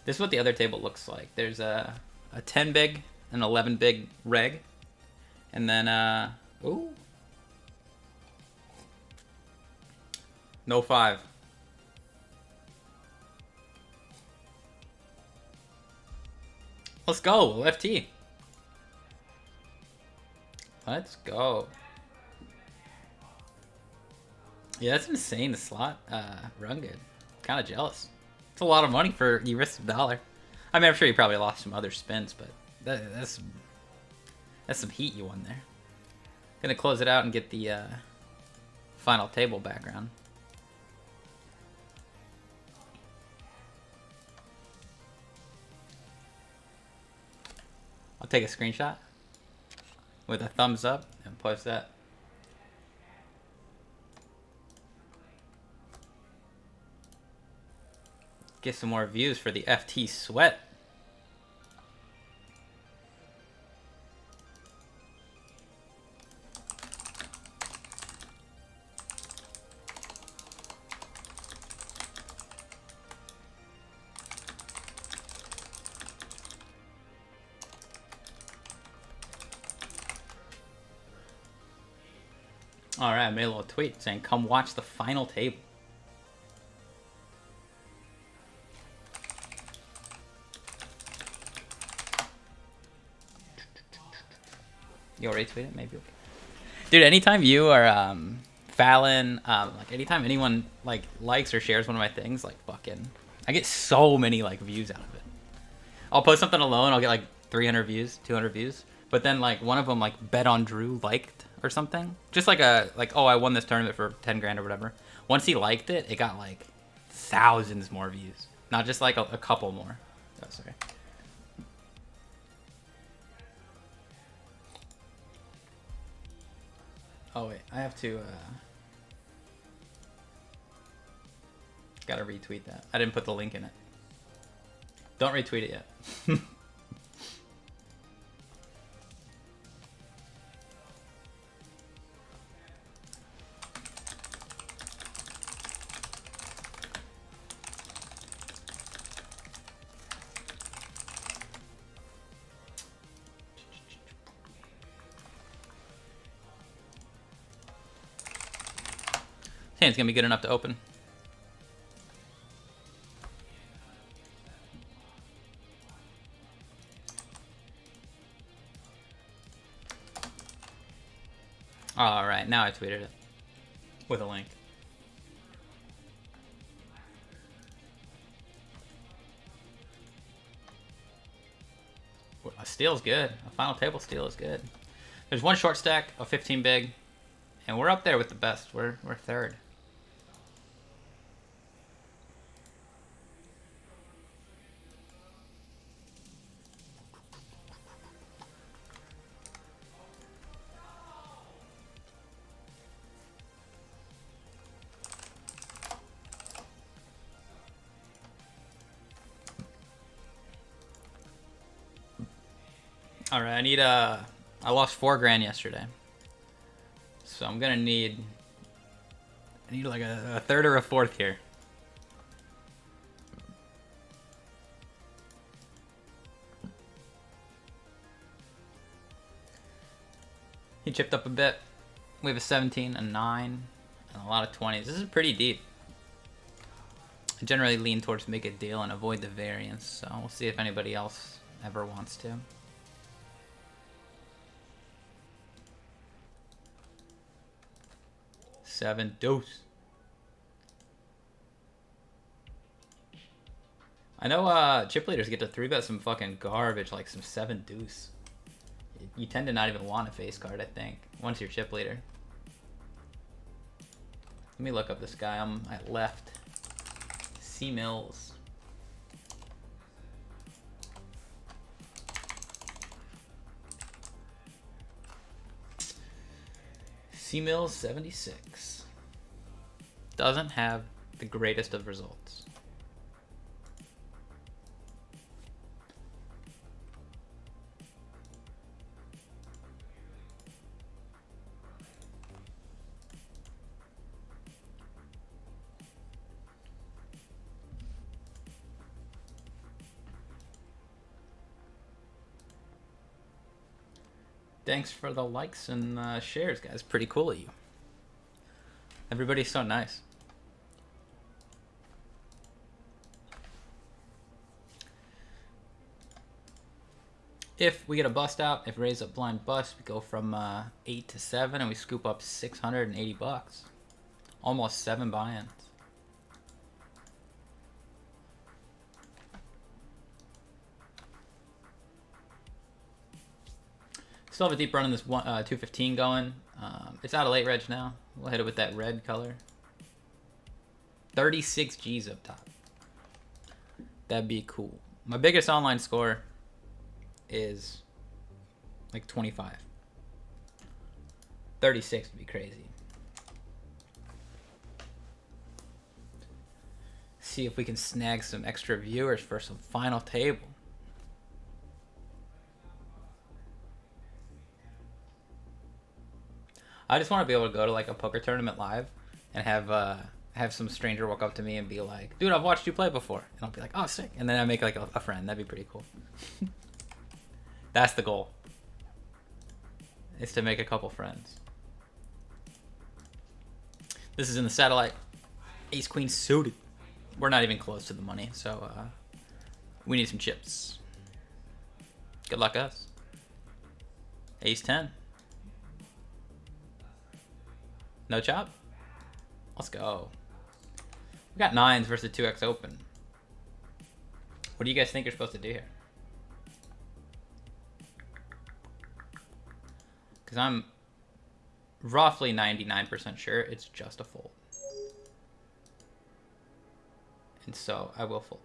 This is what the other table looks like. There's a 10 big, an 11 big reg. And then, ooh. No 5. Let's go, FT. Let's go. Yeah, that's insane. The slot run good. Kind of jealous. It's a lot of money for you risked $1. I mean, I'm sure you probably lost some other spins, but that's some heat you won there. Gonna close it out and get the final table background. I'll take a screenshot with a thumbs up and post that. Get some more views for the FT Sweat. All right, I made a little tweet saying, "Come watch the final table." You'll retweet it, maybe. Okay. Dude, anytime you are Fallon, like anytime anyone like likes or shares one of my things, like fucking, I get so many like views out of it. I'll post something alone, I'll get like 300 views, 200 views, but then like one of them like Bet on Drew liked or something, just like oh, I won this tournament for 10 grand or whatever. Once he liked it, it got like thousands more views, not just like a couple more. Oh, sorry. Oh wait, I have to gotta retweet that. I didn't put the link in it. Don't retweet it yet. Hand's gonna be good enough to open. All right, now I tweeted it with a link. A steal's good. A final table steal is good. There's one short stack, a 15 big, and we're up there with the best. We're third. All right, I lost 4 grand yesterday. So I'm gonna need, I need like a third or a fourth here. He chipped up a bit. We have a 17, a 9, and a lot of 20s. This is pretty deep. I generally lean towards make a deal and avoid the variance, so we'll see if anybody else ever wants to. Seven deuce. I know chip leaders get to 3-bet some fucking garbage, like some 7 deuce. You tend to not even want a face card, I think, once you're chip leader. Let me look up this guy. I'm at left. C Mills. C Mills 76. Doesn't have the greatest of results. Thanks for the likes and shares, guys. Pretty cool of you. Everybody's so nice. If we get a bust out, if raise up blind bust, we go from 8 to 7 and we scoop up 680 bucks. Almost 7 buy-ins. Still have a deep run in this 215 going. It's out of late reg now. We'll hit it with that red color. 36 G's up top. That'd be cool. My biggest online score is like 25. 36 would be crazy. See if we can snag some extra viewers for some final table. I just want to be able to go to like a poker tournament live and have some stranger walk up to me and be like, dude, I've watched you play before. And I'll be like, oh, sick. And then I make like a friend. That'd be pretty cool. That's the goal. Is to make a couple friends. This is in the satellite. Ace Queen suited. We're not even close to the money, so we need some chips. Good luck us. Ace 10. No chop? Let's go. We got 9s versus 2x open. What do you guys think you're supposed to do here? Because I'm roughly 99% sure it's just a fold. And so I will fold.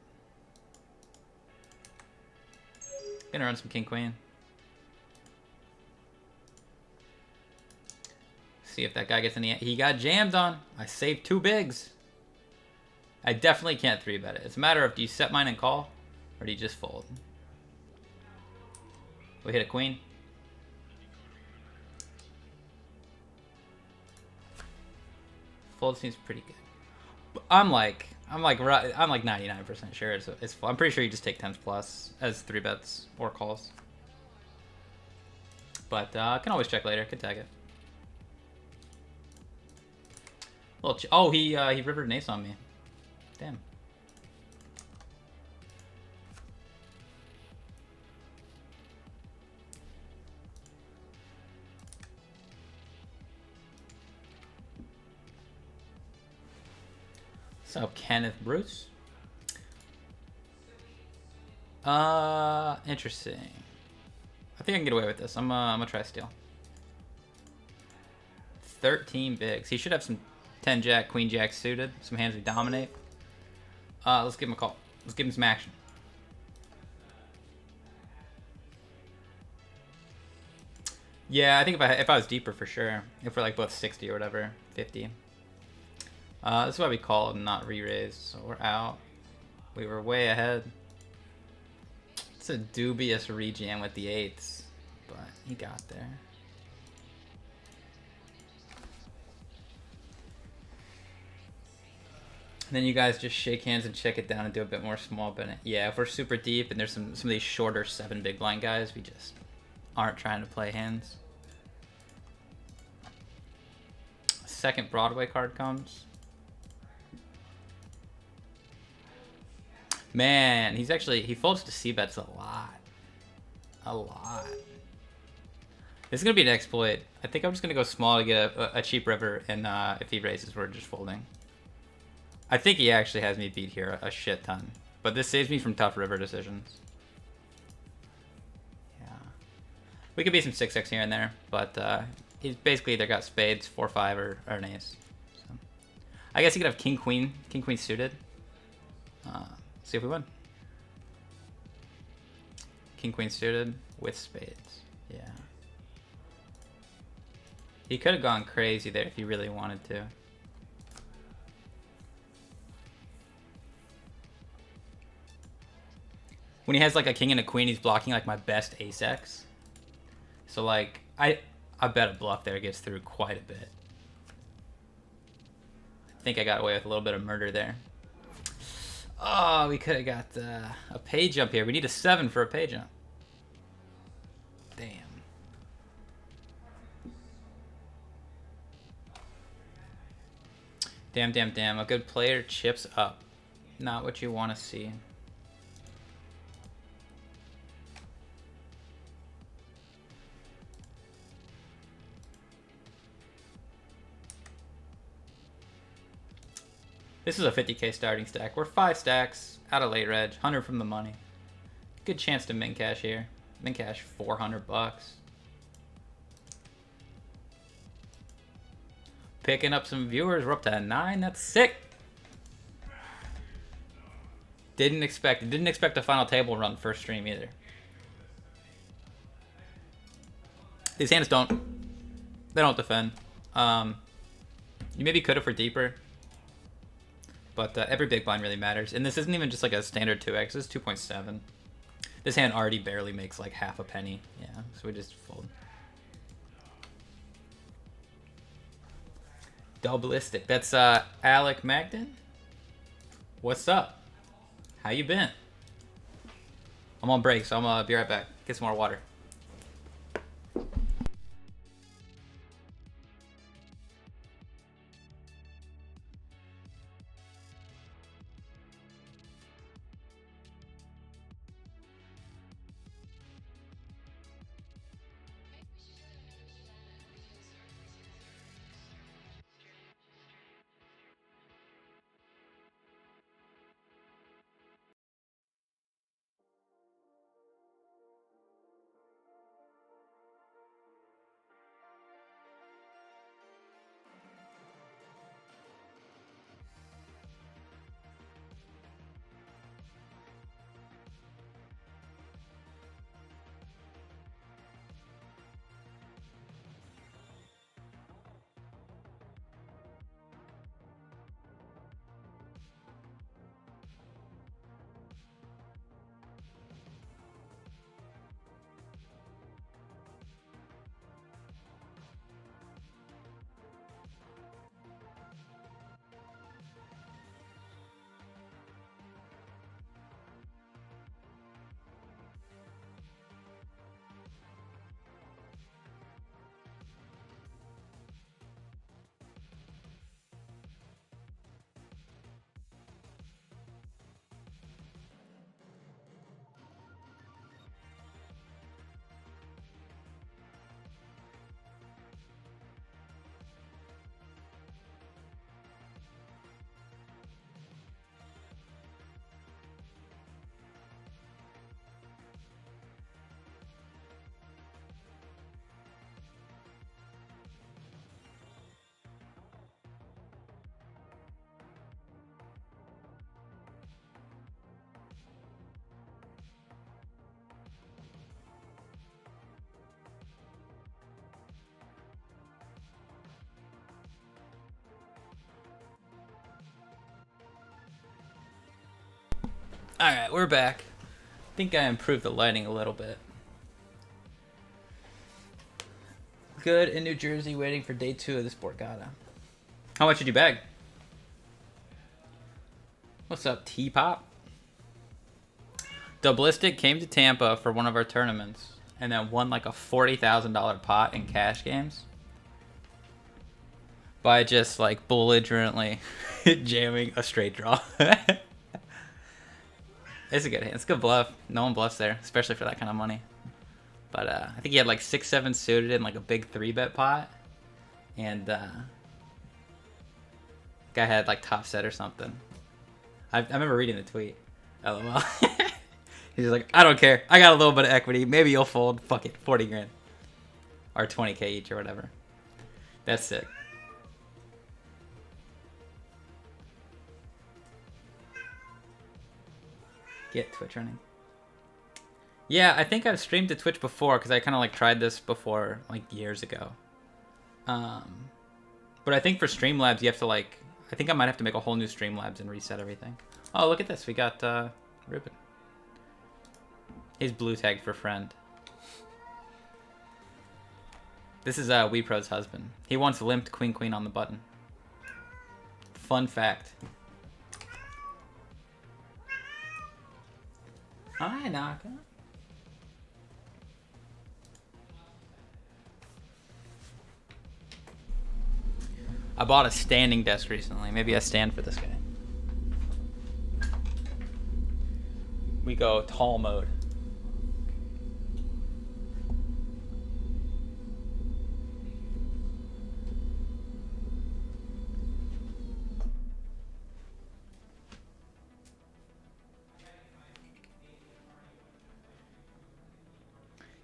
Gonna run some king queen. See if that guy gets any. He got jammed on. I saved 2 bigs. I definitely can't 3-bet it. It's a matter of, do you set mine and call, or do you just fold? We hit a queen. Fold seems pretty good. I'm like 99% sure it's. I'm pretty sure you just take 10s plus as 3-bets or calls. But I can always check later. Could tag it. Oh, he rivered an ace on me. Damn. So Kenneth Bruce. Interesting. I think I can get away with this. I'm gonna try steal. 13 bigs. He should have some 10 jack, queen jack suited. Some hands we dominate. Let's give him a call. Let's give him some action. Yeah, I think if I was deeper for sure. If we're like both 60 or whatever, 50. This is why we call and not re-raise. So we're out. We were way ahead. It's a dubious rejam with the 8s, but he got there. And then you guys just shake hands and check it down and do a bit more small bet. Yeah, if we're super deep and there's some of these shorter 7 big blind guys, we just aren't trying to play hands. Second Broadway card comes. Man, he folds to C-bets a lot. A lot. This is going to be an exploit. I think I'm just going to go small to get a cheap river, and if he raises, we're just folding. I think he actually has me beat here a shit ton. But this saves me from tough river decisions. Yeah. We could be some 6x here and there, but he's basically either got spades, 4-5, or an ace. So, I guess he could have king queen suited. See if we win. King queen suited with spades. Yeah. He could have gone crazy there if he really wanted to. When he has like a king and a queen, he's blocking like my best ace-x. So like, I bet a bluff there gets through quite a bit. I think I got away with a little bit of murder there. Oh, we could have got a pay jump here. We need a 7 for a pay jump. Damn. Damn, damn, damn. A good player chips up. Not what you want to see. This is a 50k starting stack. We're 5 stacks out of late reg, 100 from the money. Good chance to min cash here. Min cash 400 bucks. Picking up some viewers. We're up to 9. That's sick. Didn't expect a final table run first stream either. These hands don't defend. You maybe could have for deeper. But every big blind really matters. And this isn't even just like a standard 2x. This is 2.7. This hand already barely makes like half a penny. Yeah, so we just fold. Doubleistic. That's Alec Magden. What's up? How you been? I'm on break, so I'm gonna be right back. Get some more water. Alright, we're back. I think I improved the lighting a little bit. Good in New Jersey, waiting for day 2 of this Borgata. How much did you bag? What's up, T-Pop? Doublistic came to Tampa for one of our tournaments and then won like a $40,000 pot in cash games by just like belligerently jamming a straight draw. It's a good hand. It's a good bluff. No one bluffs there, especially for that kind of money. But I think he had like 6-7 suited in like a big 3-bet pot. And guy had like top set or something. I remember reading the tweet. LOL. He's like, I don't care. I got a little bit of equity. Maybe you'll fold. Fuck it. 40 grand. Or 20k each or whatever. That's it. Get Twitch running. Yeah, I think I've streamed to Twitch before because I kind of like tried this before like years ago. But I think for Streamlabs you have to like, I think I might have to make a whole new Streamlabs and reset everything. Oh, look at this. We got Ruben. He's blue tagged for friend. This is WePro's husband. He once limped queen on the button. Fun fact. Hi, Naka. I bought a standing desk recently. Maybe I stand for this guy. We go tall mode.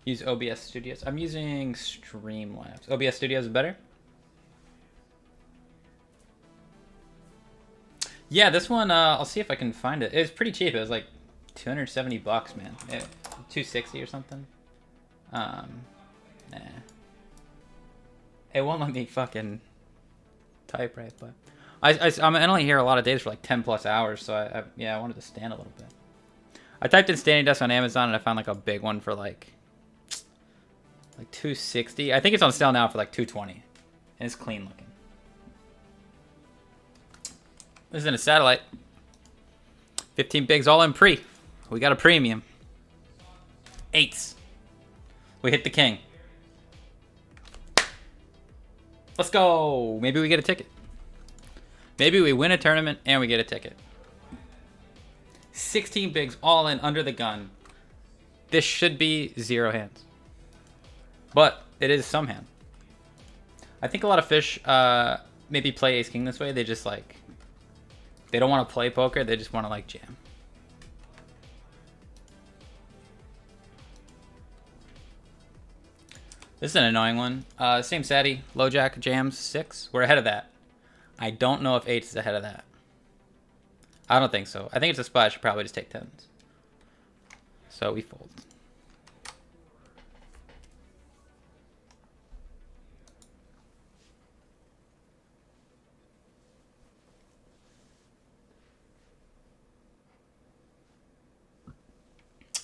Use OBS Studios. I'm using Streamlabs. OBS Studios is better? Yeah, this one, I'll see if I can find it. It's pretty cheap. It was like 270 bucks, man. 260 or something. Nah. It won't let me fucking type right, but I'm only here a lot of days for like 10 plus hours, so I wanted to stand a little bit. I typed in standing desk on Amazon and I found like a big one for like 260. I think it's on sale now for like 220, and it's clean looking. This is in a satellite. 15 bigs all in pre. We got a premium. 8s. We hit the king. Let's go. Maybe we get a ticket. Maybe we win a tournament and we get a ticket. 16 bigs all in under the gun. This should be 0 hands. But it is some hand. I think a lot of fish maybe play ace king this way. They just like, they don't want to play poker. They just want to like jam. This is an annoying one. Same Sadie, low jack, jams, 6. We're ahead of that. I don't know if 8 is ahead of that. I don't think so. I think it's a spot. I should probably just take 10s. So we fold.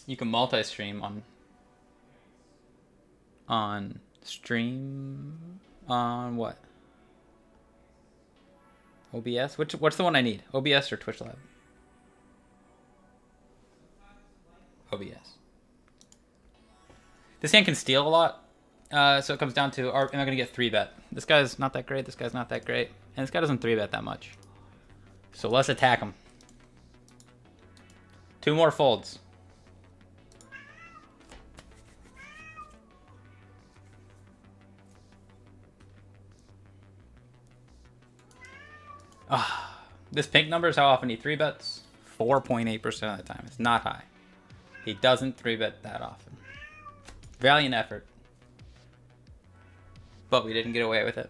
You can multi-stream on stream on what? OBS? What's the one I need? OBS or Twitch Live? OBS. This hand can steal a lot. So it comes down to, am I going to get 3-bet? This guy's not that great. This guy's not that great. And this guy doesn't 3-bet that much. So let's attack him. 2 more folds. This pink number is how often he 3-bets. 4.8% of the time. It's not high. He doesn't 3-bet that often. Valiant effort. But we didn't get away with it.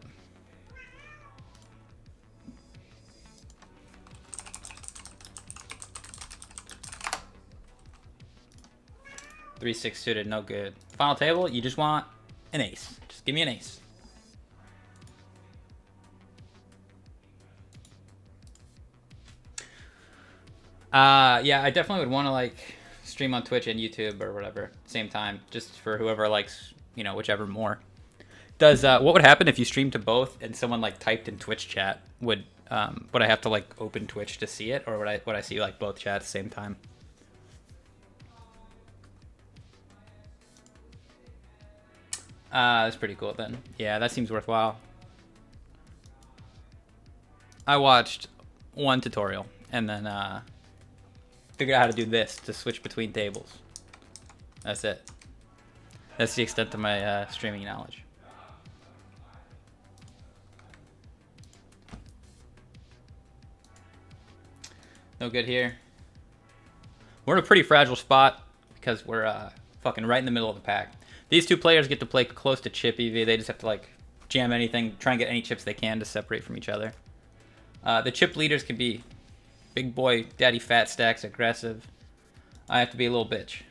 Three, 6 suited, no good. Final table, you just want an ace. Just give me an ace. Yeah, I definitely would want to like stream on Twitch and YouTube or whatever same time, just for whoever likes, you know, whichever more. Does what would happen if you streamed to both and someone like typed in Twitch chat? Would I have to like open Twitch to see it, or would I see like both chats at the same time? That's pretty cool then. Yeah, that seems worthwhile. I watched one tutorial and then figured out how to do this to switch between tables. That's it. That's the extent of my streaming knowledge. No good here. We're in a pretty fragile spot because we're fucking right in the middle of the pack. These two players get to play close to chip EV. They just have to like jam anything, try and get any chips they can to separate from each other. The chip leaders can be big boy, daddy fat stacks, aggressive. I have to be a little bitch.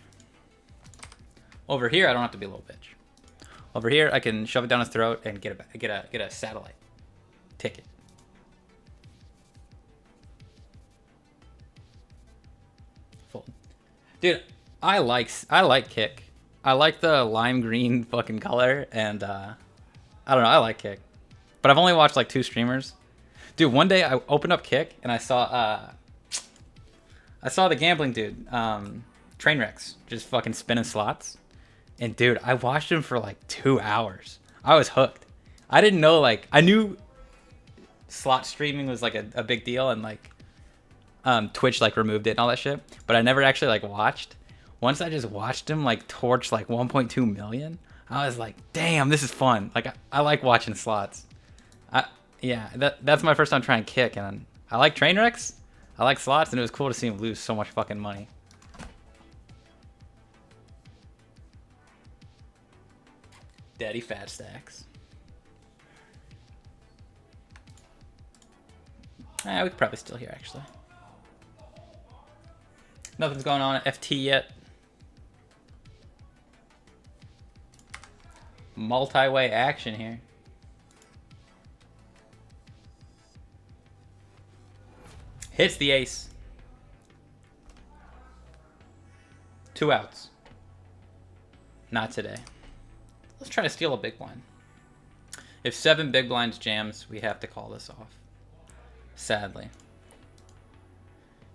Over here, I don't have to be a little bitch. Over here, I can shove it down his throat and get a satellite ticket. Fold. Dude, I like kick. I like the lime green fucking color, and I don't know, I like kick. But I've only watched like 2 streamers. Dude, one day I opened up kick and I saw the gambling dude, Trainwrecks, just fucking spinning slots. And dude, I watched him for like 2 hours. I was hooked. I didn't know, like, I knew slot streaming was like a big deal, and like Twitch like removed it and all that shit, but I never actually like watched. Once I just watched him like torch like 1.2 million, I was like, damn, this is fun. Like I like watching slots. Yeah, that's my first time trying kick, and I like Trainwrecks. I like slots, and it was cool to see him lose so much fucking money. Daddy fat stacks. We could probably still hear, actually. Nothing's going on at FT yet. Multi-way action here. Hits the ace. 2 outs. Not today. Let's try to steal a big blind. If 7 big blinds jams, we have to call this off. Sadly.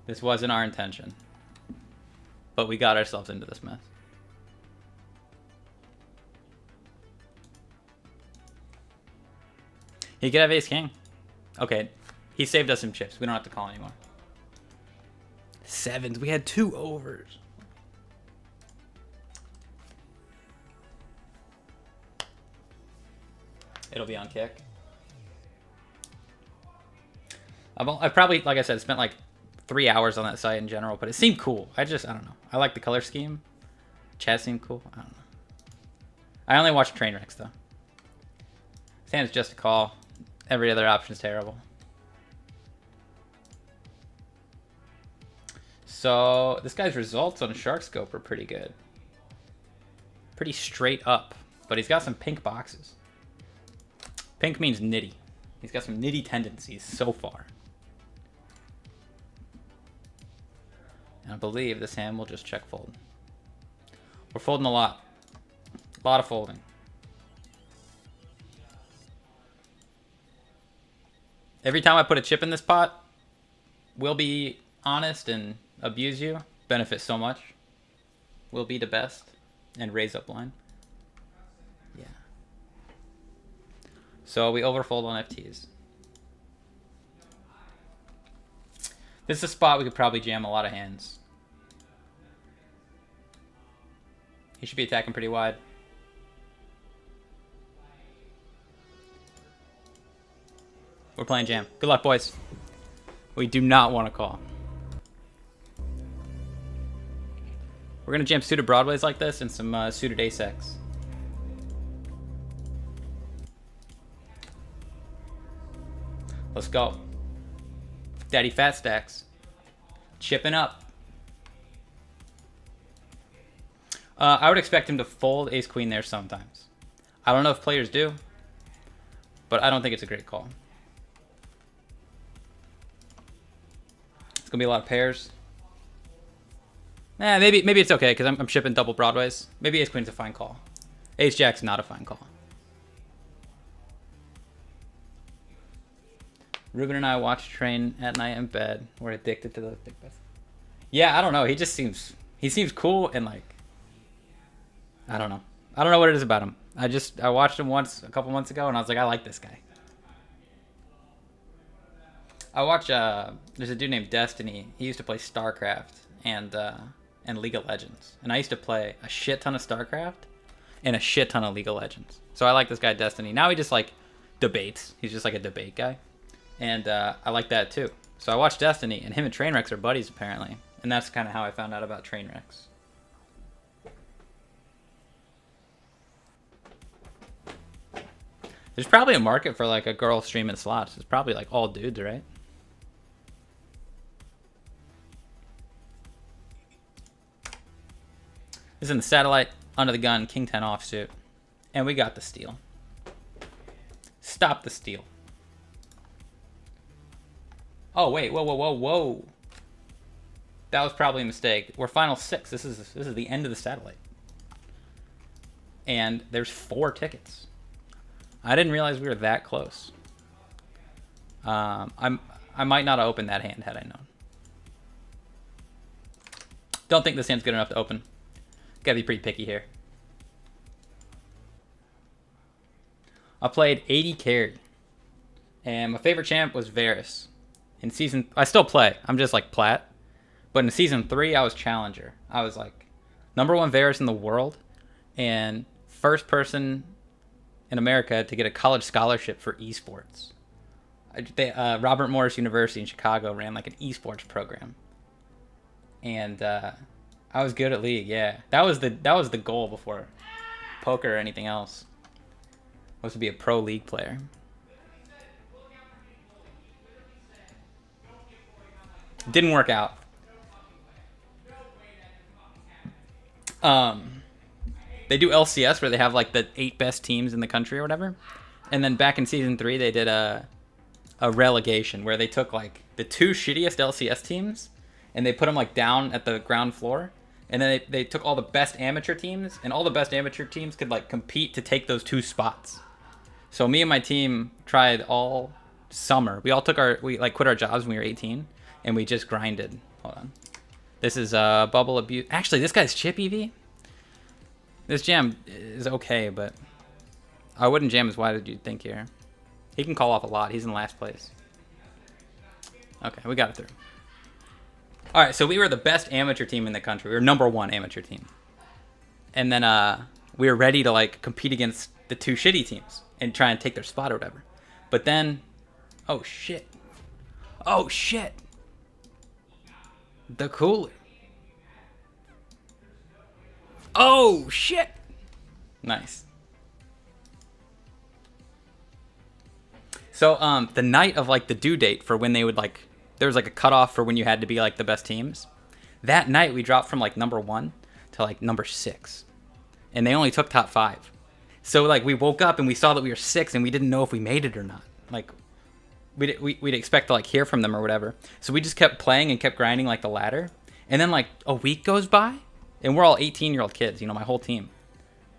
This wasn't our intention. But we got ourselves into this mess. He could have ace king. Okay. He saved us some chips. We don't have to call anymore. 7s. We had 2 overs. It'll be on kick. I've probably, like I said, spent like 3 hours on that site in general, but it seemed cool. I don't know. I like the color scheme. Chat seemed cool. I don't know. I only watched train wrecks though. This hand's just a call. Every other option is terrible. So this guy's results on Shark Scope are pretty good. Pretty straight up, but he's got some pink boxes. Pink means nitty. He's got some nitty tendencies so far. And I believe this hand will just check fold. We're folding a lot. A lot of folding. Every time I put a chip in this pot, we'll be honest and abuse you. Benefit so much. We'll be the best. And raise up line. Yeah. So we overfold on FTs. This is a spot we could probably jam a lot of hands. He should be attacking pretty wide. We're playing jam. Good luck, boys. We do not want to call. We're going to jam suited broadways like this and some suited ace-X. Let's go. Daddy fat stacks. Chipping up. I would expect him to fold ace-queen there sometimes. I don't know if players do, but I don't think it's a great call. It's going to be a lot of pairs. Maybe it's okay because I'm shipping double broadways. Maybe ace-queen's a fine call. Ace-jack's not a fine call. Ruben and I watch Train at night in bed. We're addicted to those big bets. Yeah, I don't know. He seems cool and like, I don't know. I don't know what it is about him. I watched him once a couple months ago and I was like, I like this guy. I watch, there's a dude named Destiny. He used to play StarCraft and League of Legends. And I used to play a shit ton of StarCraft and a shit ton of League of Legends. So I like this guy Destiny. Now he just like debates. He's just like a debate guy. And I like that too. So I watched Destiny, and him and Trainwrecks are buddies apparently. And that's kind of how I found out about Trainwrecks. There's probably a market for like a girl streaming slots. It's probably like all dudes, right? This is in the satellite, under the gun, King 10 offsuit. And we got the steal. Stop the steal. Oh, wait. Whoa, whoa, whoa, whoa. That was probably a mistake. We're final 6. This is the end of the satellite. And there's 4 tickets. I didn't realize we were that close. I might not have opened that hand had I known. Don't think this hand's good enough to open. Gotta be pretty picky here. I played 80 carry. And my favorite champ was Varus. In season, I still play. I'm just like plat. But in season 3, I was challenger. I was like #1 Varus in the world. And first person in America to get a college scholarship for esports. Robert Morris University in Chicago ran like an esports program. And I was good at League, yeah. That was the goal before poker or anything else. Was to be a pro league player. Didn't work out. They do LCS where they have like the 8 best teams in the country or whatever. And then back in season 3, they did a relegation where they took like the 2 shittiest LCS teams and they put them like down at the ground floor. And then they took all the best amateur teams, and all the best amateur teams could like compete to take those 2 spots. So me and my team tried all summer. We all we like quit our jobs when we were 18, and we just grinded. Hold on. This is Bubble Abuse. Actually, this guy's chip EV. This jam is okay, but I wouldn't jam as wide as you'd think here. He can call off a lot. He's in last place. Okay, we got it through. All right, so we were the best amateur team in the country. We were #1 amateur team. And then we were ready to like compete against the 2 shitty teams and try and take their spot or whatever. But then, oh shit. Oh shit. The cooler. Oh shit. Nice. So the night of like the due date for when they would like, there was like a cutoff for when you had to be like the best teams. That night we dropped from like #1 to like #6, and they only took top 5. So like we woke up and we saw that we were 6, and we didn't know if we made it or not. Like we'd expect to like hear from them or whatever. So we just kept playing and kept grinding like the ladder. And then like a week goes by, and we're all 18-year-old kids, you know, my whole team.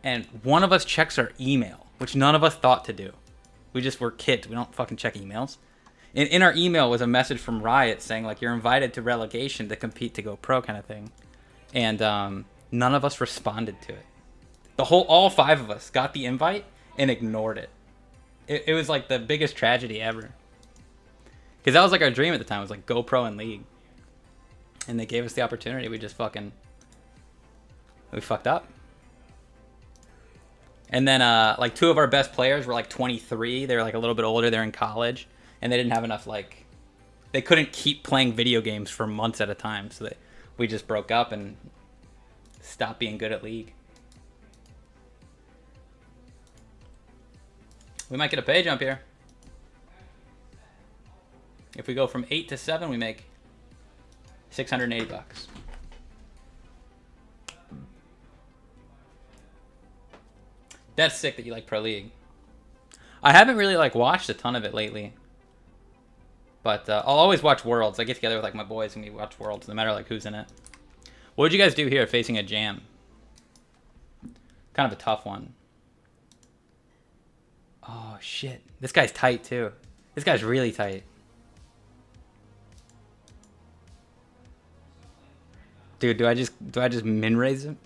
And one of us checks our email, which none of us thought to do. We just were kids. We don't fucking check emails. And in our email was a message from Riot saying like, you're invited to relegation to compete to go pro kind of thing. And none of us responded to it. All 5 of us got the invite and ignored it. It was like the biggest tragedy ever. Because that was like our dream at the time. It was like go pro in league. And they gave us the opportunity. We just fucked up. And then like 2 of our best players were like 23. They were like a little bit older. They're in college. And they didn't have enough, like, they couldn't keep playing video games for months at a time. So we just broke up and stopped being good at League. We might get a pay jump here. If we go from 8 to 7, we make $680. That's sick that you like Pro League. I haven't really like watched a ton of it lately. But I'll always watch Worlds. I get together with like my boys and we watch Worlds, no matter like who's in it. What would you guys do here facing a jam? Kind of a tough one. Oh shit. This guy's tight too. This guy's really tight. Dude, do I just min raise him?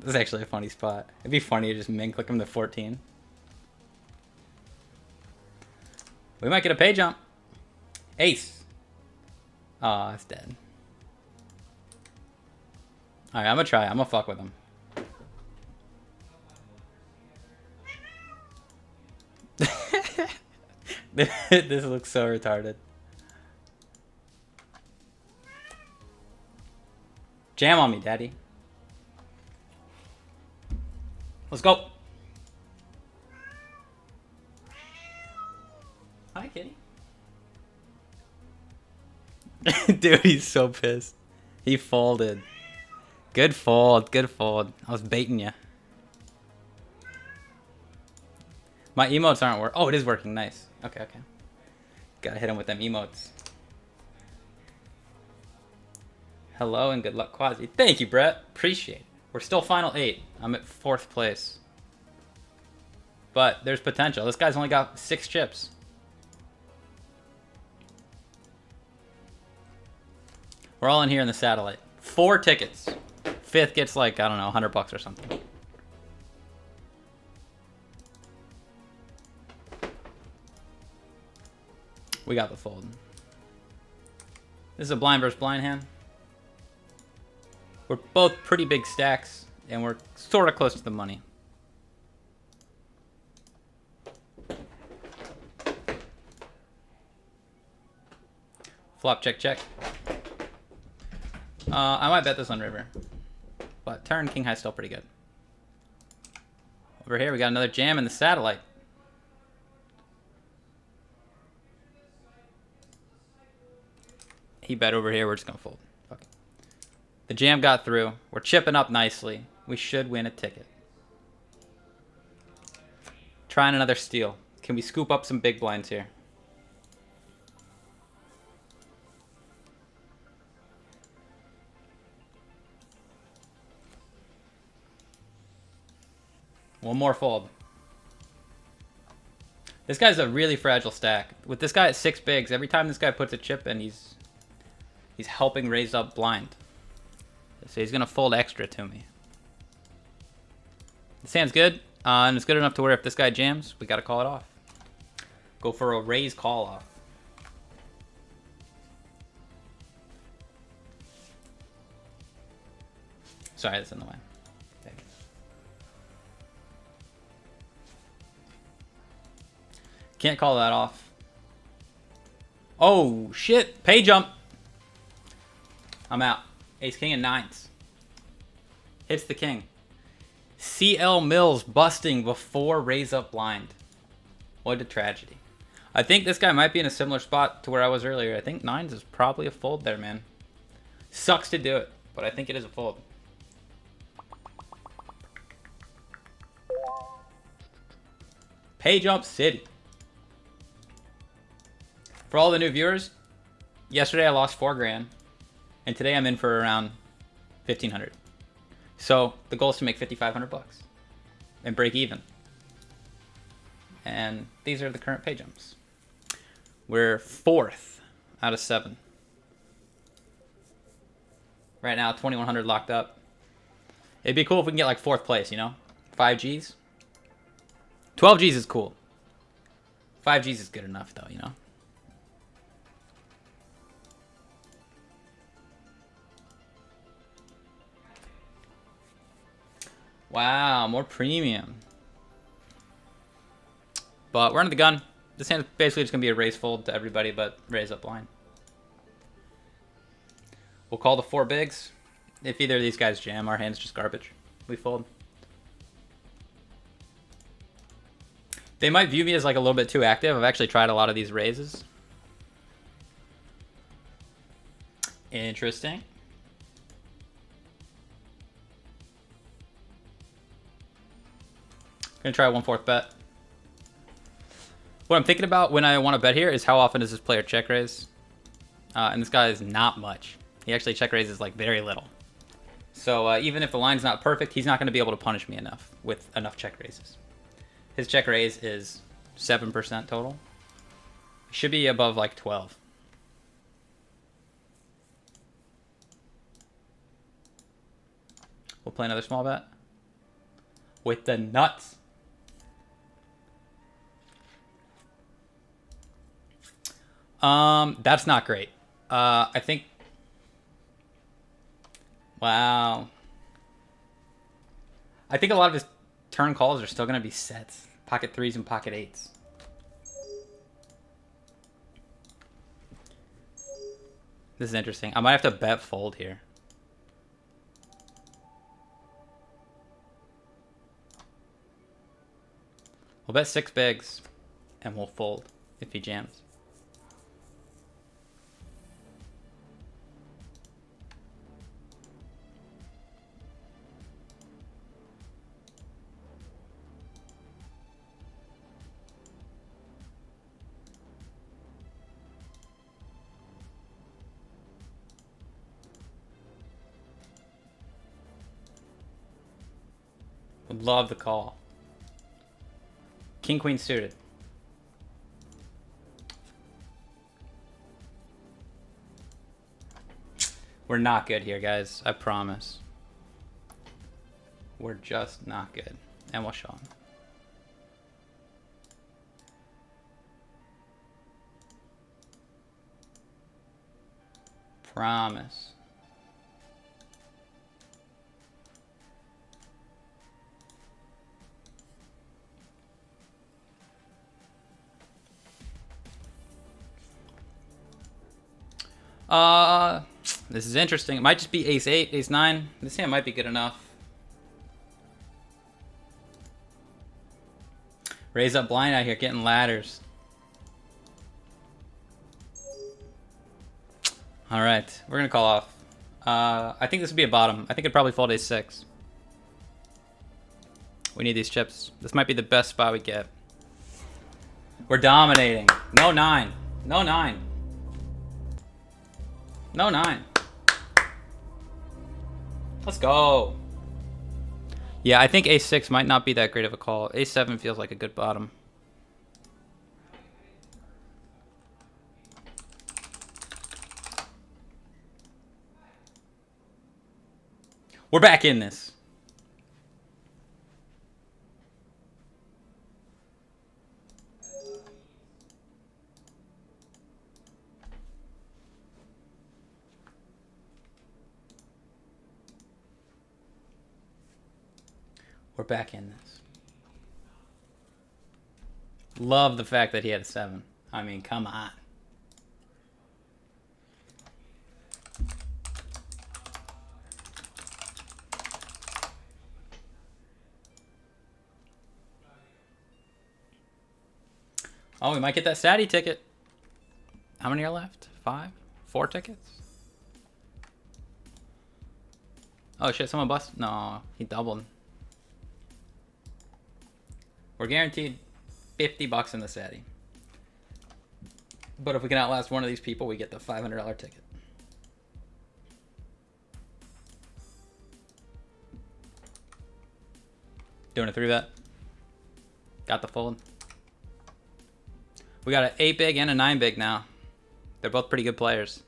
This is actually a funny spot. It'd be funny to just min click him to 14. We might get a pay jump. Ace. Aw, it's dead. Alright, I'm gonna try. I'm gonna fuck with him. This looks so retarded. Jam on me, daddy. Let's go. Hi, kitty. Dude, he's so pissed. He folded. Good fold, good fold. I was baiting you. My emotes aren't working. Oh, it is working. Nice. Okay, okay. Gotta hit him with them emotes. Hello and good luck, Quasi. Thank you, Brett. Appreciate it. We're still final 8. I'm at 4th place. But there's potential. This guy's only got 6 chips. We're all in here in the satellite. 4 tickets. 5th gets like, I don't know, $100 or something. We got the fold. This is a blind versus blind hand. We're both pretty big stacks, and we're sort of close to the money. Flop, check, check. I might bet this on river. but turn king high still pretty good. Over here, we got another jam in the satellite. He bet over here. We're just going to fold. Fuck it. The jam got through. We're chipping up nicely. We should win a ticket. Trying another steal. Can we scoop up some big blinds here? One more fold. This guy's a really fragile stack. With this guy at 6 bigs, every time this guy puts a chip in, he's helping raise up blind. So he's going to fold extra to me. This hand's good, and it's good enough to where if this guy jams, we got to call it off. Go for a raise call off. Sorry, that's in the way. Okay. Can't call that off. Oh, shit. Pay jump. I'm out. Ace, king, and nines. Hits the king. CL Mills busting before raise up blind. What a tragedy. I think this guy might be in a similar spot to where I was earlier. I think nines is probably a fold there, man. Sucks to do it, but I think it is a fold. Pay jump city. For all the new viewers, yesterday I lost 4 grand. And today I'm in for around 1,500. So the goal is to make 5,500 bucks and break even. And these are the current pay jumps. We're 4th out of 7. Right now, 2,100 locked up. It'd be cool if we can get like 4th place, you know? 5 Gs. 12 Gs is cool. 5 Gs is good enough though, you know? Wow, more premium. But we're under the gun. This hand is basically just going to be a raise fold to everybody but raise up line. We'll call the 4 bigs. If either of these guys jam, our hand's just garbage. We fold. They might view me as like a little bit too active. I've actually tried a lot of these raises. Interesting. Gonna try 1/4 bet. What I'm thinking about when I want to bet here is how often does this player check raise? And this guy is not much. He actually check raises like very little. So even if the line's not perfect, he's not going to be able to punish me enough with enough check raises. His check raise is 7% total. It should be above like 12. We'll play another small bet. With the nuts. That's not great. I think... Wow. I think a lot of his turn calls are still going to be sets. Pocket 3s and pocket 8s. This is interesting. I might have to bet fold here. We'll bet 6 bigs, and we'll fold if he jams. Would love the call. King, queen suited. We're not good here, guys. I promise. We're just not good. And we'll show him. Promise. This is interesting. It might just be ace 8, ace 9. This hand might be good enough. Raise up blind out here, getting ladders. All right, we're gonna call off. I think this would be a bottom. I think it'd probably fold ace 6. We need these chips. This might be the best spot we get. We're dominating. No 9. No 9. No 9. Let's go. Yeah, I think ace 6 might not be that great of a call. Ace 7 feels like a good bottom. We're back in this. We're back in this. Love the fact that he had a 7. I mean, come on. Oh, we might get that Sadie ticket. How many are left? 5? 4 tickets? Oh shit, someone bust? No, he doubled. We're guaranteed 50 bucks in the Sadie. But if we can outlast one of these people, we get the $500 ticket. Doing a 3-bet. Got the fold. We got an 8 big and a 9 big now. They're both pretty good players.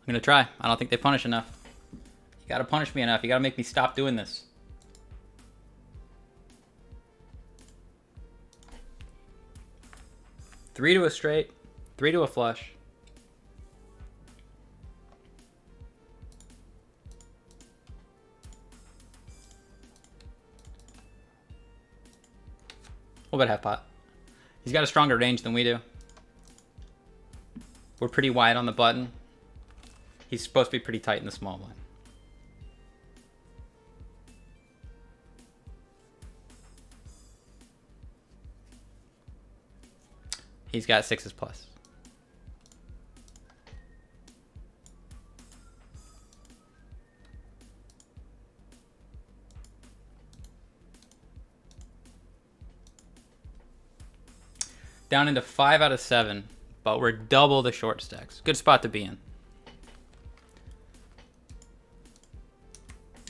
I'm gonna try. I don't think they punish enough. You gotta punish me enough. You gotta make me stop doing this. Three to a straight, 3 to a flush. We'll bet half pot. He's got a stronger range than we do. We're pretty wide on the button. He's supposed to be pretty tight in the small blind. He's got 6s plus. Down into 5 out of 7, but we're double the short stacks. Good spot to be in.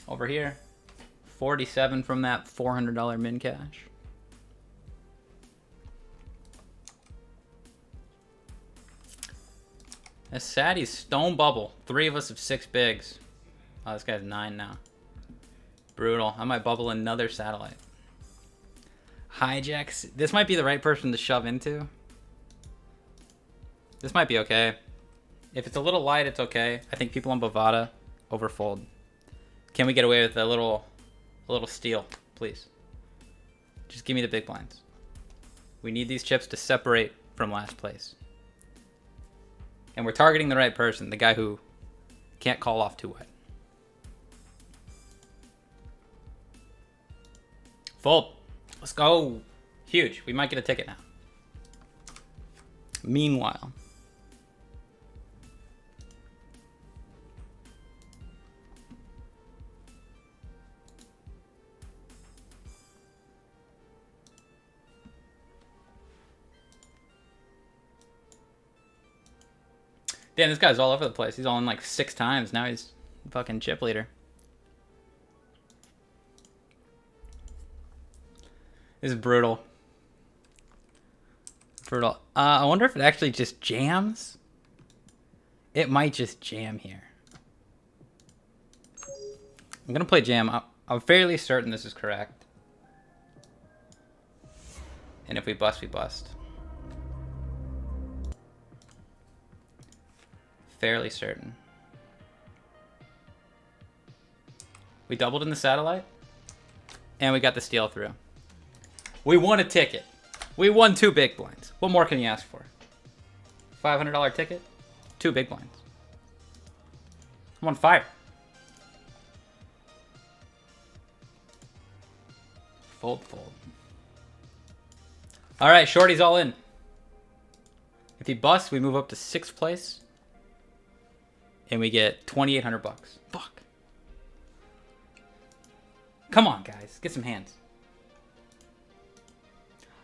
Over here, 47 from that $400 min cash. This Sadie's stone bubble. 3 of us have 6 bigs. Oh, this guy's 9 now. Brutal. I might bubble another satellite. Hijacks. This might be the right person to shove into. This might be okay. If it's a little light, it's okay. I think people on Bovada overfold. Can we get away with a little steal, please? Just give me the big blinds. We need these chips to separate from last place. And we're targeting the right person, the guy who can't call off too wide. Fold. Let's go. Huge. We might get a ticket now. Meanwhile. Damn, this guy's all over the place. He's all in like 6 times. Now he's fucking chip leader. This is brutal. Brutal. I wonder if it actually just jams. It might just jam here. I'm gonna play jam. I'm fairly certain this is correct. And if we bust, we bust. Fairly certain. We doubled in the satellite. And we got the steal through. We won a ticket. We won 2 big blinds. What more can you ask for? $500 ticket. 2 big blinds. I'm on fire. Fold, fold. All right, shorty's all in. If he busts, we move up to 6th place. And we get 2,800 bucks. Fuck. Come on, guys. Get some hands.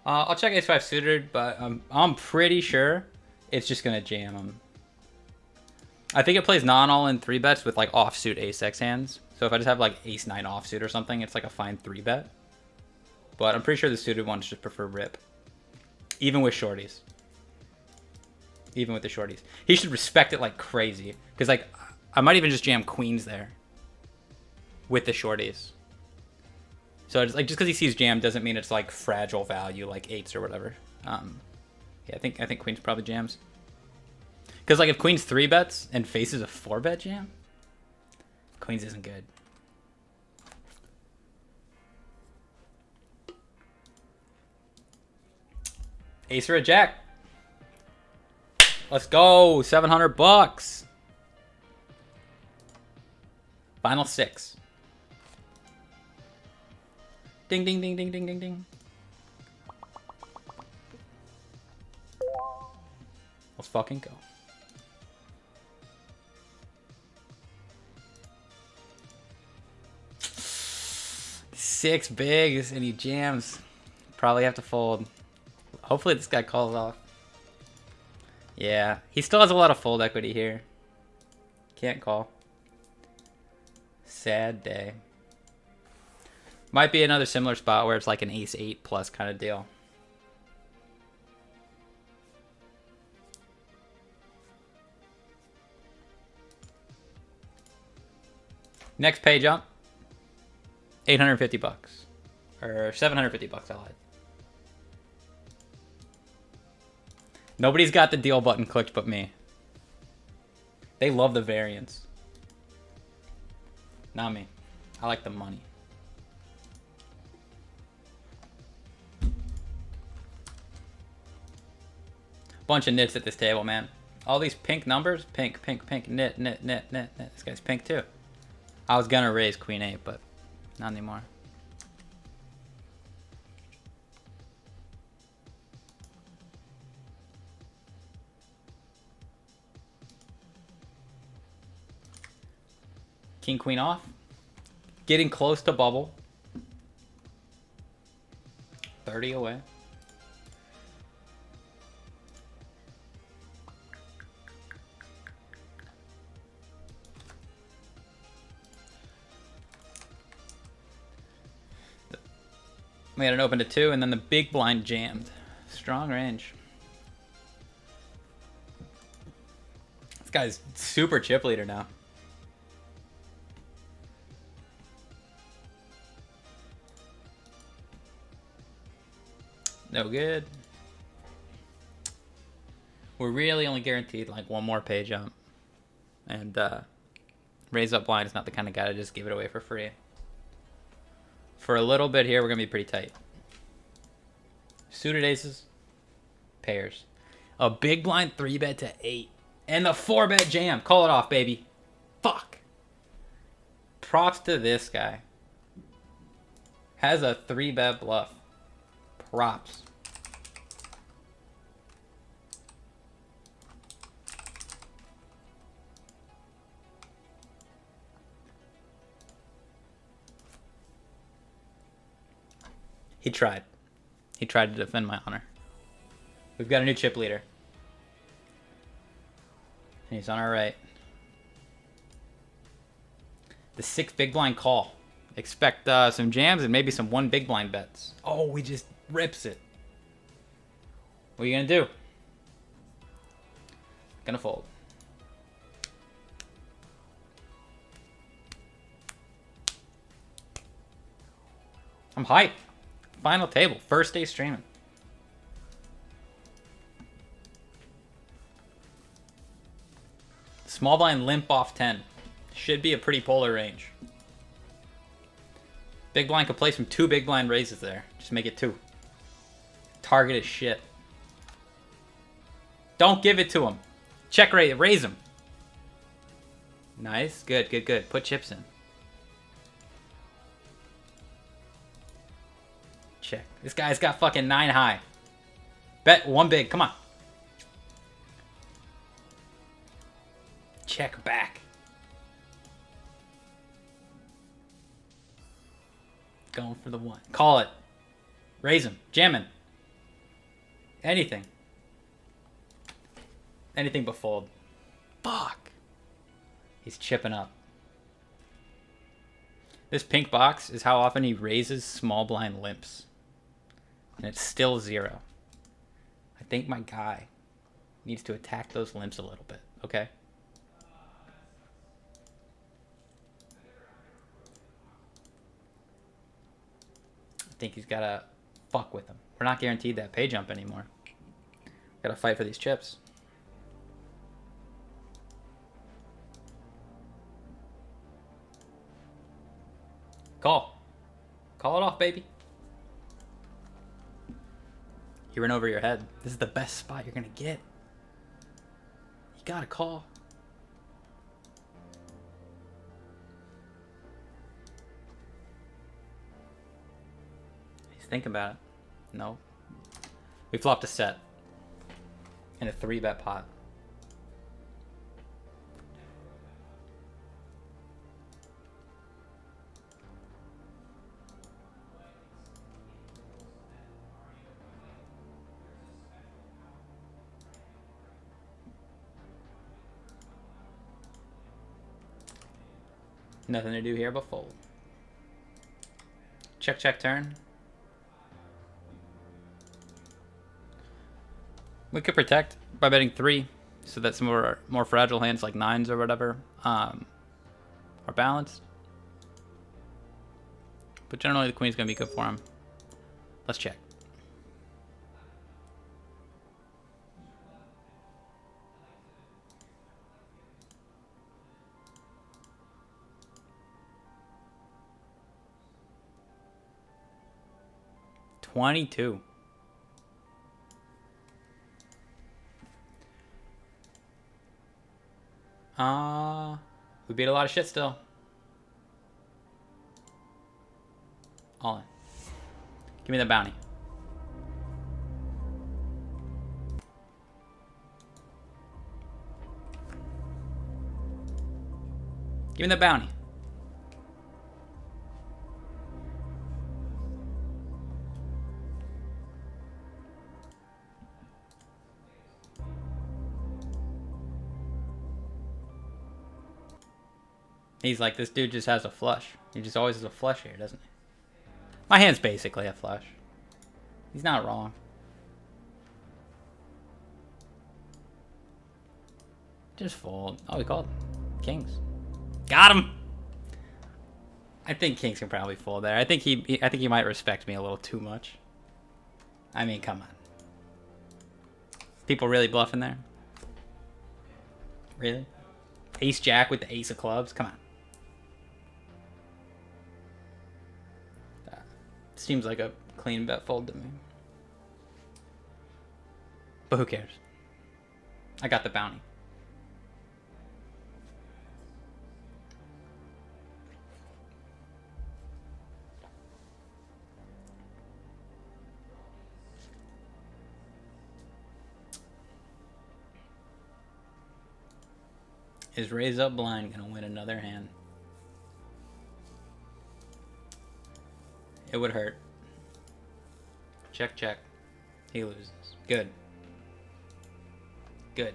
I'll check ace-5 suited, but I'm pretty sure it's just going to jam him. I think it plays non-all-in 3-bets with, like, offsuit ace-x hands. So if I just have, like, ace-9 offsuit or something, it's, like, a fine 3-bet. But I'm pretty sure the suited ones just prefer rip. Even with shorties. Even with the shorties. He should respect it like crazy. Because, like, I might even just jam queens there. With the shorties. So, it's like, just because he sees jam doesn't mean it's, like, fragile value, like 8s or whatever. Yeah, I think queens probably jams. Because, like, if queens 3-bets and faces a 4-bet jam, queens isn't good. Ace or a jack. Let's go. 700 bucks. Final 6. Ding, ding, ding, ding, ding, ding, ding. Let's fucking go. Six bigs and he jams. Probably have to fold. Hopefully this guy calls off. Yeah, he still has a lot of fold equity here. Can't call. Sad day. Might be another similar spot where it's like an ace-8 plus kind of deal. Next pay jump. 850 bucks. Or 750 bucks, I lied. Nobody's got the deal button clicked but me. They love the variance. Not me. I like the money. Bunch of nits at this table, man. All these pink numbers. Pink, pink, pink. Nit, nit, nit, nit, nit. This guy's pink too. I was gonna raise queen 8, but not anymore. King, queen off. Getting close to bubble. 30 away. We had it open to 2, and then the big blind jammed. Strong range. This guy's super chip leader now. No good. We're really only guaranteed like one more pay jump. And raise up blind is not the kind of guy to just give it away for free. For a little bit here, we're going to be pretty tight. Suited aces. Pairs. A big blind 3-bet to 8. And the 4-bet jam. Call it off, baby. Fuck. Props to this guy. Has a 3-bet bluff. Props. He tried. He tried to defend my honor. We've got a new chip leader. And he's on our right. The 6 big blind call. Expect some jams and maybe some 1 big blind bets. Oh, he just rips it. What are you going to do? Gonna fold. I'm hyped. Final table. First day streaming. Small blind limp off 10. Should be a pretty polar range. Big blind could play some 2 big blind raises there. Just make it 2. Target is shit. Don't give it to him. Check raise. Raise him. Nice. Good, good, good. Put chips in. Check. This guy's got fucking 9 high. Bet 1 big. Come on. Check back. Going for the 1. Call it. Raise him. Jamming. Anything. Anything but fold. Fuck. He's chipping up. This pink box is how often he raises small blind limps. And it's still 0. I think my guy needs to attack those limps a little bit, okay? I think he's got to fuck with him. We're not guaranteed that pay jump anymore. Got to fight for these chips. Call. Call it off, baby. He ran over your head. This is the best spot you're going to get. You got to call. He's thinking about it. No. We flopped a set. In a 3-bet pot. Nothing to do here but fold. Check, check, turn. We could protect by betting 3, so that some of our more fragile hands like 9s or whatever are balanced. But generally the queen's going to be good for him. Let's check. $22. We beat a lot of shit still. All in. Give me the bounty. Give me the bounty. He's like, this dude just has a flush. He just always has a flush here, doesn't he? My hand's basically a flush. He's not wrong. Just fold. Oh, he called. Kings. Got him! I think kings can probably fold there. I think he might respect me a little too much. I mean, come on. People really bluffing there? Really? Ace jack with the ace of clubs? Come on. Seems like a clean bet fold to me. But who cares? I got the bounty. Is raise up blind gonna win another hand? It would hurt. Check, check. He loses. Good. Good.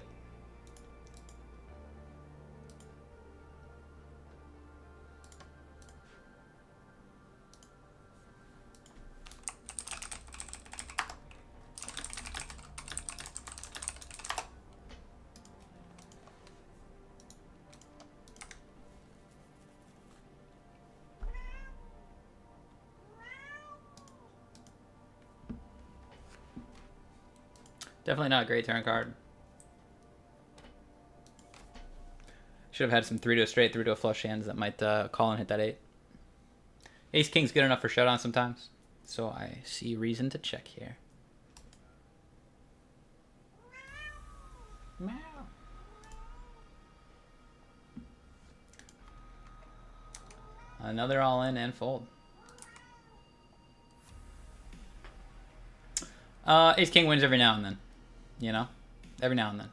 Definitely not a great turn card. Should have had some 3 to a straight, 3 to a flush hands that might call and hit that 8. Ace King's good enough for showdown sometimes. So I see reason to check here. Meow. Another all in and fold. Ace King wins every now and then. You know? Every now and then.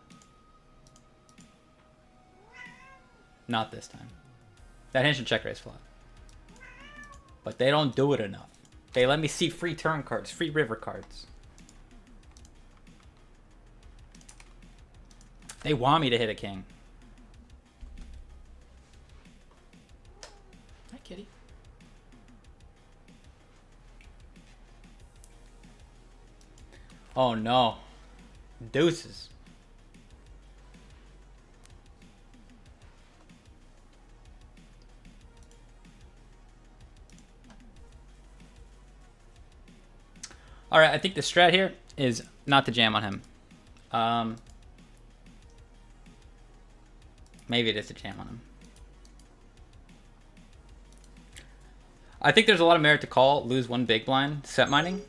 Not this time. That hand should check raise flop. But they don't do it enough. They let me see free turn cards, free river cards. They want me to hit a king. Hi, kitty. Oh no. Deuces. All right, I think the strat here is not to jam on him. Maybe it is to jam on him. I think there's a lot of merit to call, lose one big blind, set mining,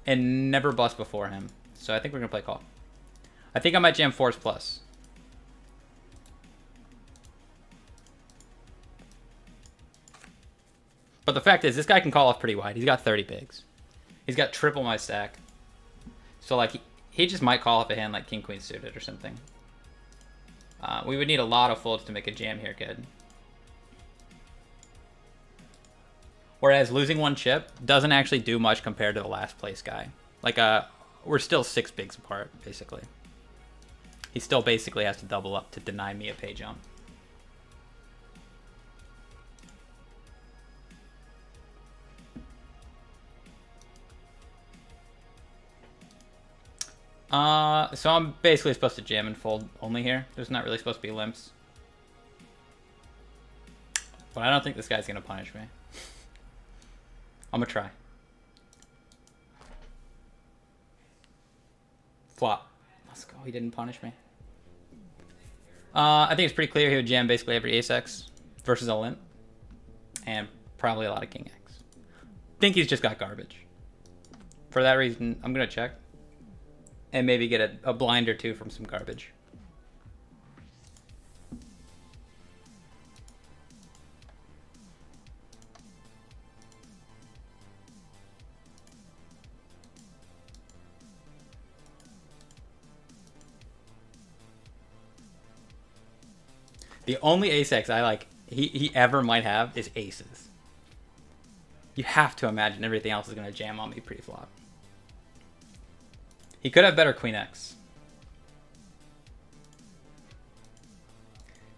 and never bust before him. So I think we're gonna play call. I think I might jam force plus. But the fact is, this guy can call off pretty wide. He's got 30 bigs. He's got triple my stack. So like he just might call off a hand like king queen suited or something. We would need a lot of folds to make a jam here good. Whereas losing one chip doesn't actually do much compared to the last place guy. Like we're still 6 bigs apart basically. He still basically has to double up to deny me a pay jump. So I'm basically supposed to jam and fold only here. There's not really supposed to be limps. But I don't think this guy's gonna punish me. I'm gonna try. Flop. Let's go. He didn't punish me. I think it's pretty clear he would jam basically every ace X versus a limp. And probably a lot of king X. Think he's just got garbage. For that reason, I'm gonna check. And maybe get a blind or two from some garbage. The only ace X I like he ever might have is aces. You have to imagine everything else is gonna jam on me pre-flop. He could have better queen X.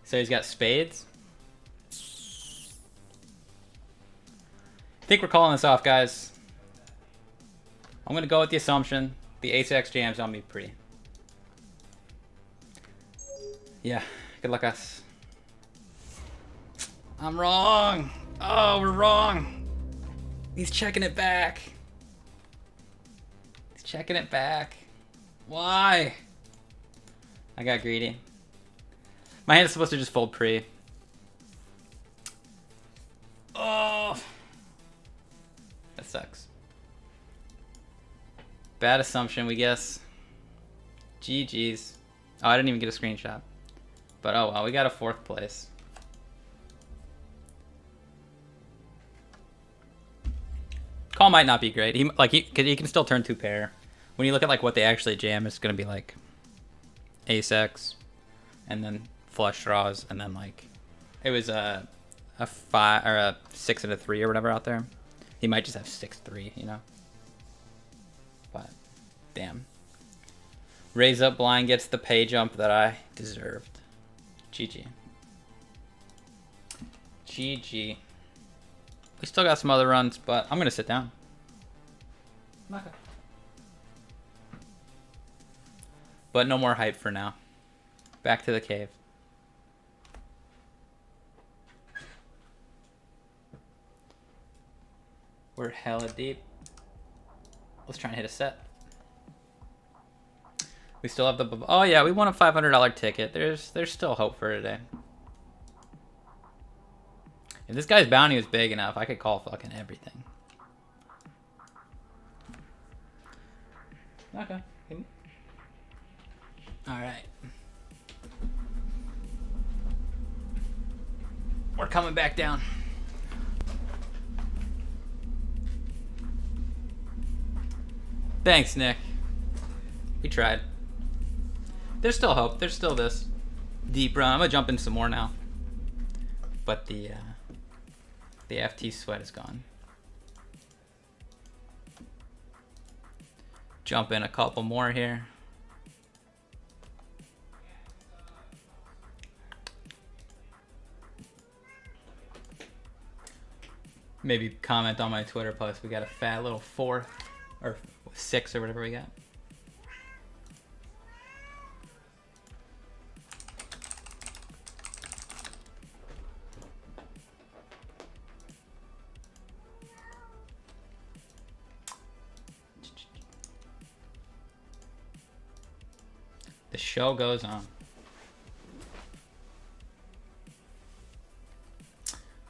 So he's got spades. I think we're calling this off, guys. I'm gonna go with the assumption the ace X jams on me pre. Yeah, good luck us. I'm wrong. Oh, we're wrong. He's checking it back. Checking it back. Why? I got greedy. My hand is supposed to just fold pre. Oh. That sucks. Bad assumption, we guess. GG's. Oh, I didn't even get a screenshot. But oh well, we got a 4th place. Call might not be great. He can still turn 2 pair. When you look at like what they actually jam, it's gonna be like ace X, and then flush draws, and then like it was a 5 or a 6 and a 3 or whatever out there. He might just have 6-3, you know. But damn, raise up blind gets the pay jump that I deserved. GG. GG. We still got some other runs, but I'm gonna sit down. Okay. But no more hype for now. Back to the cave. We're hella deep. Let's try and hit a set. We still have the... Oh yeah, we won a $500 ticket. There's still hope for today. If this guy's bounty was big enough, I could call fucking everything. Okay. All right. We're coming back down. Thanks, Nick. We tried. There's still hope. There's still this deep run. I'm gonna jump in some more now. But the FT sweat is gone. Jump in a couple more here. Maybe comment on my Twitter post. We got a fat little 4th or 6 or whatever we got. The show goes on.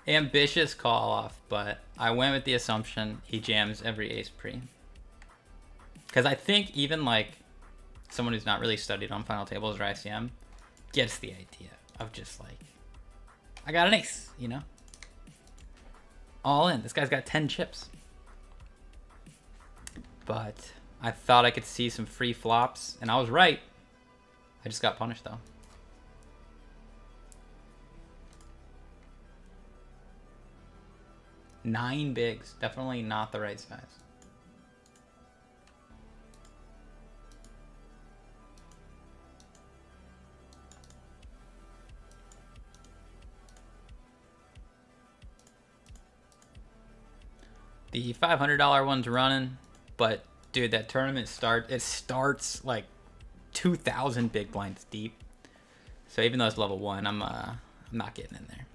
Ambitious call off, but I went with the assumption he jams every ace pre. Because I think even like someone who's not really studied on final tables or ICM gets the idea of just like, I got an ace, you know? All in. This guy's got 10 chips. But I thought I could see some free flops, and I was right. I just got punished though. Nine bigs. Definitely not the right size. The $500 one's running, but dude, that tournament starts like 2,000 big blinds deep. So even though it's level 1, I'm not getting in there.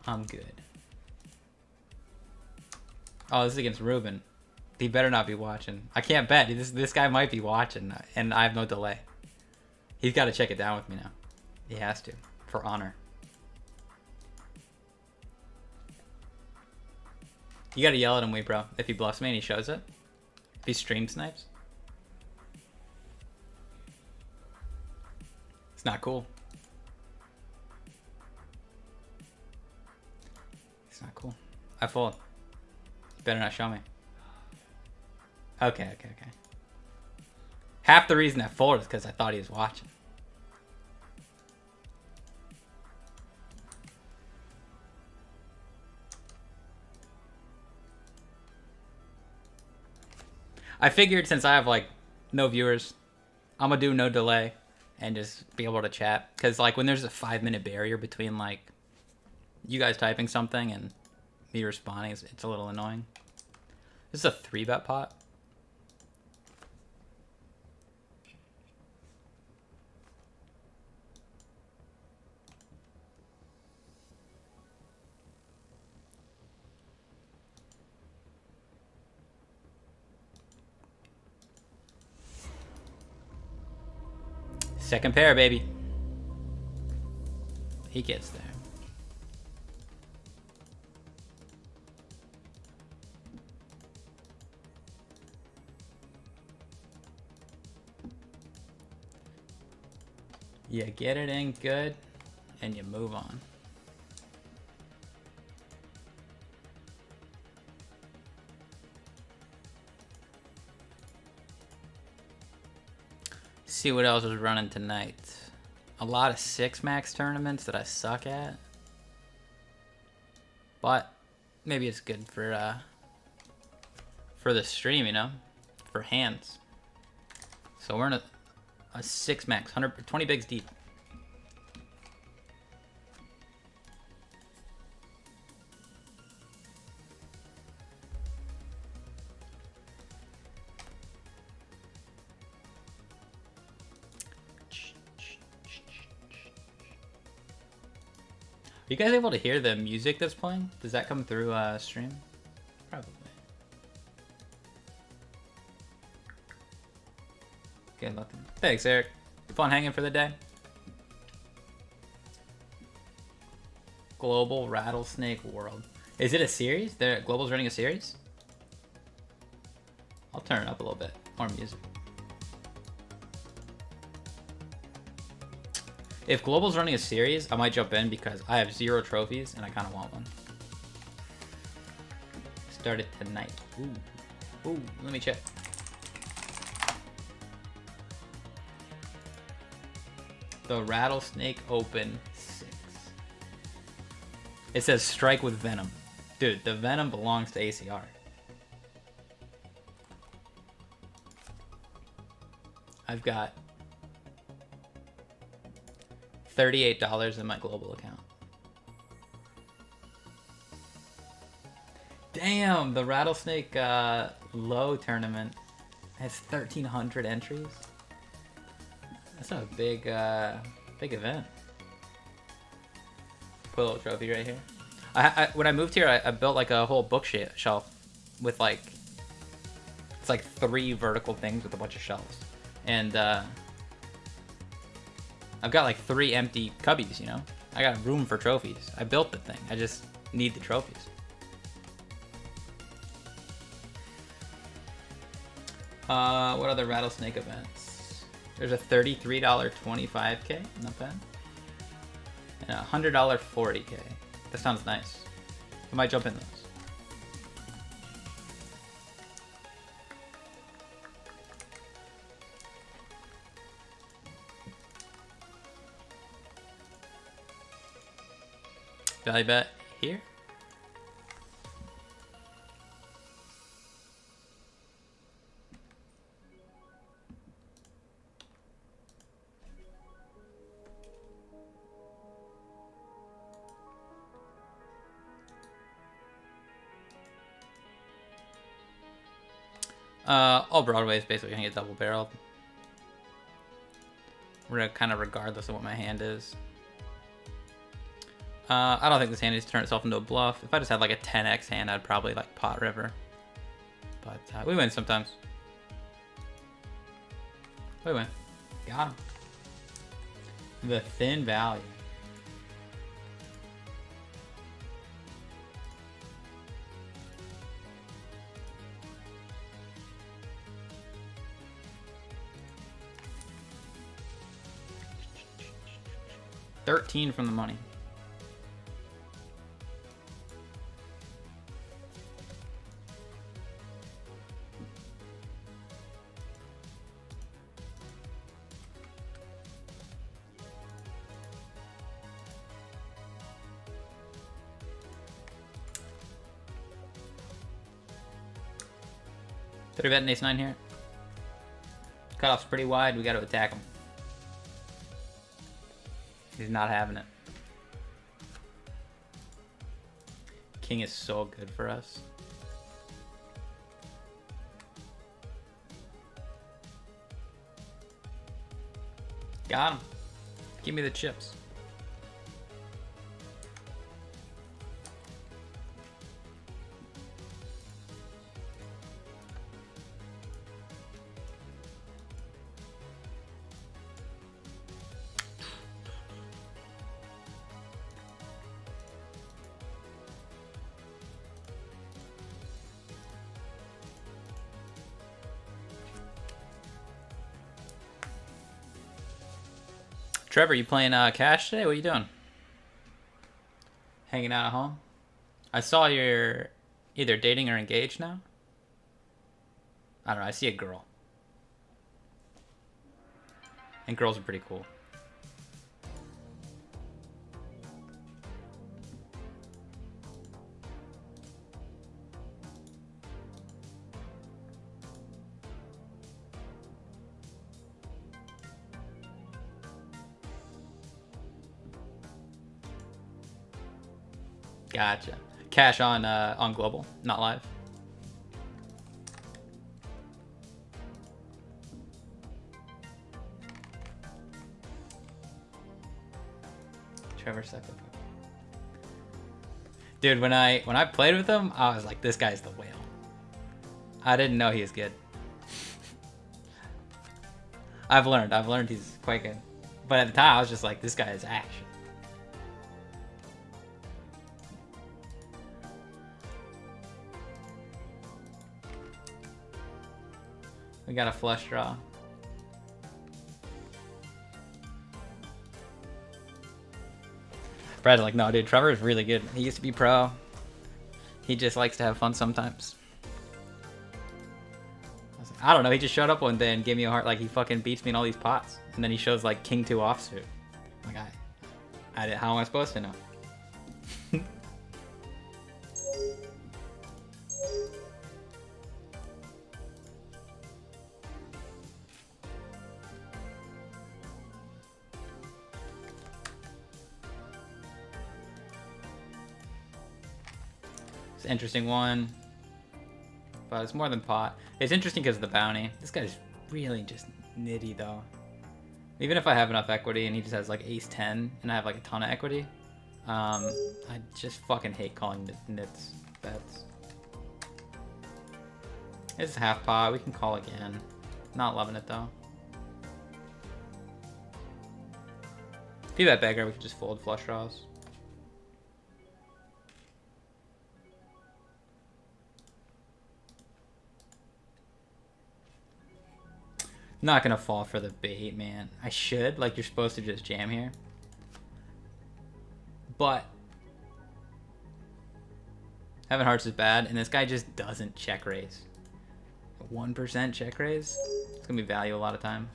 I'm good. Oh, this is against Ruben. He better not be watching. I can't bet. This guy might be watching, and I have no delay. He's got to check it down with me now. He has to, for honor. You got to yell at him, bro, if he bluffs me and he shows it. If he stream snipes. It's not cool. It's not cool. I fold. You better not show me. Okay. Half the reason I folded is because I thought he was watching. I figured since I have like no viewers, I'm gonna do no delay and just be able to chat. Cause like when there's a 5-minute barrier between like you guys typing something and me responding, it's a little annoying. This is a 3-bet pot. Second pair, baby. He gets there. You get it in good, and you move on. See what else is running tonight. A lot of 6-max tournaments that I suck at. But maybe it's good for the stream, you know? For hands. So we're in a 6-max, 120 bigs deep. Are you guys able to hear the music that's playing? Does that come through stream? Probably. Okay, nothing. Thanks, Eric. Fun hanging for the day. Global Rattlesnake World. Is it a series? Global's running a series? I'll turn it up a little bit. More music. If Global's running a series, I might jump in because I have 0 trophies and I kind of want one. Start it tonight. Ooh. Ooh, let me check. The Rattlesnake Open 6. It says strike with Venom. Dude, the Venom belongs to ACR. I've got $38 in my global account. Damn, the Rattlesnake low tournament has 1,300 entries. That's a big, big event. Put a little trophy right here. When I moved here, I built like a whole bookshelf with like, it's like 3 vertical things with a bunch of shelves. And I've got like 3 empty cubbies, you know? I got room for trophies. I built the thing. I just need the trophies. What other Rattlesnake events? There's a $33 25K, not bad. And a $100 40K. That sounds nice. I might jump in those. Value bet here. All Broadway is basically gonna get double barreled. We're gonna kind of regardless of what my hand is. I don't think this hand needs to turn itself into a bluff. If I just had like a 10x hand, I'd probably like pot river. But we win sometimes. We win. Got him. The thin value. $13 from the money. Three bet an ace 9 here. Cutoff's pretty wide. We got to attack him. He's not having it. King is so good for us. Got him. Give me the chips. Trevor, you playing cash today? What are you doing? Hanging out at home? I saw you're either dating or engaged now. I don't know. I see a girl. And girls are pretty cool. Gotcha. Cash on global, not live. Trevor sucked. Dude, when I played with him, I was like, this guy's the whale. I didn't know he was good. I've learned he's quite good. But at the time, I was just like, this guy is action. We got a flush draw. Brad's like, no, dude, Trevor is really good. He used to be pro. He just likes to have fun sometimes. I don't know, he just showed up one day and gave me a heart, like he fucking beats me in all these pots. And then he shows like King 2 offsuit. Like how am I supposed to know? It's an interesting one. But it's more than pot. It's interesting because of the bounty. This guy's really just nitty though. Even if I have enough equity and he just has like ace 10 and I have like a ton of equity, I just fucking hate calling nits bets. It's half pot. We can call again. Not loving it though. If you bet beggar, we can just fold flush draws. Not gonna fall for the bait, man. I should, like you're supposed to just jam here. But having hearts is bad, and this guy just doesn't check raise. 1% check raise? It's gonna be value a lot of time.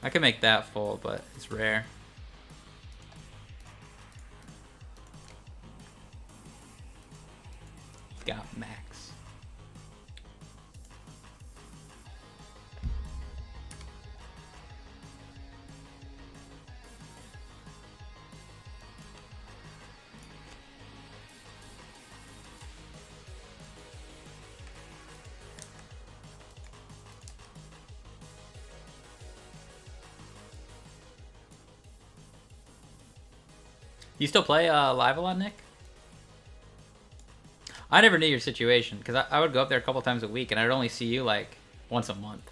I could make that full, but it's rare. Got max. You still play live a lot, Nick? I never knew your situation, because I would go up there a couple times a week, and I'd only see you, like, once a month.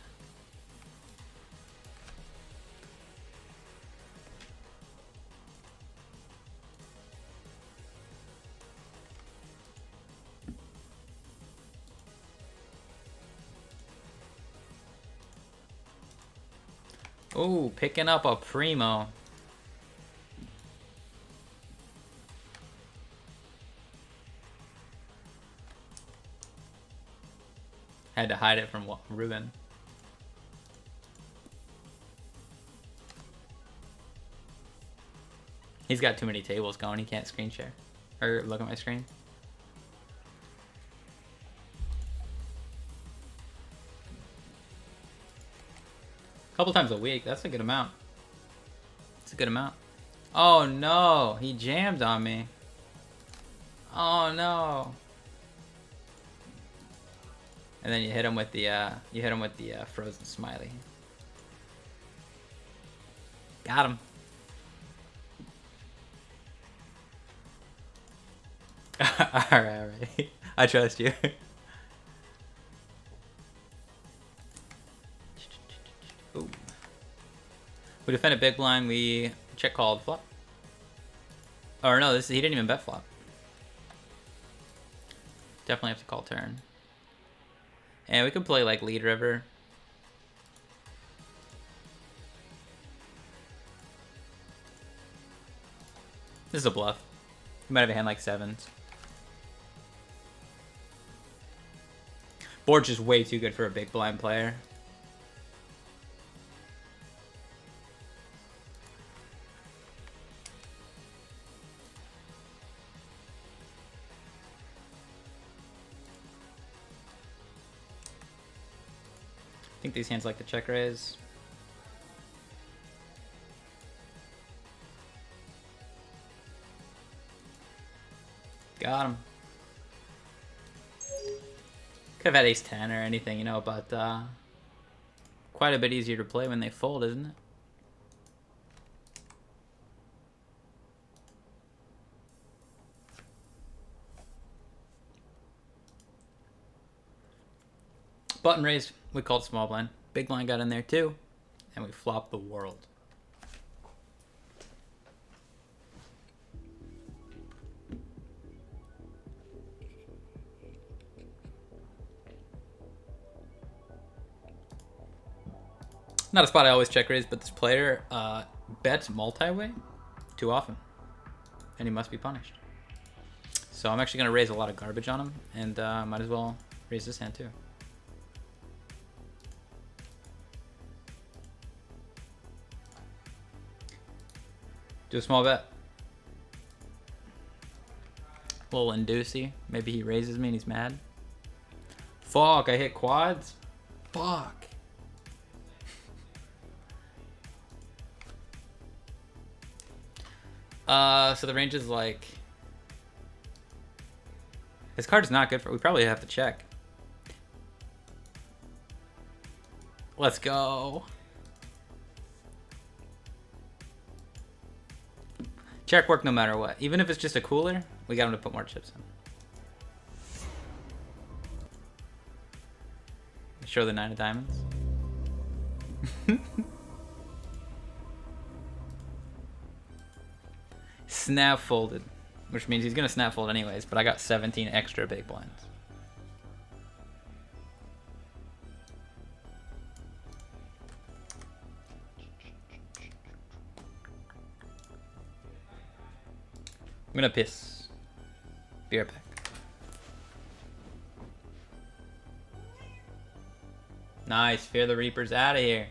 Ooh, picking up a primo. Had to hide it from Ruben. He's got too many tables going. He can't screen share. Or look at my screen. A couple times a week. That's a good amount. It's a good amount. Oh no. He jammed on me. Oh no. And then you hit him with the frozen smiley. Got him. all right. I trust you. Ooh. We defended big blind. We check called flop. Or no, he didn't even bet flop. Definitely have to call turn. And we could play like lead river. This is a bluff. You might have a hand like sevens. Board's just way too good for a big blind player. I think these hands like the check raise. Got him. Could have had ace 10 or anything, you know, but quite a bit easier to play when they fold, isn't it? Button raised, we called small blind. Big blind got in there too, and we flopped the world. Not a spot I always check raise, but this player bets multi-way too often. And he must be punished. So I'm actually going to raise a lot of garbage on him, and might as well raise this hand too. Do a small bet. A little inducey. Maybe he raises me and he's mad. Fuck, I hit quads? Fuck. So the range is like... His card is not good for... We probably have to check. Let's go. Check work no matter what. Even if it's just a cooler, we got him to put more chips in. Show the 9 of diamonds. Snap folded. Which means he's going to snap fold anyways, but I got 17 extra big blinds. I'm going to piss. Be right back. Nice. Fear the Reaper's out of here.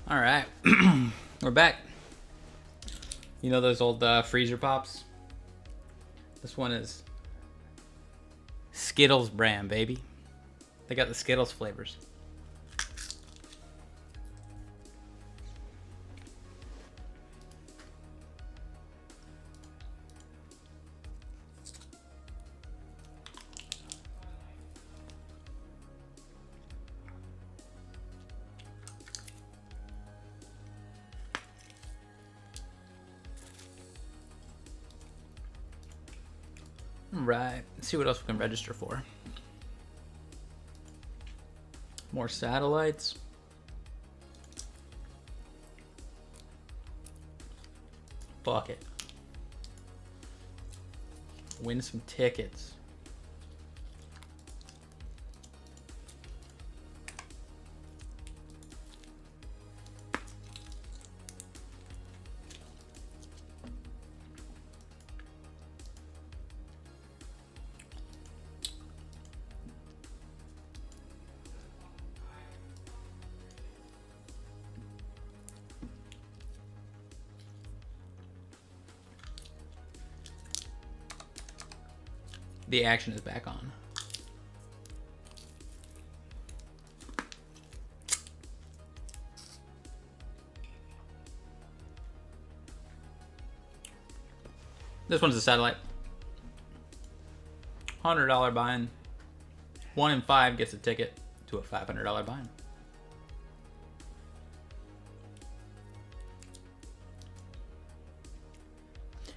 All right, we're back. You know those old freezer pops? This one is Skittles brand, baby. They got the Skittles flavors. Right, let's see what else we can register for. More satellites. Fuck it. Win some tickets. the action is back on. This one's a satellite. $100 buy-in. 1 in 5 gets a ticket to a $500 buy-in.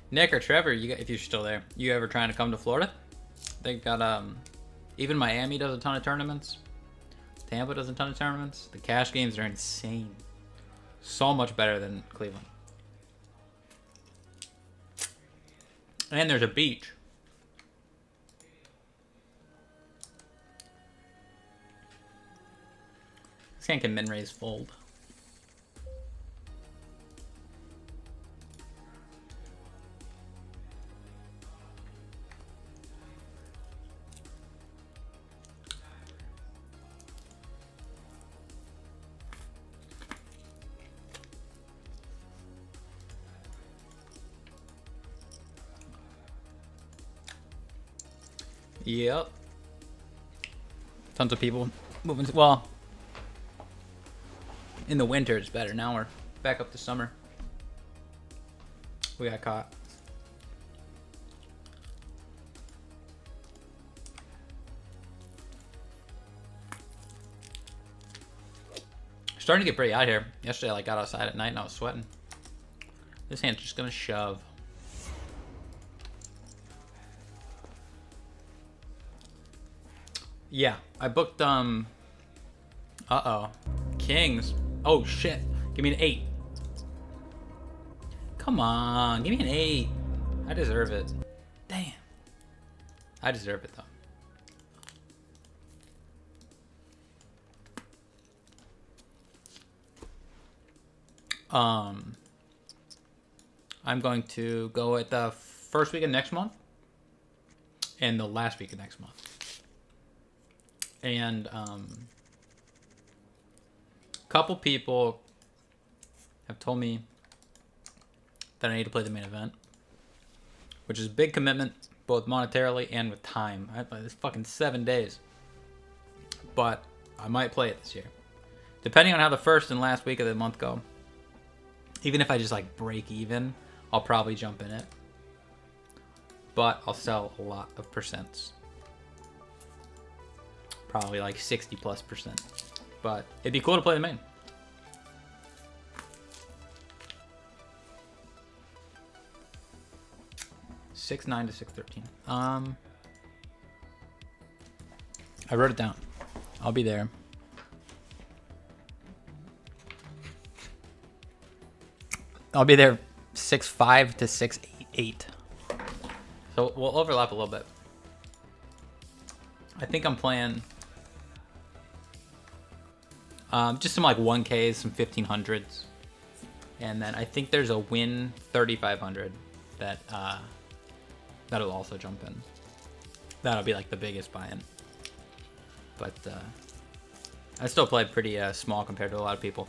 Nick or Trevor, if you're still there, you ever trying to come to Florida? They've got even Miami does a ton of tournaments. Tampa does a ton of tournaments. The cash games are insane. So much better than Cleveland. And there's a beach. This guy can min raise fold. Yep. Tons of people moving. Well, in the winter it's better. Now we're back up to summer. We got caught. Starting to get pretty out here. Yesterday I got outside at night and I was sweating. This hand's just gonna shove. Yeah, I booked, uh-oh. Kings. Oh, shit. Give me an 8. Come on, give me an 8. I deserve it. Damn. I deserve it, though. I'm going to go at the first week of next month and the last week of next month. And a couple people have told me that I need to play the main event, which is a big commitment, both monetarily and with time. I play this fucking 7 days, but I might play it this year, depending on how the first and last week of the month go. Even if I just like break even, I'll probably jump in it, but I'll sell a lot of percents. Probably like 60+%. But it'd be cool to play the main. $6.9 to $6.13. I wrote it down. I'll be there. I'll be there 6.5 to 6.8. So we'll overlap a little bit. I think I'm playing just some like 1Ks, some 1500s, and then I think there's a win 3500 that that'll also jump in. That'll be like the biggest buy-in. But I still play pretty small compared to a lot of people.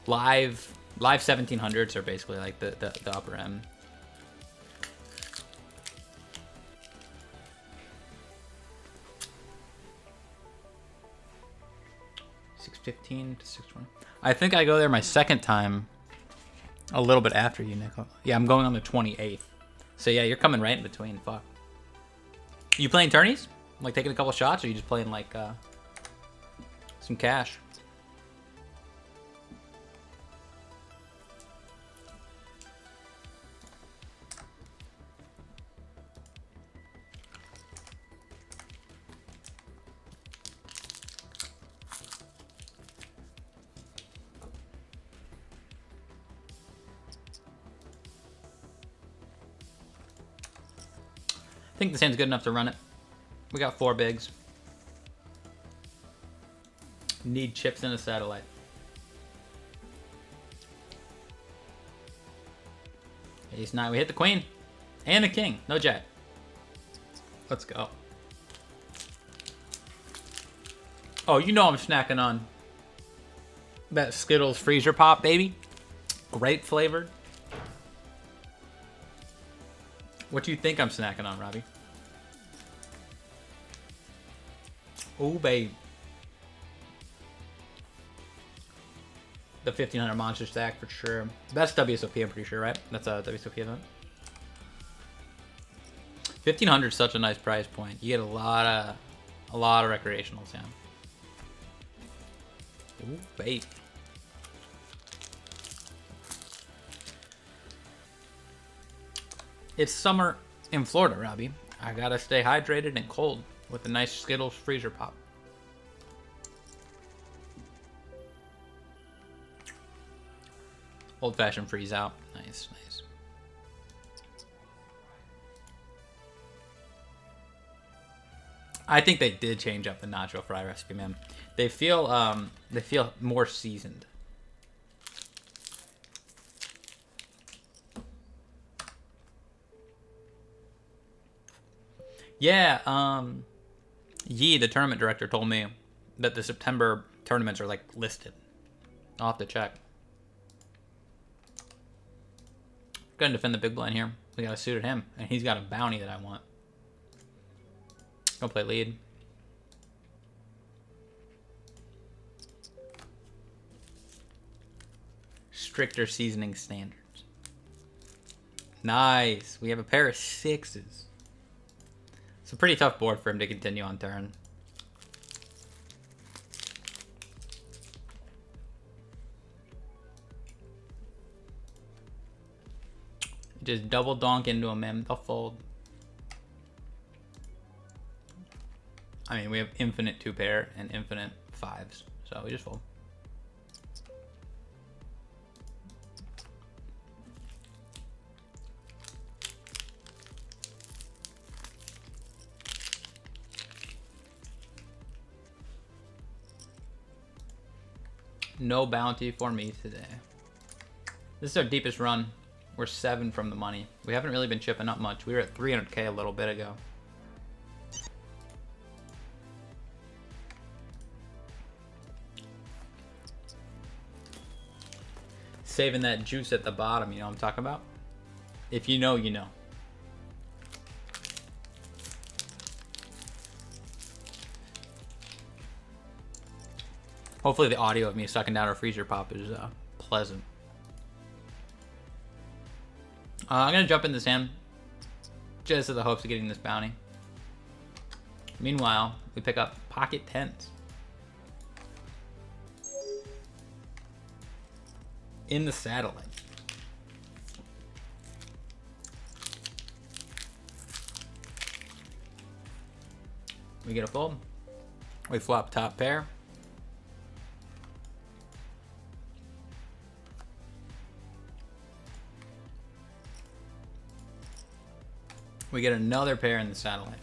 Live 1700s are basically like the upper end. $6.15 to $6.20. I think I go there my second time a little bit after you, Nick. Yeah, I'm going on the 28th. So yeah, you're coming right in between. Fuck. You playing tourneys? Like taking a couple shots, or you just playing like some cash? I think this hand's good enough to run it. We got 4 bigs. Need chips and a satellite. Ace 9. We hit the queen and the king. No jack. Let's go. Oh, you know I'm snacking on that Skittles freezer pop, baby. Grape flavored. What do you think I'm snacking on, Robbie? Oh, babe. The 1500 monster stack for sure. That's WSOP, I'm pretty sure, right? That's a WSOP event. 1500 is such a nice price point. You get a lot of recreationals, yeah. Ooh, babe. It's summer in Florida, Robbie. I gotta stay hydrated and cold with a nice Skittles freezer pop. Old-fashioned freeze out. Nice, nice. I think they did change up the nacho fry recipe, man. They feel more seasoned. Yeah, Yi, the tournament director, told me that the September tournaments are like listed. I'll have to check. Gonna defend the big blind here. We got a suit at him, and he's got a bounty that I want. Gonna play lead. Stricter seasoning standards. Nice. We have a pair of sixes. It's a pretty tough board for him to continue on turn. Just double donk into him, man. They'll fold. I mean, we have infinite 2-pair and infinite 5s, so we just fold. No bounty for me today. This is our deepest run. We're 7 from the money. We haven't really been chipping up much. We were at 300k a little bit ago. Saving that juice at the bottom, you know what I'm talking about? If you know, you know. Hopefully the audio of me sucking down our freezer pop is pleasant. I'm going to jump in this hand, just in the hopes of getting this bounty. Meanwhile, we pick up pocket 10s. In the satellite. We get a fold. We flop top pair. We get another pair in the satellite.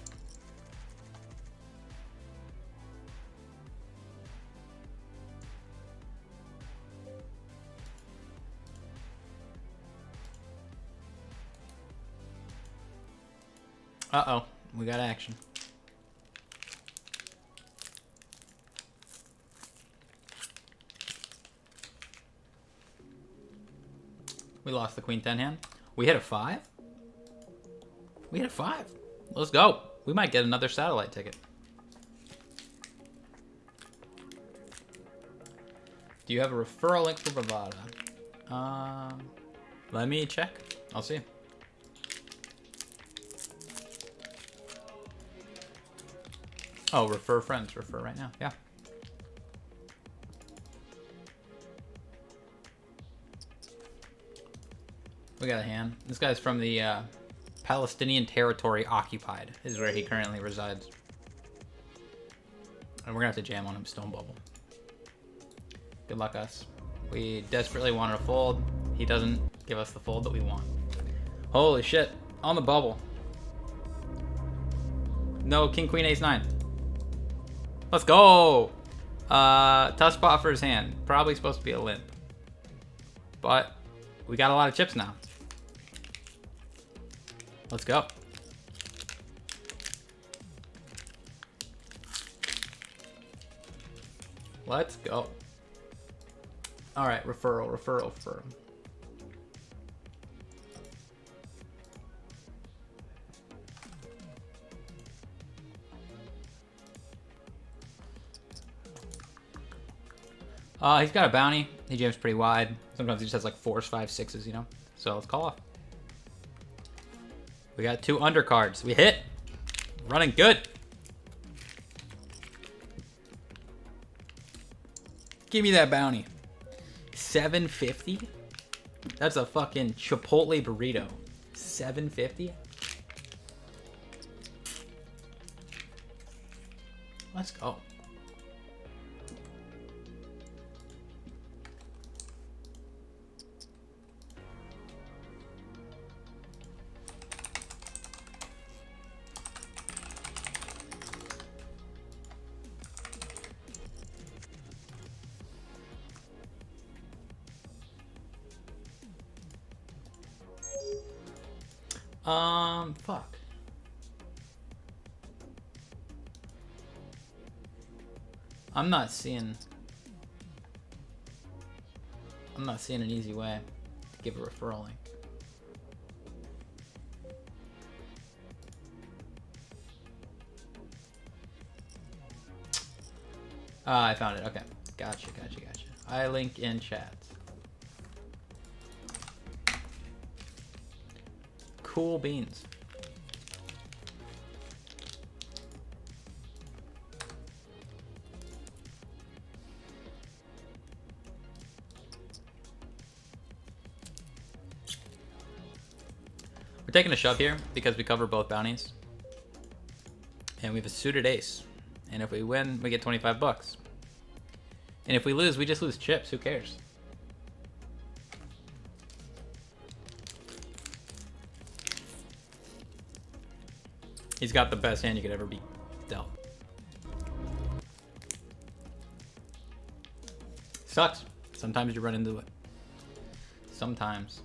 Uh-oh, we got action. We lost the queen 10 hand. We hit a 5? We hit a 5. Let's go. We might get another satellite ticket. Do you have a referral link for Bravada? Let me check. I'll see. Oh, refer friends. Refer right now. Yeah. We got a hand. This guy's from the Palestinian territory occupied is where he currently resides. And we're gonna have to jam on him Stone Bubble. Good luck, us. We desperately wanted a fold. He doesn't give us the fold that we want. Holy shit. On the bubble. No, King, Queen, Ace, 9. Let's go! Tough spot for his hand. Probably supposed to be a limp. But we got a lot of chips now. Let's go. Let's go. All right, referral. He's got a bounty. He jams pretty wide. Sometimes he just has like 4s, 5s, 6s, you know? So let's call off. We got 2 undercards. We hit. Running good. Give me that bounty. 750? That's a fucking Chipotle burrito. 750? Let's go. Fuck. I'm not seeing an easy way to give a referral link. I found it. Okay. Gotcha. I link in chat. Cool beans. We're taking a shove here because we cover both bounties. And we have a suited ace. And if we win, we get 25 bucks. And if we lose, we just lose chips. Who cares? He's got the best hand you could ever be dealt. Sucks. Sometimes you run into it. Sometimes.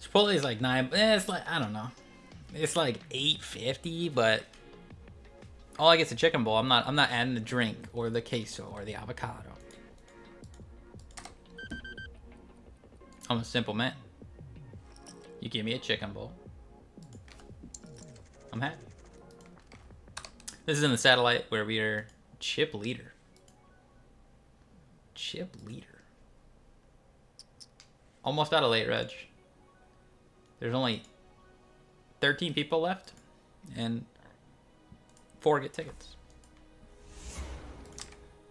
Chipotle is like 9. It's like, I don't know. It's like 850, but all I get's a chicken bowl. I'm not adding the drink or the queso or the avocado. I'm a simple man. You give me a chicken bowl, I'm happy. This is in the satellite where we are chip leader. Chip leader. Almost out of late, Reg. There's only 13 people left, and 4 get tickets.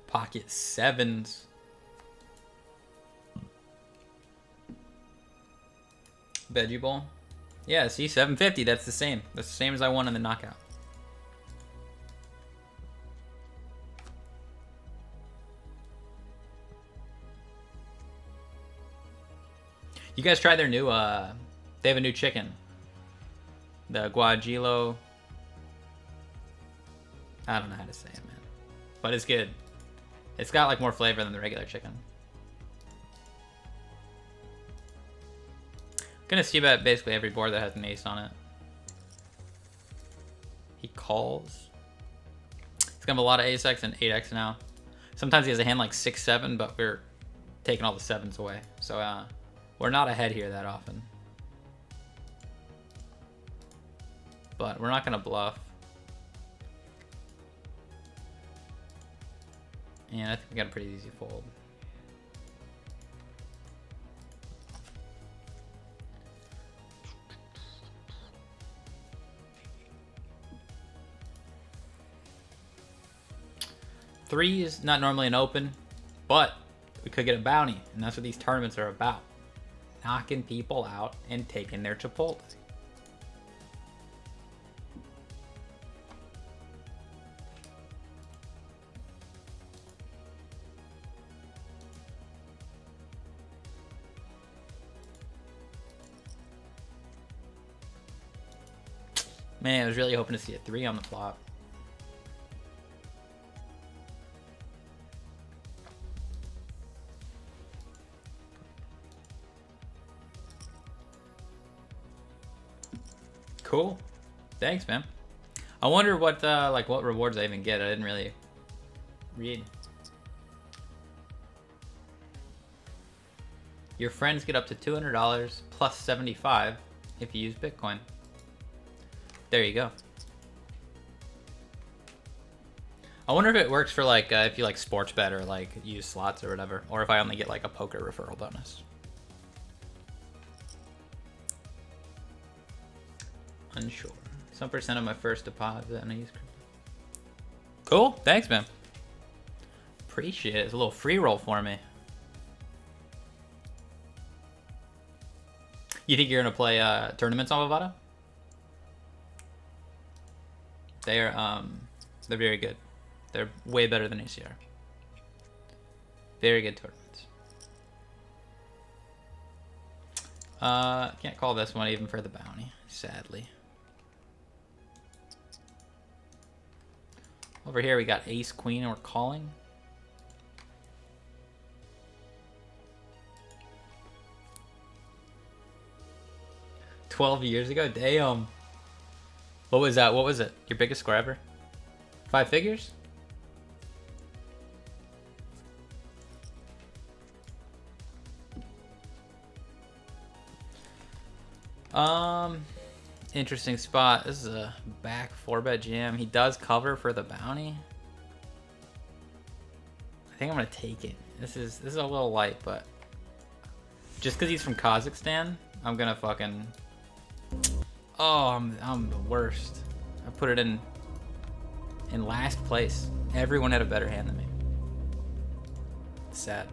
Pocket 7s. Veggie bowl. Yeah, see, 750. That's the same. That's the same as I won in the knockout. You guys try their new, they have a new chicken. The guajillo. I don't know how to say it, man. But it's good. It's got like more flavor than the regular chicken. Gonna see bet basically every board that has an ace on it. He calls. He's gonna have a lot of ace X and 8X now. Sometimes he has a hand like 6-7, but we're taking all the 7s away. So we're not ahead here that often. But we're not gonna bluff. And I think we got a pretty easy fold. Three is not normally an open, but we could get a bounty, and that's what these tournaments are about. Knocking people out and taking their Chipotle. Man, I was really hoping to see a 3 on the flop. Cool. Thanks, man. I wonder what like what rewards I even get. I didn't really read. Your friends get up to $200 plus 75 if you use Bitcoin. There you go. I wonder if it works for like if you like sports bet or like use slots or whatever, or if I only get like a poker referral bonus. Unsure. Some percent of my first deposit and I use crypto. Cool. Thanks, man. Appreciate it. It's a little free roll for me. You think you're gonna play tournaments on Bovada? They're very good. They're way better than ACR. Very good tournaments. Can't call this one even for the bounty, sadly. Over here we got ace queen and we're calling. $12 years ago? Damn. What was that? What was it? Your biggest score ever? 5 figures? Interesting spot. This is a back 4-bet jam. He does cover for the bounty. I think I'm gonna take it. This is a little light, but just because he's from Kazakhstan, I'm gonna fucking. Oh, I'm the worst. I put it in last place. Everyone had a better hand than me. It's sad.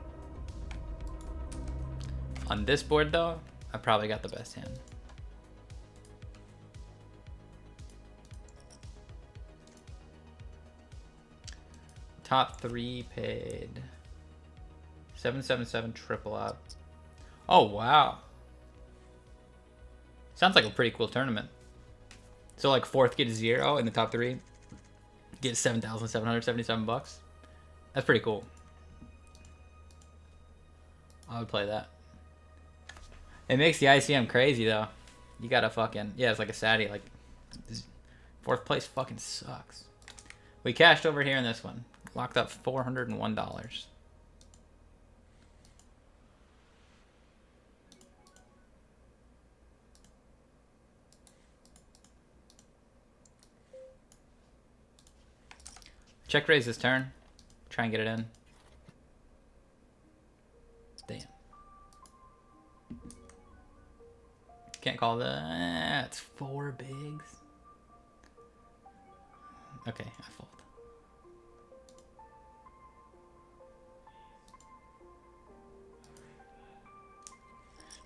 On this board though, I probably got the best hand. Top 3 paid 777 triple up. Oh wow. Sounds like a pretty cool tournament. So like 4th get 0 in the top 3. Get 7,777 bucks. That's pretty cool. I would play that. It makes the ICM crazy though. You gotta fucking, yeah, it's like a Saturday, like 4th place fucking sucks. We cashed over here in this one. Locked up $401. Check raise this turn. Try and get it in. Damn. Can't call the. It's 4 bigs. Okay, I fold.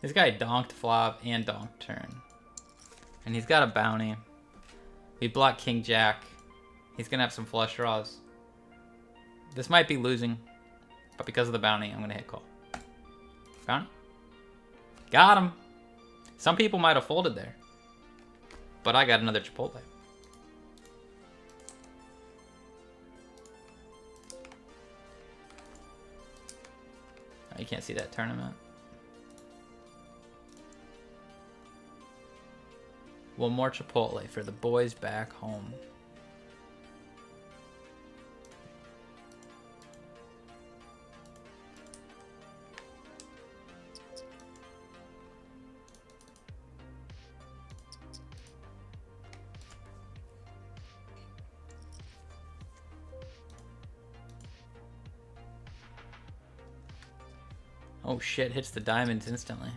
This guy donked flop and donked turn. And he's got a bounty. We block king jack. He's gonna have some flush draws. This might be losing, but because of the bounty, I'm gonna hit call. Bounty? Got him! Some people might have folded there, but I got another Chipotle. Oh, you can't see that tournament. One more Chipotle for the boys back home. Oh shit, hits the diamonds instantly.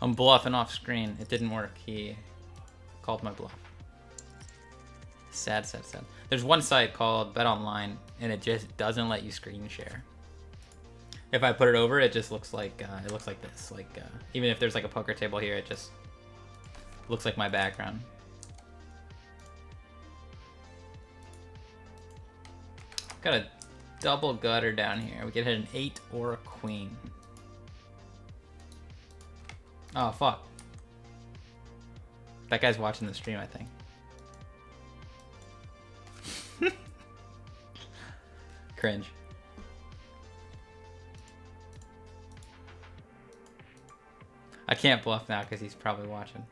I'm bluffing off screen. It didn't work. He called my bluff. Sad, sad, sad. There's one site called Bet Online, and it just doesn't let you screen share. If I put it over, it just looks like this. Like even if there's like a poker table here, it just looks like my background. Got a double gutter down here. We could hit an 8 or a queen. Oh, fuck. That guy's watching the stream, I think. Cringe. I can't bluff now because he's probably watching.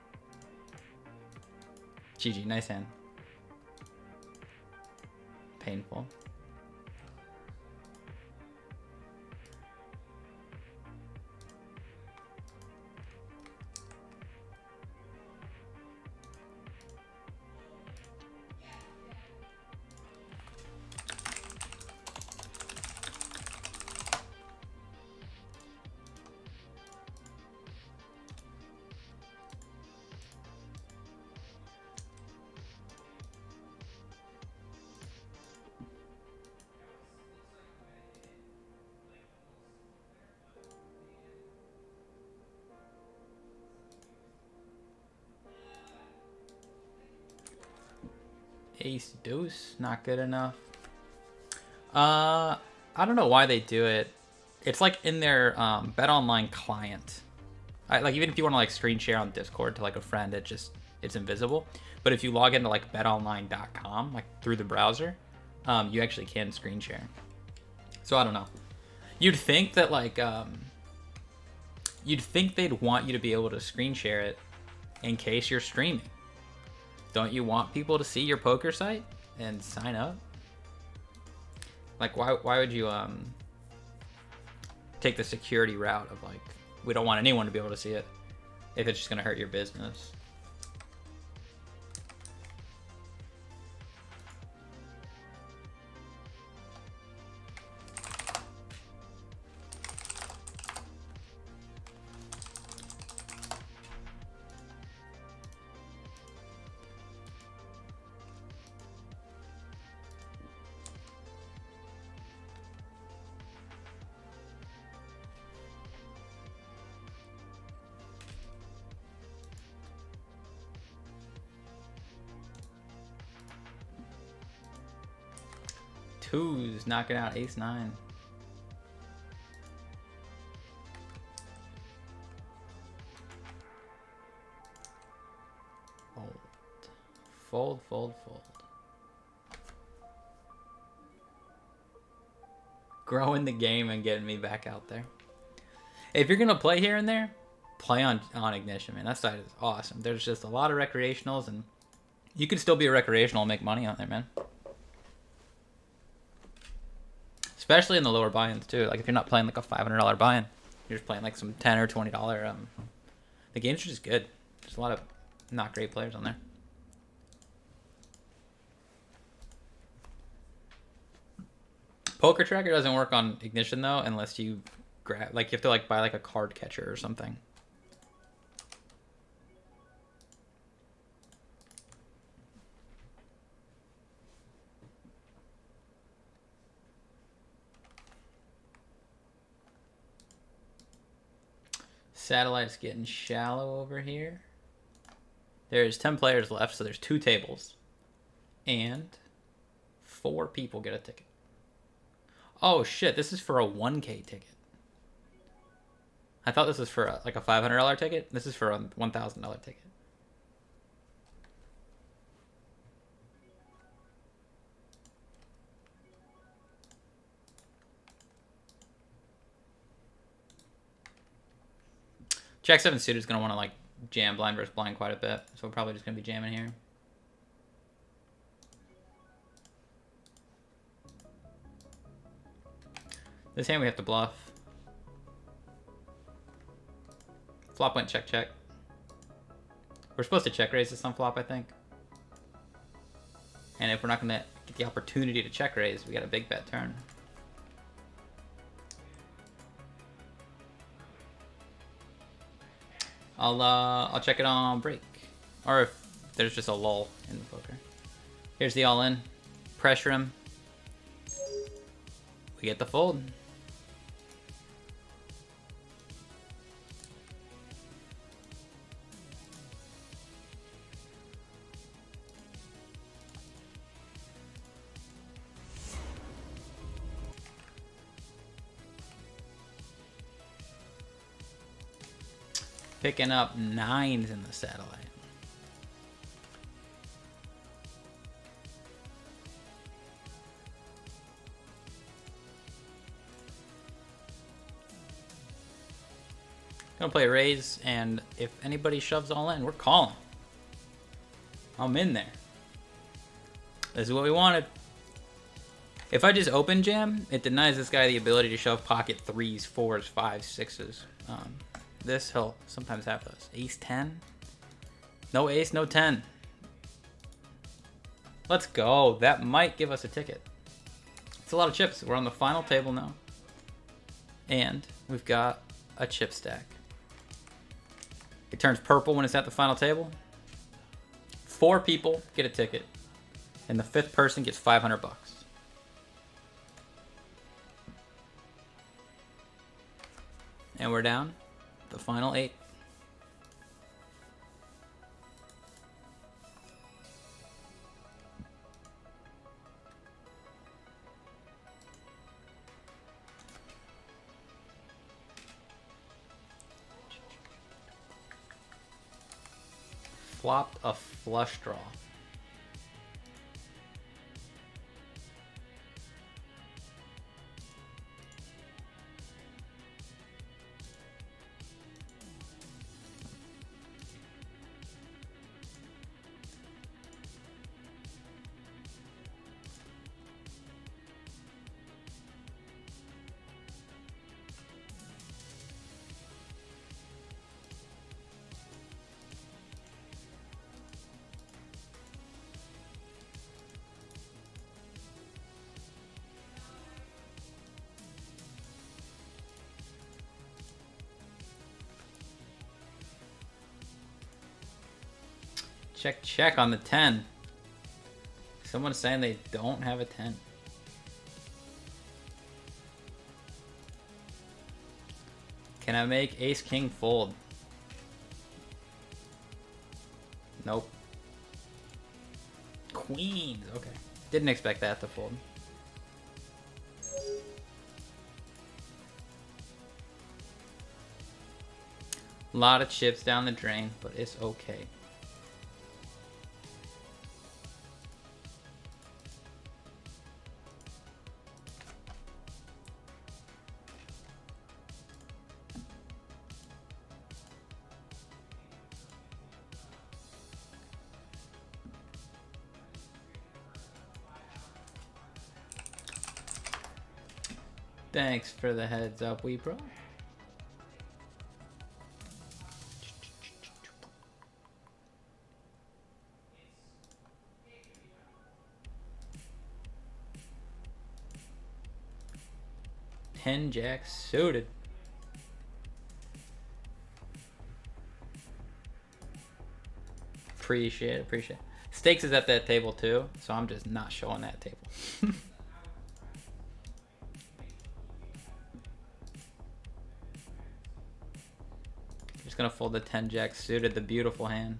GG, nice hand. Painful. Ace deuce, not good enough. I don't know why they do it. It's like in their bet online client. Like even if you want to like screen share on Discord to like a friend, it's invisible. But if you log into like betonline.com, like through the browser, you actually can screen share. So I don't know. You'd think that like you'd think they'd want you to be able to screen share it in case you're streaming. Don't you want people to see your poker site and sign up? Like, why would you take the security route of like, we don't want anyone to be able to see it if it's just gonna hurt your business? Twos, knocking out ace nine. Fold. Fold, fold, fold. Growing the game and getting me back out there. If you're gonna play here and there, play on Ignition, man. That side is awesome. There's just a lot of recreationals, and you can still be a recreational and make money on there, man. Especially in the lower buy-ins too. Like if you're not playing like a $500 buy-in, you're just playing like some $10 or $20. The games are just good. There's a lot of not great players on there. Poker Tracker doesn't work on Ignition though, unless you grab like you have to like buy like a card catcher or something. Satellite's getting shallow over here. There's 10 players left, so there's 2 tables. And 4 people get a ticket. Oh shit, this is for a 1K ticket. I thought this was for like a $500 ticket. This is for a $1,000 ticket. Jack 7 suited is going to want to like jam blind versus blind quite a bit. So we're probably just going to be jamming here. This hand we have to bluff. Flop went check check. We're supposed to check raise this on flop, I think. And if we're not going to get the opportunity to check raise, we got a big bet turn. I'll check it on break, or if there's just a lull in the poker. Here's the all in, pressure him. We get the fold. Picking up 9s in the satellite. Gonna play a raise, and if anybody shoves all in, we're calling. I'm in there. This is what we wanted. If I just open jam, it denies this guy the ability to shove pocket 3s, 4s, 5s, 6s. This, he'll sometimes have those. Ace 10? No ace, no 10. Let's go. That might give us a ticket. It's a lot of chips. We're on the final table now. And we've got a chip stack. It turns purple when it's at the final table. 4 people get a ticket. And the 5th person gets 500 bucks. And we're down the final 8. Flopped a flush draw. Check, check on the 10. Someone's saying they don't have a 10. Can I make ace king fold? Nope. Queens, okay. Didn't expect that to fold. A lot of chips down the drain, but it's okay. Thanks for the heads up, wee bro. Ten jack suited. Appreciate it. Stakes is at that table too, so I'm just not showing that table. Just gonna fold the 10 jack suited, the beautiful hand.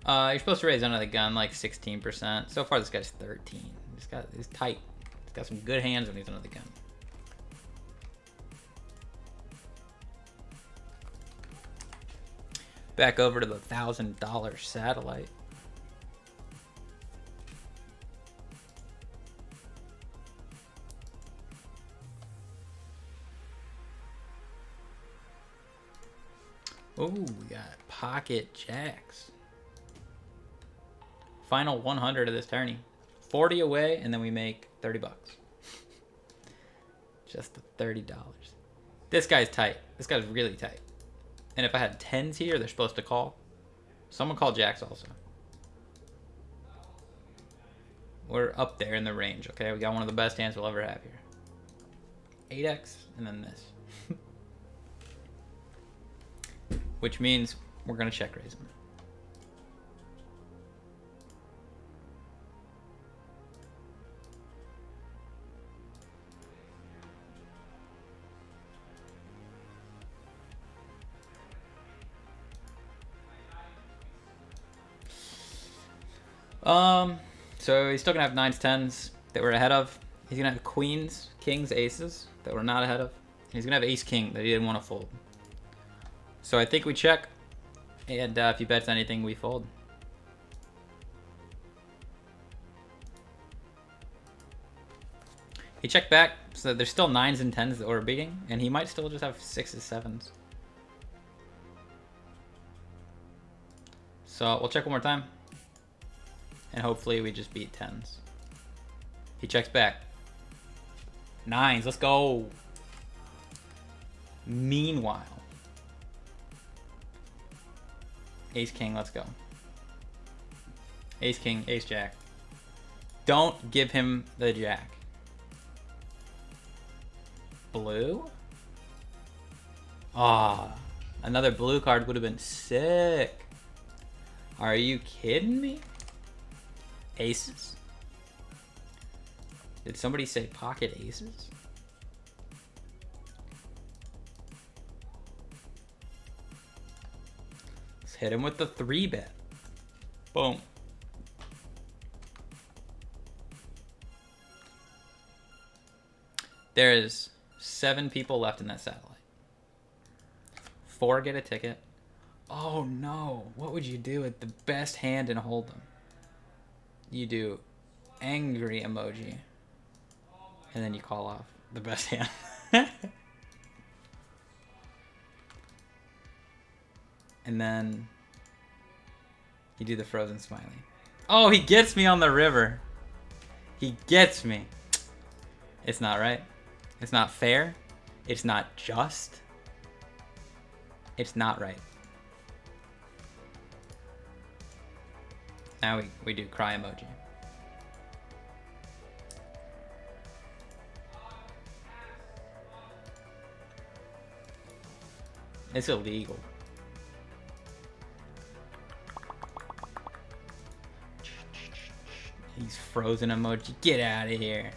You're supposed to raise under the gun like 16%. So far this guy's 13. He's tight. He's got some good hands when he's under the gun. Back over to the $1,000 satellite. Ooh, we got pocket jacks. Final 100 of this tourney. 40 away, and then we make 30 bucks. Just the $30. This guy's tight. This guy's really tight. And if I had 10s here, they're supposed to call. Someone call jacks also. We're up there in the range, okay? We got one of the best hands we'll ever have here. 8x, and then this. Which means we're going to check raise him. So he's still gonna have 9s, 10s that we're ahead of. He's gonna have queens, kings, aces that we're not ahead of. And he's gonna have ace king that he didn't want to fold. So I think we check, and if he bets anything, we fold. He checked back, so there's still 9s and 10s that we're beating, and he might still just have 6s, 7s. So we'll check one more time, and hopefully we just beat 10s. He checks back. 9s, let's go. Meanwhile, Ace King, let's go. Ace King, Ace Jack. Don't give him the Jack. Blue? Ah, another blue card would have been sick. Are you kidding me? Aces? Did somebody say pocket aces? Let's hit him with the 3-bet. Boom. There is 7 people left in that satellite. 4 get a ticket. Oh no, what would you do with the best hand in Hold'em? You do angry emoji. And then you call off the best hand. And then you do the frozen smiley. Oh, he gets me on the river. He gets me. It's not right. It's not fair. It's not just. It's not right. Now we do cry emoji. It's illegal. He's frozen emoji. Get out of here.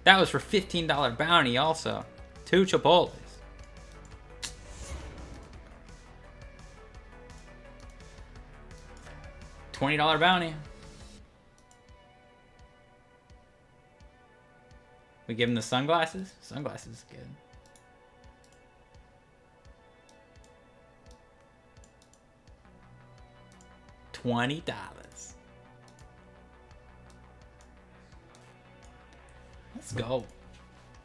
That was for $15 bounty also. 2 Chipotles. $20 bounty. We give him the sunglasses? Sunglasses is good. $20. Let's go.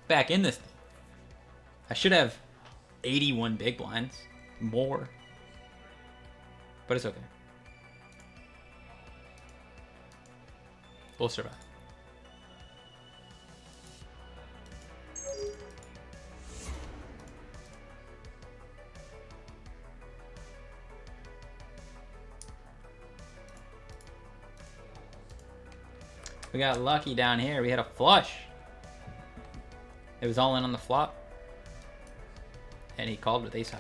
Back in this thing. I should have 81 big blinds. More. But it's okay. We'll survive. We got lucky down here. We had a flush. It was all in on the flop. And he called with ace high.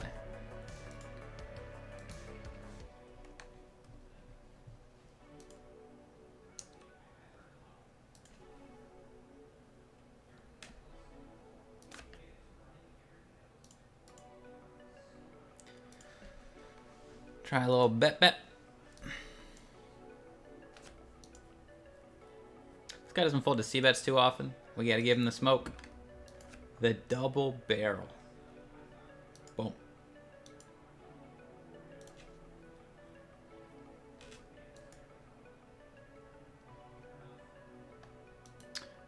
Try a little bet. This guy doesn't fold to C-bets too often. We gotta give him the smoke. The double barrel. Boom.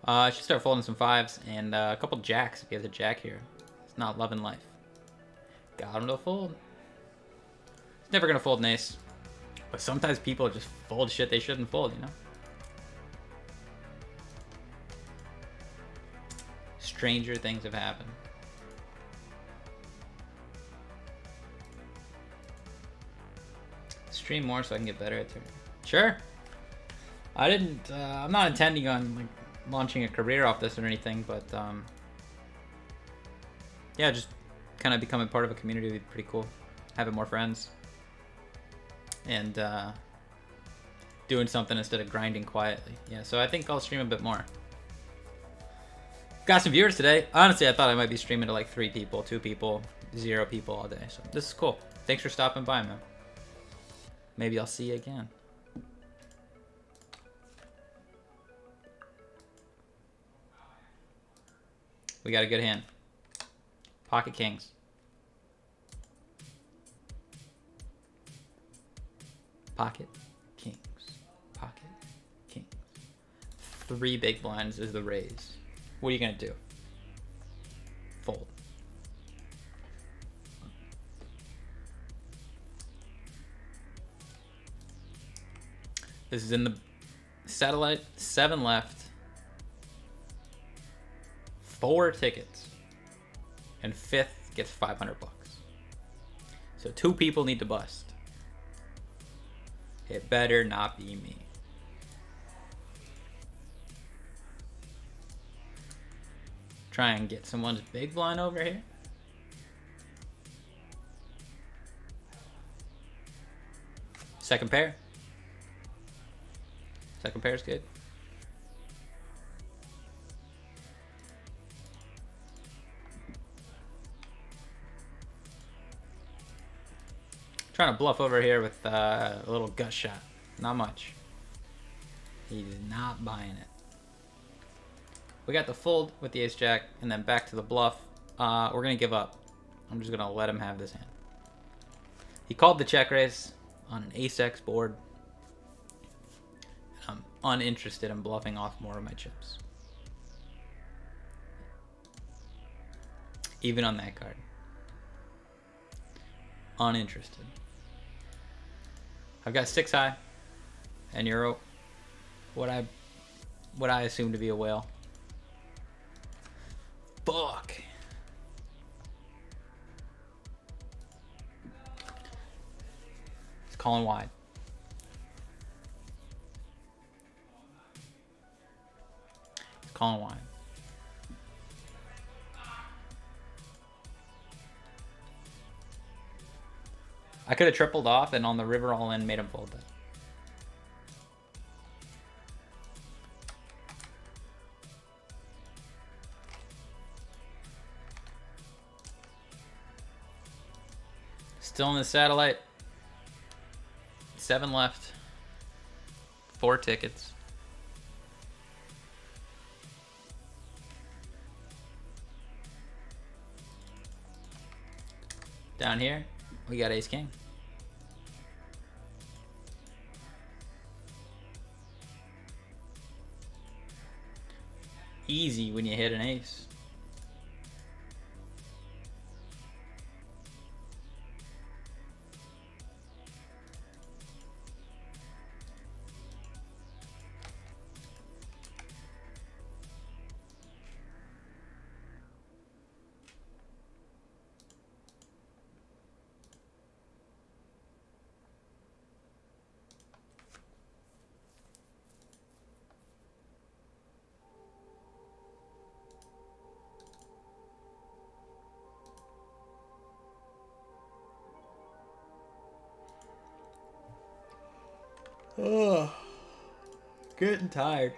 I should start folding some 5s and a couple jacks if he has a jack here. It's not loving life. Got him to fold. He's never gonna fold an ace. But sometimes people just fold shit they shouldn't fold, you know? Stranger things have happened. Stream more so I can get better at turn. Sure. I'm not intending on like launching a career off this or anything, but yeah, just kind of becoming part of a community would be pretty cool. Having more friends and doing something instead of grinding quietly. Yeah, so I think I'll stream a bit more. Got some viewers today. Honestly, I thought I might be streaming to like 3 people, 2 people, 0 people all day. So this is cool. Thanks for stopping by, man. Maybe I'll see you again. We got a good hand. Pocket kings. Pocket kings. Pocket kings. 3 big blinds is the raise. What are you gonna do? Fold. This is in the satellite. 7 left. 4 tickets. And 5th gets 500 bucks. So 2 people need to bust. It better not be me. Try and get someone's big blind over here. Second pair. Second pair is good. Trying to bluff over here with a little gut shot. Not much. He's not buying it. We got the fold with the ace jack, and then back to the bluff. We're gonna give up. I'm just gonna let him have this hand. He called the check raise on an ace X board. I'm uninterested in bluffing off more of my chips. Even on that card. Uninterested. I've got 6 high and you're what I assume to be a whale. Fuck. It's calling wide. It's calling wide. I could have tripled off and on the river all in made him fold that. Still in the satellite. 7 left. 4 tickets. Down here, we got ace king. Easy when you hit an ace. Oh, getting tired.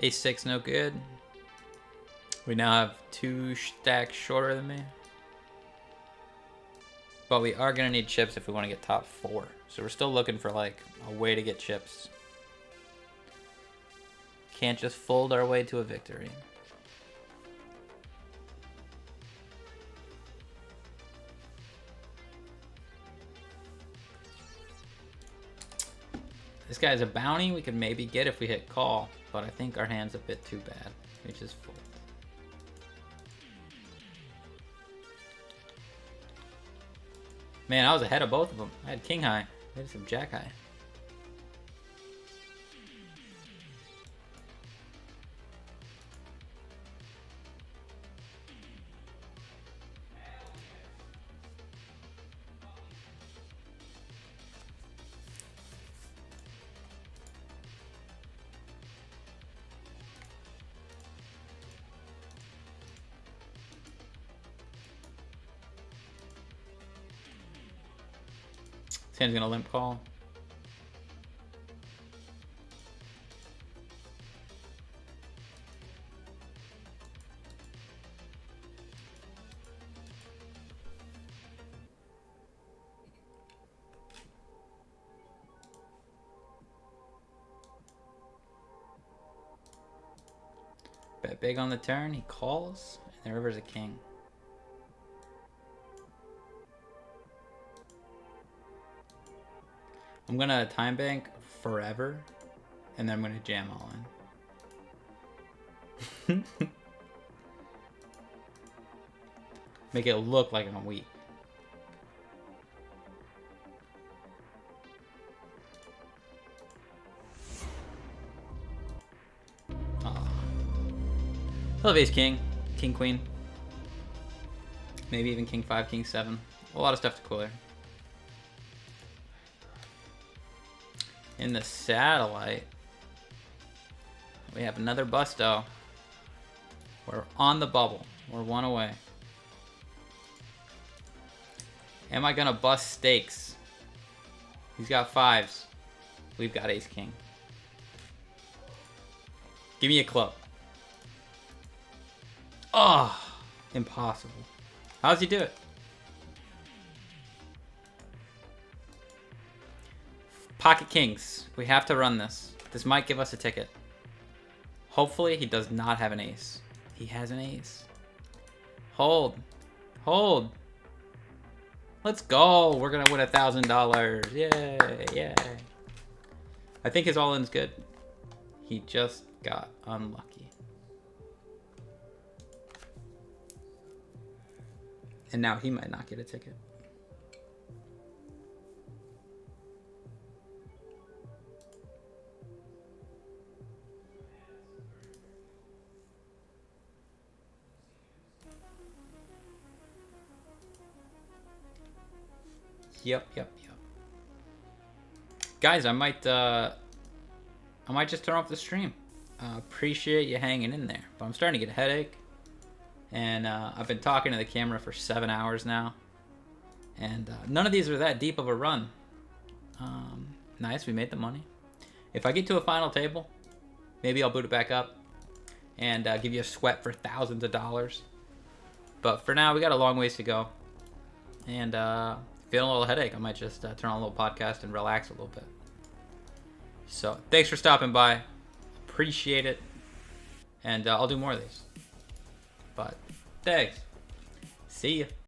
Ace 6 no good. We now have 2 stacks shorter than me. But we are going to need chips if we want to get top 4. So we're still looking for like a way to get chips. Can't just fold our way to a victory. This guy's a bounty we could maybe get if we hit call. But I think our hand's a bit too bad. We just fold. Man, I was ahead of both of them. I had king high. I had some jack high. This hand's gonna limp call. Bet big on the turn. He calls, and the river's a king. I'm gonna time bank forever, and then I'm gonna jam all in. Make it look like I'm weak. Love ace king, king queen. Maybe even king 5, king 7. A lot of stuff to clear. In the satellite, we have another busto. We're on the bubble. We're one away. Am I gonna bust stakes? He's got 5s. We've got ace king. Give me a club. Oh, impossible. How's he do it? Pocket kings. We have to run this. This might give us a ticket. Hopefully he does not have an ace. He has an ace. Hold. Hold. Let's go. We're going to win $1,000. Yay. Yay. I think his all-in's good. He just got unlucky. And now he might not get a ticket. Yep. Guys, I might just turn off the stream. Appreciate you hanging in there, but I'm starting to get a headache, and I've been talking to the camera for 7 hours now, and none of these are that deep of a run. Nice, we made the money. If I get to a final table, maybe I'll boot it back up and give you a sweat for thousands of dollars. But for now, we got a long ways to go, and feeling a little headache, I might just turn on a little podcast and relax a little bit. So thanks for stopping by. Appreciate it. And I'll do more of these. But thanks. See ya.